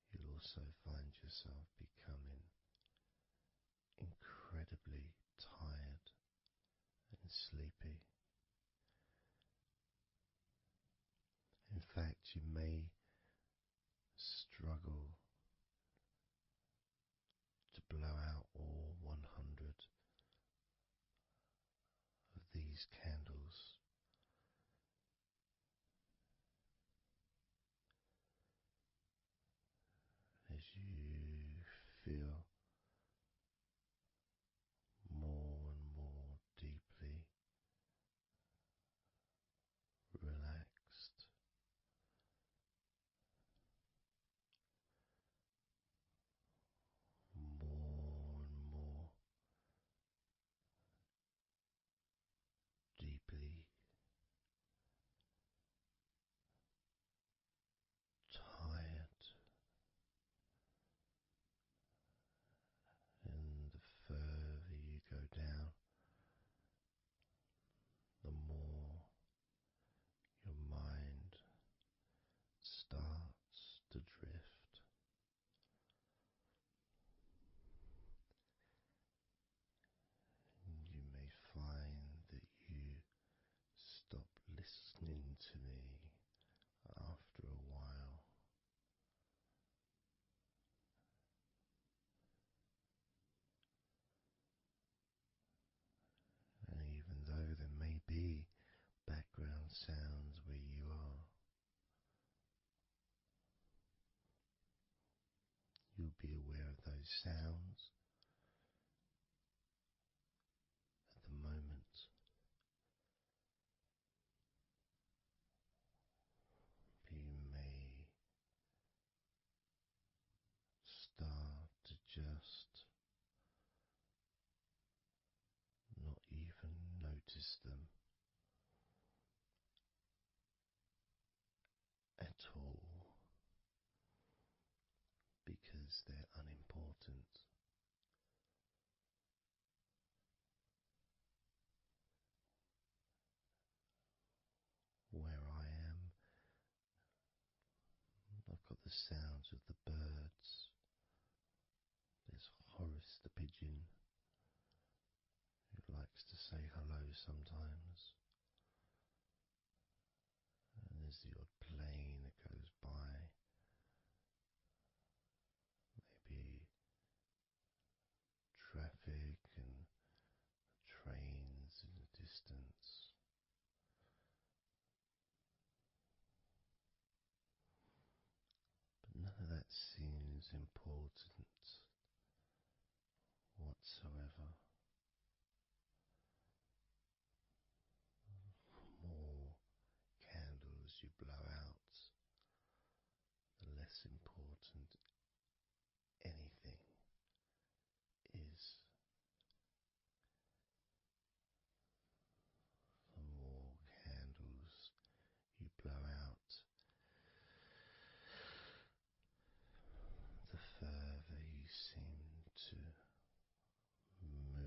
you'll also find yourself becoming incredibly tired and sleepy. In fact, you may struggle to blow out all 100 of these candles. As you feel more and more deeply relaxed, more and more deeply tired, and the further you go down, the more your mind starts to drift. And you may find that you stop listening to me after a while. And even though there may be background sounds where you are, you'll be aware of those sounds at the moment. You may start to just not even notice them at all, because they're unimportant. Where I am, I've got the sounds of the birds. There's Horace the pigeon, who likes to say hello sometimes. And there's the odd plane that goes by. Maybe traffic and trains in the distance. But none of that seems important whatsoever. The more candles you blow out, the less important anything is. The more candles you blow out, the further you seem to move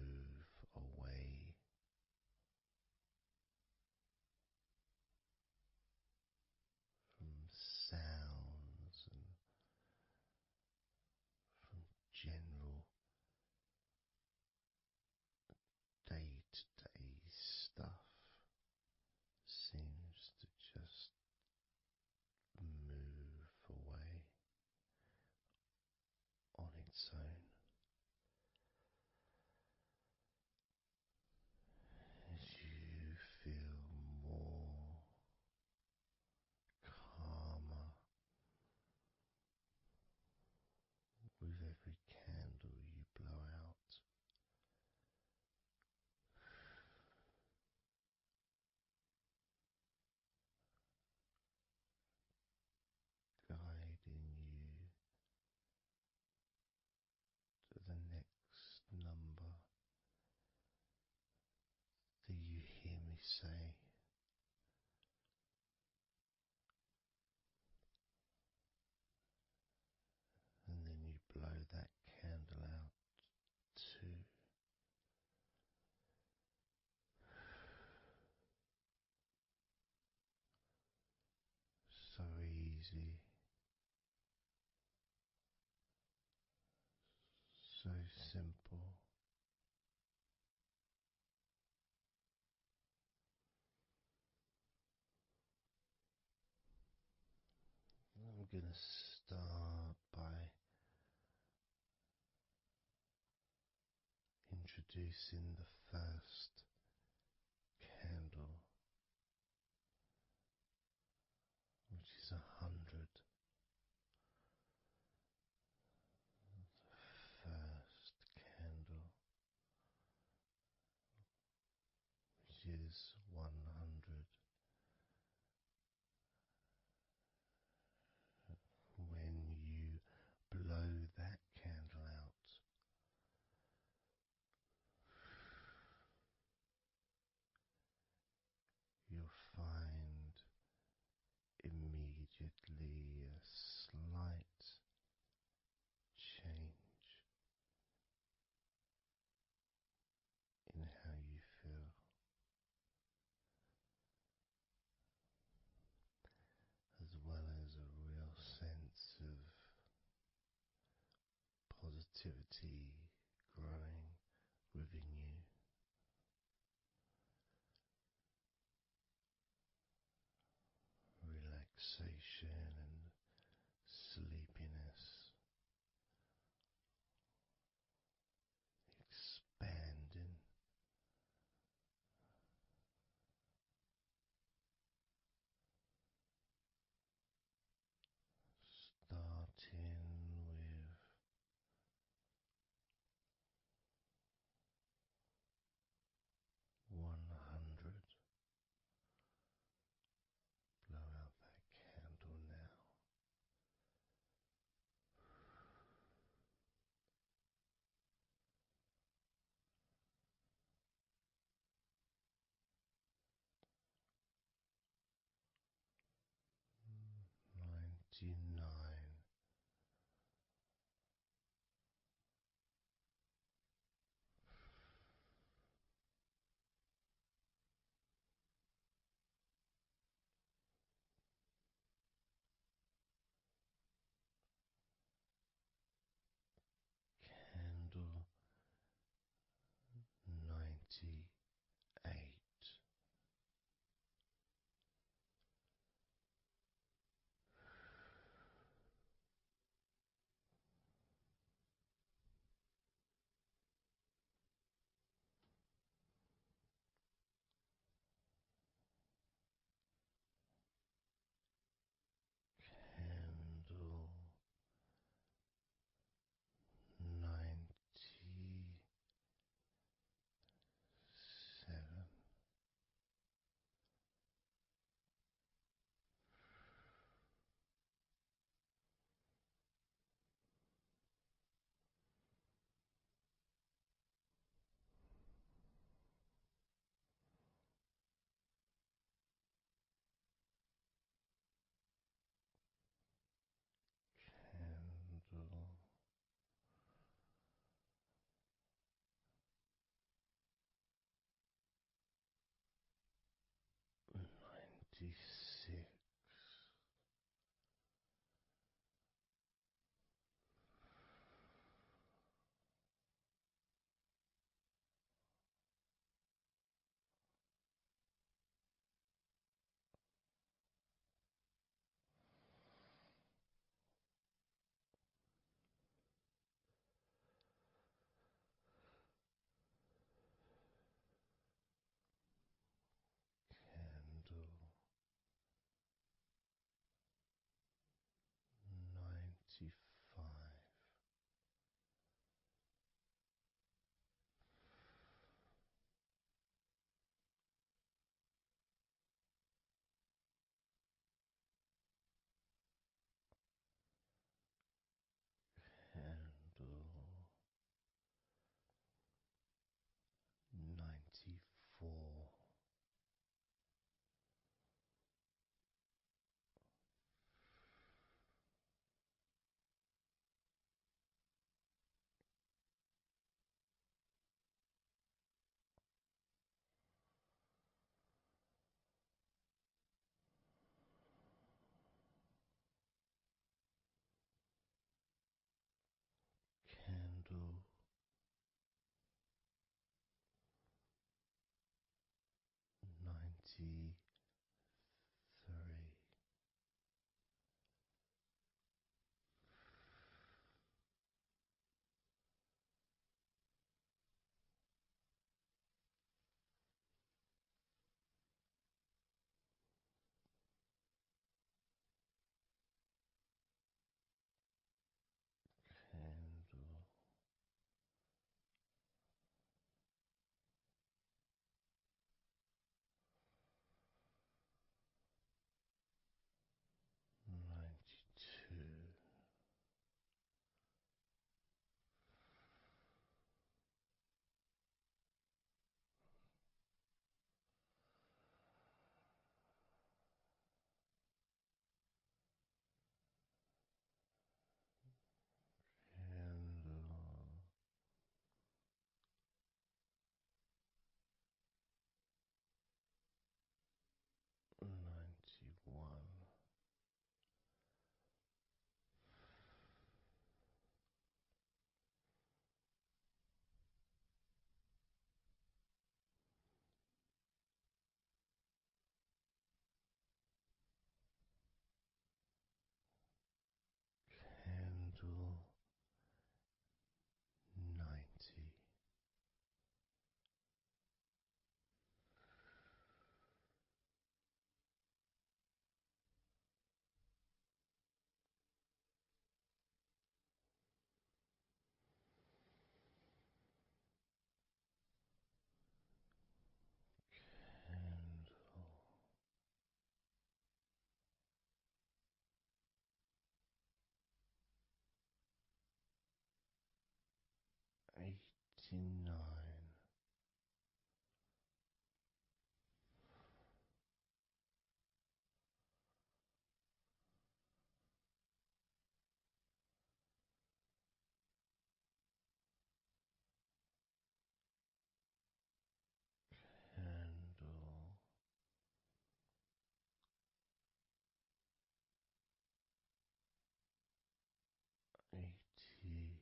easy, so simple. I'm going to start by introducing the first candle, which is 100. First candle, which is 100. When you blow that candle out, you'll find immediately a slight change in how you feel, as well as a real sense of positivity growing within you. Relaxation and sleepiness expanding, starting with 100. Blow out that candle now. 99. Candle 98. candle 92. Candle 91. Candle 90. Candle 89. Candle 88.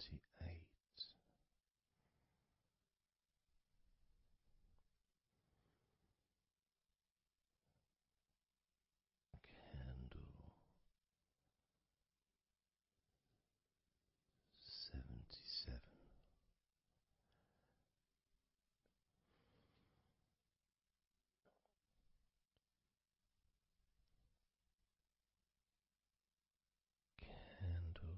78. Candle 77. Candle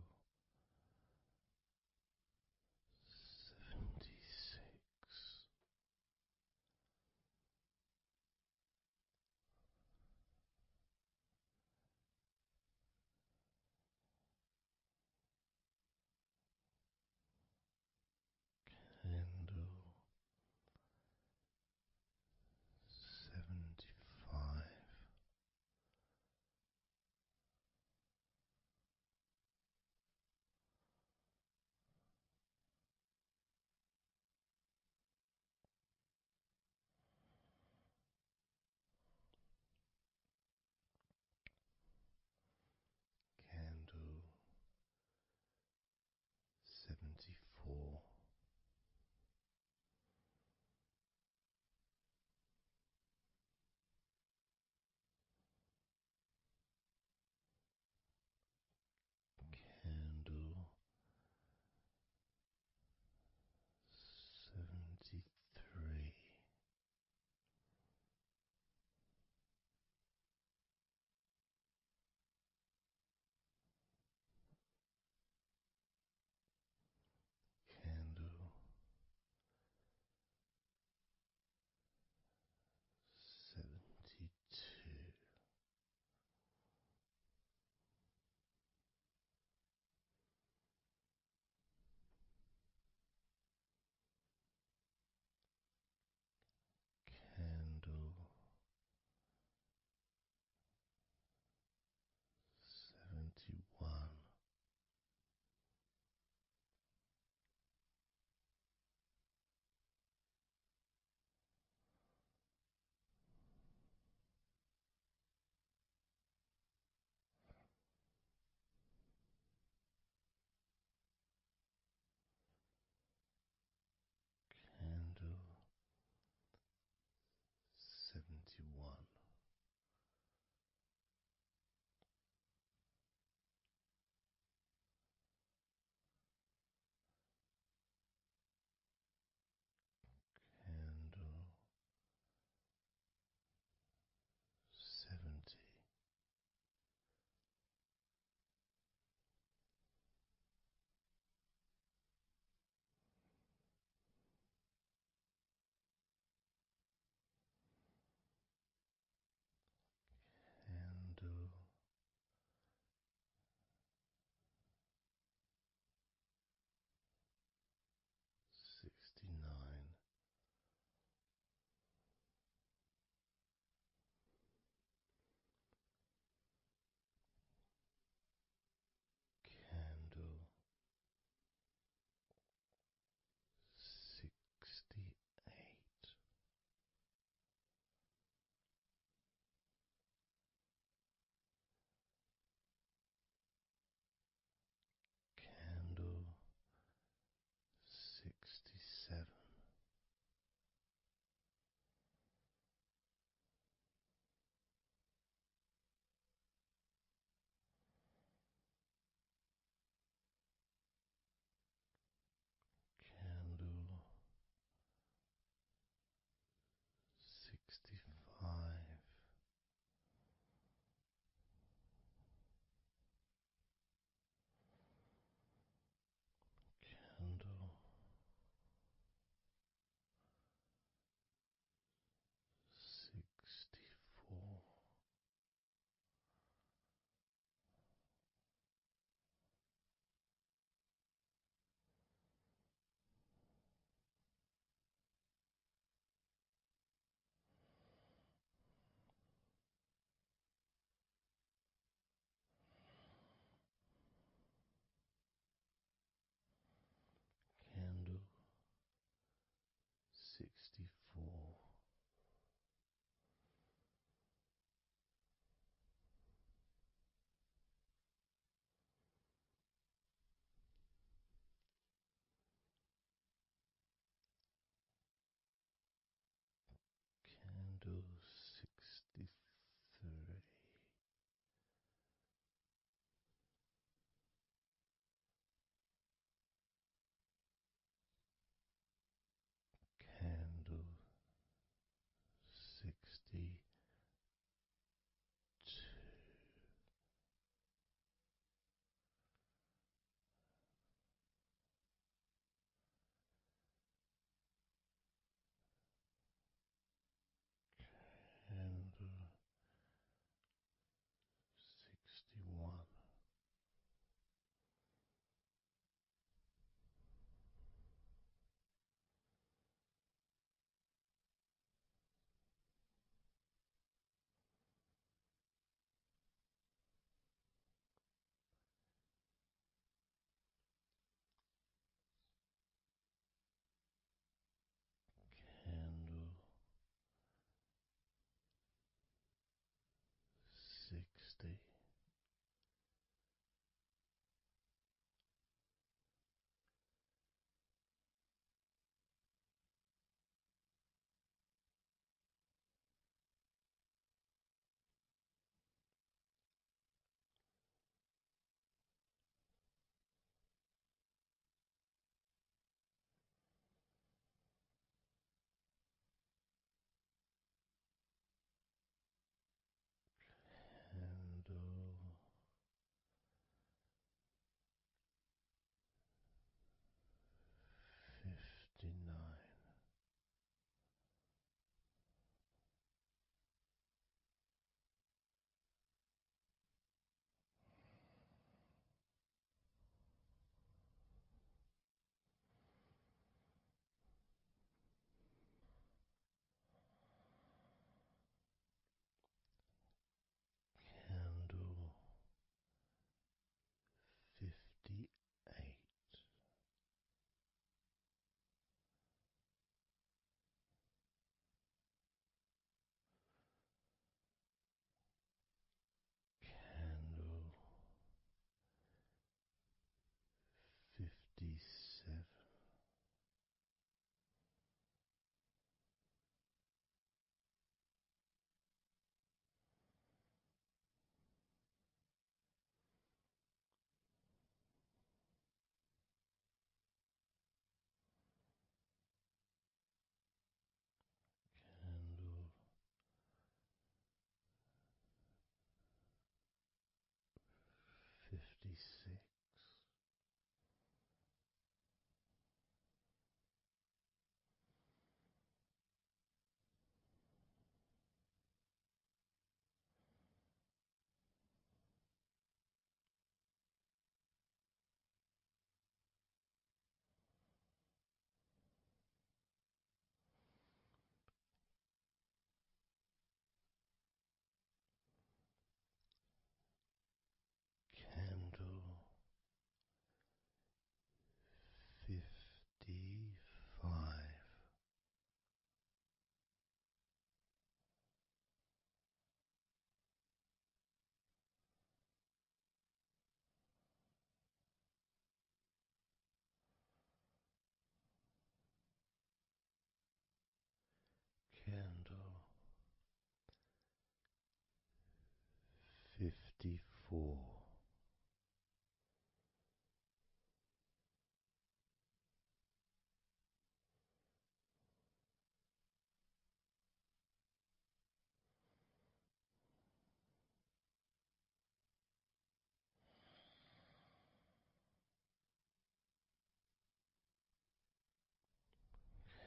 54.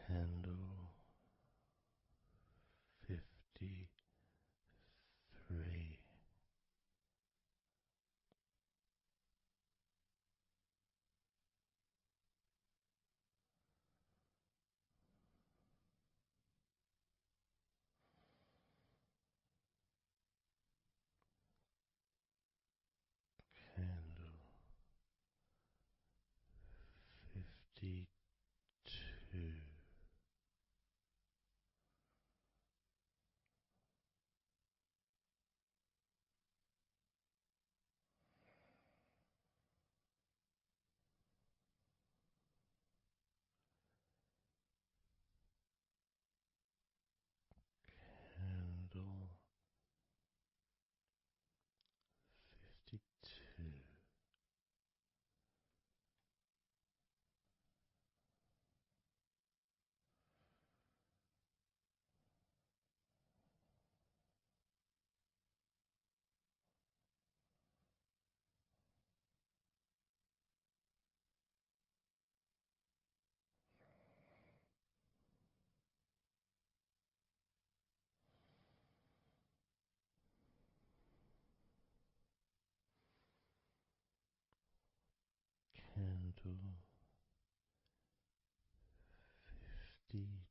Candle 53. Candle 52. Candle 52. Candle 52.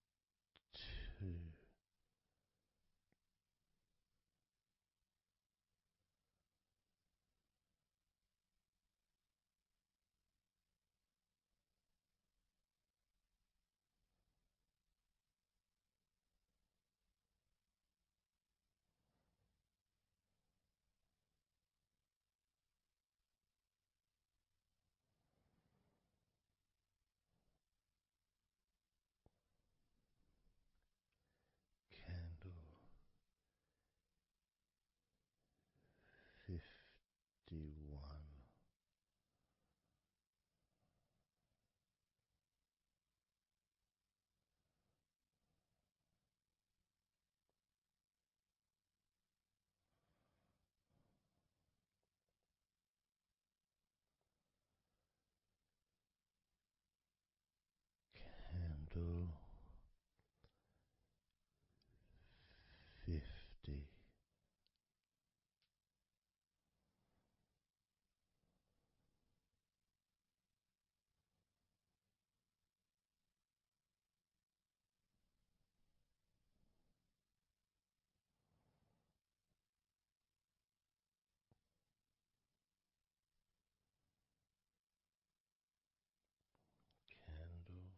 Candle 51. Candle 50. Candle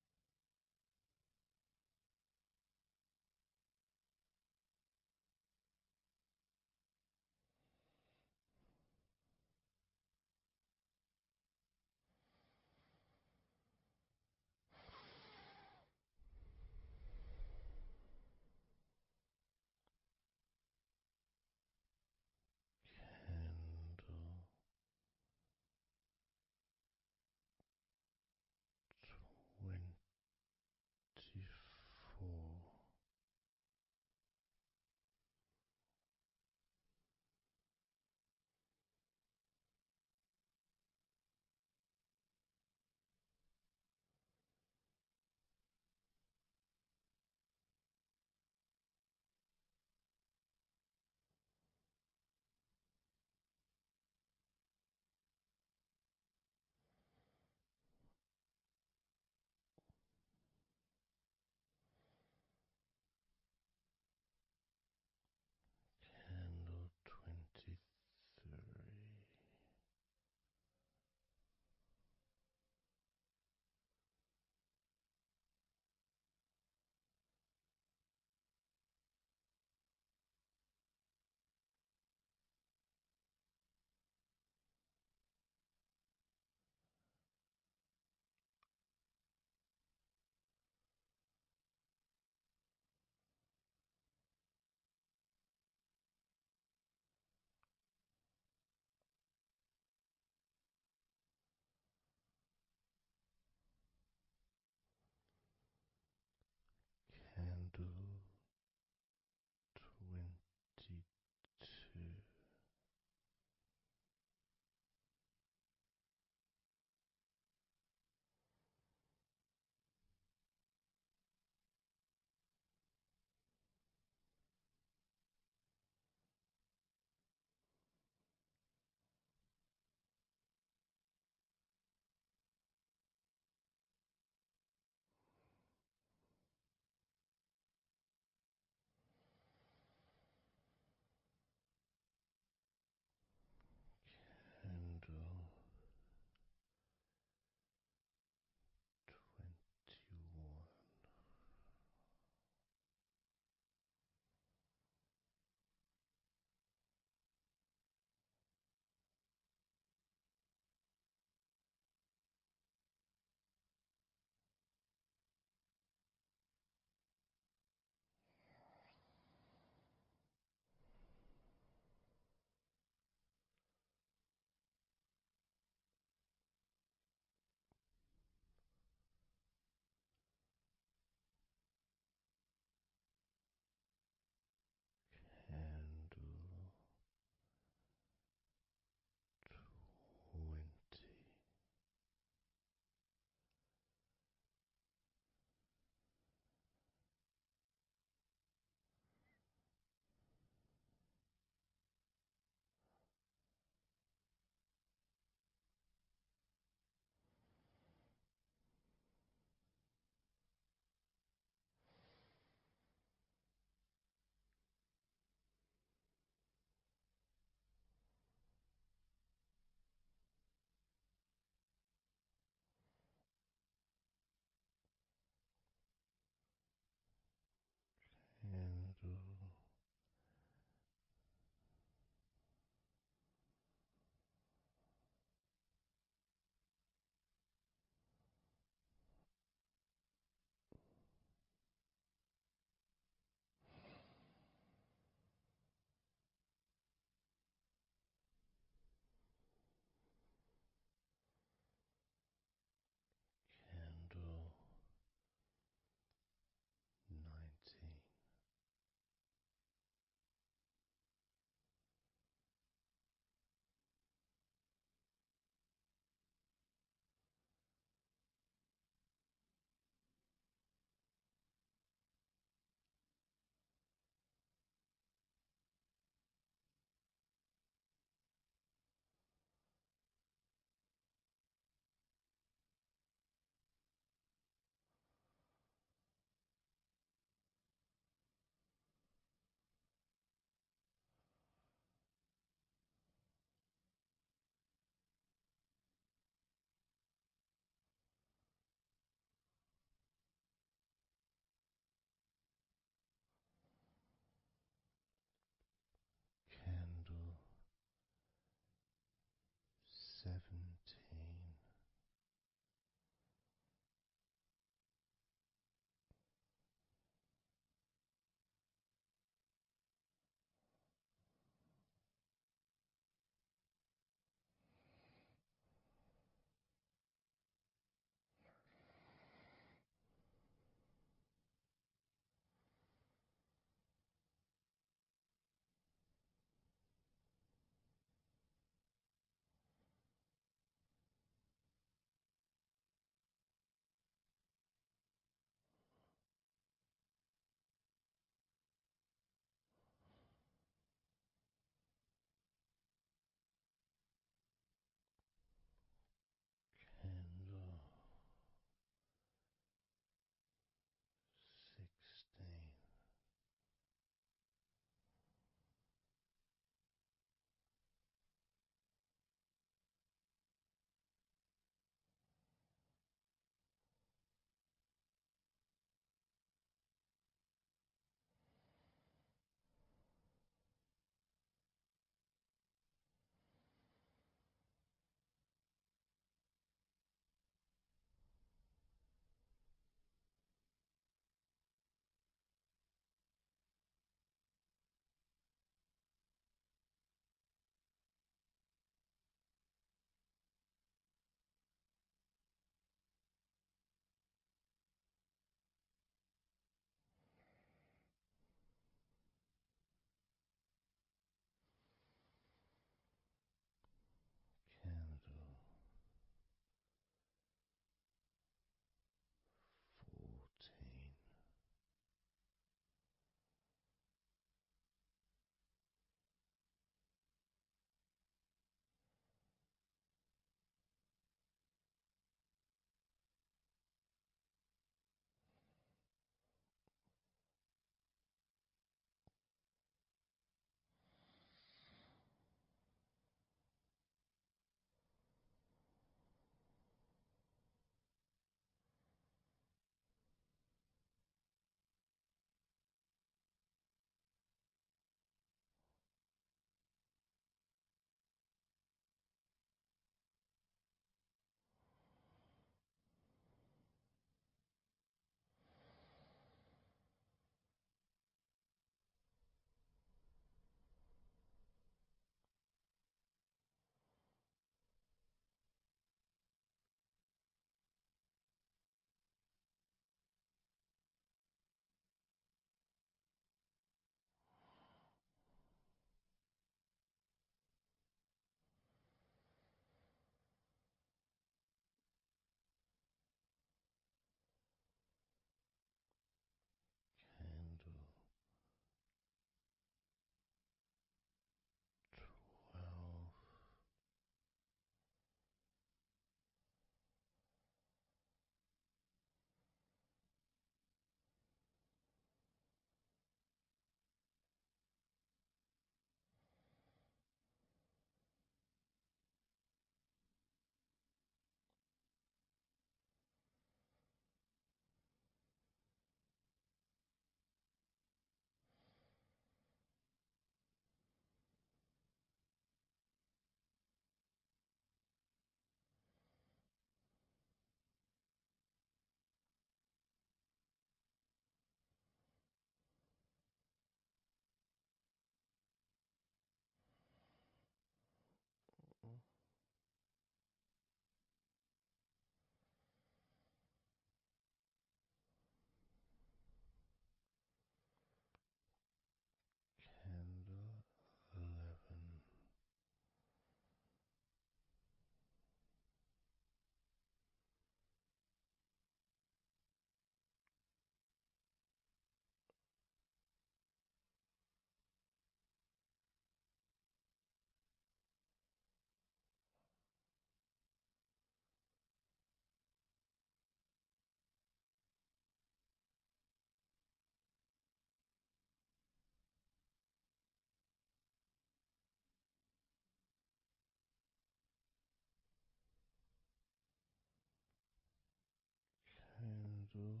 10.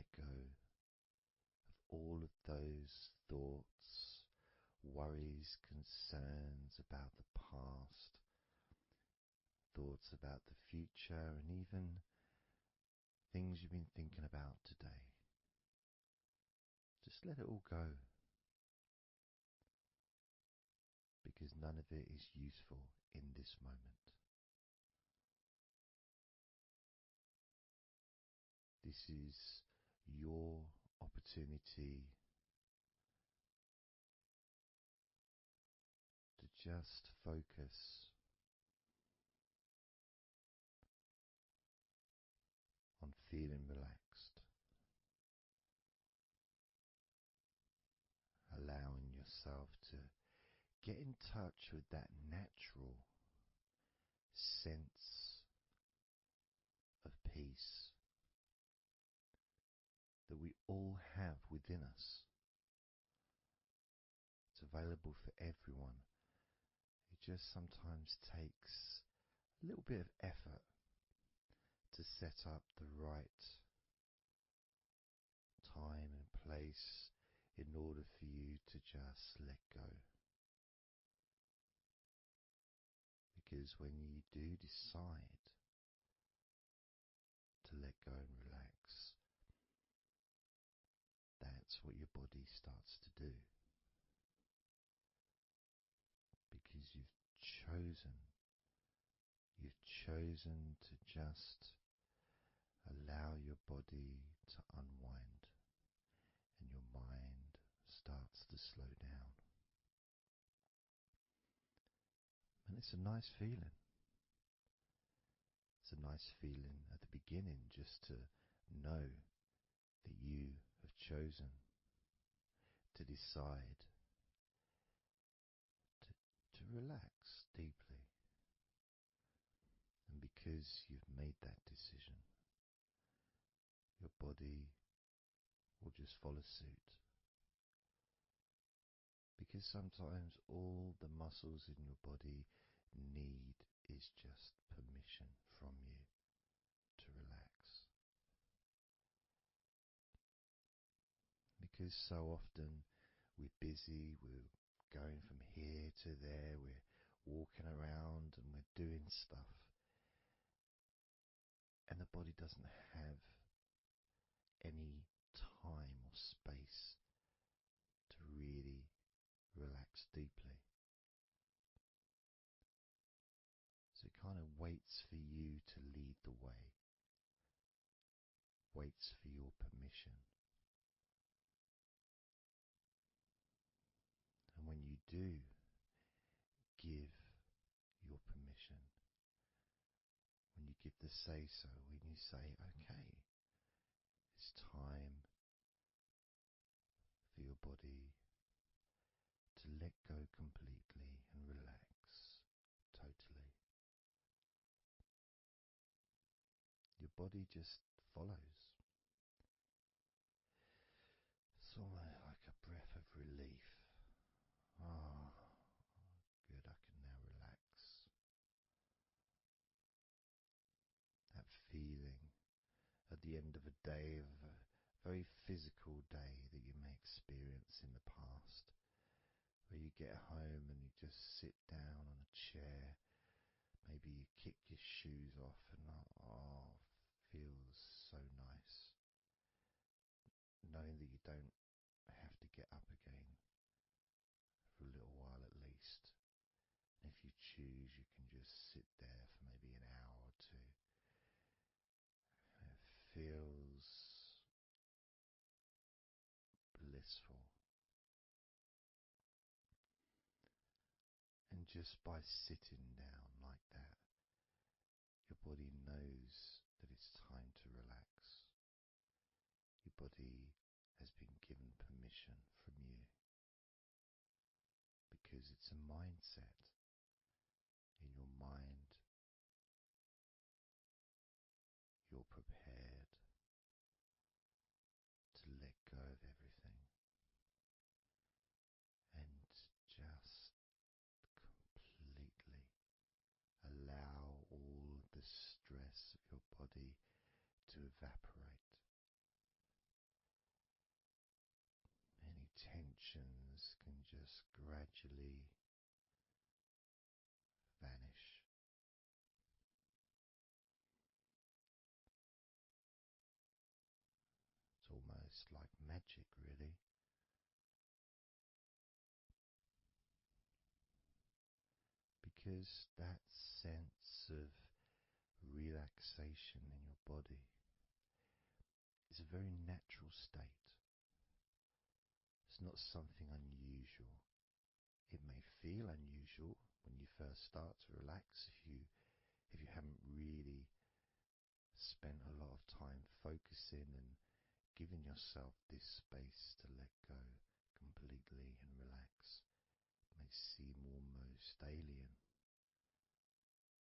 let go of all of those thoughts, worries, concerns about the past, thoughts about the future, and even things you've been thinking about today. Just let it all go, because none of it is useful in this moment. This is your opportunity to just focus on feeling relaxed, allowing yourself to get in touch with that natural sense of peace that we all have within us. It's available for everyone. It just sometimes takes a little bit of effort to set up the right time and place in order for you to just let go. Because when you do decide to let go and relax, that's what your body starts to do. Because you've chosen to just allow your body to unwind, and your mind starts to slow down. And it's a nice feeling. It's a nice feeling at the beginning just to know that you have chosen to decide to relax deeply. And because you've made that decision, your body will just follow suit. Because sometimes all the muscles in your body need is just permission from you to relax. Because so often we're busy, we're going from here to there, we're walking around and we're doing stuff, and the body doesn't have any time or space to really relax deeply. So it kind of waits for you to lead the way, waits for your permission. And when you do give your permission, when you give the say-so, when you say, okay, it's time for your body to let go completely and relax totally, your body just follows. It's almost like a breath of relief. Ah, good, I can now relax. That feeling at the end of a day, of a very physical day that you may experience in the past, where you get home and you just sit down on a chair, maybe you kick your shoes off and feels so nice. Knowing that you don't have to get up again for a little while at least. And if you choose, you can just sit there for maybe an hour or two. It feels blissful. And just by sitting down like that, your body knows that it's time to relax. Your body has been given permission from you, because it's a mindset. In your mind, you're prepared to let go of everything and just completely allow all the stress of your body to evaporate, tensions can just gradually vanish. It's almost like magic, really. Because that sense of relaxation in your body is a very natural state. It's not something unusual. It may feel unusual when you first start to relax if you haven't really spent a lot of time focusing and giving yourself this space to let go completely and relax. It may seem almost alien,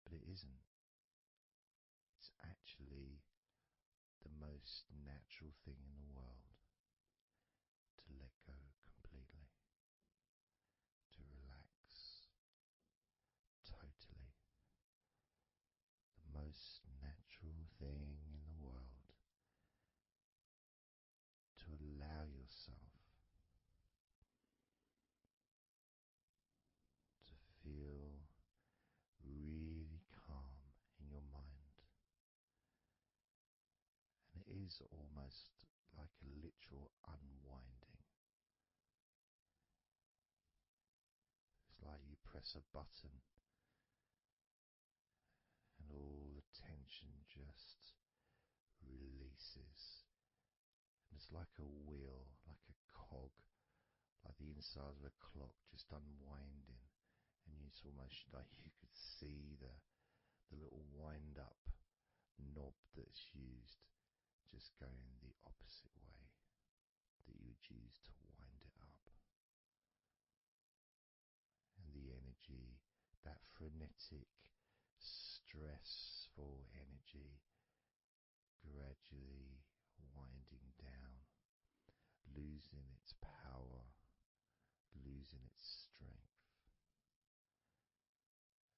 but it isn't. It's actually the most natural thing in the world to let go completely, to relax totally. The most natural thing in the world to allow yourself to feel really calm in your mind. And it is almost like a literal unwinding. It's like you press a button and all the tension just releases. And it's like a wheel, like a cog, like the inside of a clock just unwinding. And it's almost like you could see the little wind up knob that's used just going the opposite way that you would use to wind it up. And the energy, that frenetic, stressful energy, gradually winding down, losing its power, losing its strength,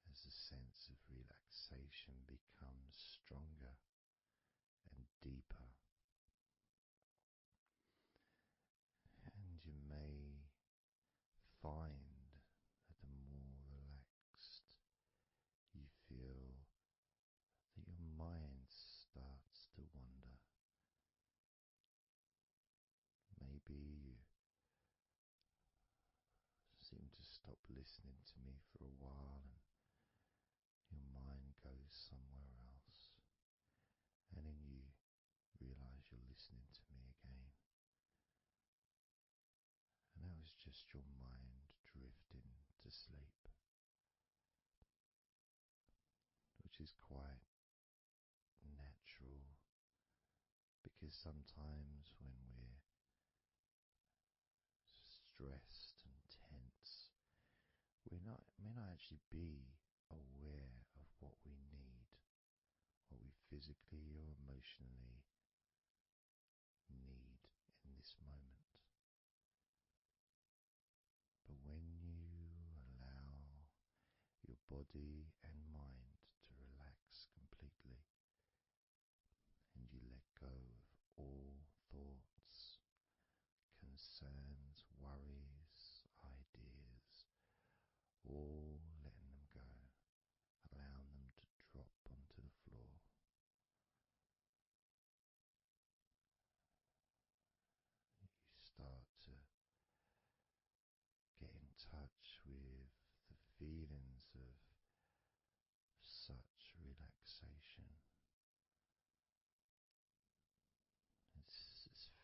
as the sense of relaxation becomes stronger and deeper. And you may find that the more relaxed you feel, that your mind starts to wander. Maybe you seem to stop listening to me for a while and your mind goes somewhere else, and then you realize you're listening to me again. And that was just your mind drifting to sleep, which is quite natural, because sometimes when we're stressed and tense, we may not actually be aware of what we need, what we physically or emotionally need in this moment. But when you allow your body and mind to relax completely, and you let go of all thoughts, concerns, worries, ideas, all letting them go, allowing them to drop onto the floor. You start to get in touch with the feelings of such relaxation. It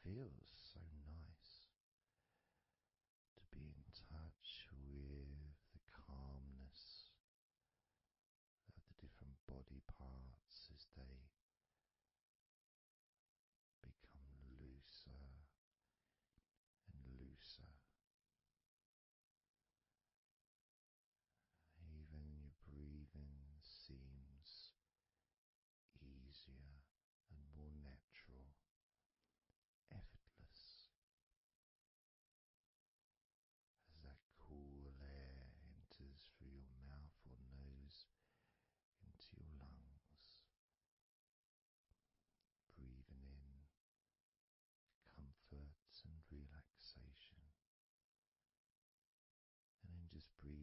feels so nice to be in touch with the calmness of the different body parts as they become looser and looser. Even your breathing seems easier and more natural, effortless.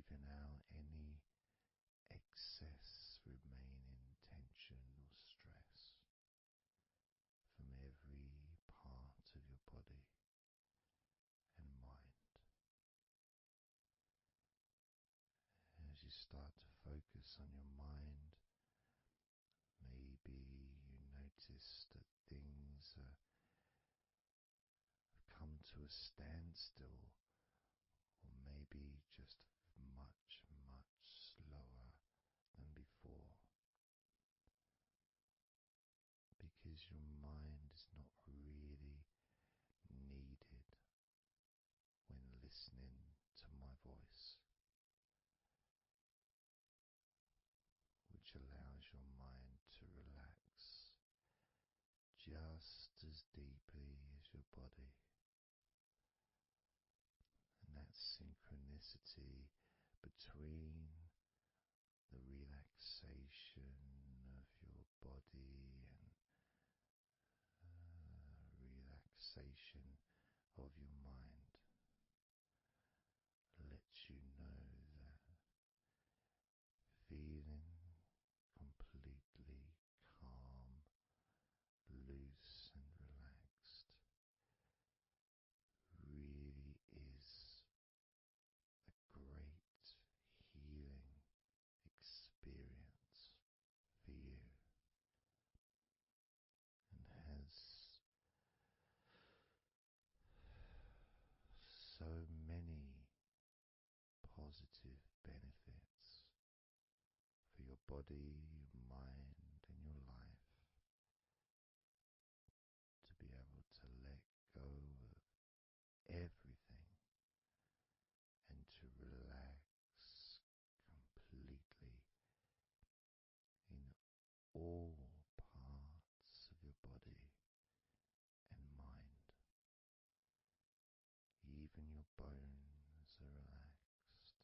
breathing out any excess remaining tension or stress from every part of your body and mind. As you start to focus on your mind, maybe you notice that things have come to a standstill, or maybe just much, much slower than before, because your mind is not really needed when listening to my voice, which allows your mind to relax just as deeply as your body. And that synchronicity between the relaxation of your body and relaxation of your mind lets you know that feeling completely calm, loose and relaxed really is a great healing experience for you, and has so many positive benefits for your body, your mind and your life, to be able to let go of everything and to relax completely in all parts of your body and mind. Even your bones are relaxed.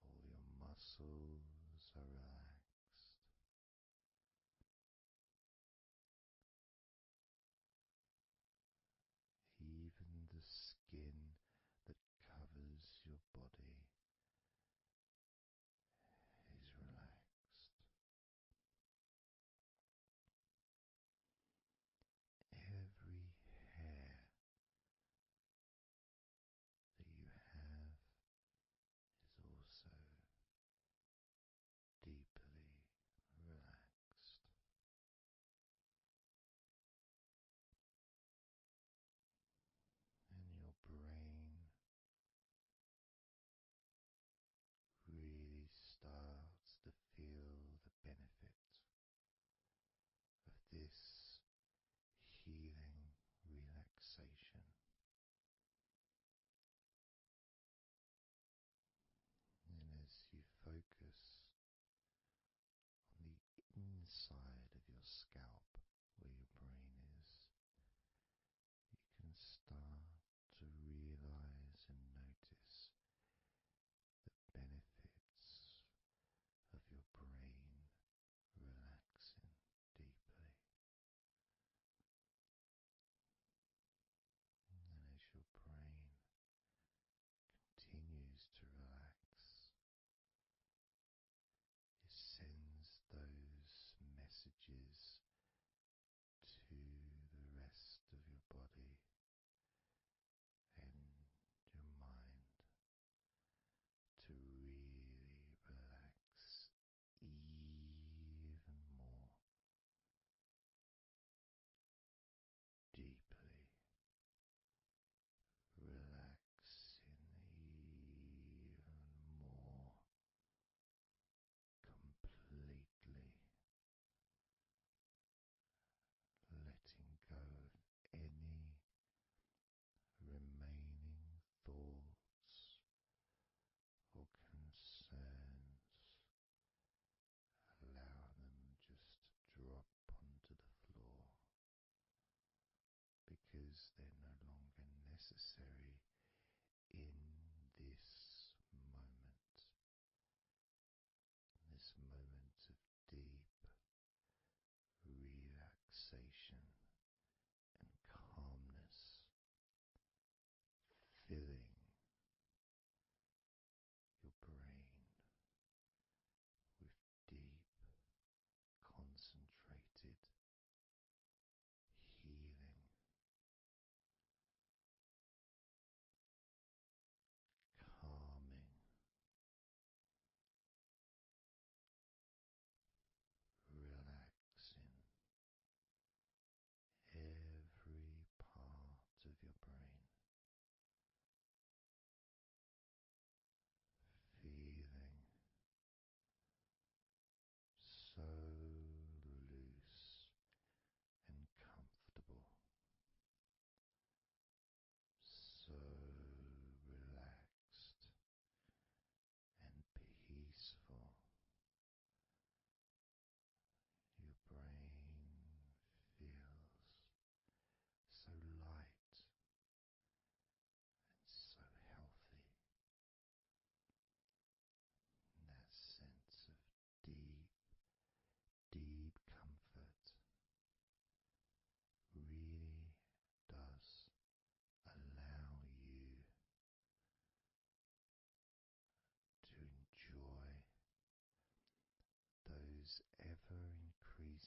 All your muscles are relaxed. Even the skin that covers your body is relaxed. Every hair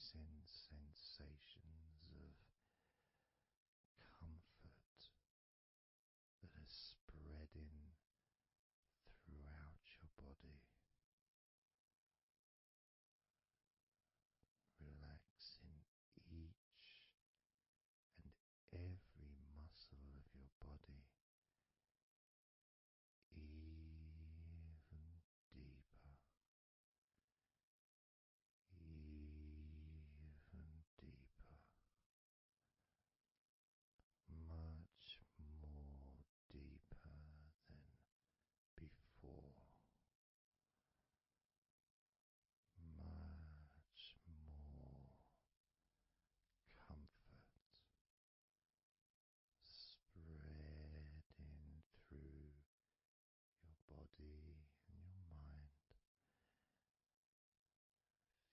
Noticing sensations of comfort that are spreading throughout your body, relaxing each and every muscle of your body even deeper, even deeper, much more deeper than before, much more comfort spreading through your body and your mind,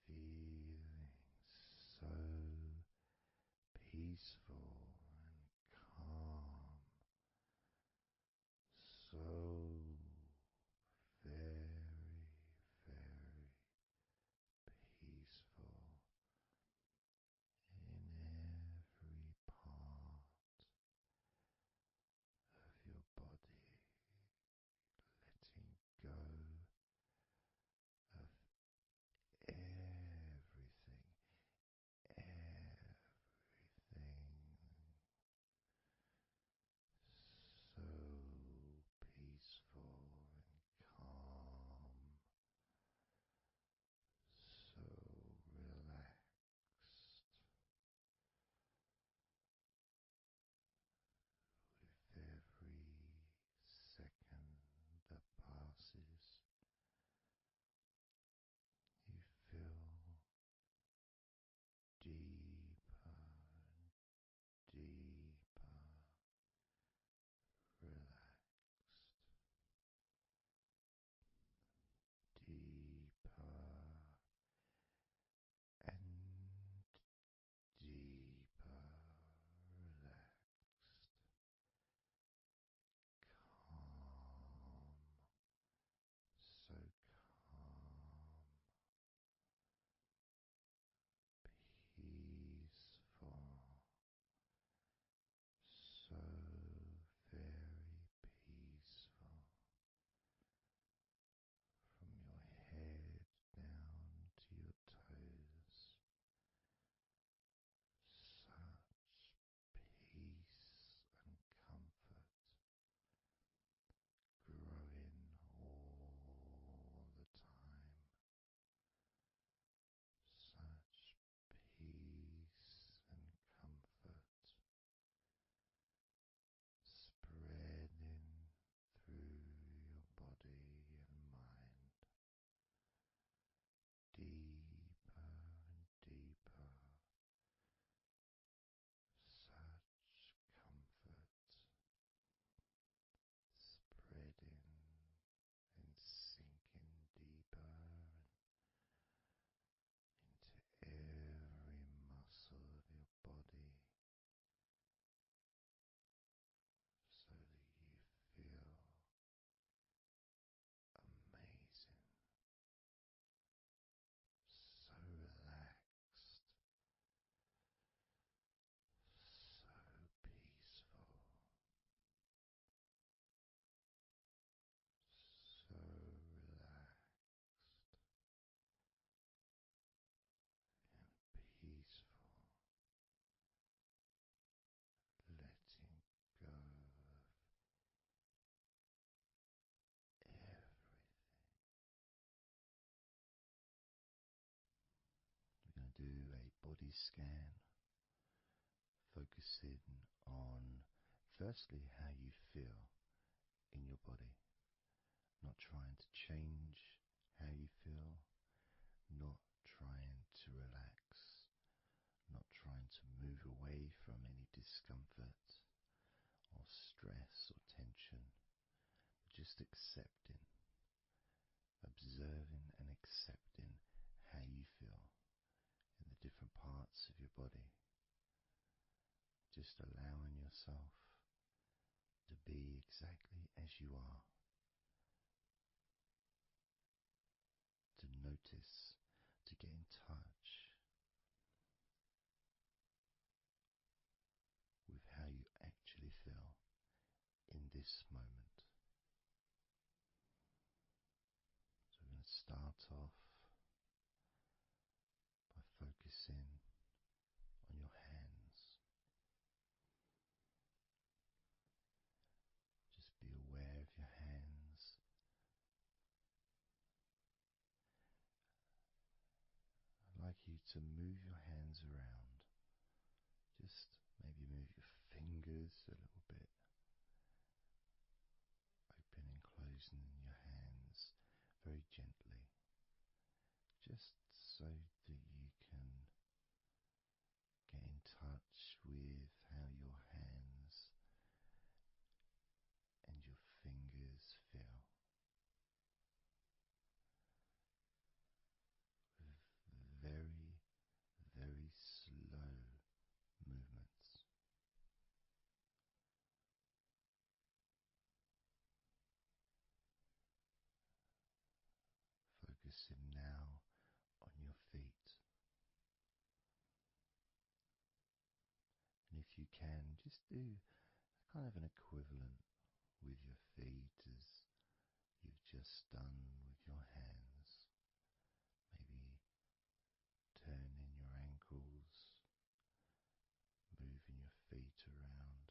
feeling so peaceful and calm, so very, very peaceful in every part of your body, letting go of everything, so peaceful and calm, so relaxed. With every second that passes, you feel deeper and deeper relaxed, deeper and deeper relaxed, calm, so calm, peaceful, so very peaceful, from your head down to your toes, such peace and comfort growing all the time, such peace and comfort spreading through your body and mind, deeper and deeper, such comfort spreading and sinking deeper into every muscle of your body, so that you feel amazing, so relaxed, so peaceful, so relaxed and peaceful, letting go of everything. We're going to do a body scan, focusing on firstly how you feel in your body, not trying to change how you feel, not trying to relax, not trying to move away from any discomfort or stress or tension, but just accepting, observing and accepting how you feel in the different parts of your body. Just allowing yourself to be exactly as you are, to notice, to get in touch this moment. So we're going to start off by focusing on your hands. Just be aware of your hands. I'd like you to move your hands around. Just maybe move your fingers a little bit, opening and closing your hands very gently, just so that you can get in touch with how your hands and your fingers feel, with very, very slow movements. Focusing now on your feet. And if you can, just do kind of an equivalent with your feet as you've just done with your hands. Maybe turning your ankles, moving your feet around,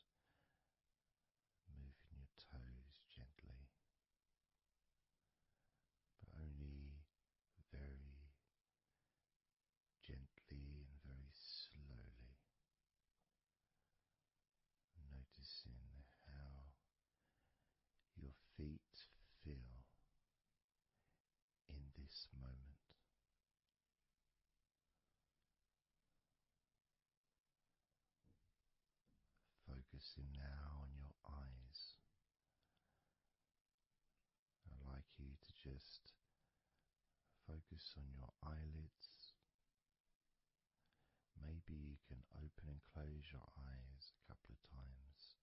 moving your toes gently, but only very gently and very slowly, noticing how your feet feel in this moment. Focusing now on your eyes. I'd like you to just focus on your eyelids. Maybe you can open and close your eyes a couple of times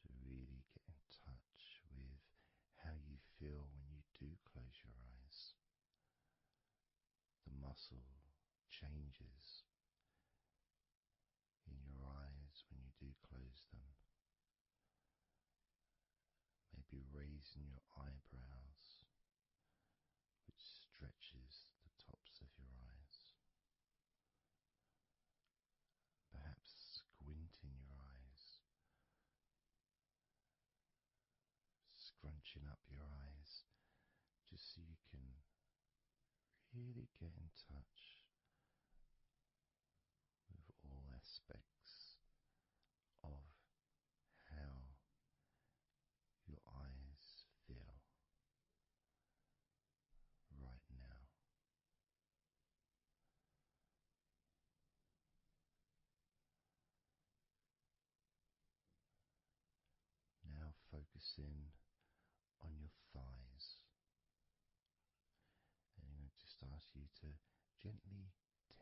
to really get in touch with how you feel when you do close your eyes. The muscle changes in your eyes when you do close them. Maybe raising your eyebrows, which stretches the tops of your eyes. Perhaps squinting your eyes, scrunching up your eyes, just so you can really get in touch with all aspects of how your eyes feel right now. Now focusing on your thighs. And I'm going to just ask you to gently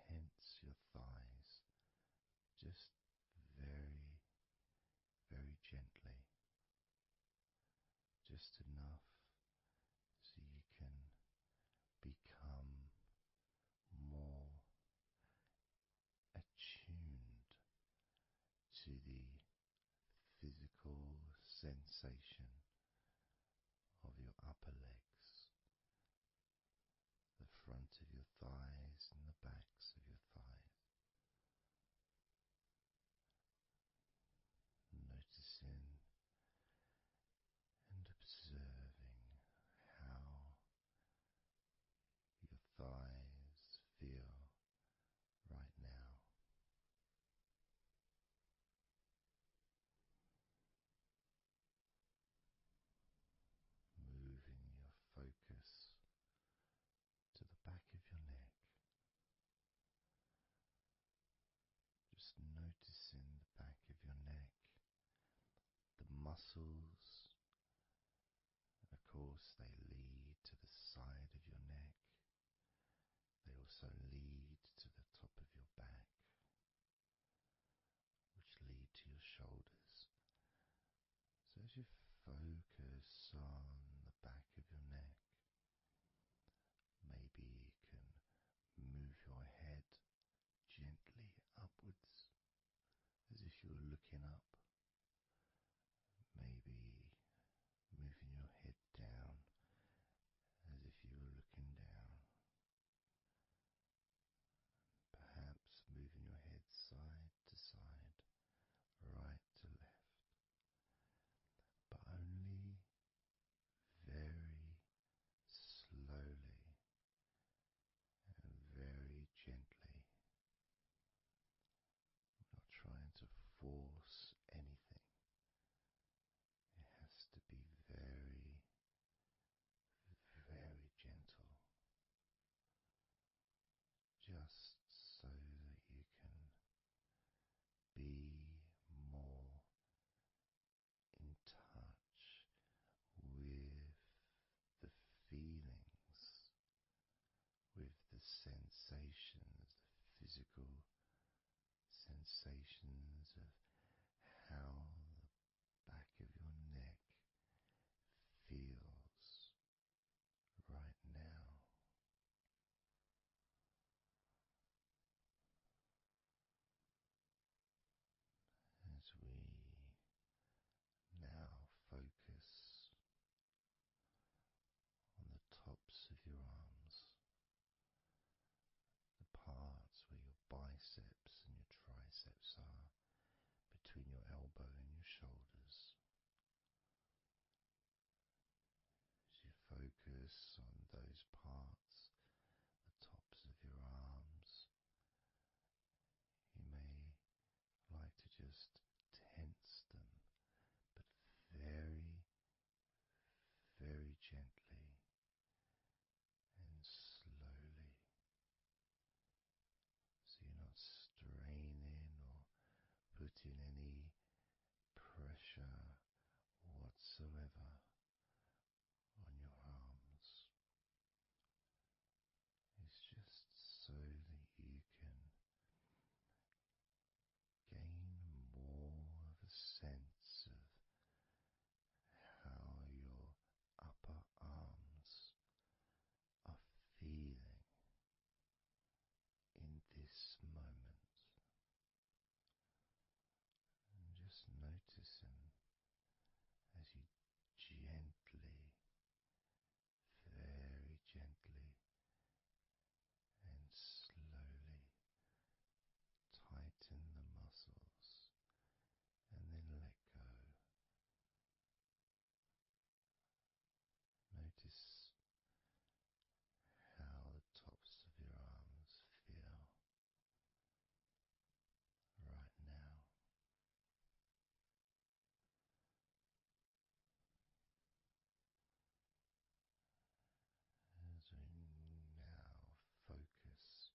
tense your thighs, just very, very gently, just enough so you can become more attuned to the physical sensation of your upper legs, the front of your thighs and the backs of your thighs. Noticing and observing how your thighs feel right now. Moving your focus to the back of your neck. Just noticing the back of your neck, the muscles, and of course they lead to the side of your neck. They also lead to the top of your back, which lead to your shoulders. So as you focus on the back of your neck, maybe you can move your head gently upwards as if you were looking up. Maybe sensations, the physical sensations of how the back of your neck feels right now. As we now focus on the tops of your arms, the parts where your biceps and your triceps are, between your elbow and your shoulders. As you focus on those parts, the tops of your arms, you may like to just tense them, but very, very gently and slowly, so you're not straining or putting any pressure whatsoever on your arms. It's just so that you can gain more of a sense of how your upper arms are feeling in this moment, and just noticing as you gently, very gently and slowly tighten the muscles and then let go. Notice how the tops of your arms feel right now. As we now focus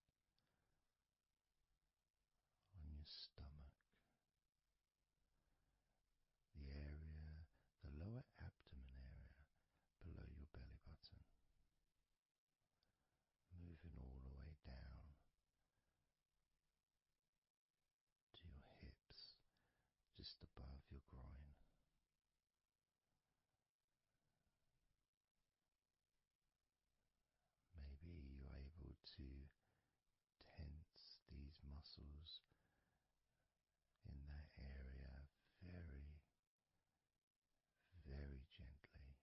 on your stomach, the area, the lower abdomen area below your belly button, moving all the way down to your hips, just above your groin. Maybe you're able to tense these muscles in that area very, very gently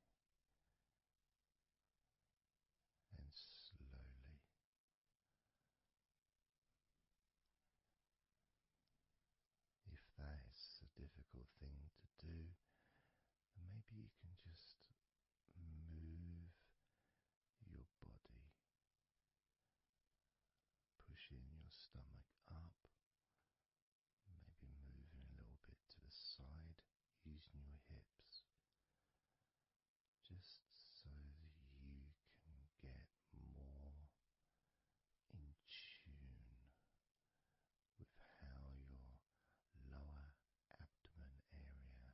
and slowly. If that is a difficult thing to do, then maybe you can just move your body, pushing your stomach up, maybe moving a little bit to the side, using your hips, just so that you can get more in tune with how your lower abdomen area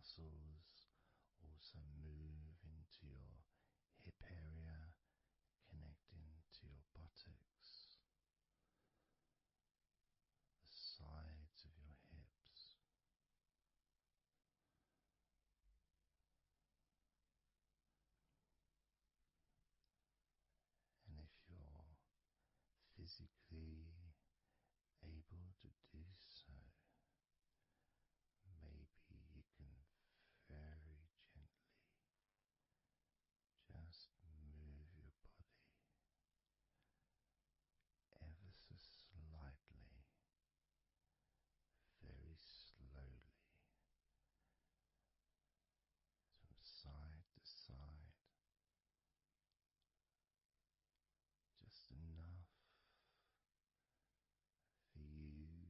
muscles also move into your hip area, connecting to your buttocks, the sides of your hips. And if you're physically able to do so, maybe you can very gently just move your body ever so slightly, very slowly, from side to side, just enough for you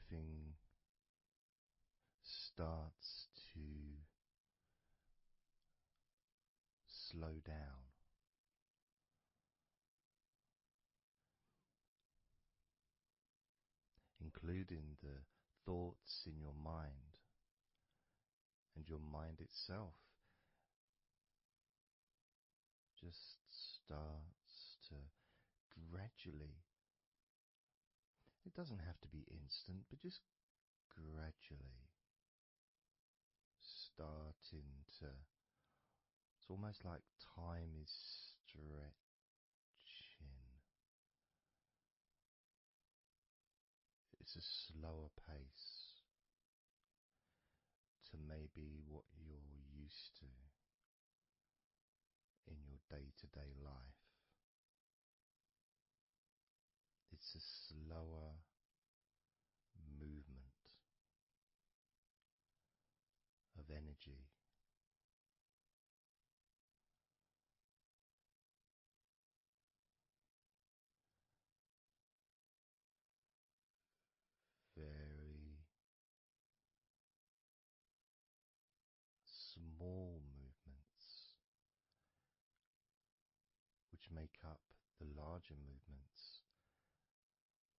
everything starts to slow down, including the thoughts in your mind and your mind itself just starts to gradually, it doesn't have to be instant, but just gradually starting to, it's almost like time is stretching. It's a slower pace to maybe what you're used to in your day-to-day life. It's a slower movement of energy. Very small movements which make up the larger movements,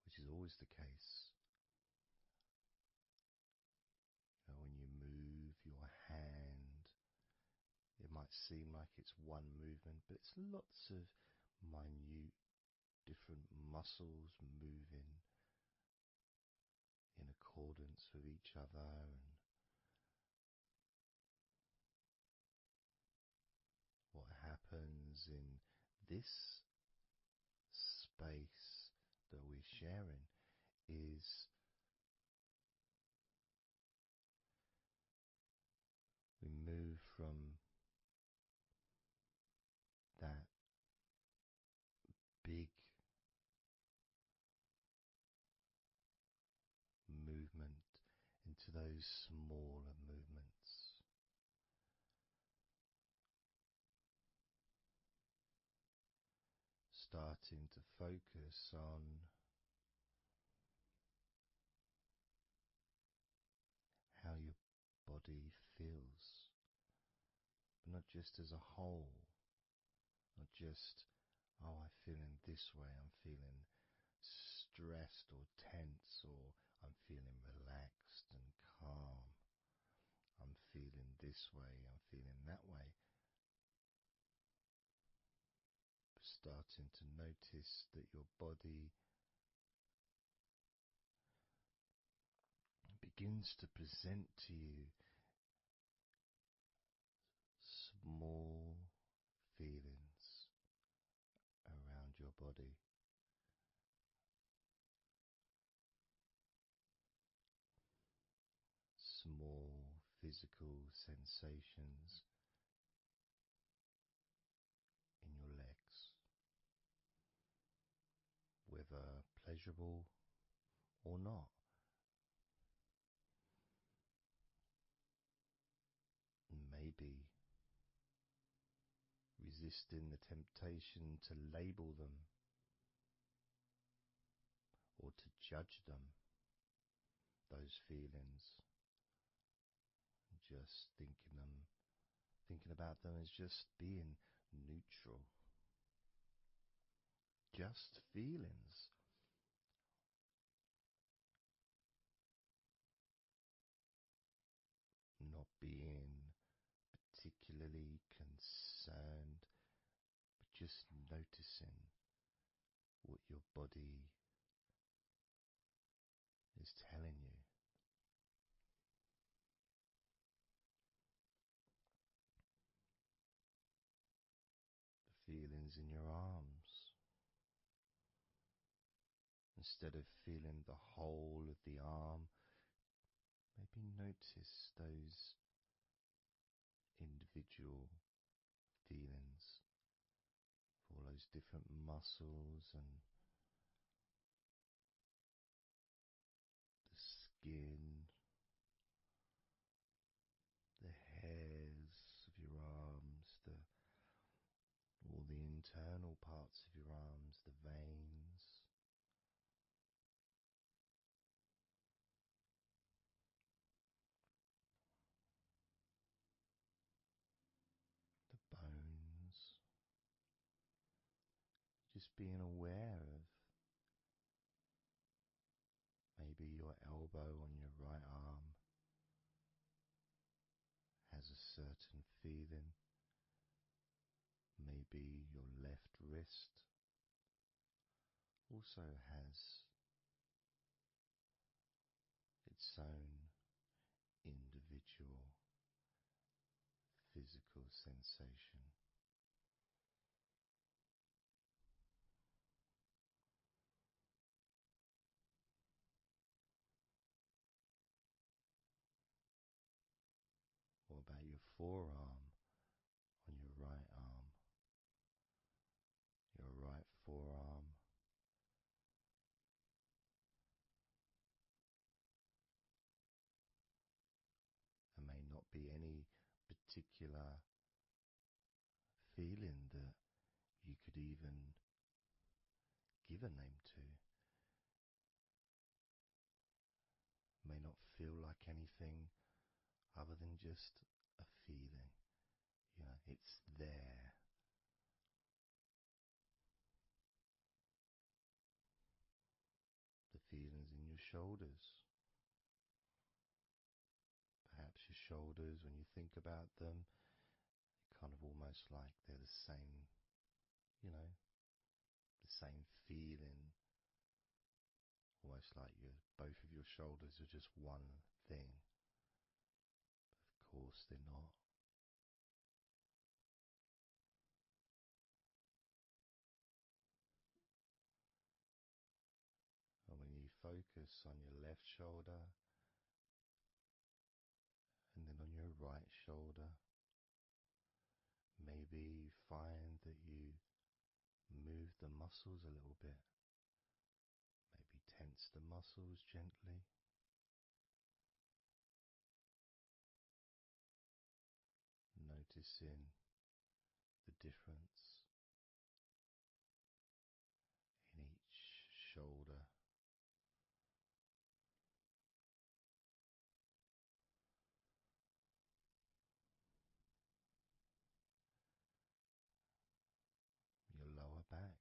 which is always the case. When you move your hand, it might seem like it's one movement, but it's lots of minute different muscles moving in accordance with each other, and what happens in this space that we're sharing is we move from that big movement into those smaller movements. Starting to focus on how your body feels, but not just as a whole, not just, oh, I'm feeling this way, I'm feeling stressed or tense, or I'm feeling relaxed and calm, I'm feeling this way, I'm feeling that way. Starting to notice that your body begins to present to you small feelings around your body. Small physical sensations in your legs, whether pleasurable or not. Maybe resisting the temptation to label them or to judge them, those feelings, just thinking about them as just being neutral, just feelings. Not being particularly concerned, but just noticing what your body is telling you. The feelings in your arms. Instead of feeling the whole of the arm, maybe notice those individual feelings for all those different muscles and the skin, the hairs of your arms, all the internal parts of your arms, the veins, just being aware of maybe your elbow on your right arm has a certain feeling. Maybe your left wrist also has its own individual physical sensation. What about your forearm on your right arm? Your right forearm. There may not be any particular feeling that you could even give a name to. May not feel like anything other than just a feeling. You know, it's there. The feelings in your shoulders. Perhaps your shoulders, when you think about them, kind of almost like they're the same, you know, the same feeling. Almost like both of your shoulders are just one thing. Of course they're not. And when you focus on your left shoulder and then on your right shoulder, maybe you find that you move the muscles a little bit. Maybe tense the muscles gently. Noticing the difference in each shoulder. Your lower back.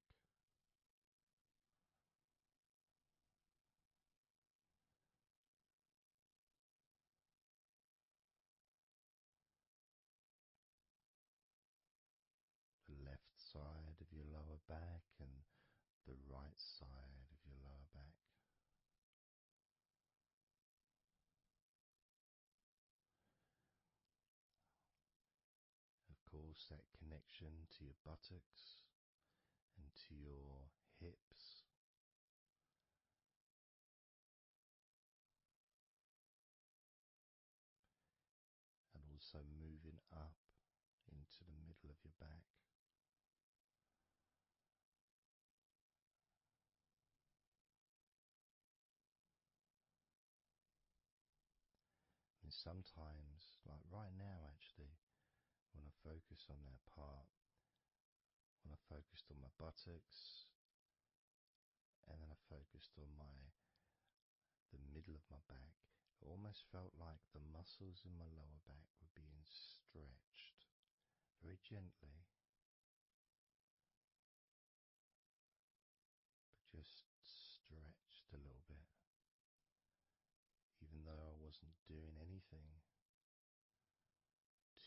The left side of your lower back and the right side of your lower back. Of course, that connection to your buttocks and to your hips. And also moving up into the middle of your back. And sometimes, like right now actually, when I focus on that part, when I focused on my buttocks, and then I focused on the middle of my back, it almost felt like the muscles in my lower back were being stretched very gently, but just stretched a little bit, even though I wasn't doing anything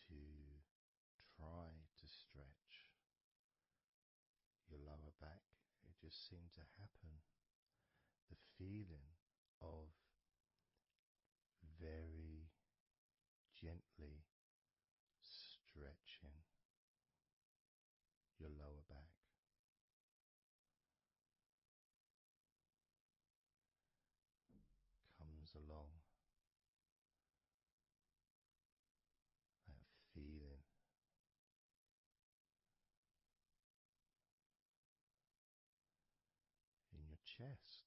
to try to stretch your lower back. It just seemed to happen. The feeling of very gently stretching your lower back. Comes along, that feeling. In your chest.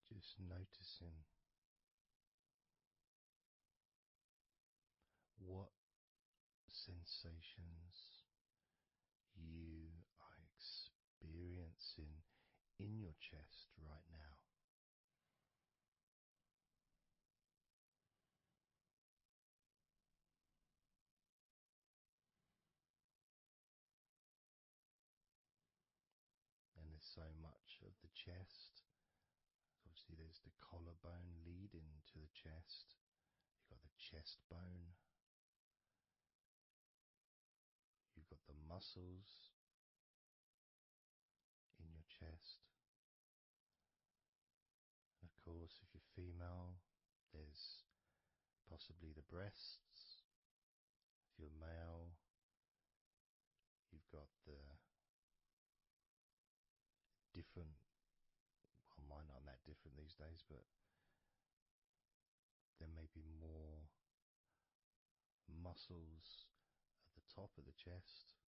Just noticing what sensations you are experiencing in your chest right now. so much of the chest. Obviously, there's the collarbone leading to the chest. You've got the chest bone. You've got the muscles in your chest. And of course, if you're female, there's possibly the breasts. If you're male, you've got the different, well, mine aren't that different these days, but there may be more muscles at the top of the chest,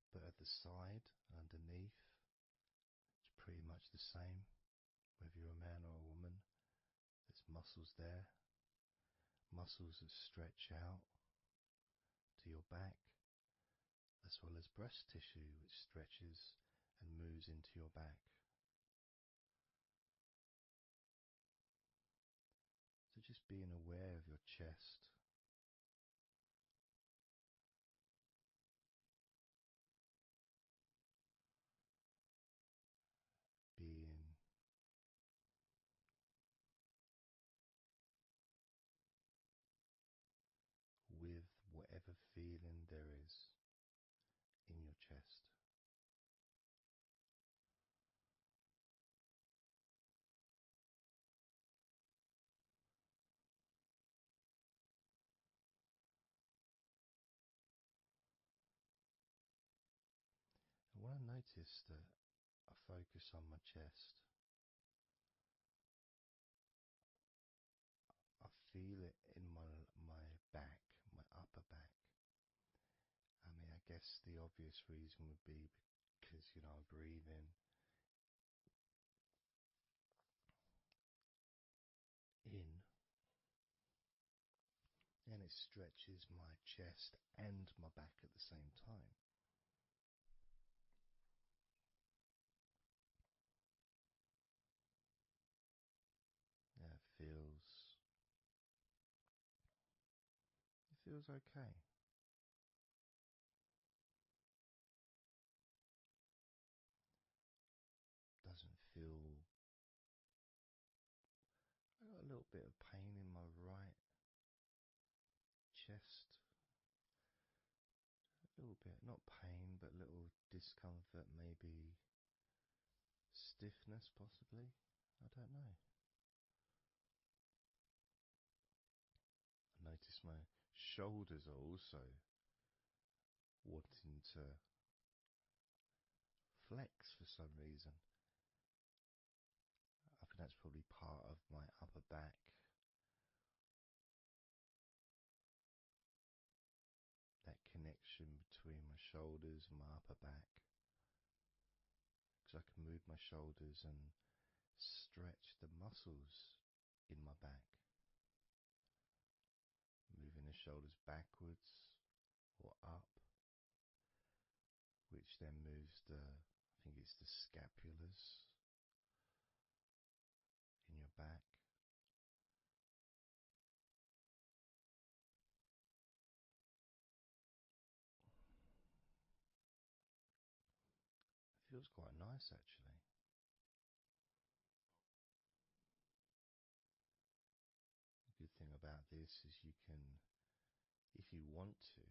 but at the side, underneath, it's pretty much the same, whether you're a man or a woman. There's muscles there, muscles that stretch out to your back, as well as breast tissue which stretches and moves into your back. So just being aware of your chest, being with whatever feeling there is in your chest. And when I notice that I focus on my chest, I feel it in my back, my upper back. I mean, I guess the obvious reason would be because, I'm breathing in, and it stretches my chest and my back at the same time. Yeah, it feels okay. Doesn't feel. I got a little bit of pain in my right chest. A little bit, not pain, but little discomfort, maybe stiffness, possibly. I don't know. I notice my shoulders are also wanting to flex for some reason. I think that's probably part of my upper back. That connection between my shoulders and my upper back. Because I can move my shoulders and stretch the muscles in my back. Moving the shoulders backwards or up, which then moves I think it's the scapulars in your back. It feels quite nice, actually. The good thing about this is you can, if you want to,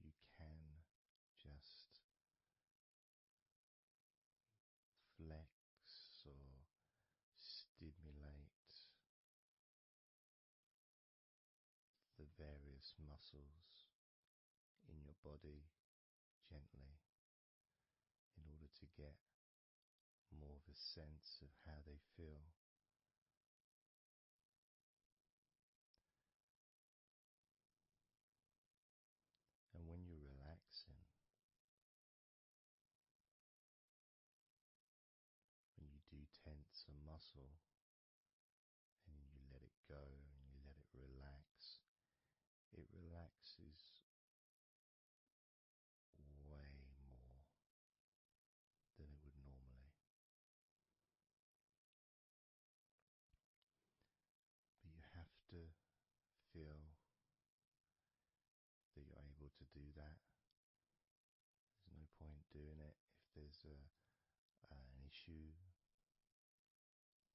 you can just flex or stimulate the various muscles in your body gently in order to get more of a sense of how they feel. And when you're relaxing, when you do tense a muscle and you let it go and you let it relaxes way more than it would normally. But you have to feel that you're able to do that. There's no point doing it issue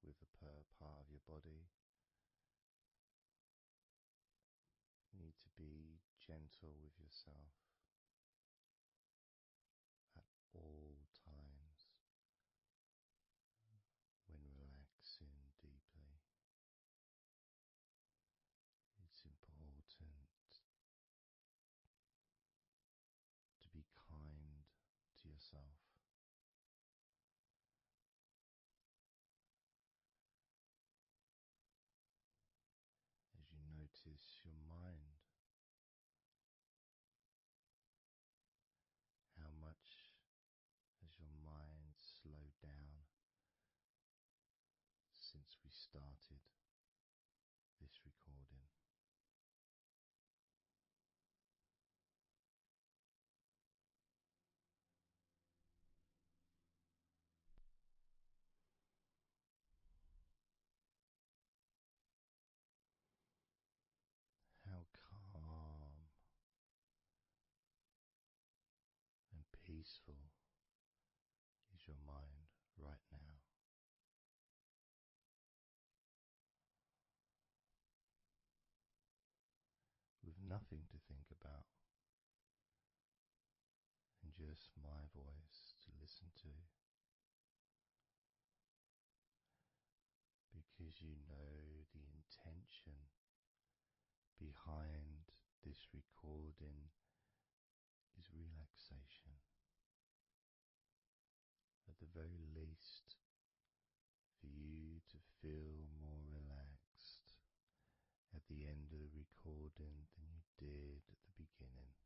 with a part of your body, you need to be gentle with yourself at all times when relaxing deeply. It's important to be kind to yourself. As you notice your mind, how much has your mind slowed down since we started this recording? How calm and peaceful is your mind right now? With nothing to think about and just my voice to listen to, because you know the intention behind this recording is relaxation. At the very least, for you to feel more relaxed at the end of the recording than you did at the beginning.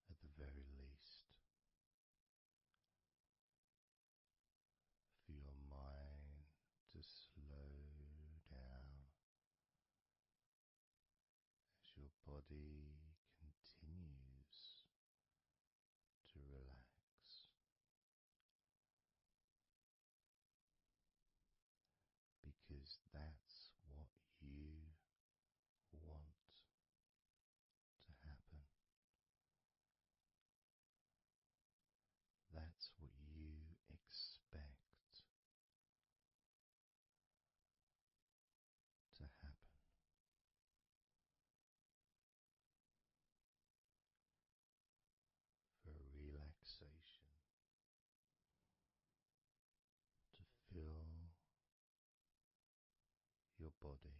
At the very least, for your mind to slow down as your body continues to relax. Because that's what you want to happen. That's what you expect to happen. For relaxation to fill your body.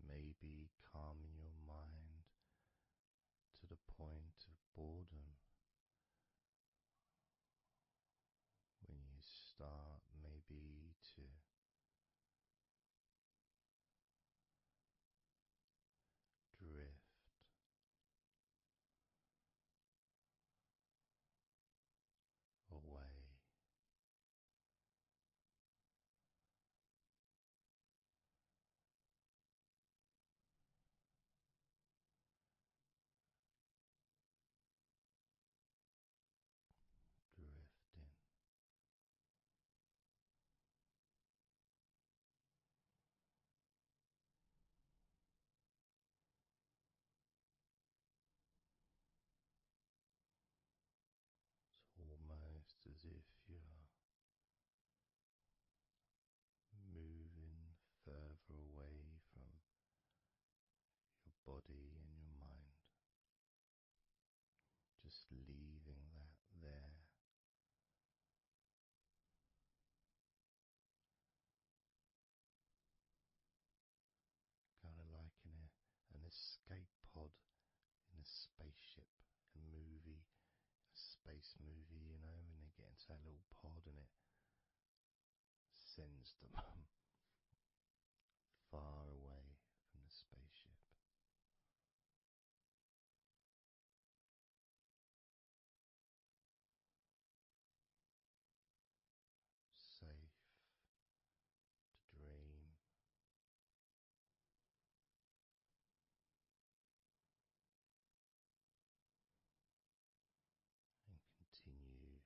Maybe calming your mind to the point of boredom when you start maybe to drift away. Drifting. It's almost as if you're moving further away from your body and your mind, just leaving that there. Kind of like an escape pod in a spaceship, a movie, a space movie, you know, when they get into that little pod and it sends them far away from the spaceship. Safe to dream. And continue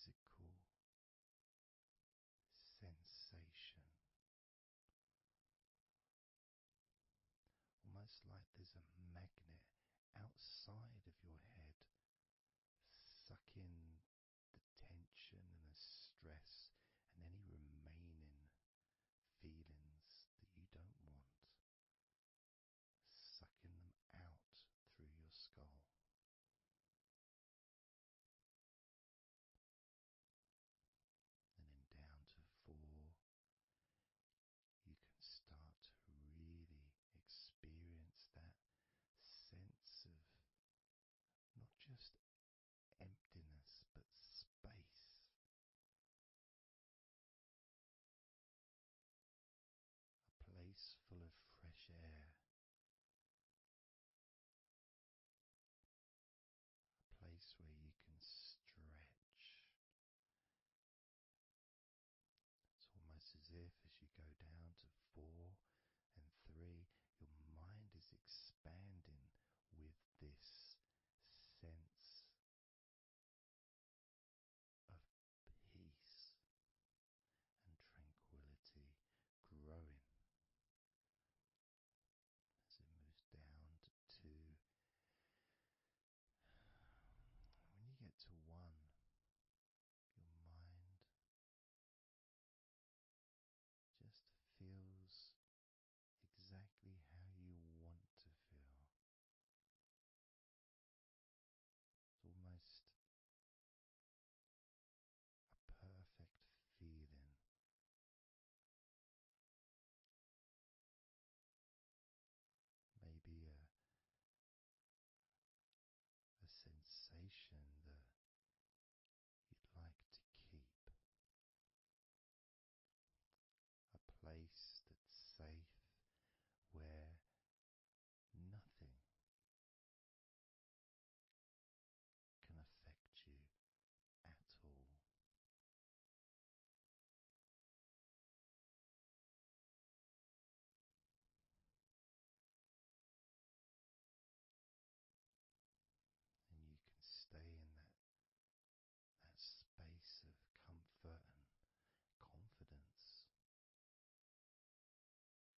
physical sensation, almost like there's a magnet outside of your head, sucking the tension and the stress and any remaining feelings that you don't want, sucking them out through your skull. And then down to 4, you can start to really experience that sense of not just emptiness but space, a place full of fresh air, a place where you can stretch. It's almost as if as you go down to 4 and 3, your mind is expanding with this sense of peace and tranquility growing. As it moves down to 2, when you get to 1, your mind just feels exactly how you want to feel. It's almost a perfect feeling. Maybe a sensation that you'd like to keep. A place that's safe where nothing can affect you at all. And you can stay in that space of comfort and confidence.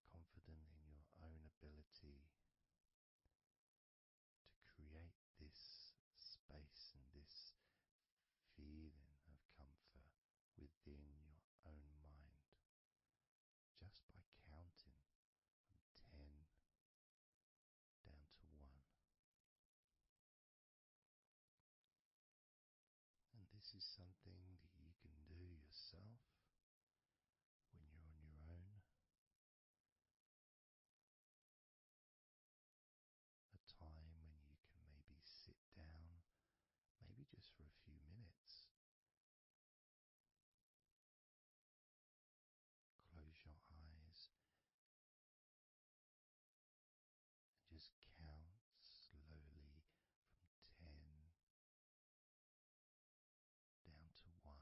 Confident in your own ability to create this space and this feeling of comfort within your own mind, just by counting from 10 down to 1. And this is something that you can do yourself when you're on your own. A time when you can maybe sit down, maybe just for a few minutes. Close your eyes and just count slowly from 10 down to 1.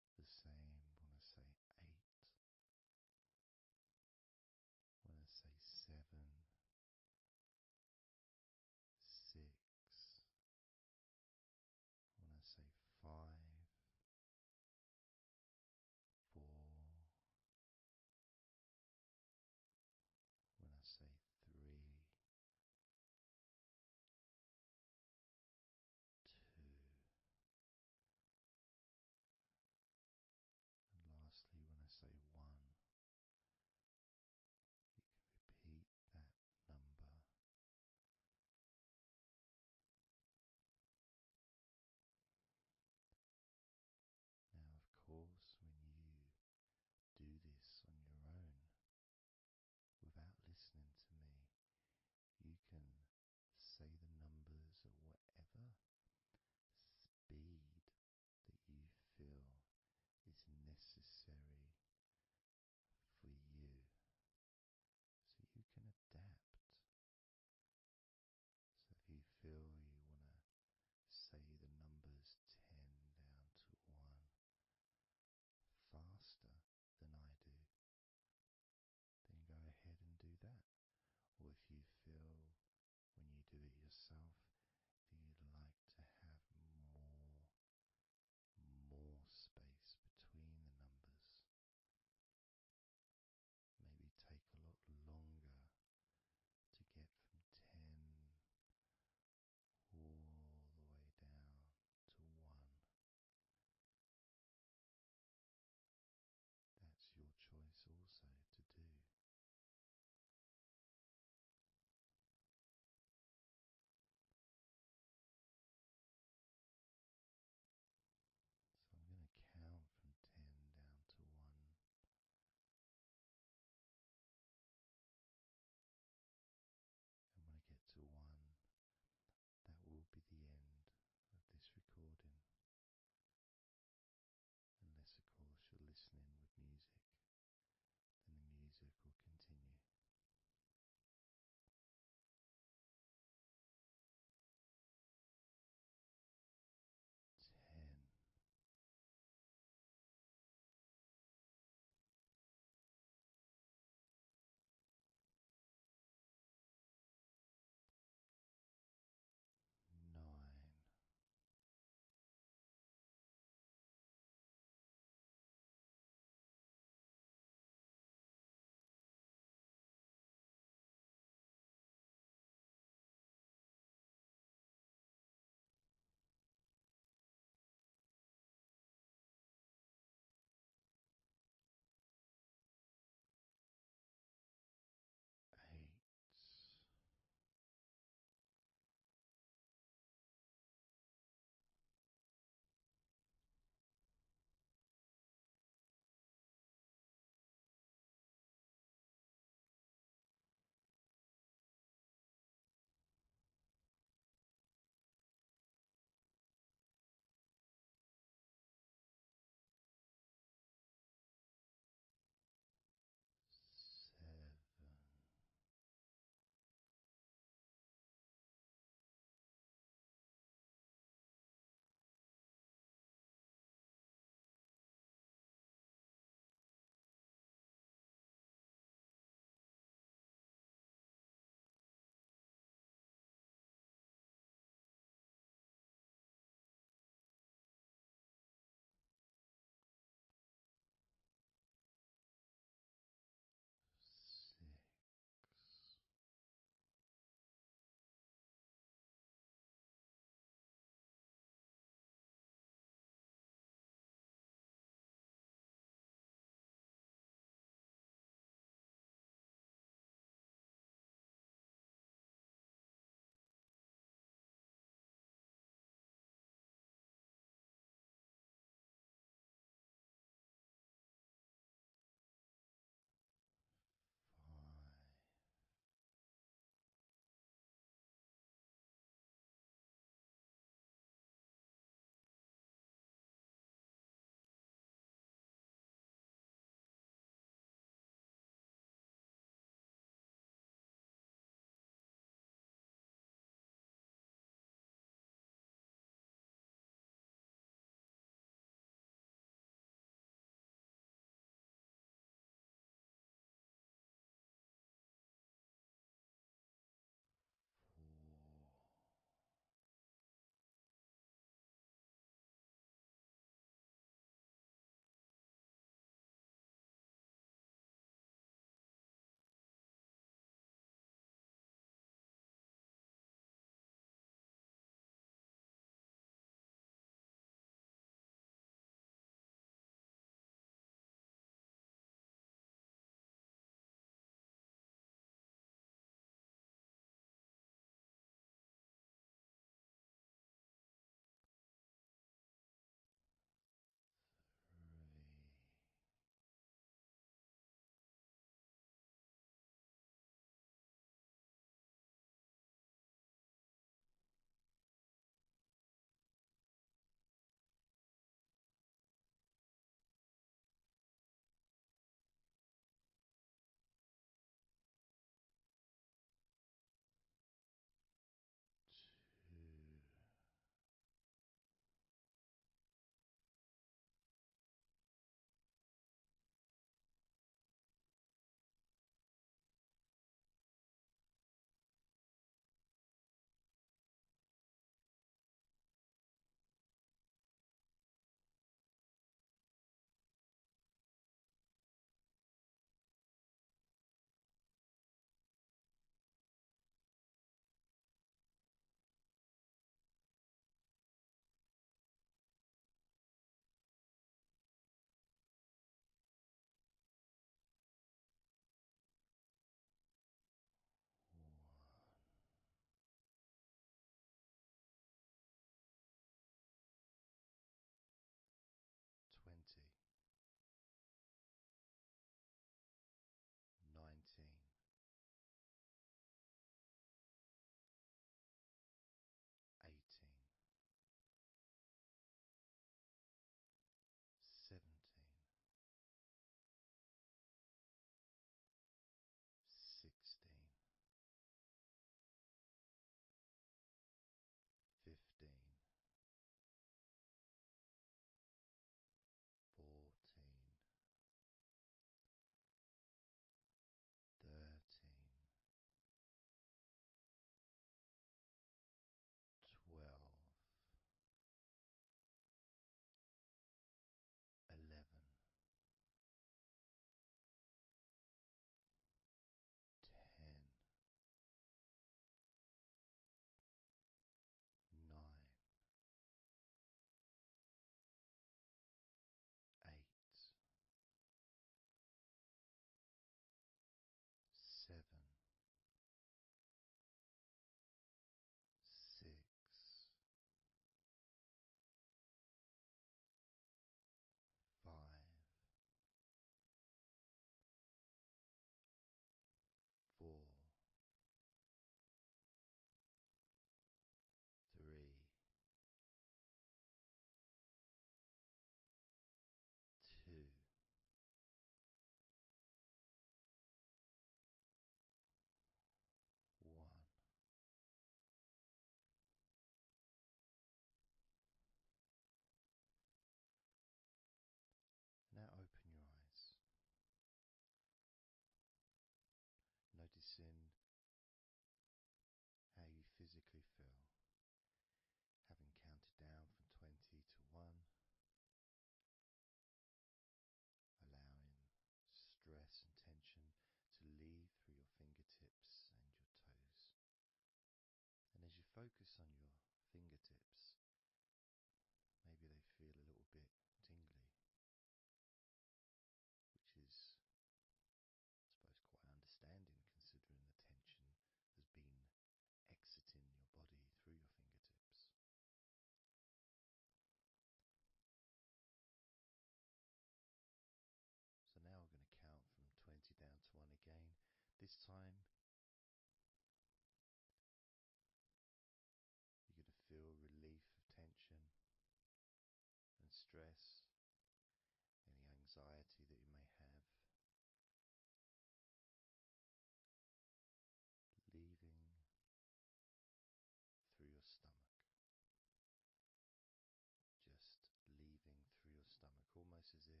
almost as if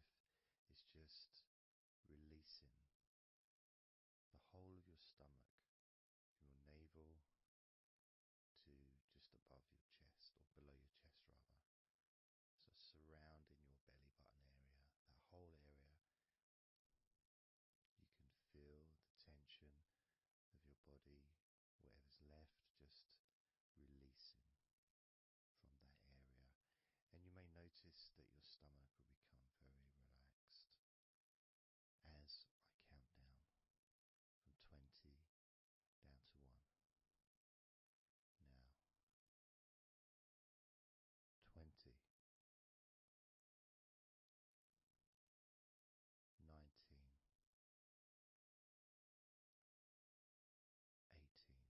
it's just releasing the whole of your stomach, from your navel to just above your chest, or below your chest rather. So surrounding your belly button area, that whole area, you can feel the tension of your body, whatever's left, just releasing from that area. And you may notice that your stomach will become very relaxed as I count down from 20 down to 1. Now, 20, 19, 18, 17, 16,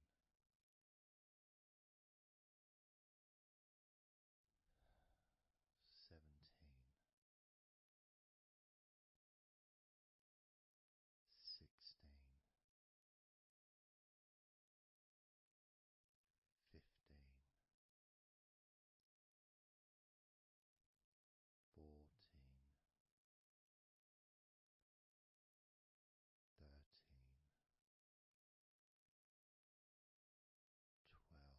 15, 14, 13, 12, 11, 10, 9, 8, 7, 6, 5, 4, 3,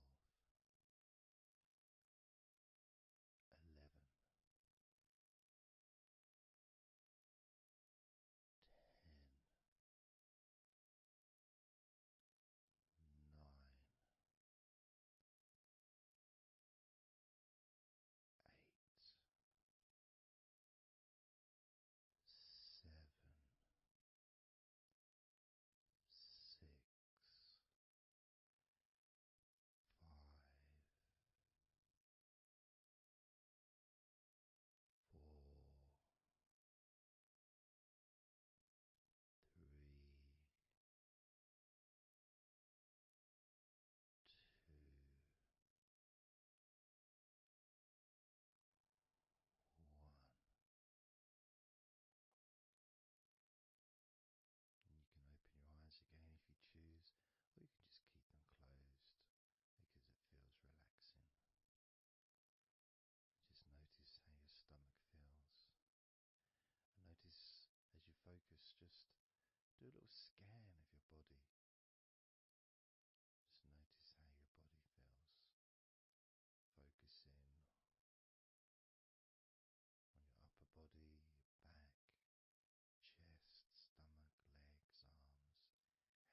2, 1. And you can open your eyes again if you choose, or you can just keep them closed because it feels relaxing. Just notice how your stomach feels. And notice as you focus, just do a little scan of your body. Just notice how your body feels. Focusing on your upper body, your back, chest, stomach, legs,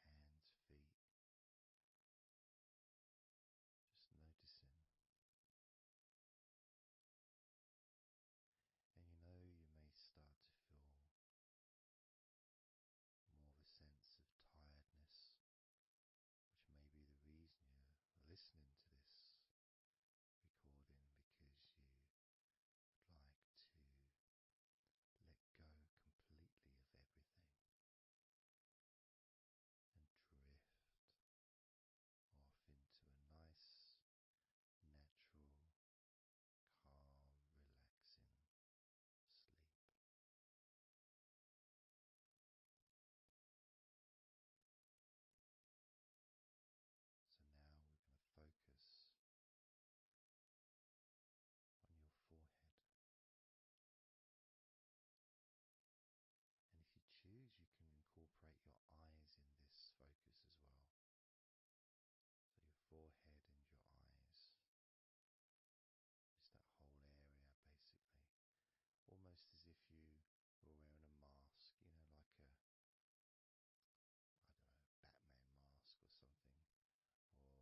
arms, hands, feet. Just noticing. And you may start to feel more of a sense of tiredness, which may be the reason you're listening to this recording, because you would like to let go completely of everything and drift off into a nice, natural, calm, relaxing sleep. So now we're going to focus on your forehead. And if you choose, you can incorporate your eyes in this focus as well. So your forehead and your eyes. Just that whole area, basically. Almost as if you were wearing a mask, like a, I don't know, Batman mask or something. Or,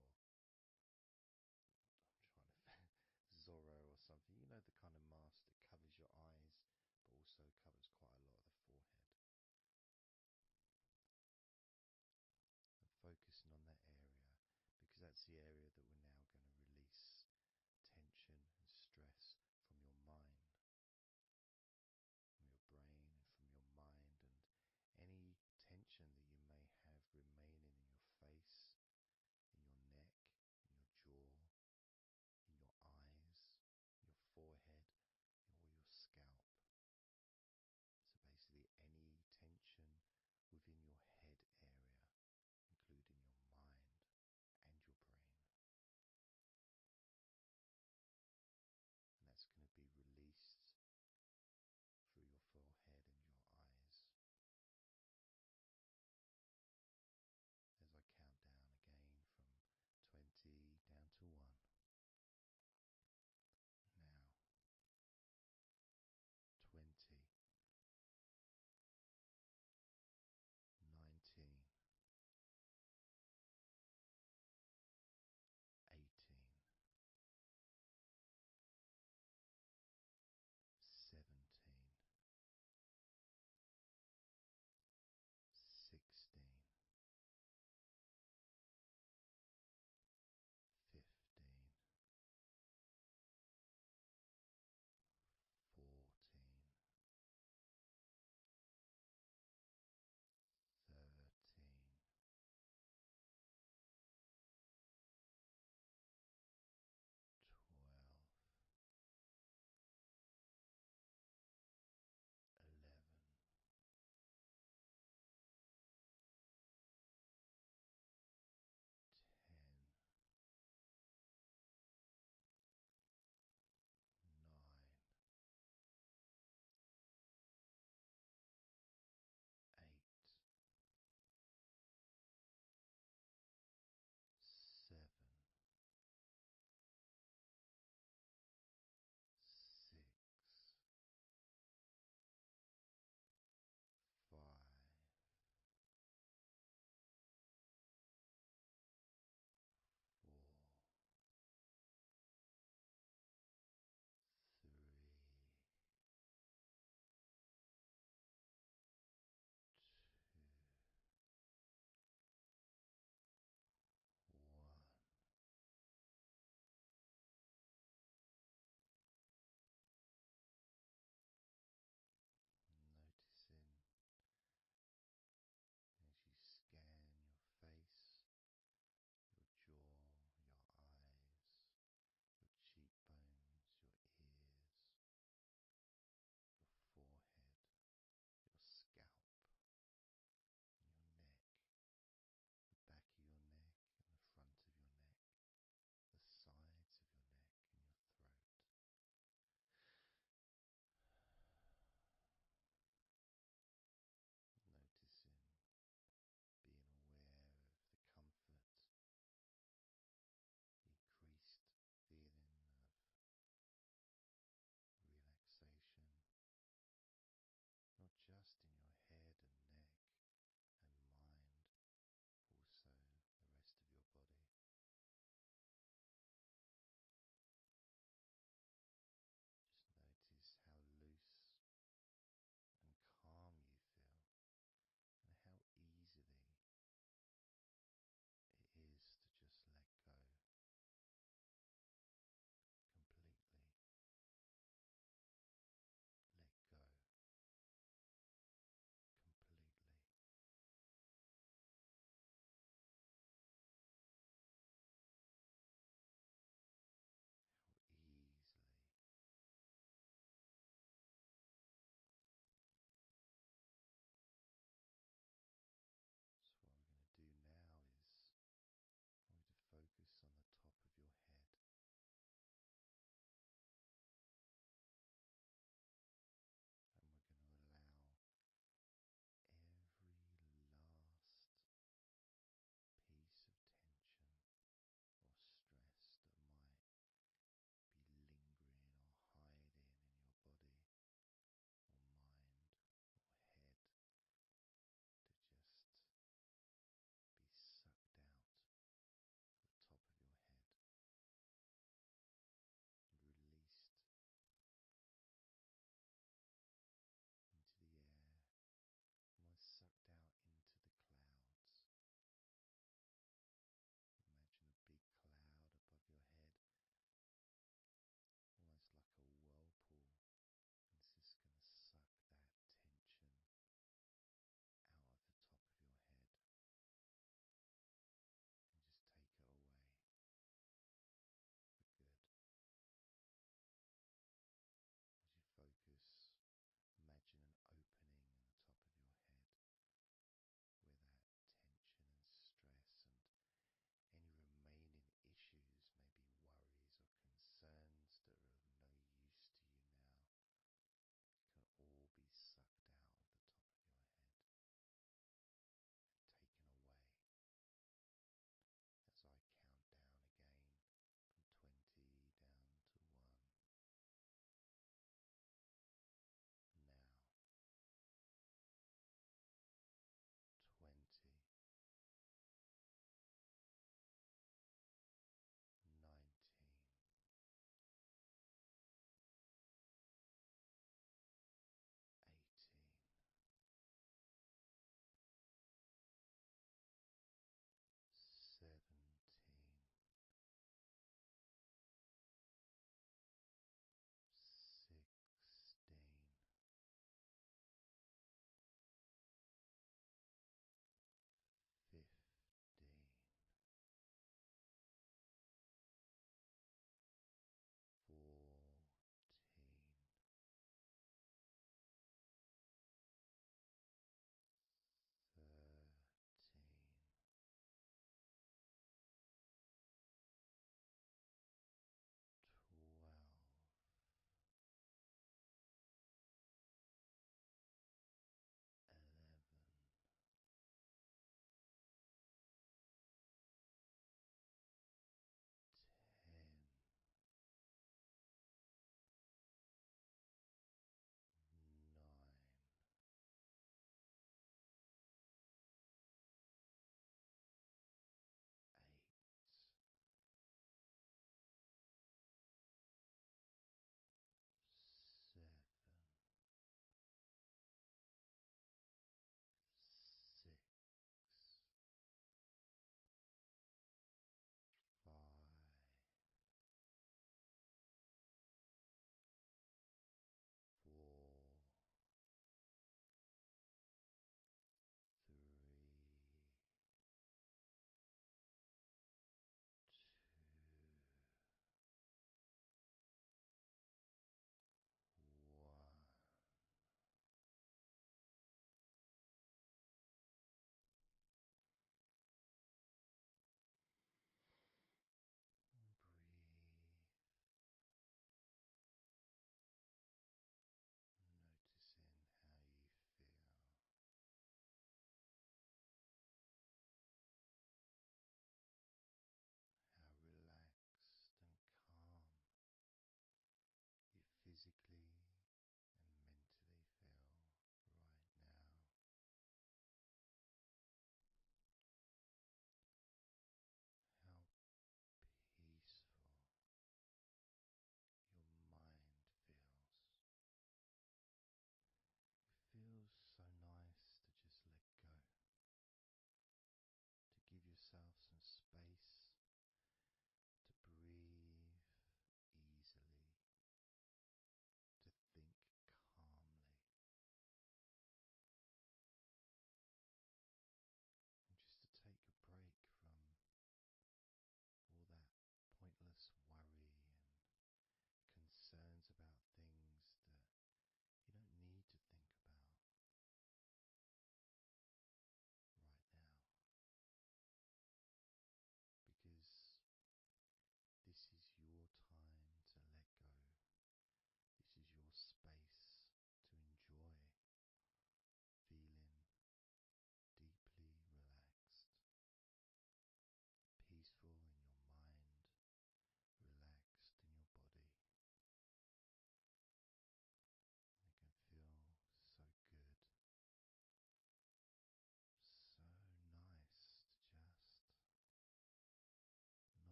I'm trying to Zorro or something. The kind of mask that covers your eyes, but also covers quite a lot of the forehead. And focusing on that area, because that's the area that we're now going to release tension and stress from your mind, from your brain and from your mind, and any tension that you may have remaining in your face, in your neck, in your jaw, in your eyes, your forehead, or your scalp. So basically any tension within your head area, including your mind and your brain.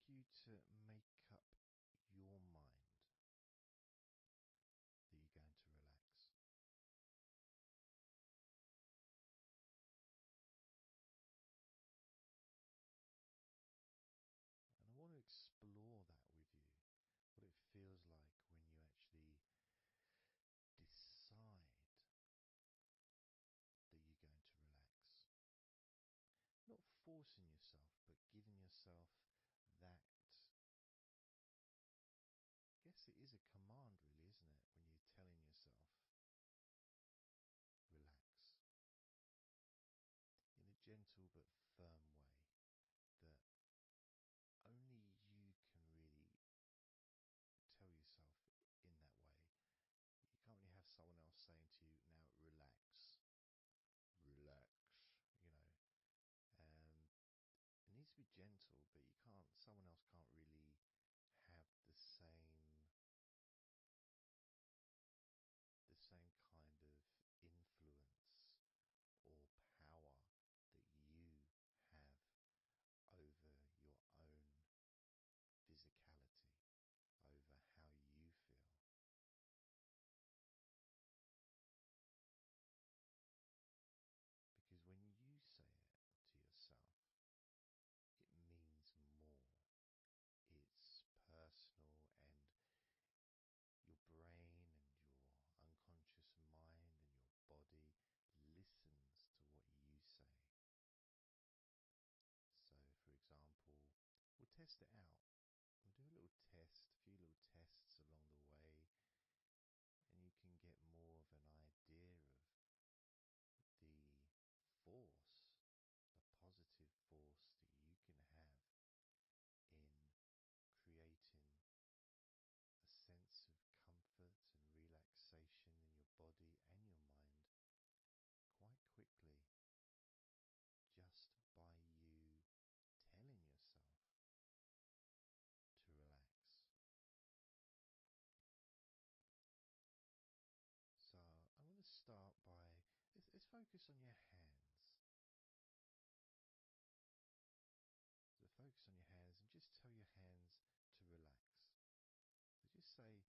you to make up your mind that you're going to relax. And I want to explore that with you, what it feels like when you actually decide that you're going to relax. Not forcing yourself, but giving yourself that. I guess it is a command, really, isn't it? When you're telling yourself, relax. In a gentle but firm way that only you can really tell yourself in that way. You can't really have someone else saying to you, now relax. Relax, you know. It needs to be gentle, but someone else can't really have the same kind of influence or power that you have over your own physicality, over how you feel. Because when you say it to yourself, it means more. It's personal, and your brain and your unconscious mind and your body listens to what you say. So, for example, we'll test it out. We'll do a little test, a few little tests along the way, and you can get more of an idea of the force, the positive force that you can have in creating a sense of comfort and relaxation in your body and your mind quite quickly, just by you telling yourself to relax. So I want to start by, let's focus on your hands. So focus on your hands and just tell your hands to relax. So just say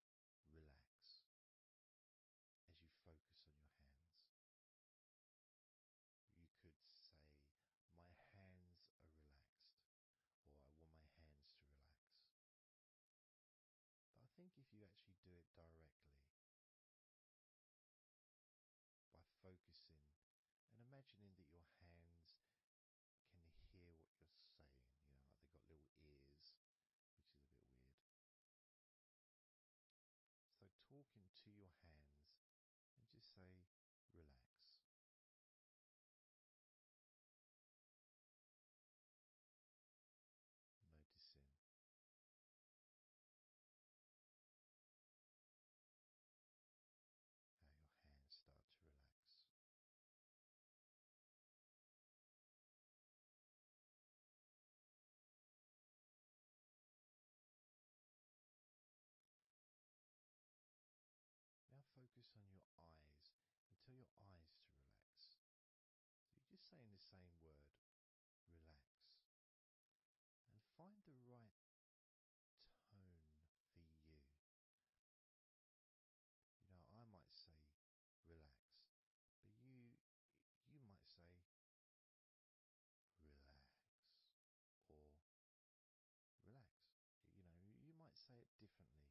relax as you focus on your hands. You could say, my hands are relaxed, or I want my hands to relax. But I think if you actually do it directly, by focusing and imagining that your hands can hear what you're saying, you know, like they've got little ears, which is a bit weird. So talking to your hands and just say, relax. Noticing how your hands start to relax. Now focus on your eyes and tell your eyes to relax. So you're just saying the same word, relax. And find the right tone for you. You know, I might say relax, but you might say relax or relax. You know, you might say it differently